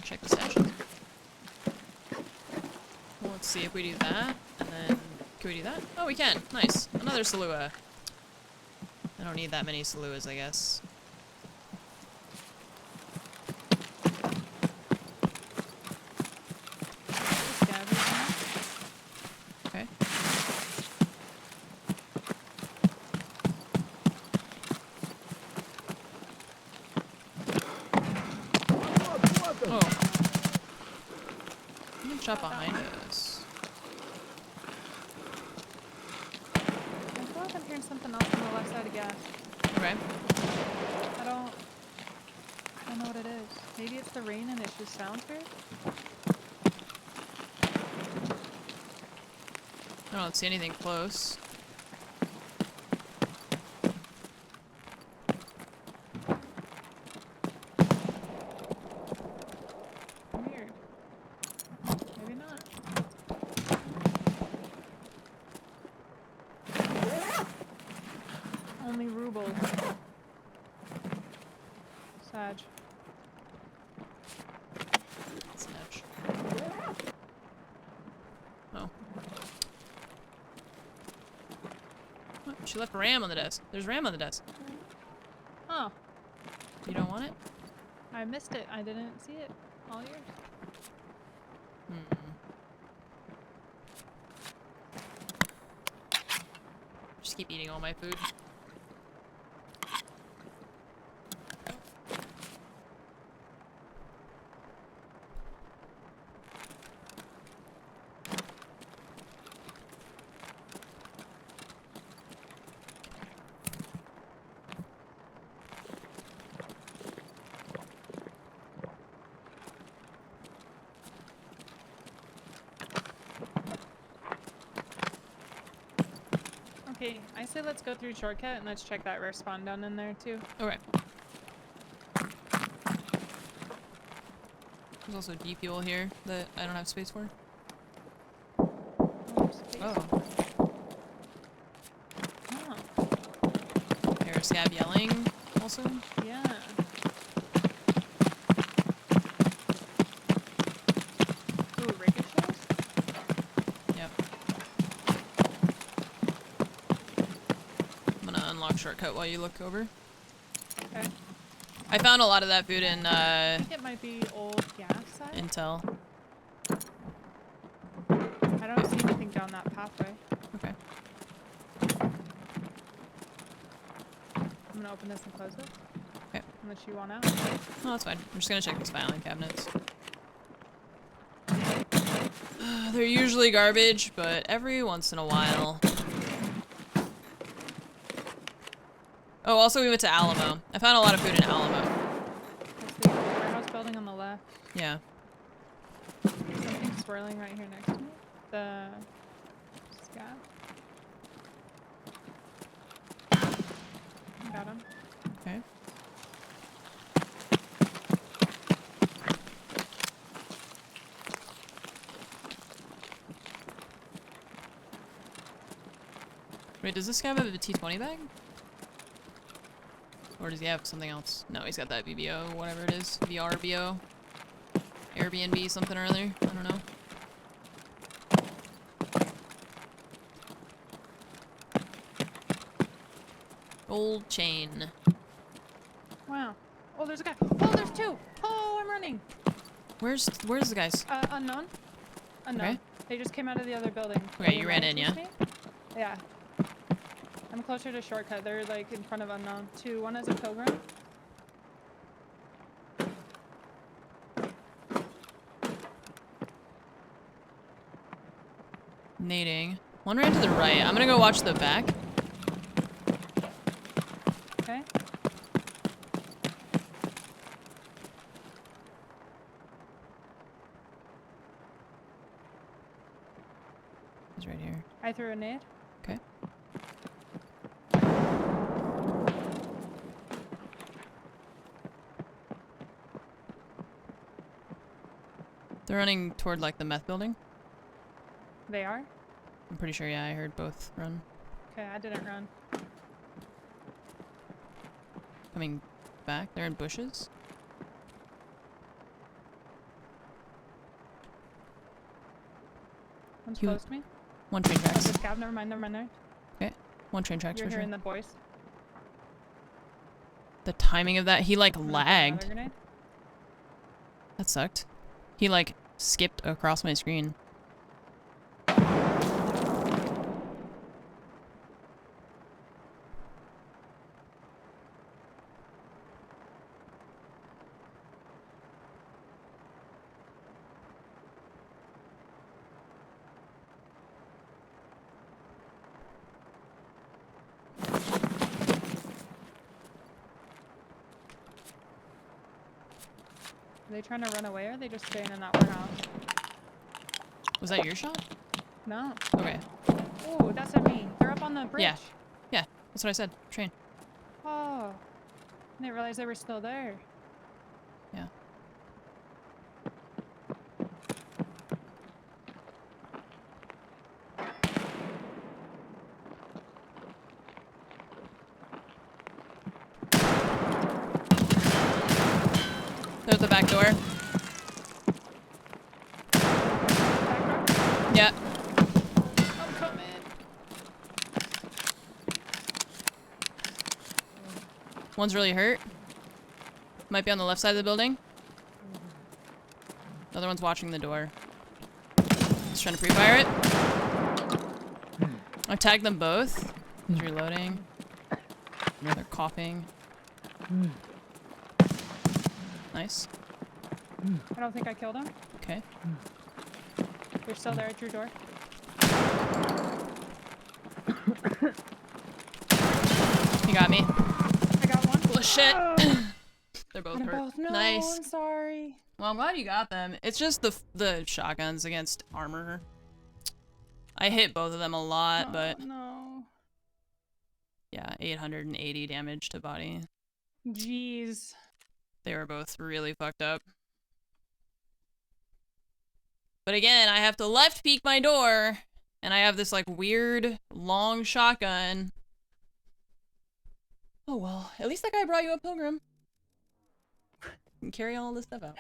Check the session. Well, let's see if we do that, and then can we do that? Oh, we can. Nice. Another Salua. I don't need that many Saluas, I guess. Okay. Oh. Someone shot behind us. I feel like I'm hearing something else on the left side of gas. Okay. I don't know what it is. Maybe it's the rain and it's just soundproof? I don't see anything close. Weird. Maybe not. Only rubles. Sag. Snatch. Oh. Oh, she left RAM on the desk. There's RAM on the desk. Oh, You don't want it? I missed it. I didn't see it. All yours. Just keep eating all my food. Okay, I say let's go through shortcut and let's check that rare spawn down in there too. Okay. There's also D-fuel here that I don't have space for. Oh. Oh, Scab yelling also. yeah. Ooh, ricochets? Yep. I'm gonna unlock shortcut while you look over. Okay. I found a lot of that food in I think it might be old gas side. Intel. I don't see anything down that pathway. Okay. I'm gonna open this and close it. Okay. Unless you want out. No, that's fine. I'm just gonna check these filing cabinets. They're usually garbage, but every once in a while. Oh, also we went to Alamo. I found a lot of food in Alamo. That's the warehouse building on the left. Yeah. Something swirling right here next to me. The scat. Got him. Okay. Wait, does this guy have a T20 bag? Or does he have something else? No, he's got that VBO, whatever it is. VRBO. Airbnb something or other. I don't know. Gold chain. Wow. Oh, there's a guy. Oh, there's two. Oh, I'm running. Where's the guys? Unknown. Unknown. Okay. They just came out of the other building. Okay, you ran in, yeah? Yeah. I'm closer to shortcut. They're like in front of unknown. Two. One is a pilgrim. Nading. One ran to the right. I'm gonna go watch the back. Okay. He's right here. I threw a nade. Okay. They're running toward like the meth building. They are? I'm pretty sure, yeah, I heard both run. Okay, I didn't run. Coming back. They're in bushes. One's You- close to me. One train Oh, tracks. this cab. Never mind. Never mind. Okay. One train tracks You're for sure. hearing the voice. The timing of that, he like I'm gonna throw lagged. another grenade. That sucked. He like skipped across my screen. Are they trying to run away or are they just staying in that warehouse? Was that your shot? No. Okay. Oh, that's at me. They're up on the bridge. Yeah. Yeah, that's what I said. Train. Oh. I didn't realize they were still there. Yeah. They're at the back door. Back door? Yeah. I'm coming. One's really hurt. Might be on the left side of the building. The other one's watching the door. Just trying to pre-fire it. I tagged them both. He's reloading. They're coughing. Nice. I don't think I killed him. Okay. They're still there at your door. He got me. I got one. Full of shit. They're both Got 'em hurt. both. No, Nice. I'm sorry. Well, I'm glad you got them. It's just the shotguns against armor. I hit both of them a lot, Oh, but no. yeah, 880 damage to body. Jeez. They were both really fucked up. But again, I have to left peek my door, and I have this like weird long shotgun. Oh well, at least that guy brought you a pilgrim. You can carry all this stuff out.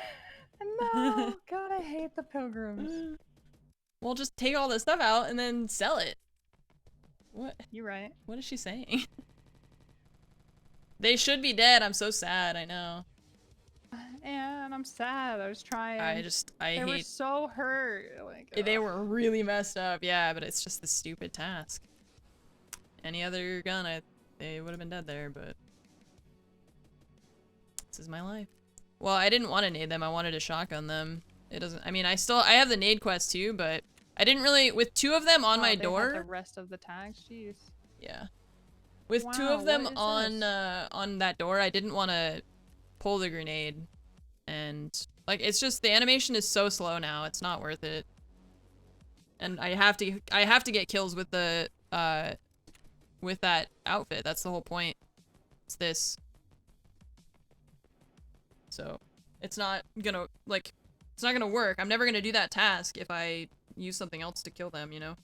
No, God, I hate the pilgrims. Well, just take all this stuff out and then sell it. What? You're right. What is she saying? They should be dead. I'm so sad. I know. And I'm sad. I was trying. I They were hate. so hurt. Like, They were really messed up. Yeah, but it's just the stupid task. Any other gun, they would have been dead there. But this is my life. Well, I didn't want to nade them. I wanted to shotgun them. It doesn't. I mean, I have the nade quest too, but I didn't really, with 2 of them on Oh, my they had door. the rest of the tags. Jeez. Yeah. With 2 Wow, of them what is on that door, I didn't want to pull the grenade. And like it's just the animation is so slow now. It's not worth it. And I have to get kills with the with that outfit. That's the whole point. It's this. So, it's not gonna it's not gonna work. I'm never gonna do that task if I use something else to kill them, you know?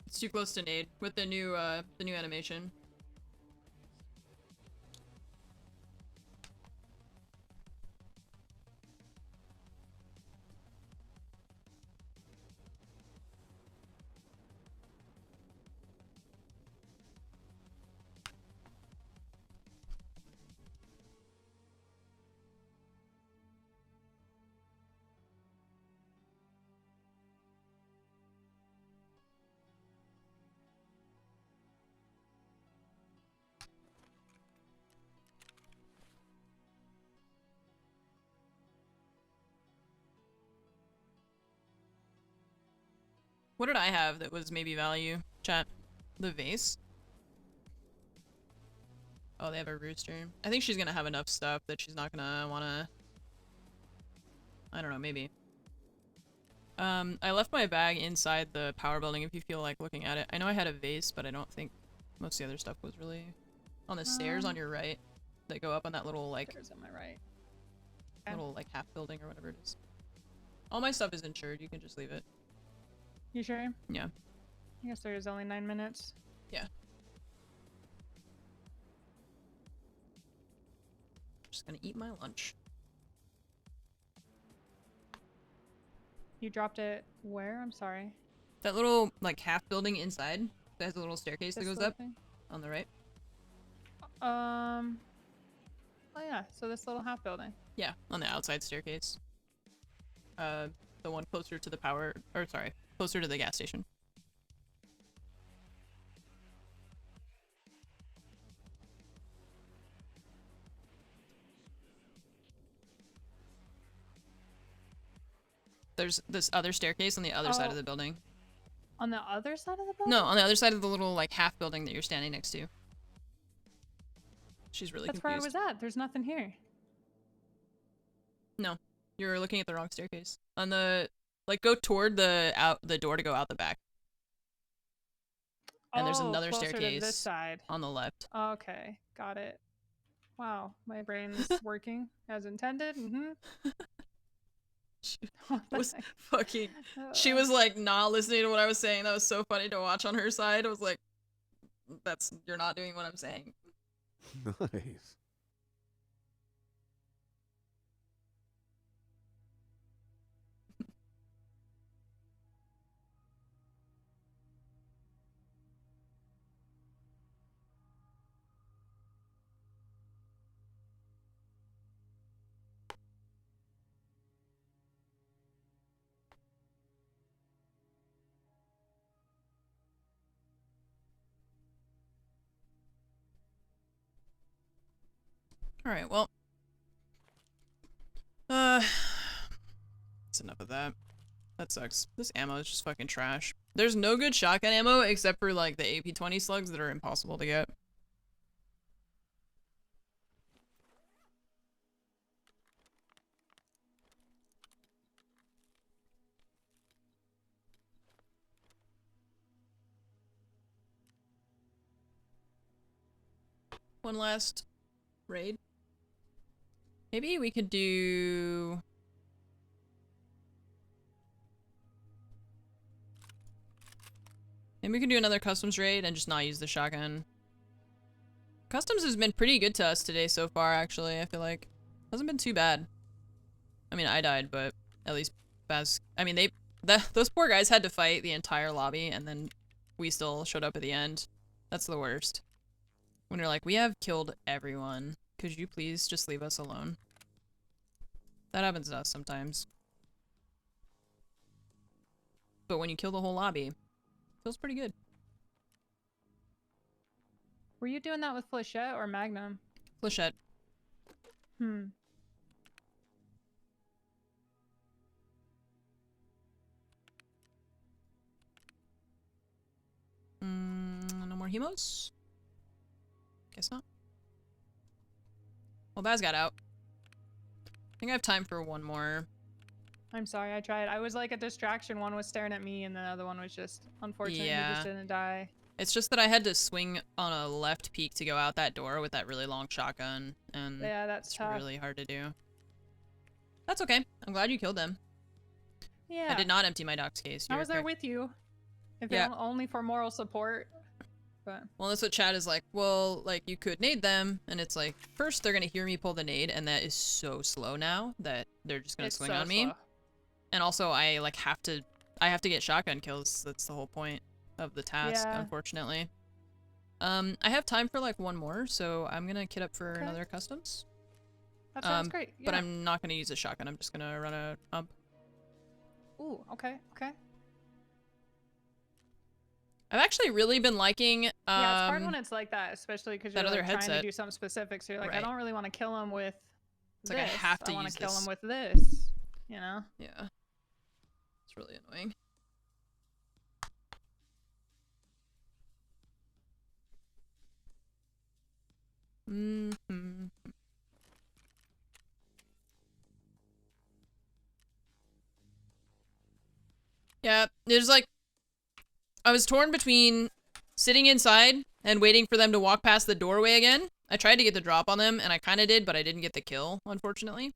It's too close to nade with the new animation. What did I have that was maybe value? Chat. The vase? Oh, they have a rooster. I think she's gonna have enough stuff that she's not gonna wanna... I don't know, maybe. I left my bag inside the power building if you feel like looking at it. I know I had a vase, but I don't think most of the other stuff was really... On the stairs on your right. That go up on that little, like... Stairs on my right. Little, like, half building or whatever it is. All my stuff is insured, you can just leave it. You sure? Yeah. I guess there's only 9 minutes. Yeah. Just gonna eat my lunch. You dropped it where? I'm sorry. That little, like, half building inside that has a little staircase that This goes little up thing? on the right. Oh yeah, so this little half building. Yeah, on the outside staircase. The one closer to the power, or sorry, closer to the gas station. There's this other staircase on the other side of the building. On the other side of the building? No, on the other side of the little, like, half building that you're standing next to. She's really That's confused. where I was at. There's nothing here. No, you're looking at the wrong staircase. On the, like, go toward the door to go out the back. And there's another closer staircase to this side. on the left. Okay, got it. Wow, my brain's working as intended. Was fucking... She was, like, not listening to what I was saying. That was so funny to watch on her side. I was like, you're not doing what I'm saying. Nice. Alright, well. That's enough of that. That sucks. This ammo is just fucking trash. There's no good shotgun ammo except for, like, the AP-20 slugs that are impossible to get. One last raid. Maybe we could do... Maybe we can do another customs raid and just not use the shotgun. Customs has been pretty good to us today so far, actually, I feel like. Hasn't been too bad. I mean, I died, but at least I mean, those poor guys had to fight the entire lobby, and then we still showed up at the end. That's the worst. When you're like, we have killed everyone. Could you please just leave us alone? That happens to us sometimes. but when you kill the whole lobby, it feels pretty good. Were you doing that with Flechette or Magnum? Flechette. Hmm. No more hemos? Guess not. Well, Baz got out. I think I have time for one more. I'm sorry, I tried. I was like a distraction. One was staring at me and the other one was just, unfortunately, he just didn't die. It's just that I had to swing on a left peek to go out that door with that really long shotgun, and Yeah, that's tough. really hard to do. That's okay. I'm glad you killed them. Yeah. I did not empty my docs case. I was there with you. If only for moral support. But well, that's what chat is like. Well, like, you could nade them, and it's like, first they're gonna hear me pull the nade, and that is so slow now that they're just gonna swing on me. And also, I like have to get shotgun kills. That's the whole point of the task, unfortunately. I have time for like one more, so I'm gonna kit up for another customs. That sounds great. Yeah. But I'm not gonna use a shotgun. I'm just gonna run a pump. Ooh, okay, okay. I've actually really been liking. Yeah, it's hard when it's like that, especially because you're like, trying to do something specific. So you're like, I don't really want to kill him with this. Like I have to want use to kill this. him with this. You know? Yeah. It's really annoying. Yeah, there's like, I was torn between sitting inside and waiting for them to walk past the doorway again. I tried to get the drop on them, and I kind of did, but I didn't get the kill, unfortunately.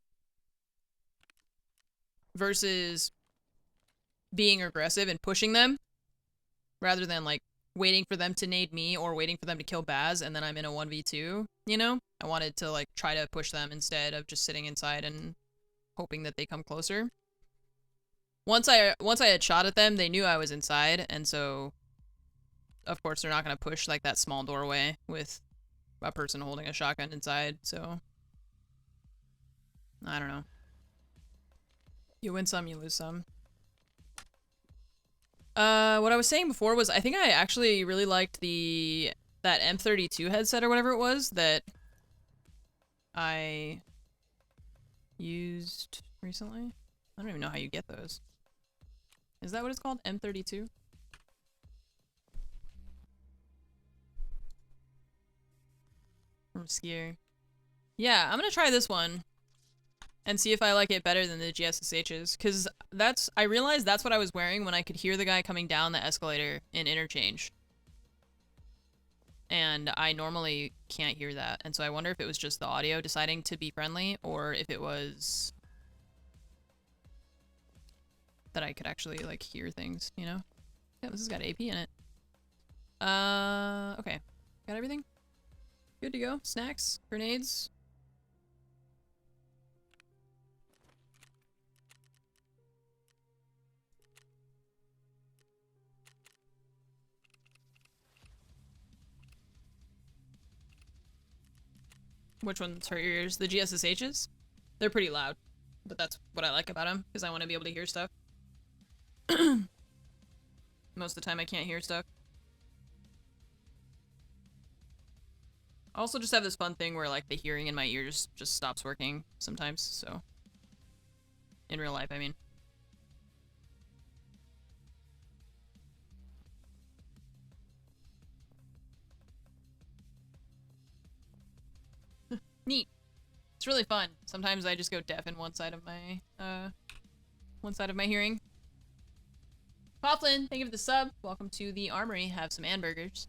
Versus being aggressive and pushing them, rather than like waiting for them to nade me or waiting for them to kill Baz, and then I'm in a 1v2, you know? I wanted to like try to push them instead of just sitting inside and hoping that they come closer. Once I had shot at them, they knew I was inside, and so of course they're not gonna push like that small doorway with a person holding a shotgun inside, so I don't know. You win some, you lose some. What I was saying before was I think I actually really liked that M32 headset or whatever it was that I used recently. I don't even know how you get those. Is that what it's called? M32? From Skier. Yeah, I'm gonna try this one and see if I like it better than the GSSH's, because I realized that's what I was wearing when I could hear the guy coming down the escalator in interchange. And I normally can't hear that, and so I wonder if it was just the audio deciding to be friendly, or if it was that I could actually, like, hear things, you know? Yeah, this has got AP in it. Okay. Got everything? Good to go. Snacks? Grenades? Which ones hurt your ears? The GSSHs? They're pretty loud, but that's what I like about them, because I want to be able to hear stuff. Most of the time I can't hear stuff. I also just have this fun thing where, like, the hearing in my ears just stops working sometimes, so. In real life, I mean. Neat. It's really fun. Sometimes I just go deaf in one side of my hearing. Coughlin, thank you for the sub. Welcome to the armory. Have some hamburgers.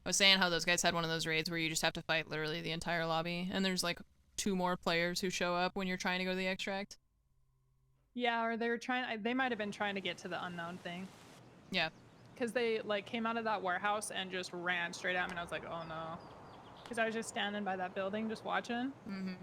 I was saying how those guys had one of those raids where you just have to fight literally the entire lobby, and there's like 2 more players who show up when you're trying to go to the extract. Yeah, or they might have been trying to get to the unknown thing. Yeah. Because they like came out of that warehouse and just ran straight at me, and I was like, oh no. Because I was just standing by that building just watching. Mm-hmm.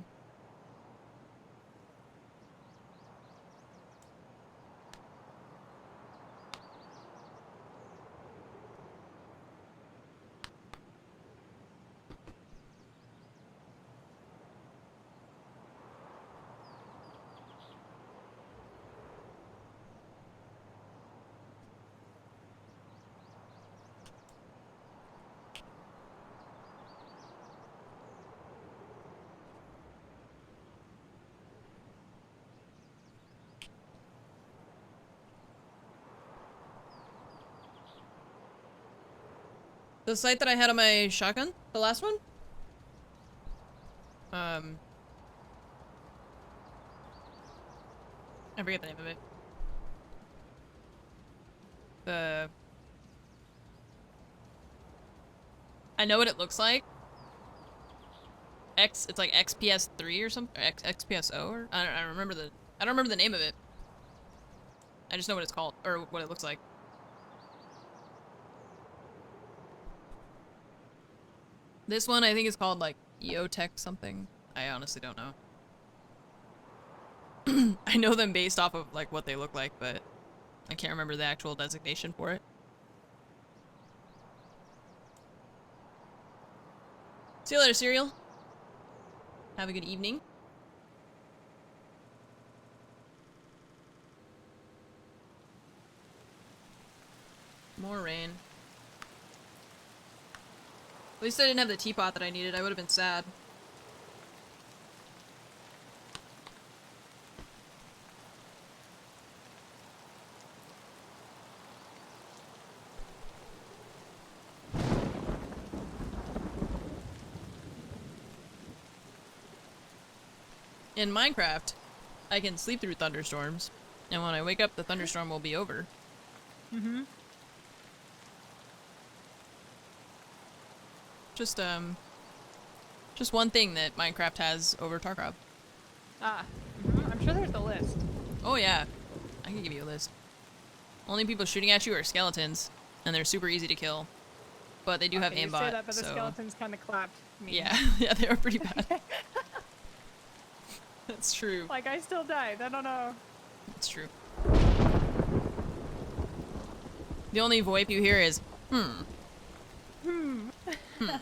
The sight that I had on my shotgun? The last one? I forget the name of it. I know what it looks like. It's like XPS3 or something, or XPSO, or I don't remember the name of it. I just know what it's called, or what it looks like. This one I think is called like EOTech something. I honestly don't know. I know them based off of like what they look like, but I can't remember the actual designation for it. See you later, Cereal. Have a good evening. More rain. At least I didn't have the teapot that I needed. I would have been sad. In Minecraft, I can sleep through thunderstorms, and when I wake up, the thunderstorm will be over. Mm-hmm. Just one thing that Minecraft has over Tarkov. Ah. I'm sure there's a list. Oh yeah, I can give you a list. Only people shooting at you are skeletons, and they're super easy to kill. But they do have You aimbot, say that, but so... the skeletons kind of clapped me. Yeah, yeah, they are pretty bad. That's true. Like, I still died. I don't know. That's true. The only VoIP you hear is, hmm. Hmm. I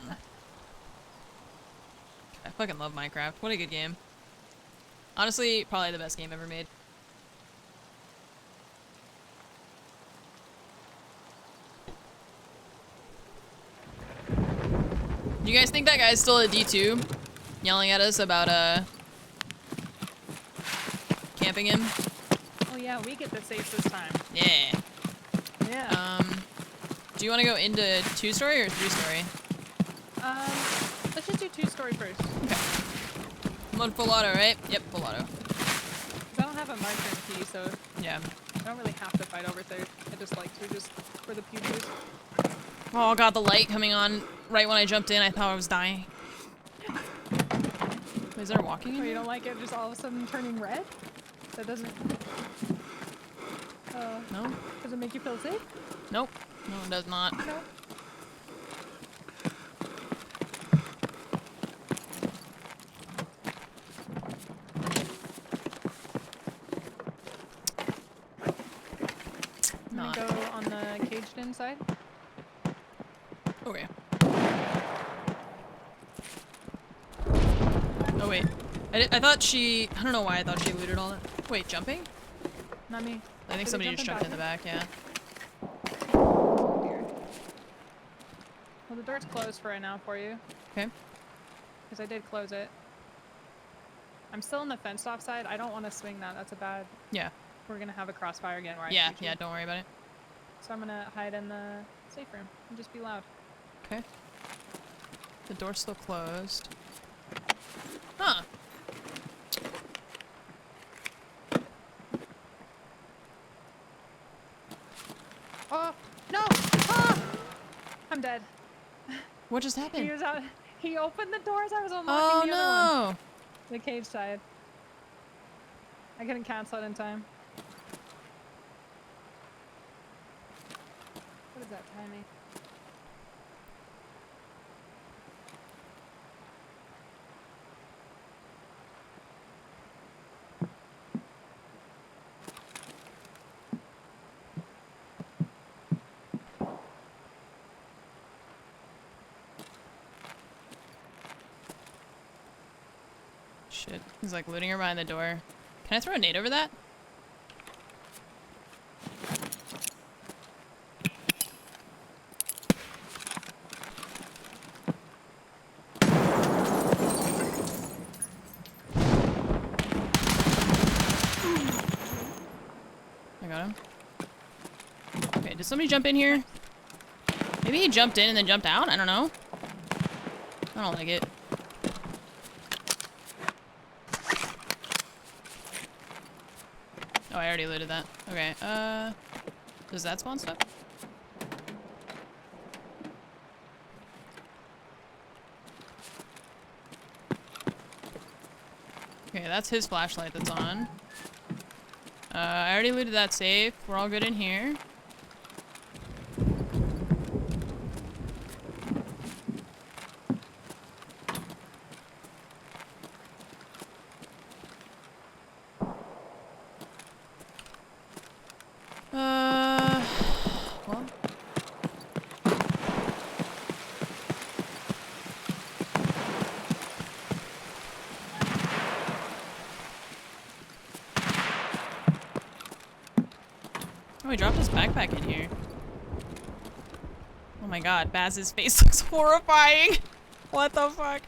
fucking love Minecraft. What a good game. Honestly, probably the best game ever made. Do you guys think that guy's still at D2? Yelling at us about, camping him? Oh yeah, we get the safes this time. Yeah. Yeah. Do you want to go into 2-story or 3-story? Let's just do 2-story first. Okay. I'm on full auto, right? Yep, full auto. 'Cause I don't have a marker key, so Yeah. I don't really have to fight over third. I just like to, just for the pewters. Oh god, the light coming on right when I jumped in, I thought I was dying. Is there walking in Oh, you here? don't like it just all of a sudden turning red? That doesn't... No? Does it make you feel safe? Nope. No, it does not. No. I'm gonna go on the caged in side. Okay. Oh wait. I thought she... I don't know why I thought she looted all that. Wait, jumping? Not me. I think Did somebody it just jump jumped in the back, yeah. Oh dear. Well, the door's closed for right now for you. Okay. Because I did close it. I'm still on the fenced off side. I don't want to swing that. That's a bad... Yeah. We're gonna have a crossfire again where I Yeah, shoot you. yeah, don't worry about it. So I'm gonna hide in the safe room and just be loud. Okay. The door's still closed. Huh. Oh! No! Ah! I'm dead. What just He happened? was out. He opened the doors. I was Oh unlocking the other one. no! The cage side. I couldn't cancel it in time. What is that timing? Shit. He's like looting her behind the door. Can I throw a nade over that? I got him. Okay, did somebody jump in here? Maybe he jumped in and then jumped out? I don't know. I don't like it. Oh, I already looted that. Okay, does that spawn stuff? Okay, that's his flashlight that's on. I already looted that safe. We're all good in here. Well. Oh, he dropped his backpack in here. Oh my god, Baz's face looks horrifying. What the fuck?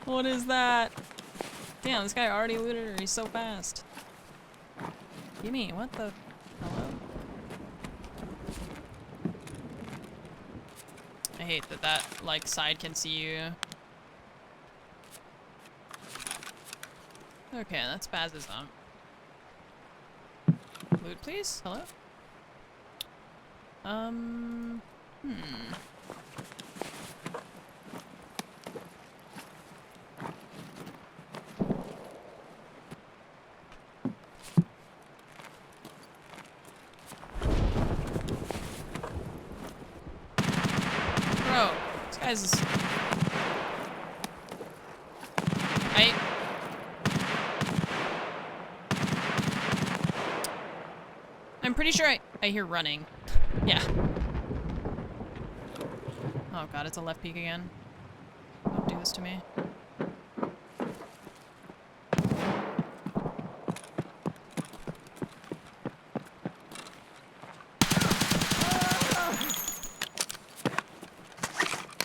What is that? Damn, this guy already looted her. He's so fast. Gimme, what the? Hello? I hate that that, like, side can see you. Okay, that's Baz's loot, please? Hello? Bro, this guy's... I'm pretty sure I hear running. Yeah. Oh god, it's a left peek again. Don't do this to me.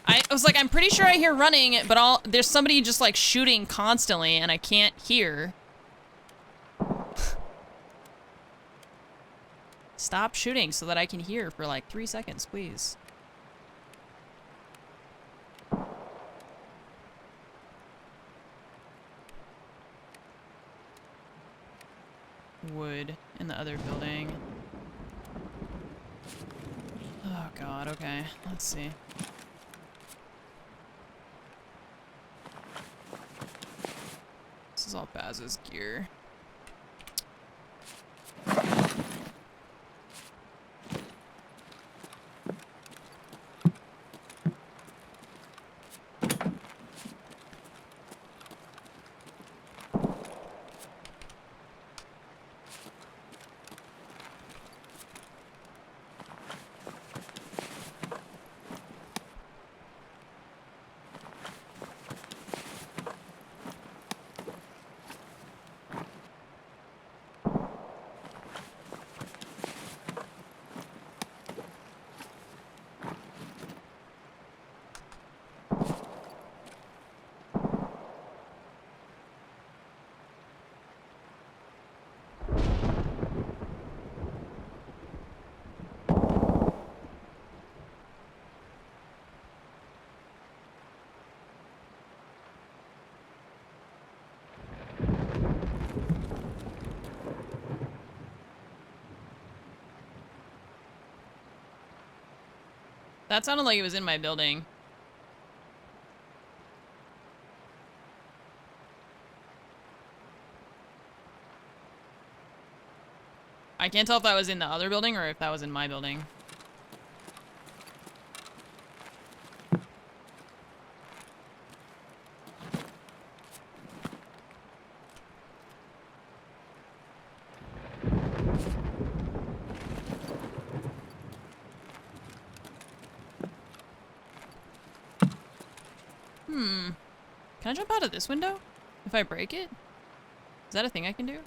I was like, I'm pretty sure I hear running, but there's somebody just like shooting constantly and I can't hear. Stop shooting so that I can hear for like 3 seconds, please. Wood in the other building. Oh god, okay. Let's see. This is all Baz's gear. That sounded like it was in my building. I can't tell if that was in the other building or if that was in my building. Can I jump out of this window? If I break it? Is that a thing I can do?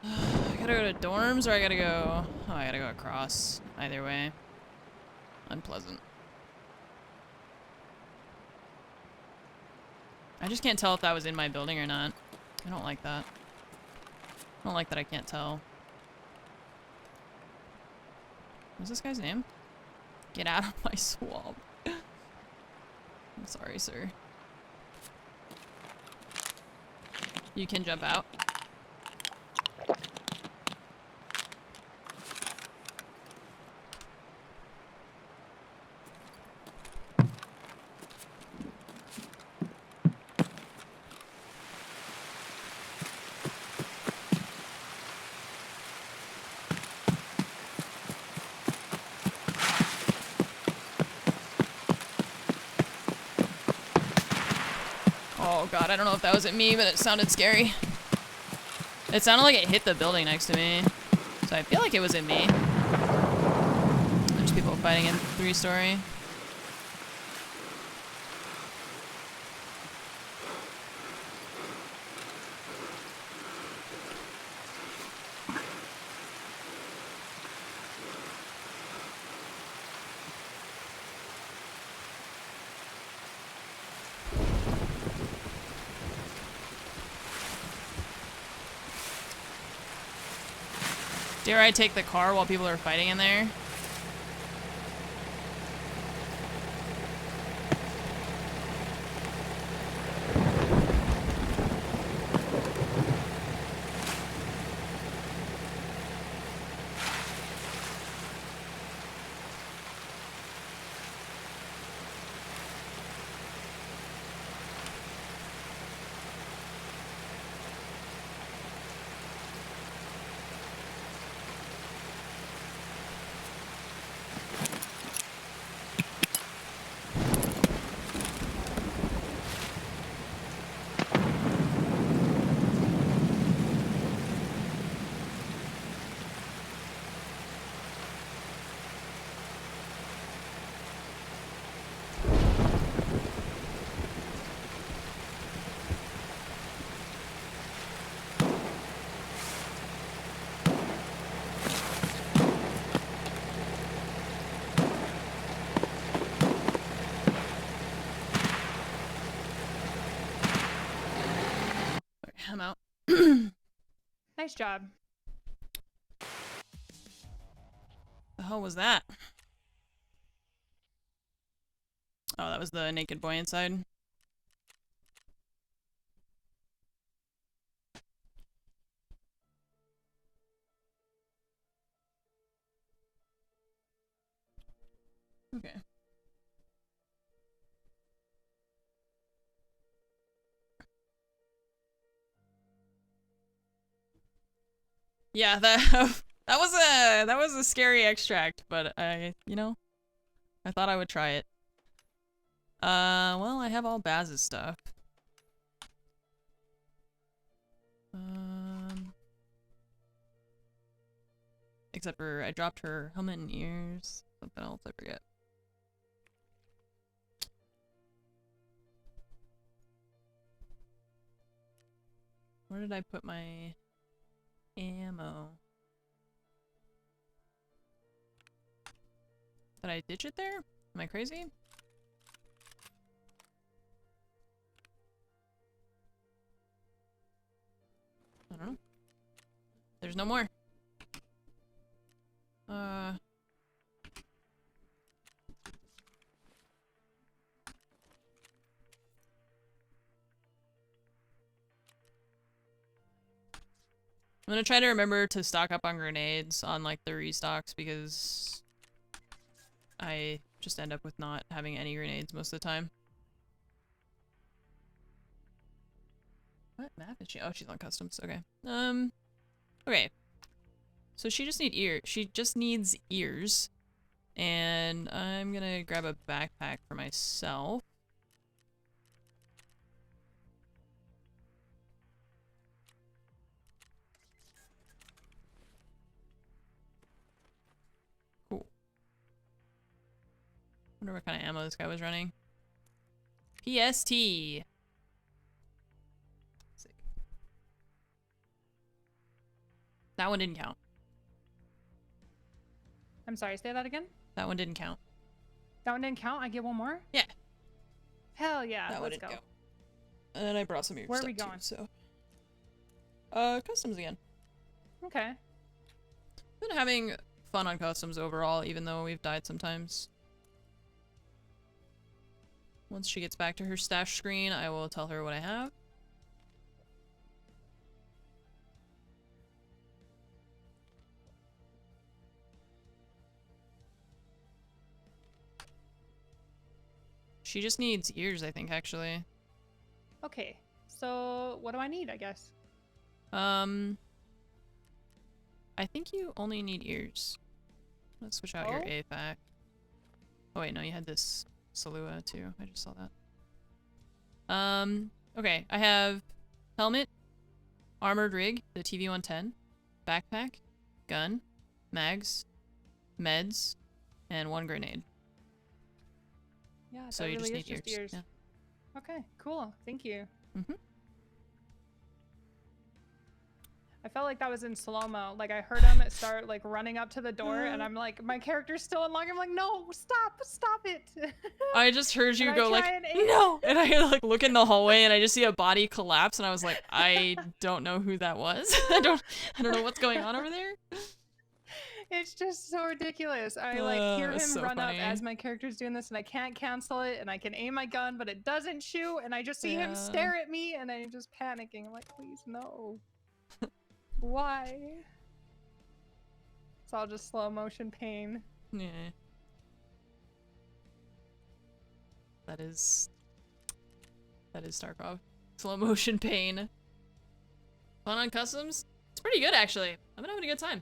I gotta go to dorms or I gotta go... Oh, I gotta go across. Either way. Unpleasant. I just can't tell if that was in my building or not. I don't like that. I don't like that I can't tell. What's this guy's name? Get out of my swamp. I'm sorry, sir. You can jump out. Oh god, I don't know if that was at me, but it sounded scary. It sounded like it hit the building next to me. So I feel like it was at me. There's people fighting in 3-story. Dare I take the car while people are fighting in there? I'm out. Nice job. The hell was that? Oh, that was the naked boy inside. Okay. Yeah, that was a scary extract, but you know, I thought I would try it. Well, I have all Baz's stuff. Except for I dropped her helmet and ears. Something else I forget. Where did I put my ammo? Did I ditch it there? Am I crazy? I don't know. There's no more. I'm gonna try to remember to stock up on grenades on like the restocks because I just end up with not having any grenades most of the time. What map is she? Oh, she's on customs. Okay. Okay. So she just needs ears. And I'm gonna grab a backpack for myself. Cool. Wonder what kind of ammo this guy was running. PST. Sick. That one didn't count. I'm sorry, say that again? That one didn't count. That one didn't count? I get one more? Yeah. Hell yeah, That one let's didn't go. count. And then I brought some of your Where are stuff we going? too, so. Customs again. Okay. Been having fun on customs overall, even though we've died sometimes. Once she gets back to her stash screen, I will tell her what I have. She just needs ears, I think, actually. Okay, so what do I need, I guess? I think you only need ears. Let's switch out your AFAC. Oh wait, no, you had this Salua too. I just saw that. Okay, I have helmet, armored rig, the TV-110, backpack, gun, mags, meds, and 1 grenade. Yeah, So that you really just is need ears. Yeah. Okay, cool. Thank you. Mm-hmm. I felt like that was in slow-mo. Like, I heard him start, like, running up to the door, and I'm like, my character's still unlocked. I'm like, no, stop it. I just heard you And go I like, try and aim. no! And I like look in the hallway and I just see a body collapse and I was like, I don't know who that was. I don't know what's going on over there. It's just so ridiculous. I like hear him so run funny. up as my character's doing this, and I can't cancel it, and I can aim my gun, but it doesn't shoot, and I just see him stare at me, and I'm just panicking. I'm like, please, no. Why? It's all just slow motion pain. Yeah. That is Tarkov. Slow motion pain. Fun on customs? It's pretty good, actually. I've been having a good time.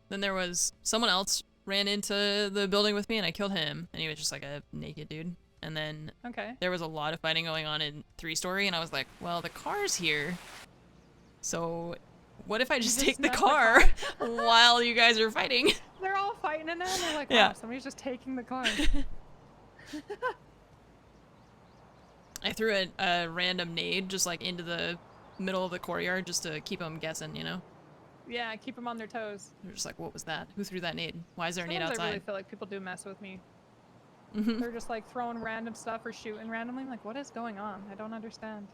Then there was someone else ran into the building with me and I killed him, and he was just like a naked dude. And then there was a lot of fighting going on in 3-story, and I was like, well, the car's here. So what if I just take the car while you guys are fighting? They're all fighting in it, and they're like, wow, Yeah. somebody's just taking the car. I threw a random nade just like into the middle of the courtyard just to keep them guessing, you know? Yeah, keep them on their toes. They're just like, what was that? Who threw that nade? Why is there a nade Sometimes outside? I really feel like people do mess with me. They're just like throwing random stuff or shooting randomly. I'm like, what is going on? I don't understand.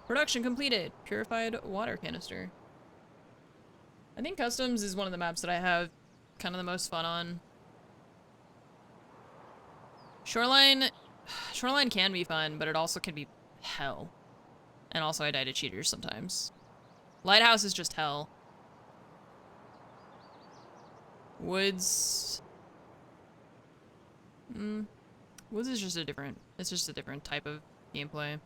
Production completed. Purified water canister. I think customs is one of the maps that I have kind of the most fun on. Shoreline can be fun, but it also can be hell. And also I die to cheaters sometimes. Lighthouse is just hell. Woods... Woods is just it's just a different type of gameplay.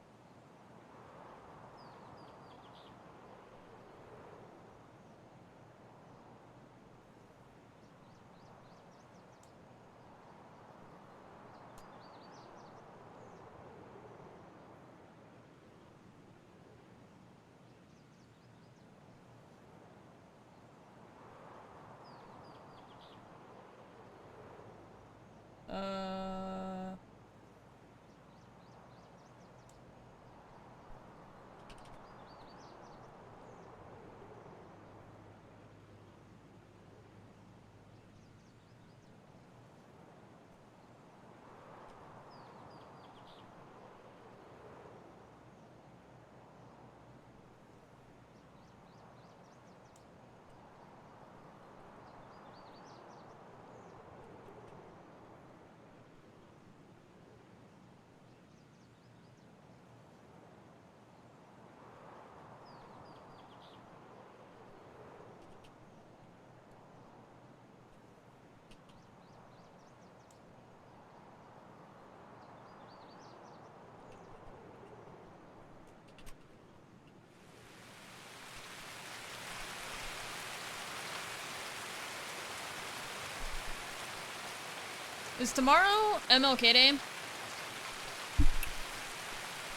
Is tomorrow MLK Day?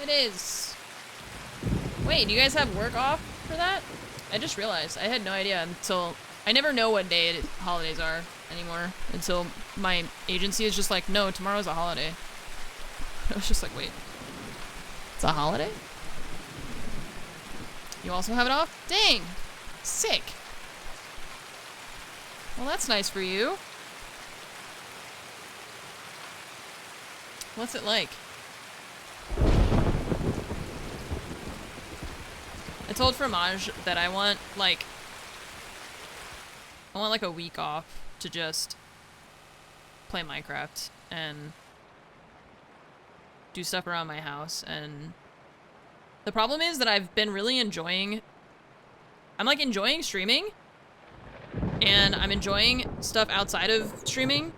It is. Wait, do you guys have work off for that? I just realized. I had no idea until... I never know what day holidays are. anymore until my agency is just like, no, tomorrow's a holiday. I was just like, wait, it's a holiday? You also have it off? Dang, sick. Well, that's nice for you. What's it like? I told Fromage that I want like a week off to just play Minecraft and do stuff around my house. And the problem is that I've been really enjoying streaming, and I'm enjoying stuff outside of streaming.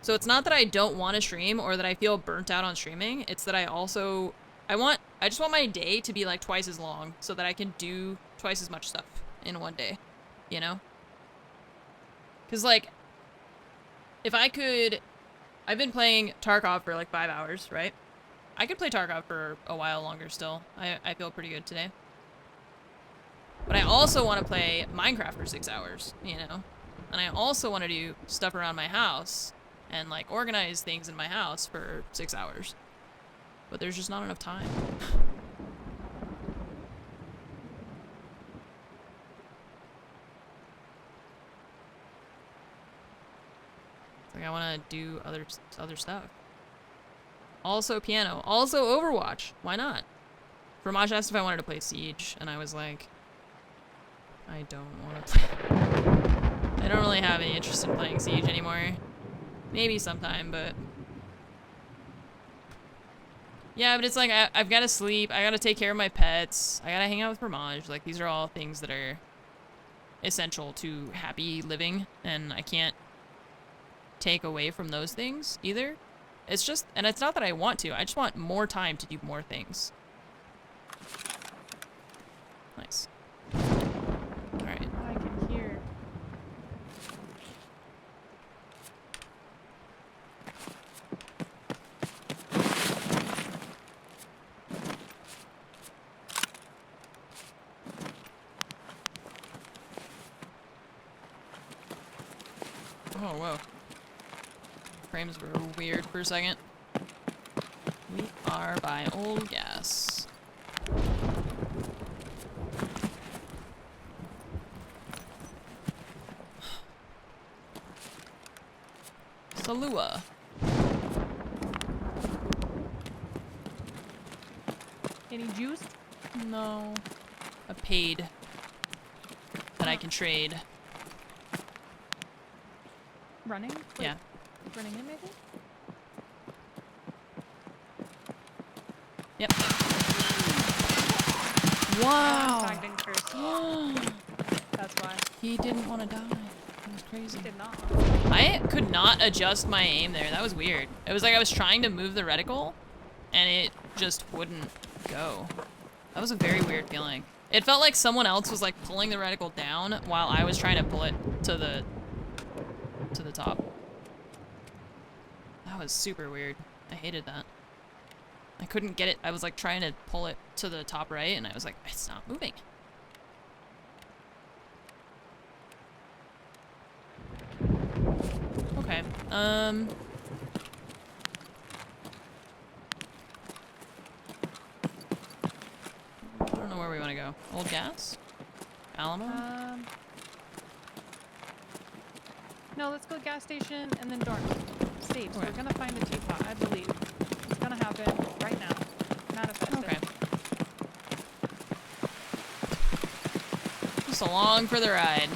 So it's not that I don't want to stream or that I feel burnt out on streaming. It's that I just want my day to be like twice as long so that I can do twice as much stuff in one day, you know? Cause like, if I could, I've been playing Tarkov for like 5 hours, right? I could play Tarkov for a while longer still. I feel pretty good today. But I also want to play Minecraft for 6 hours, you know? And I also want to do stuff around my house and like organize things in my house for 6 hours. But there's just not enough time. Like I want to do other stuff. Also piano. Also Overwatch. Why not? Fromage asked if I wanted to play Siege, and I was like, I don't want to play. I don't really have any interest in playing Siege anymore. Maybe sometime, but yeah, but it's like I've got to sleep. I got to take care of my pets. I got to hang out with Fromage. Like these are all things that are essential to happy living, and I can't take away from those things either. It's just, and it's not that I want to. I just want more time to do more things. Nice. All right. I can hear. Oh, whoa. Frames were weird for a second. We are by old gas. Salua. Any juice? No. A paid that I can trade. Running? Wait, Yeah. Running in, maybe? Yep. Wow. Tagged in curse. That's why. He didn't want to die. That was crazy. He did not. I could not adjust my aim there. That was weird. It was like I was trying to move the reticle, and it just wouldn't go. That was a very weird feeling. It felt like someone else was like pulling the reticle down while I was trying to pull it to the top. That was super weird. I hated that. I couldn't get it. I was like trying to pull it to the top right, and I was like, it's not moving. Okay. I don't know where we want to go. Old gas? Alamo? No, let's go gas station and then dorm. Safe. So Okay. we're gonna find a teapot, I believe. It's gonna happen right now. Manifest Okay. it. Just along for the ride.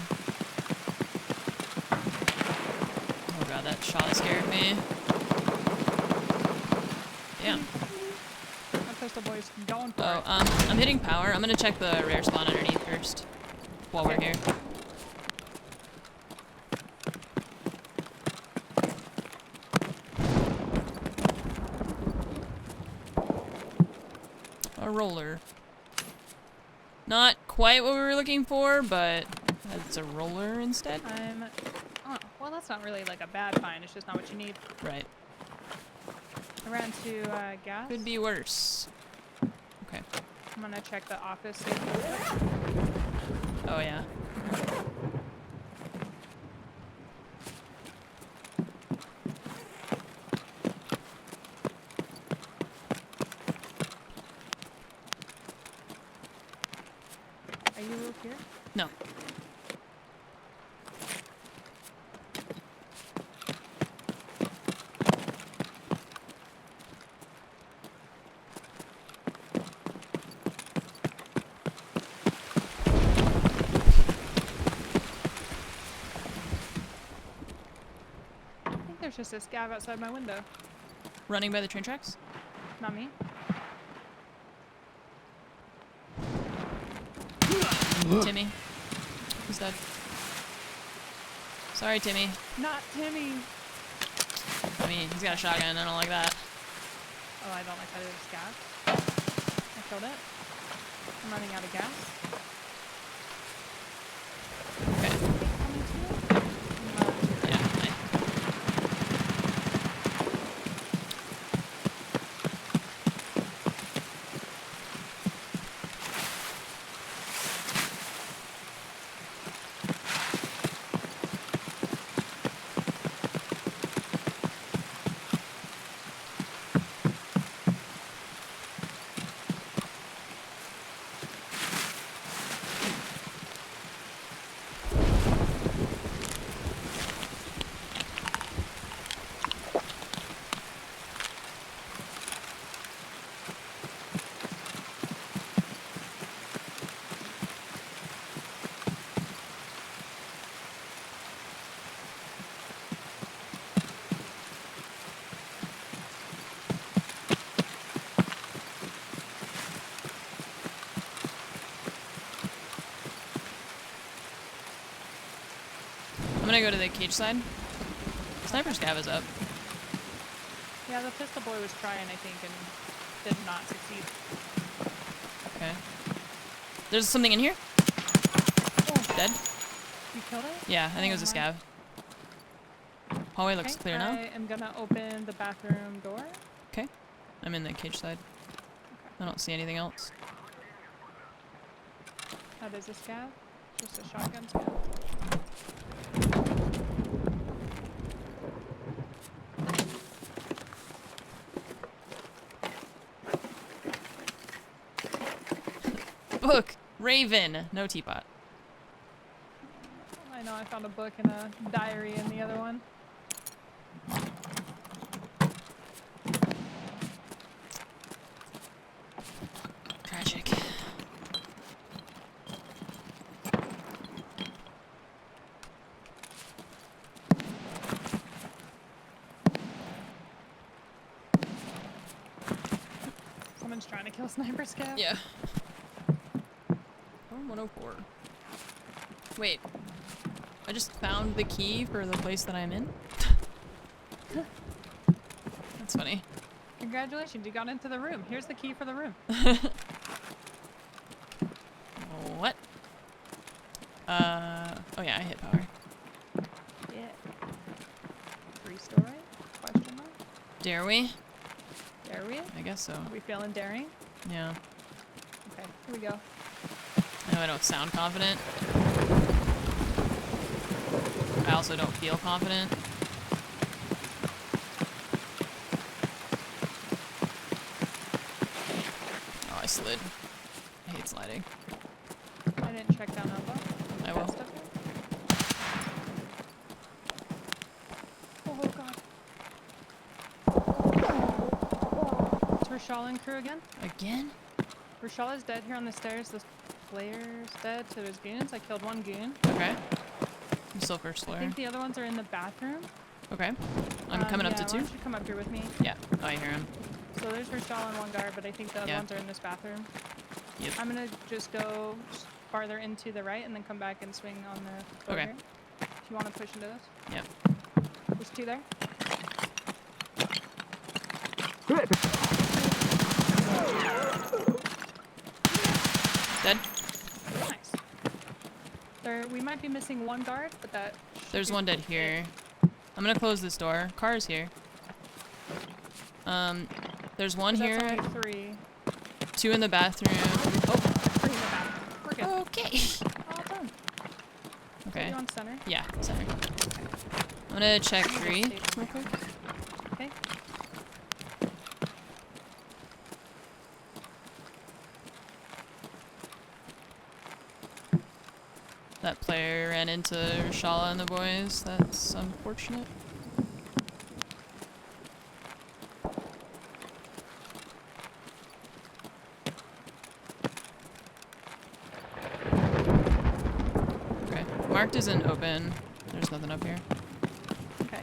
Oh god, that shot scared me. Yeah. That pistol boy's going for Oh, it. I'm hitting power. I'm gonna check the rare spawn underneath first. While we're here. A roller. Not quite what we were looking for, but it's a roller instead. Oh, well, that's not really like a bad find. It's just not what you need. Right. I ran to gas. Could be worse. Okay. I'm gonna check the office. Oh yeah. No. I think there's just a scav outside my window. Running by the train tracks? Not me. Timmy. He's dead. Sorry, Timmy. Not Timmy. I mean, he's got a shotgun. I don't like that. Oh, I don't like how there's a scav. I killed it. I'm running out of gas. Okay. Coming to you? Yeah. I- I'm gonna go to the cage side. Sniper scav is up. Yeah, the pistol boy was trying, I think, and did not succeed. Okay. There's something in here? Oh, Dead? you killed it? Yeah, I think it was a Oh, scav. Hallway looks Okay, clear now. I am gonna open the bathroom door. Okay. I'm in the cage side. I don't see anything else. That is a scav. Just a shotgun scav. Book! Raven! No teapot. I know I found a book and a diary in the other one. Tragic. Someone's trying to kill Sniper Scav. Yeah. 104. Wait. I just found the key for the place that I'm in? That's funny. Congratulations, you got into the room. Here's the key for the room. What? Oh yeah, I hit power. Yeah. 3-story? Question mark? Dare we? Dare we? I guess so. Are we feeling daring? Yeah. Okay, here we go. I know I don't sound confident. I also don't feel confident. Oh, I slid. I hate sliding. I didn't check down elbow. I That will. stuff here? Oh god. It's Rashal and crew again. Again? Rashal is dead here on the stairs. This player's dead to his goons. I killed one goon. Okay. I'm still first I floor. think the other ones are in the bathroom. Okay. I'm coming up yeah, to why 2. don't you come up here with me? Yeah. Oh, I hear him. So there's Rashal and one guard, but I think the other Yeah. ones are in this bathroom. Yep. I'm gonna just go farther into the right and then come back and swing on the door Okay. here. If you want to push into this. Yep. There's 2 there. Dead? Nice. We might be missing one guard, but that. There's should one be dead here. I'm gonna close this door. Car's here. There's one That's here. only 3. 2 in the bathroom. Oh, 3 in the bathroom. We're good. okay. All done. Okay. You on center? Yeah, center. I'm gonna check 3 real quick. Okay. That player ran into Rashala and the boys. That's unfortunate. Okay. Marked isn't open. There's nothing up here. Okay.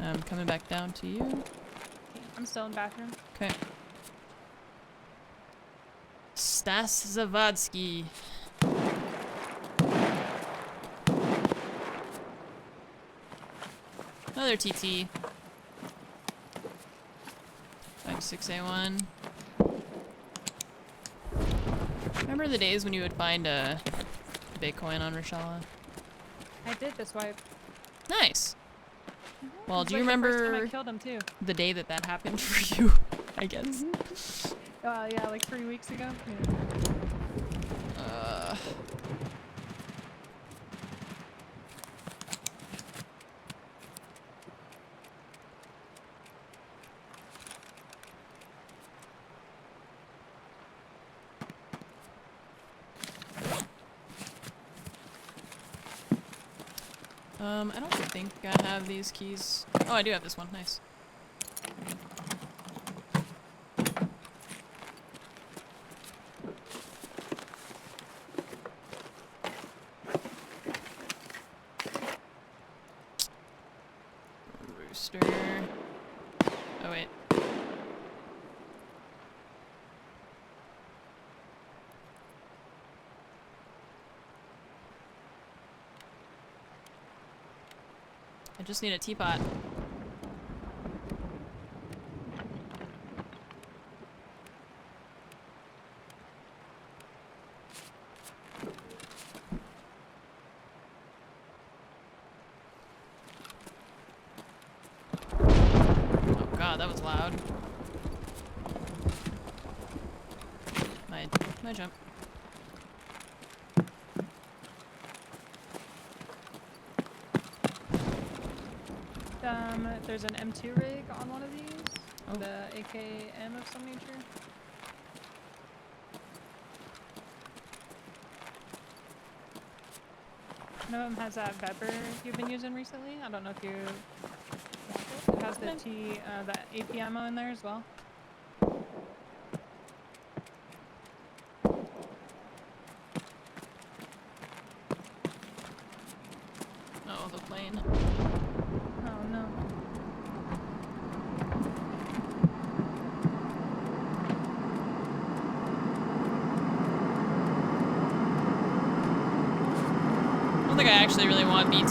I'm coming back down to you. I'm still in bathroom. Okay. Stas Zavadsky. Another TT. 56A1. Remember the days when you would find a Bitcoin on Rashala? I did this wipe. Nice. Well, It's do you like the first remember time I killed him too? the day that that happened for you? I guess. Yeah, like 3 weeks ago. Yeah. I don't think I have these keys. Oh, I do have this one. Nice. Rooster. Oh, wait. I just need a teapot. Oh god, that was loud. My jump. There's an M2 rig on one of these. Oh. The AKM of some nature. One of them has that Vepr you've been using recently. I don't know if you want it. It has the AP ammo in there as well. Oh, the plane. Oh no. I don't think I actually really want BT or I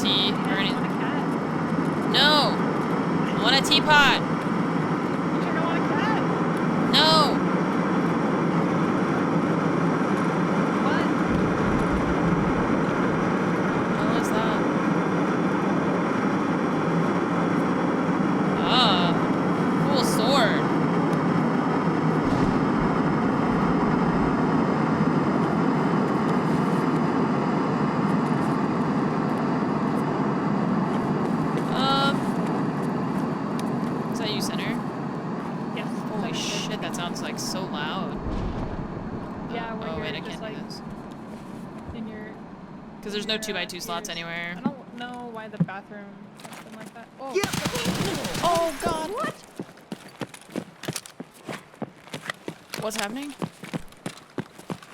anything. want a cat. No! I want a teapot! You sure don't want a cat? No! What? What was that? Ah. Cool sword. Is that you, Center? Yes. Holy shit, that sounds like so loud. Yeah, where oh you're wait, I just can't do like this. in your. Because there's no your, 2x2 slots ears. anywhere. I don't know why the bathroom has been like that. Oh. Oh god! What? What's happening?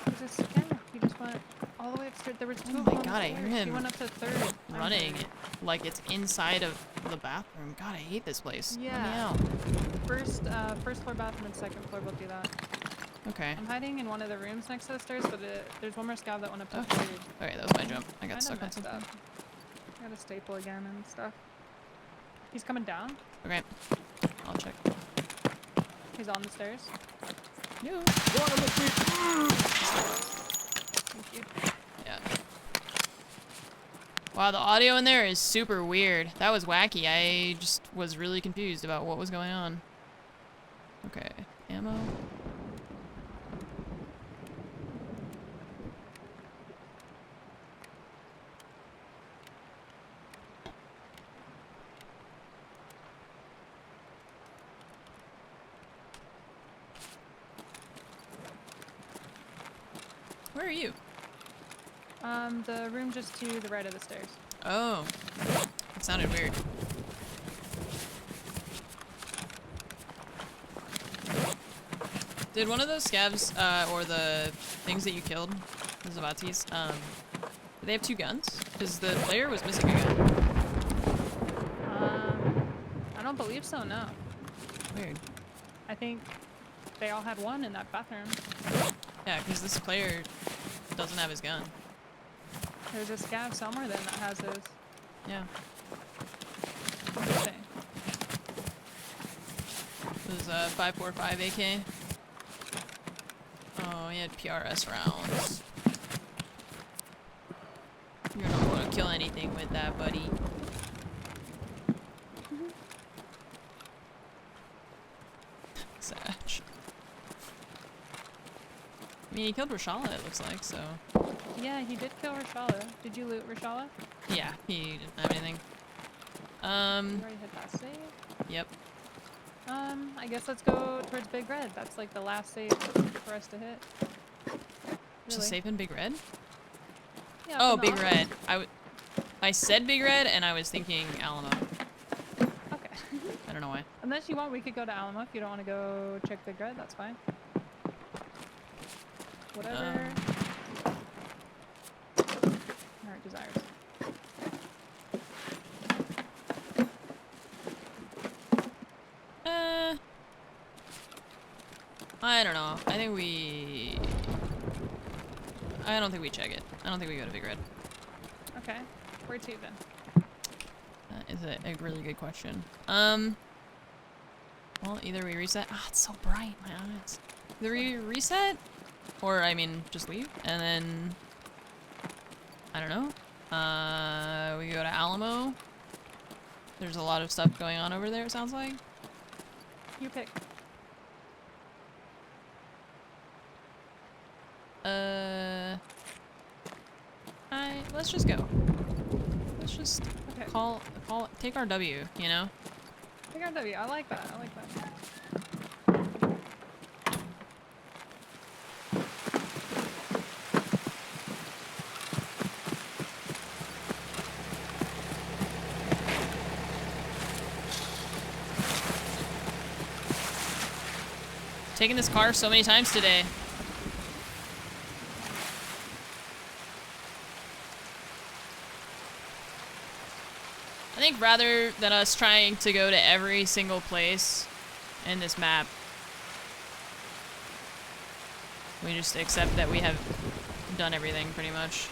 There's a scanner. He just went all the way upstairs. There was two Oh of my them on god, the I hear stairs. He him went up to third. I'm running third. like it's inside of the bathroom. God, I hate this place. Let me Yeah. out. First floor bathroom and second floor will do that. Okay. I'm hiding in one of the rooms next to the stairs, but there's one more scav that went up to Oh. third. Okay, that was my jump. I got Kinda stuck on messed something. up. I got a staple again and stuff. He's coming down. Okay. I'll check. He's on the stairs. No. Thank you. Yeah. Wow, the audio in there is super weird. That was wacky. I just was really confused about what was going on. Okay. Ammo. Where are you? The room just to the right of the stairs. Oh. It sounded weird. Did one of those scavs, or the things that you killed, the Zavatis, did they have 2 guns? Because the player was missing a gun. I don't believe so, no. Weird. I think they all had 1 in that bathroom. Yeah, because this player doesn't have his gun. There's a scav somewhere then that has his. Yeah. Interesting. It was a 5.45 AK. Oh, he had PRS rounds. You're not going to kill anything with that, buddy. Satch. I mean, he killed Rashala, it looks like, so... Yeah, he did kill Rashala. Did you loot Rashala? Yeah, he didn't have anything. You already hit that save? Yep. I guess let's go towards Big Red. That's like the last save for us to hit. Just Really. safe in Big Red? Yeah, Oh, up in the Big office. Red. I said Big Red, and I was thinking Alamo. Okay. I don't know why. Unless you want, we could go to Alamo. If you don't want to go check Big Red, that's fine. Whatever. Heart desires. I don't know. I don't think we check it. I don't think we go to Big Red. Okay. Where to then? That is a really good question. Well, either we reset. Ah, it's so bright, my eyes. Either we reset, or I mean, just leave, and then I don't know. We go to Alamo. There's a lot of stuff going on over there. It sounds like. You pick. Let's just go. Let's just Okay. take our W, you know? Pick our W. I like that. I like that. Taking this car so many times today. I think rather than us trying to go to every single place in this map, we just accept that we have done everything pretty much.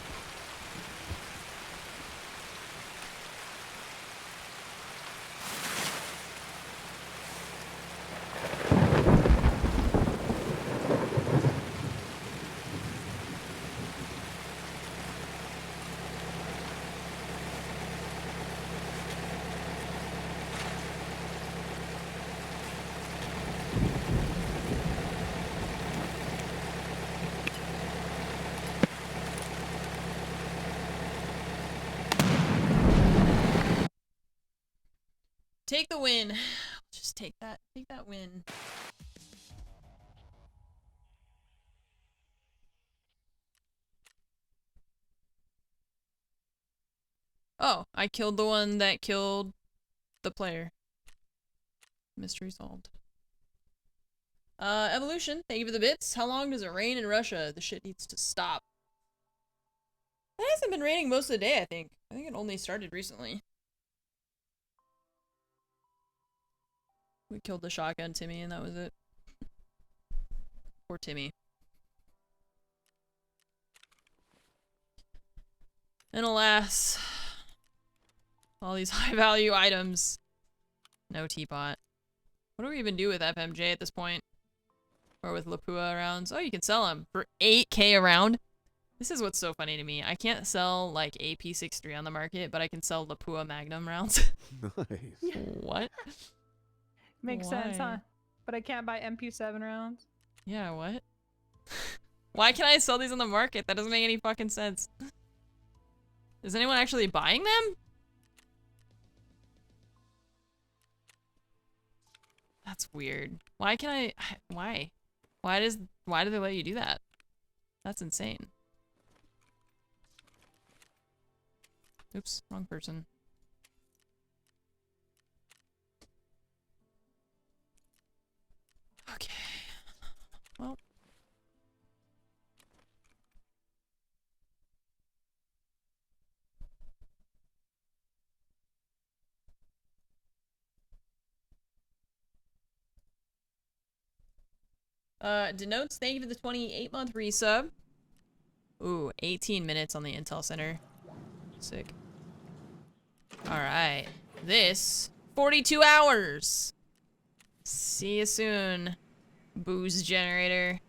Take the win. Just take that win. Oh, I killed the one that killed the player. Mystery solved. Evolution, thank you for the bits. How long does it rain in Russia? The shit needs to stop. It hasn't been raining most of the day, I think. I think it only started recently. We killed the shotgun Timmy and that was it. Poor Timmy. And alas, all these high value items. No teapot. What do we even do with FMJ at this point? Or with Lapua rounds? Oh, you can sell them for 8K a round. This is what's so funny to me. I can't sell like AP63 on the market, but I can sell Lapua Magnum rounds. Nice. What? Makes sense, Why? huh? But I can't buy MP7 rounds. Yeah, what? Why can I sell these on the market? That doesn't make any fucking sense. Is anyone actually buying them? That's weird. Why can I... Why? Why do they let you do that? That's insane. Oops, wrong person. Okay. Well. Denotes, thank you for the 28-month resub. Ooh, 18 minutes on the Intel Center. Sick. Alright. This, 42 hours! See you soon, booze generator.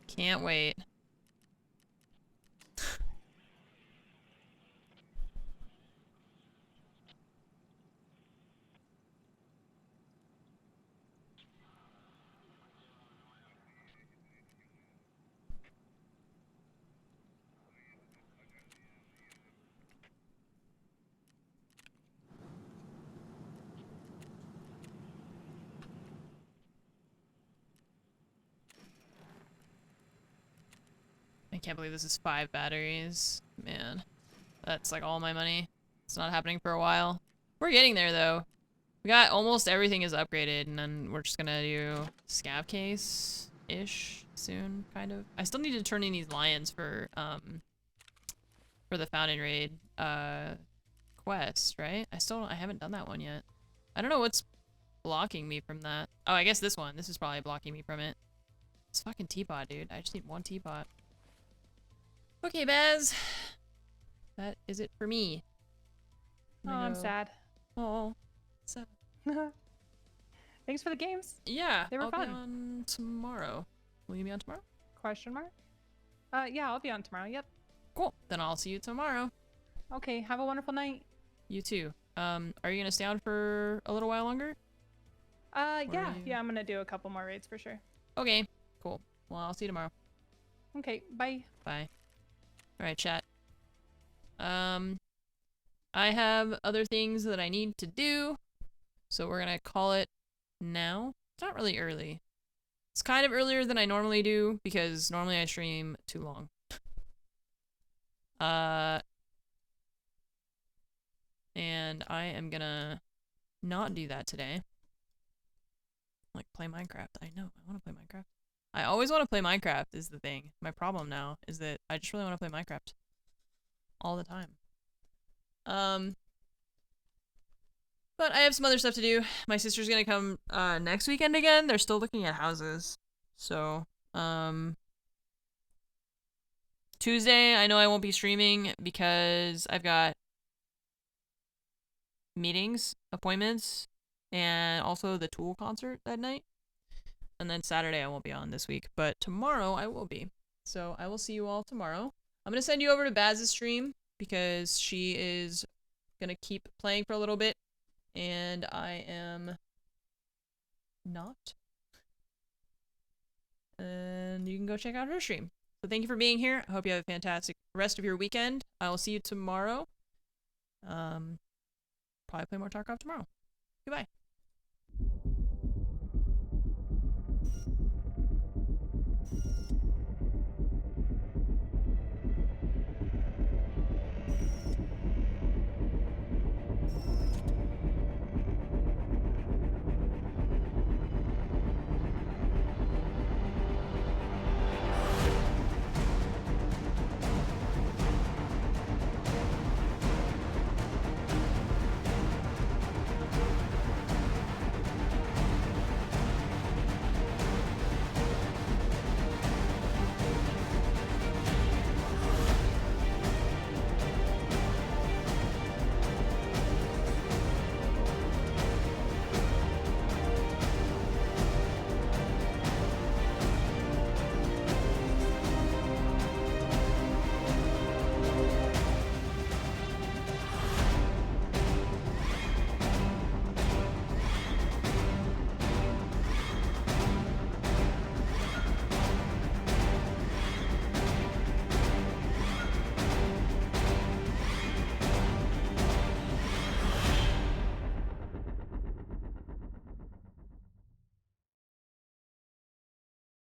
Can't wait. I can't believe this is 5 batteries. Man, that's like all my money. It's not happening for a while. We're getting there though. We got almost everything is upgraded, and then we're just gonna do scav case-ish soon, kind of. I still need to turn in these lions for the Fountain Raid quest, right? I haven't done that one yet. I don't know what's blocking me from that. Oh, I guess this one. This is probably blocking me from it. This fucking teapot, dude. I just need one teapot. Okay, Baz. That is it for me. Oh, I'm sad. Oh, so. Thanks for the games. Yeah, They were I'll fun. be on tomorrow. Will you be on tomorrow? Question mark? Yeah, I'll be on tomorrow. Yep. Cool. Then I'll see you tomorrow. Okay, have a wonderful night. You too. Are you gonna stay on for a little while longer? Yeah, I'm gonna do a couple more raids for sure. Okay, cool. Well, I'll see you tomorrow. Okay, bye. Bye. Alright, chat. I have other things that I need to do, so we're gonna call it now. It's not really early. It's kind of earlier than I normally do, because normally I stream too long. And I am gonna not do that today. Like, play Minecraft. I know, I want to play Minecraft. I always want to play Minecraft is the thing. My problem now is that I just really want to play Minecraft. All the time. But I have some other stuff to do. My sister's gonna come, next weekend again. They're still looking at houses. So, Tuesday, I know I won't be streaming because I've got meetings, appointments, and also the Tool concert that night. And then Saturday I won't be on this week, but tomorrow I will be. So I will see you all tomorrow. I'm gonna send you over to Baz's stream because she is gonna keep playing for a little bit, and I am not. And you can go check out her stream. So thank you for being here. I hope you have a fantastic rest of your weekend. I will see you tomorrow. Probably play more Tarkov tomorrow. Goodbye.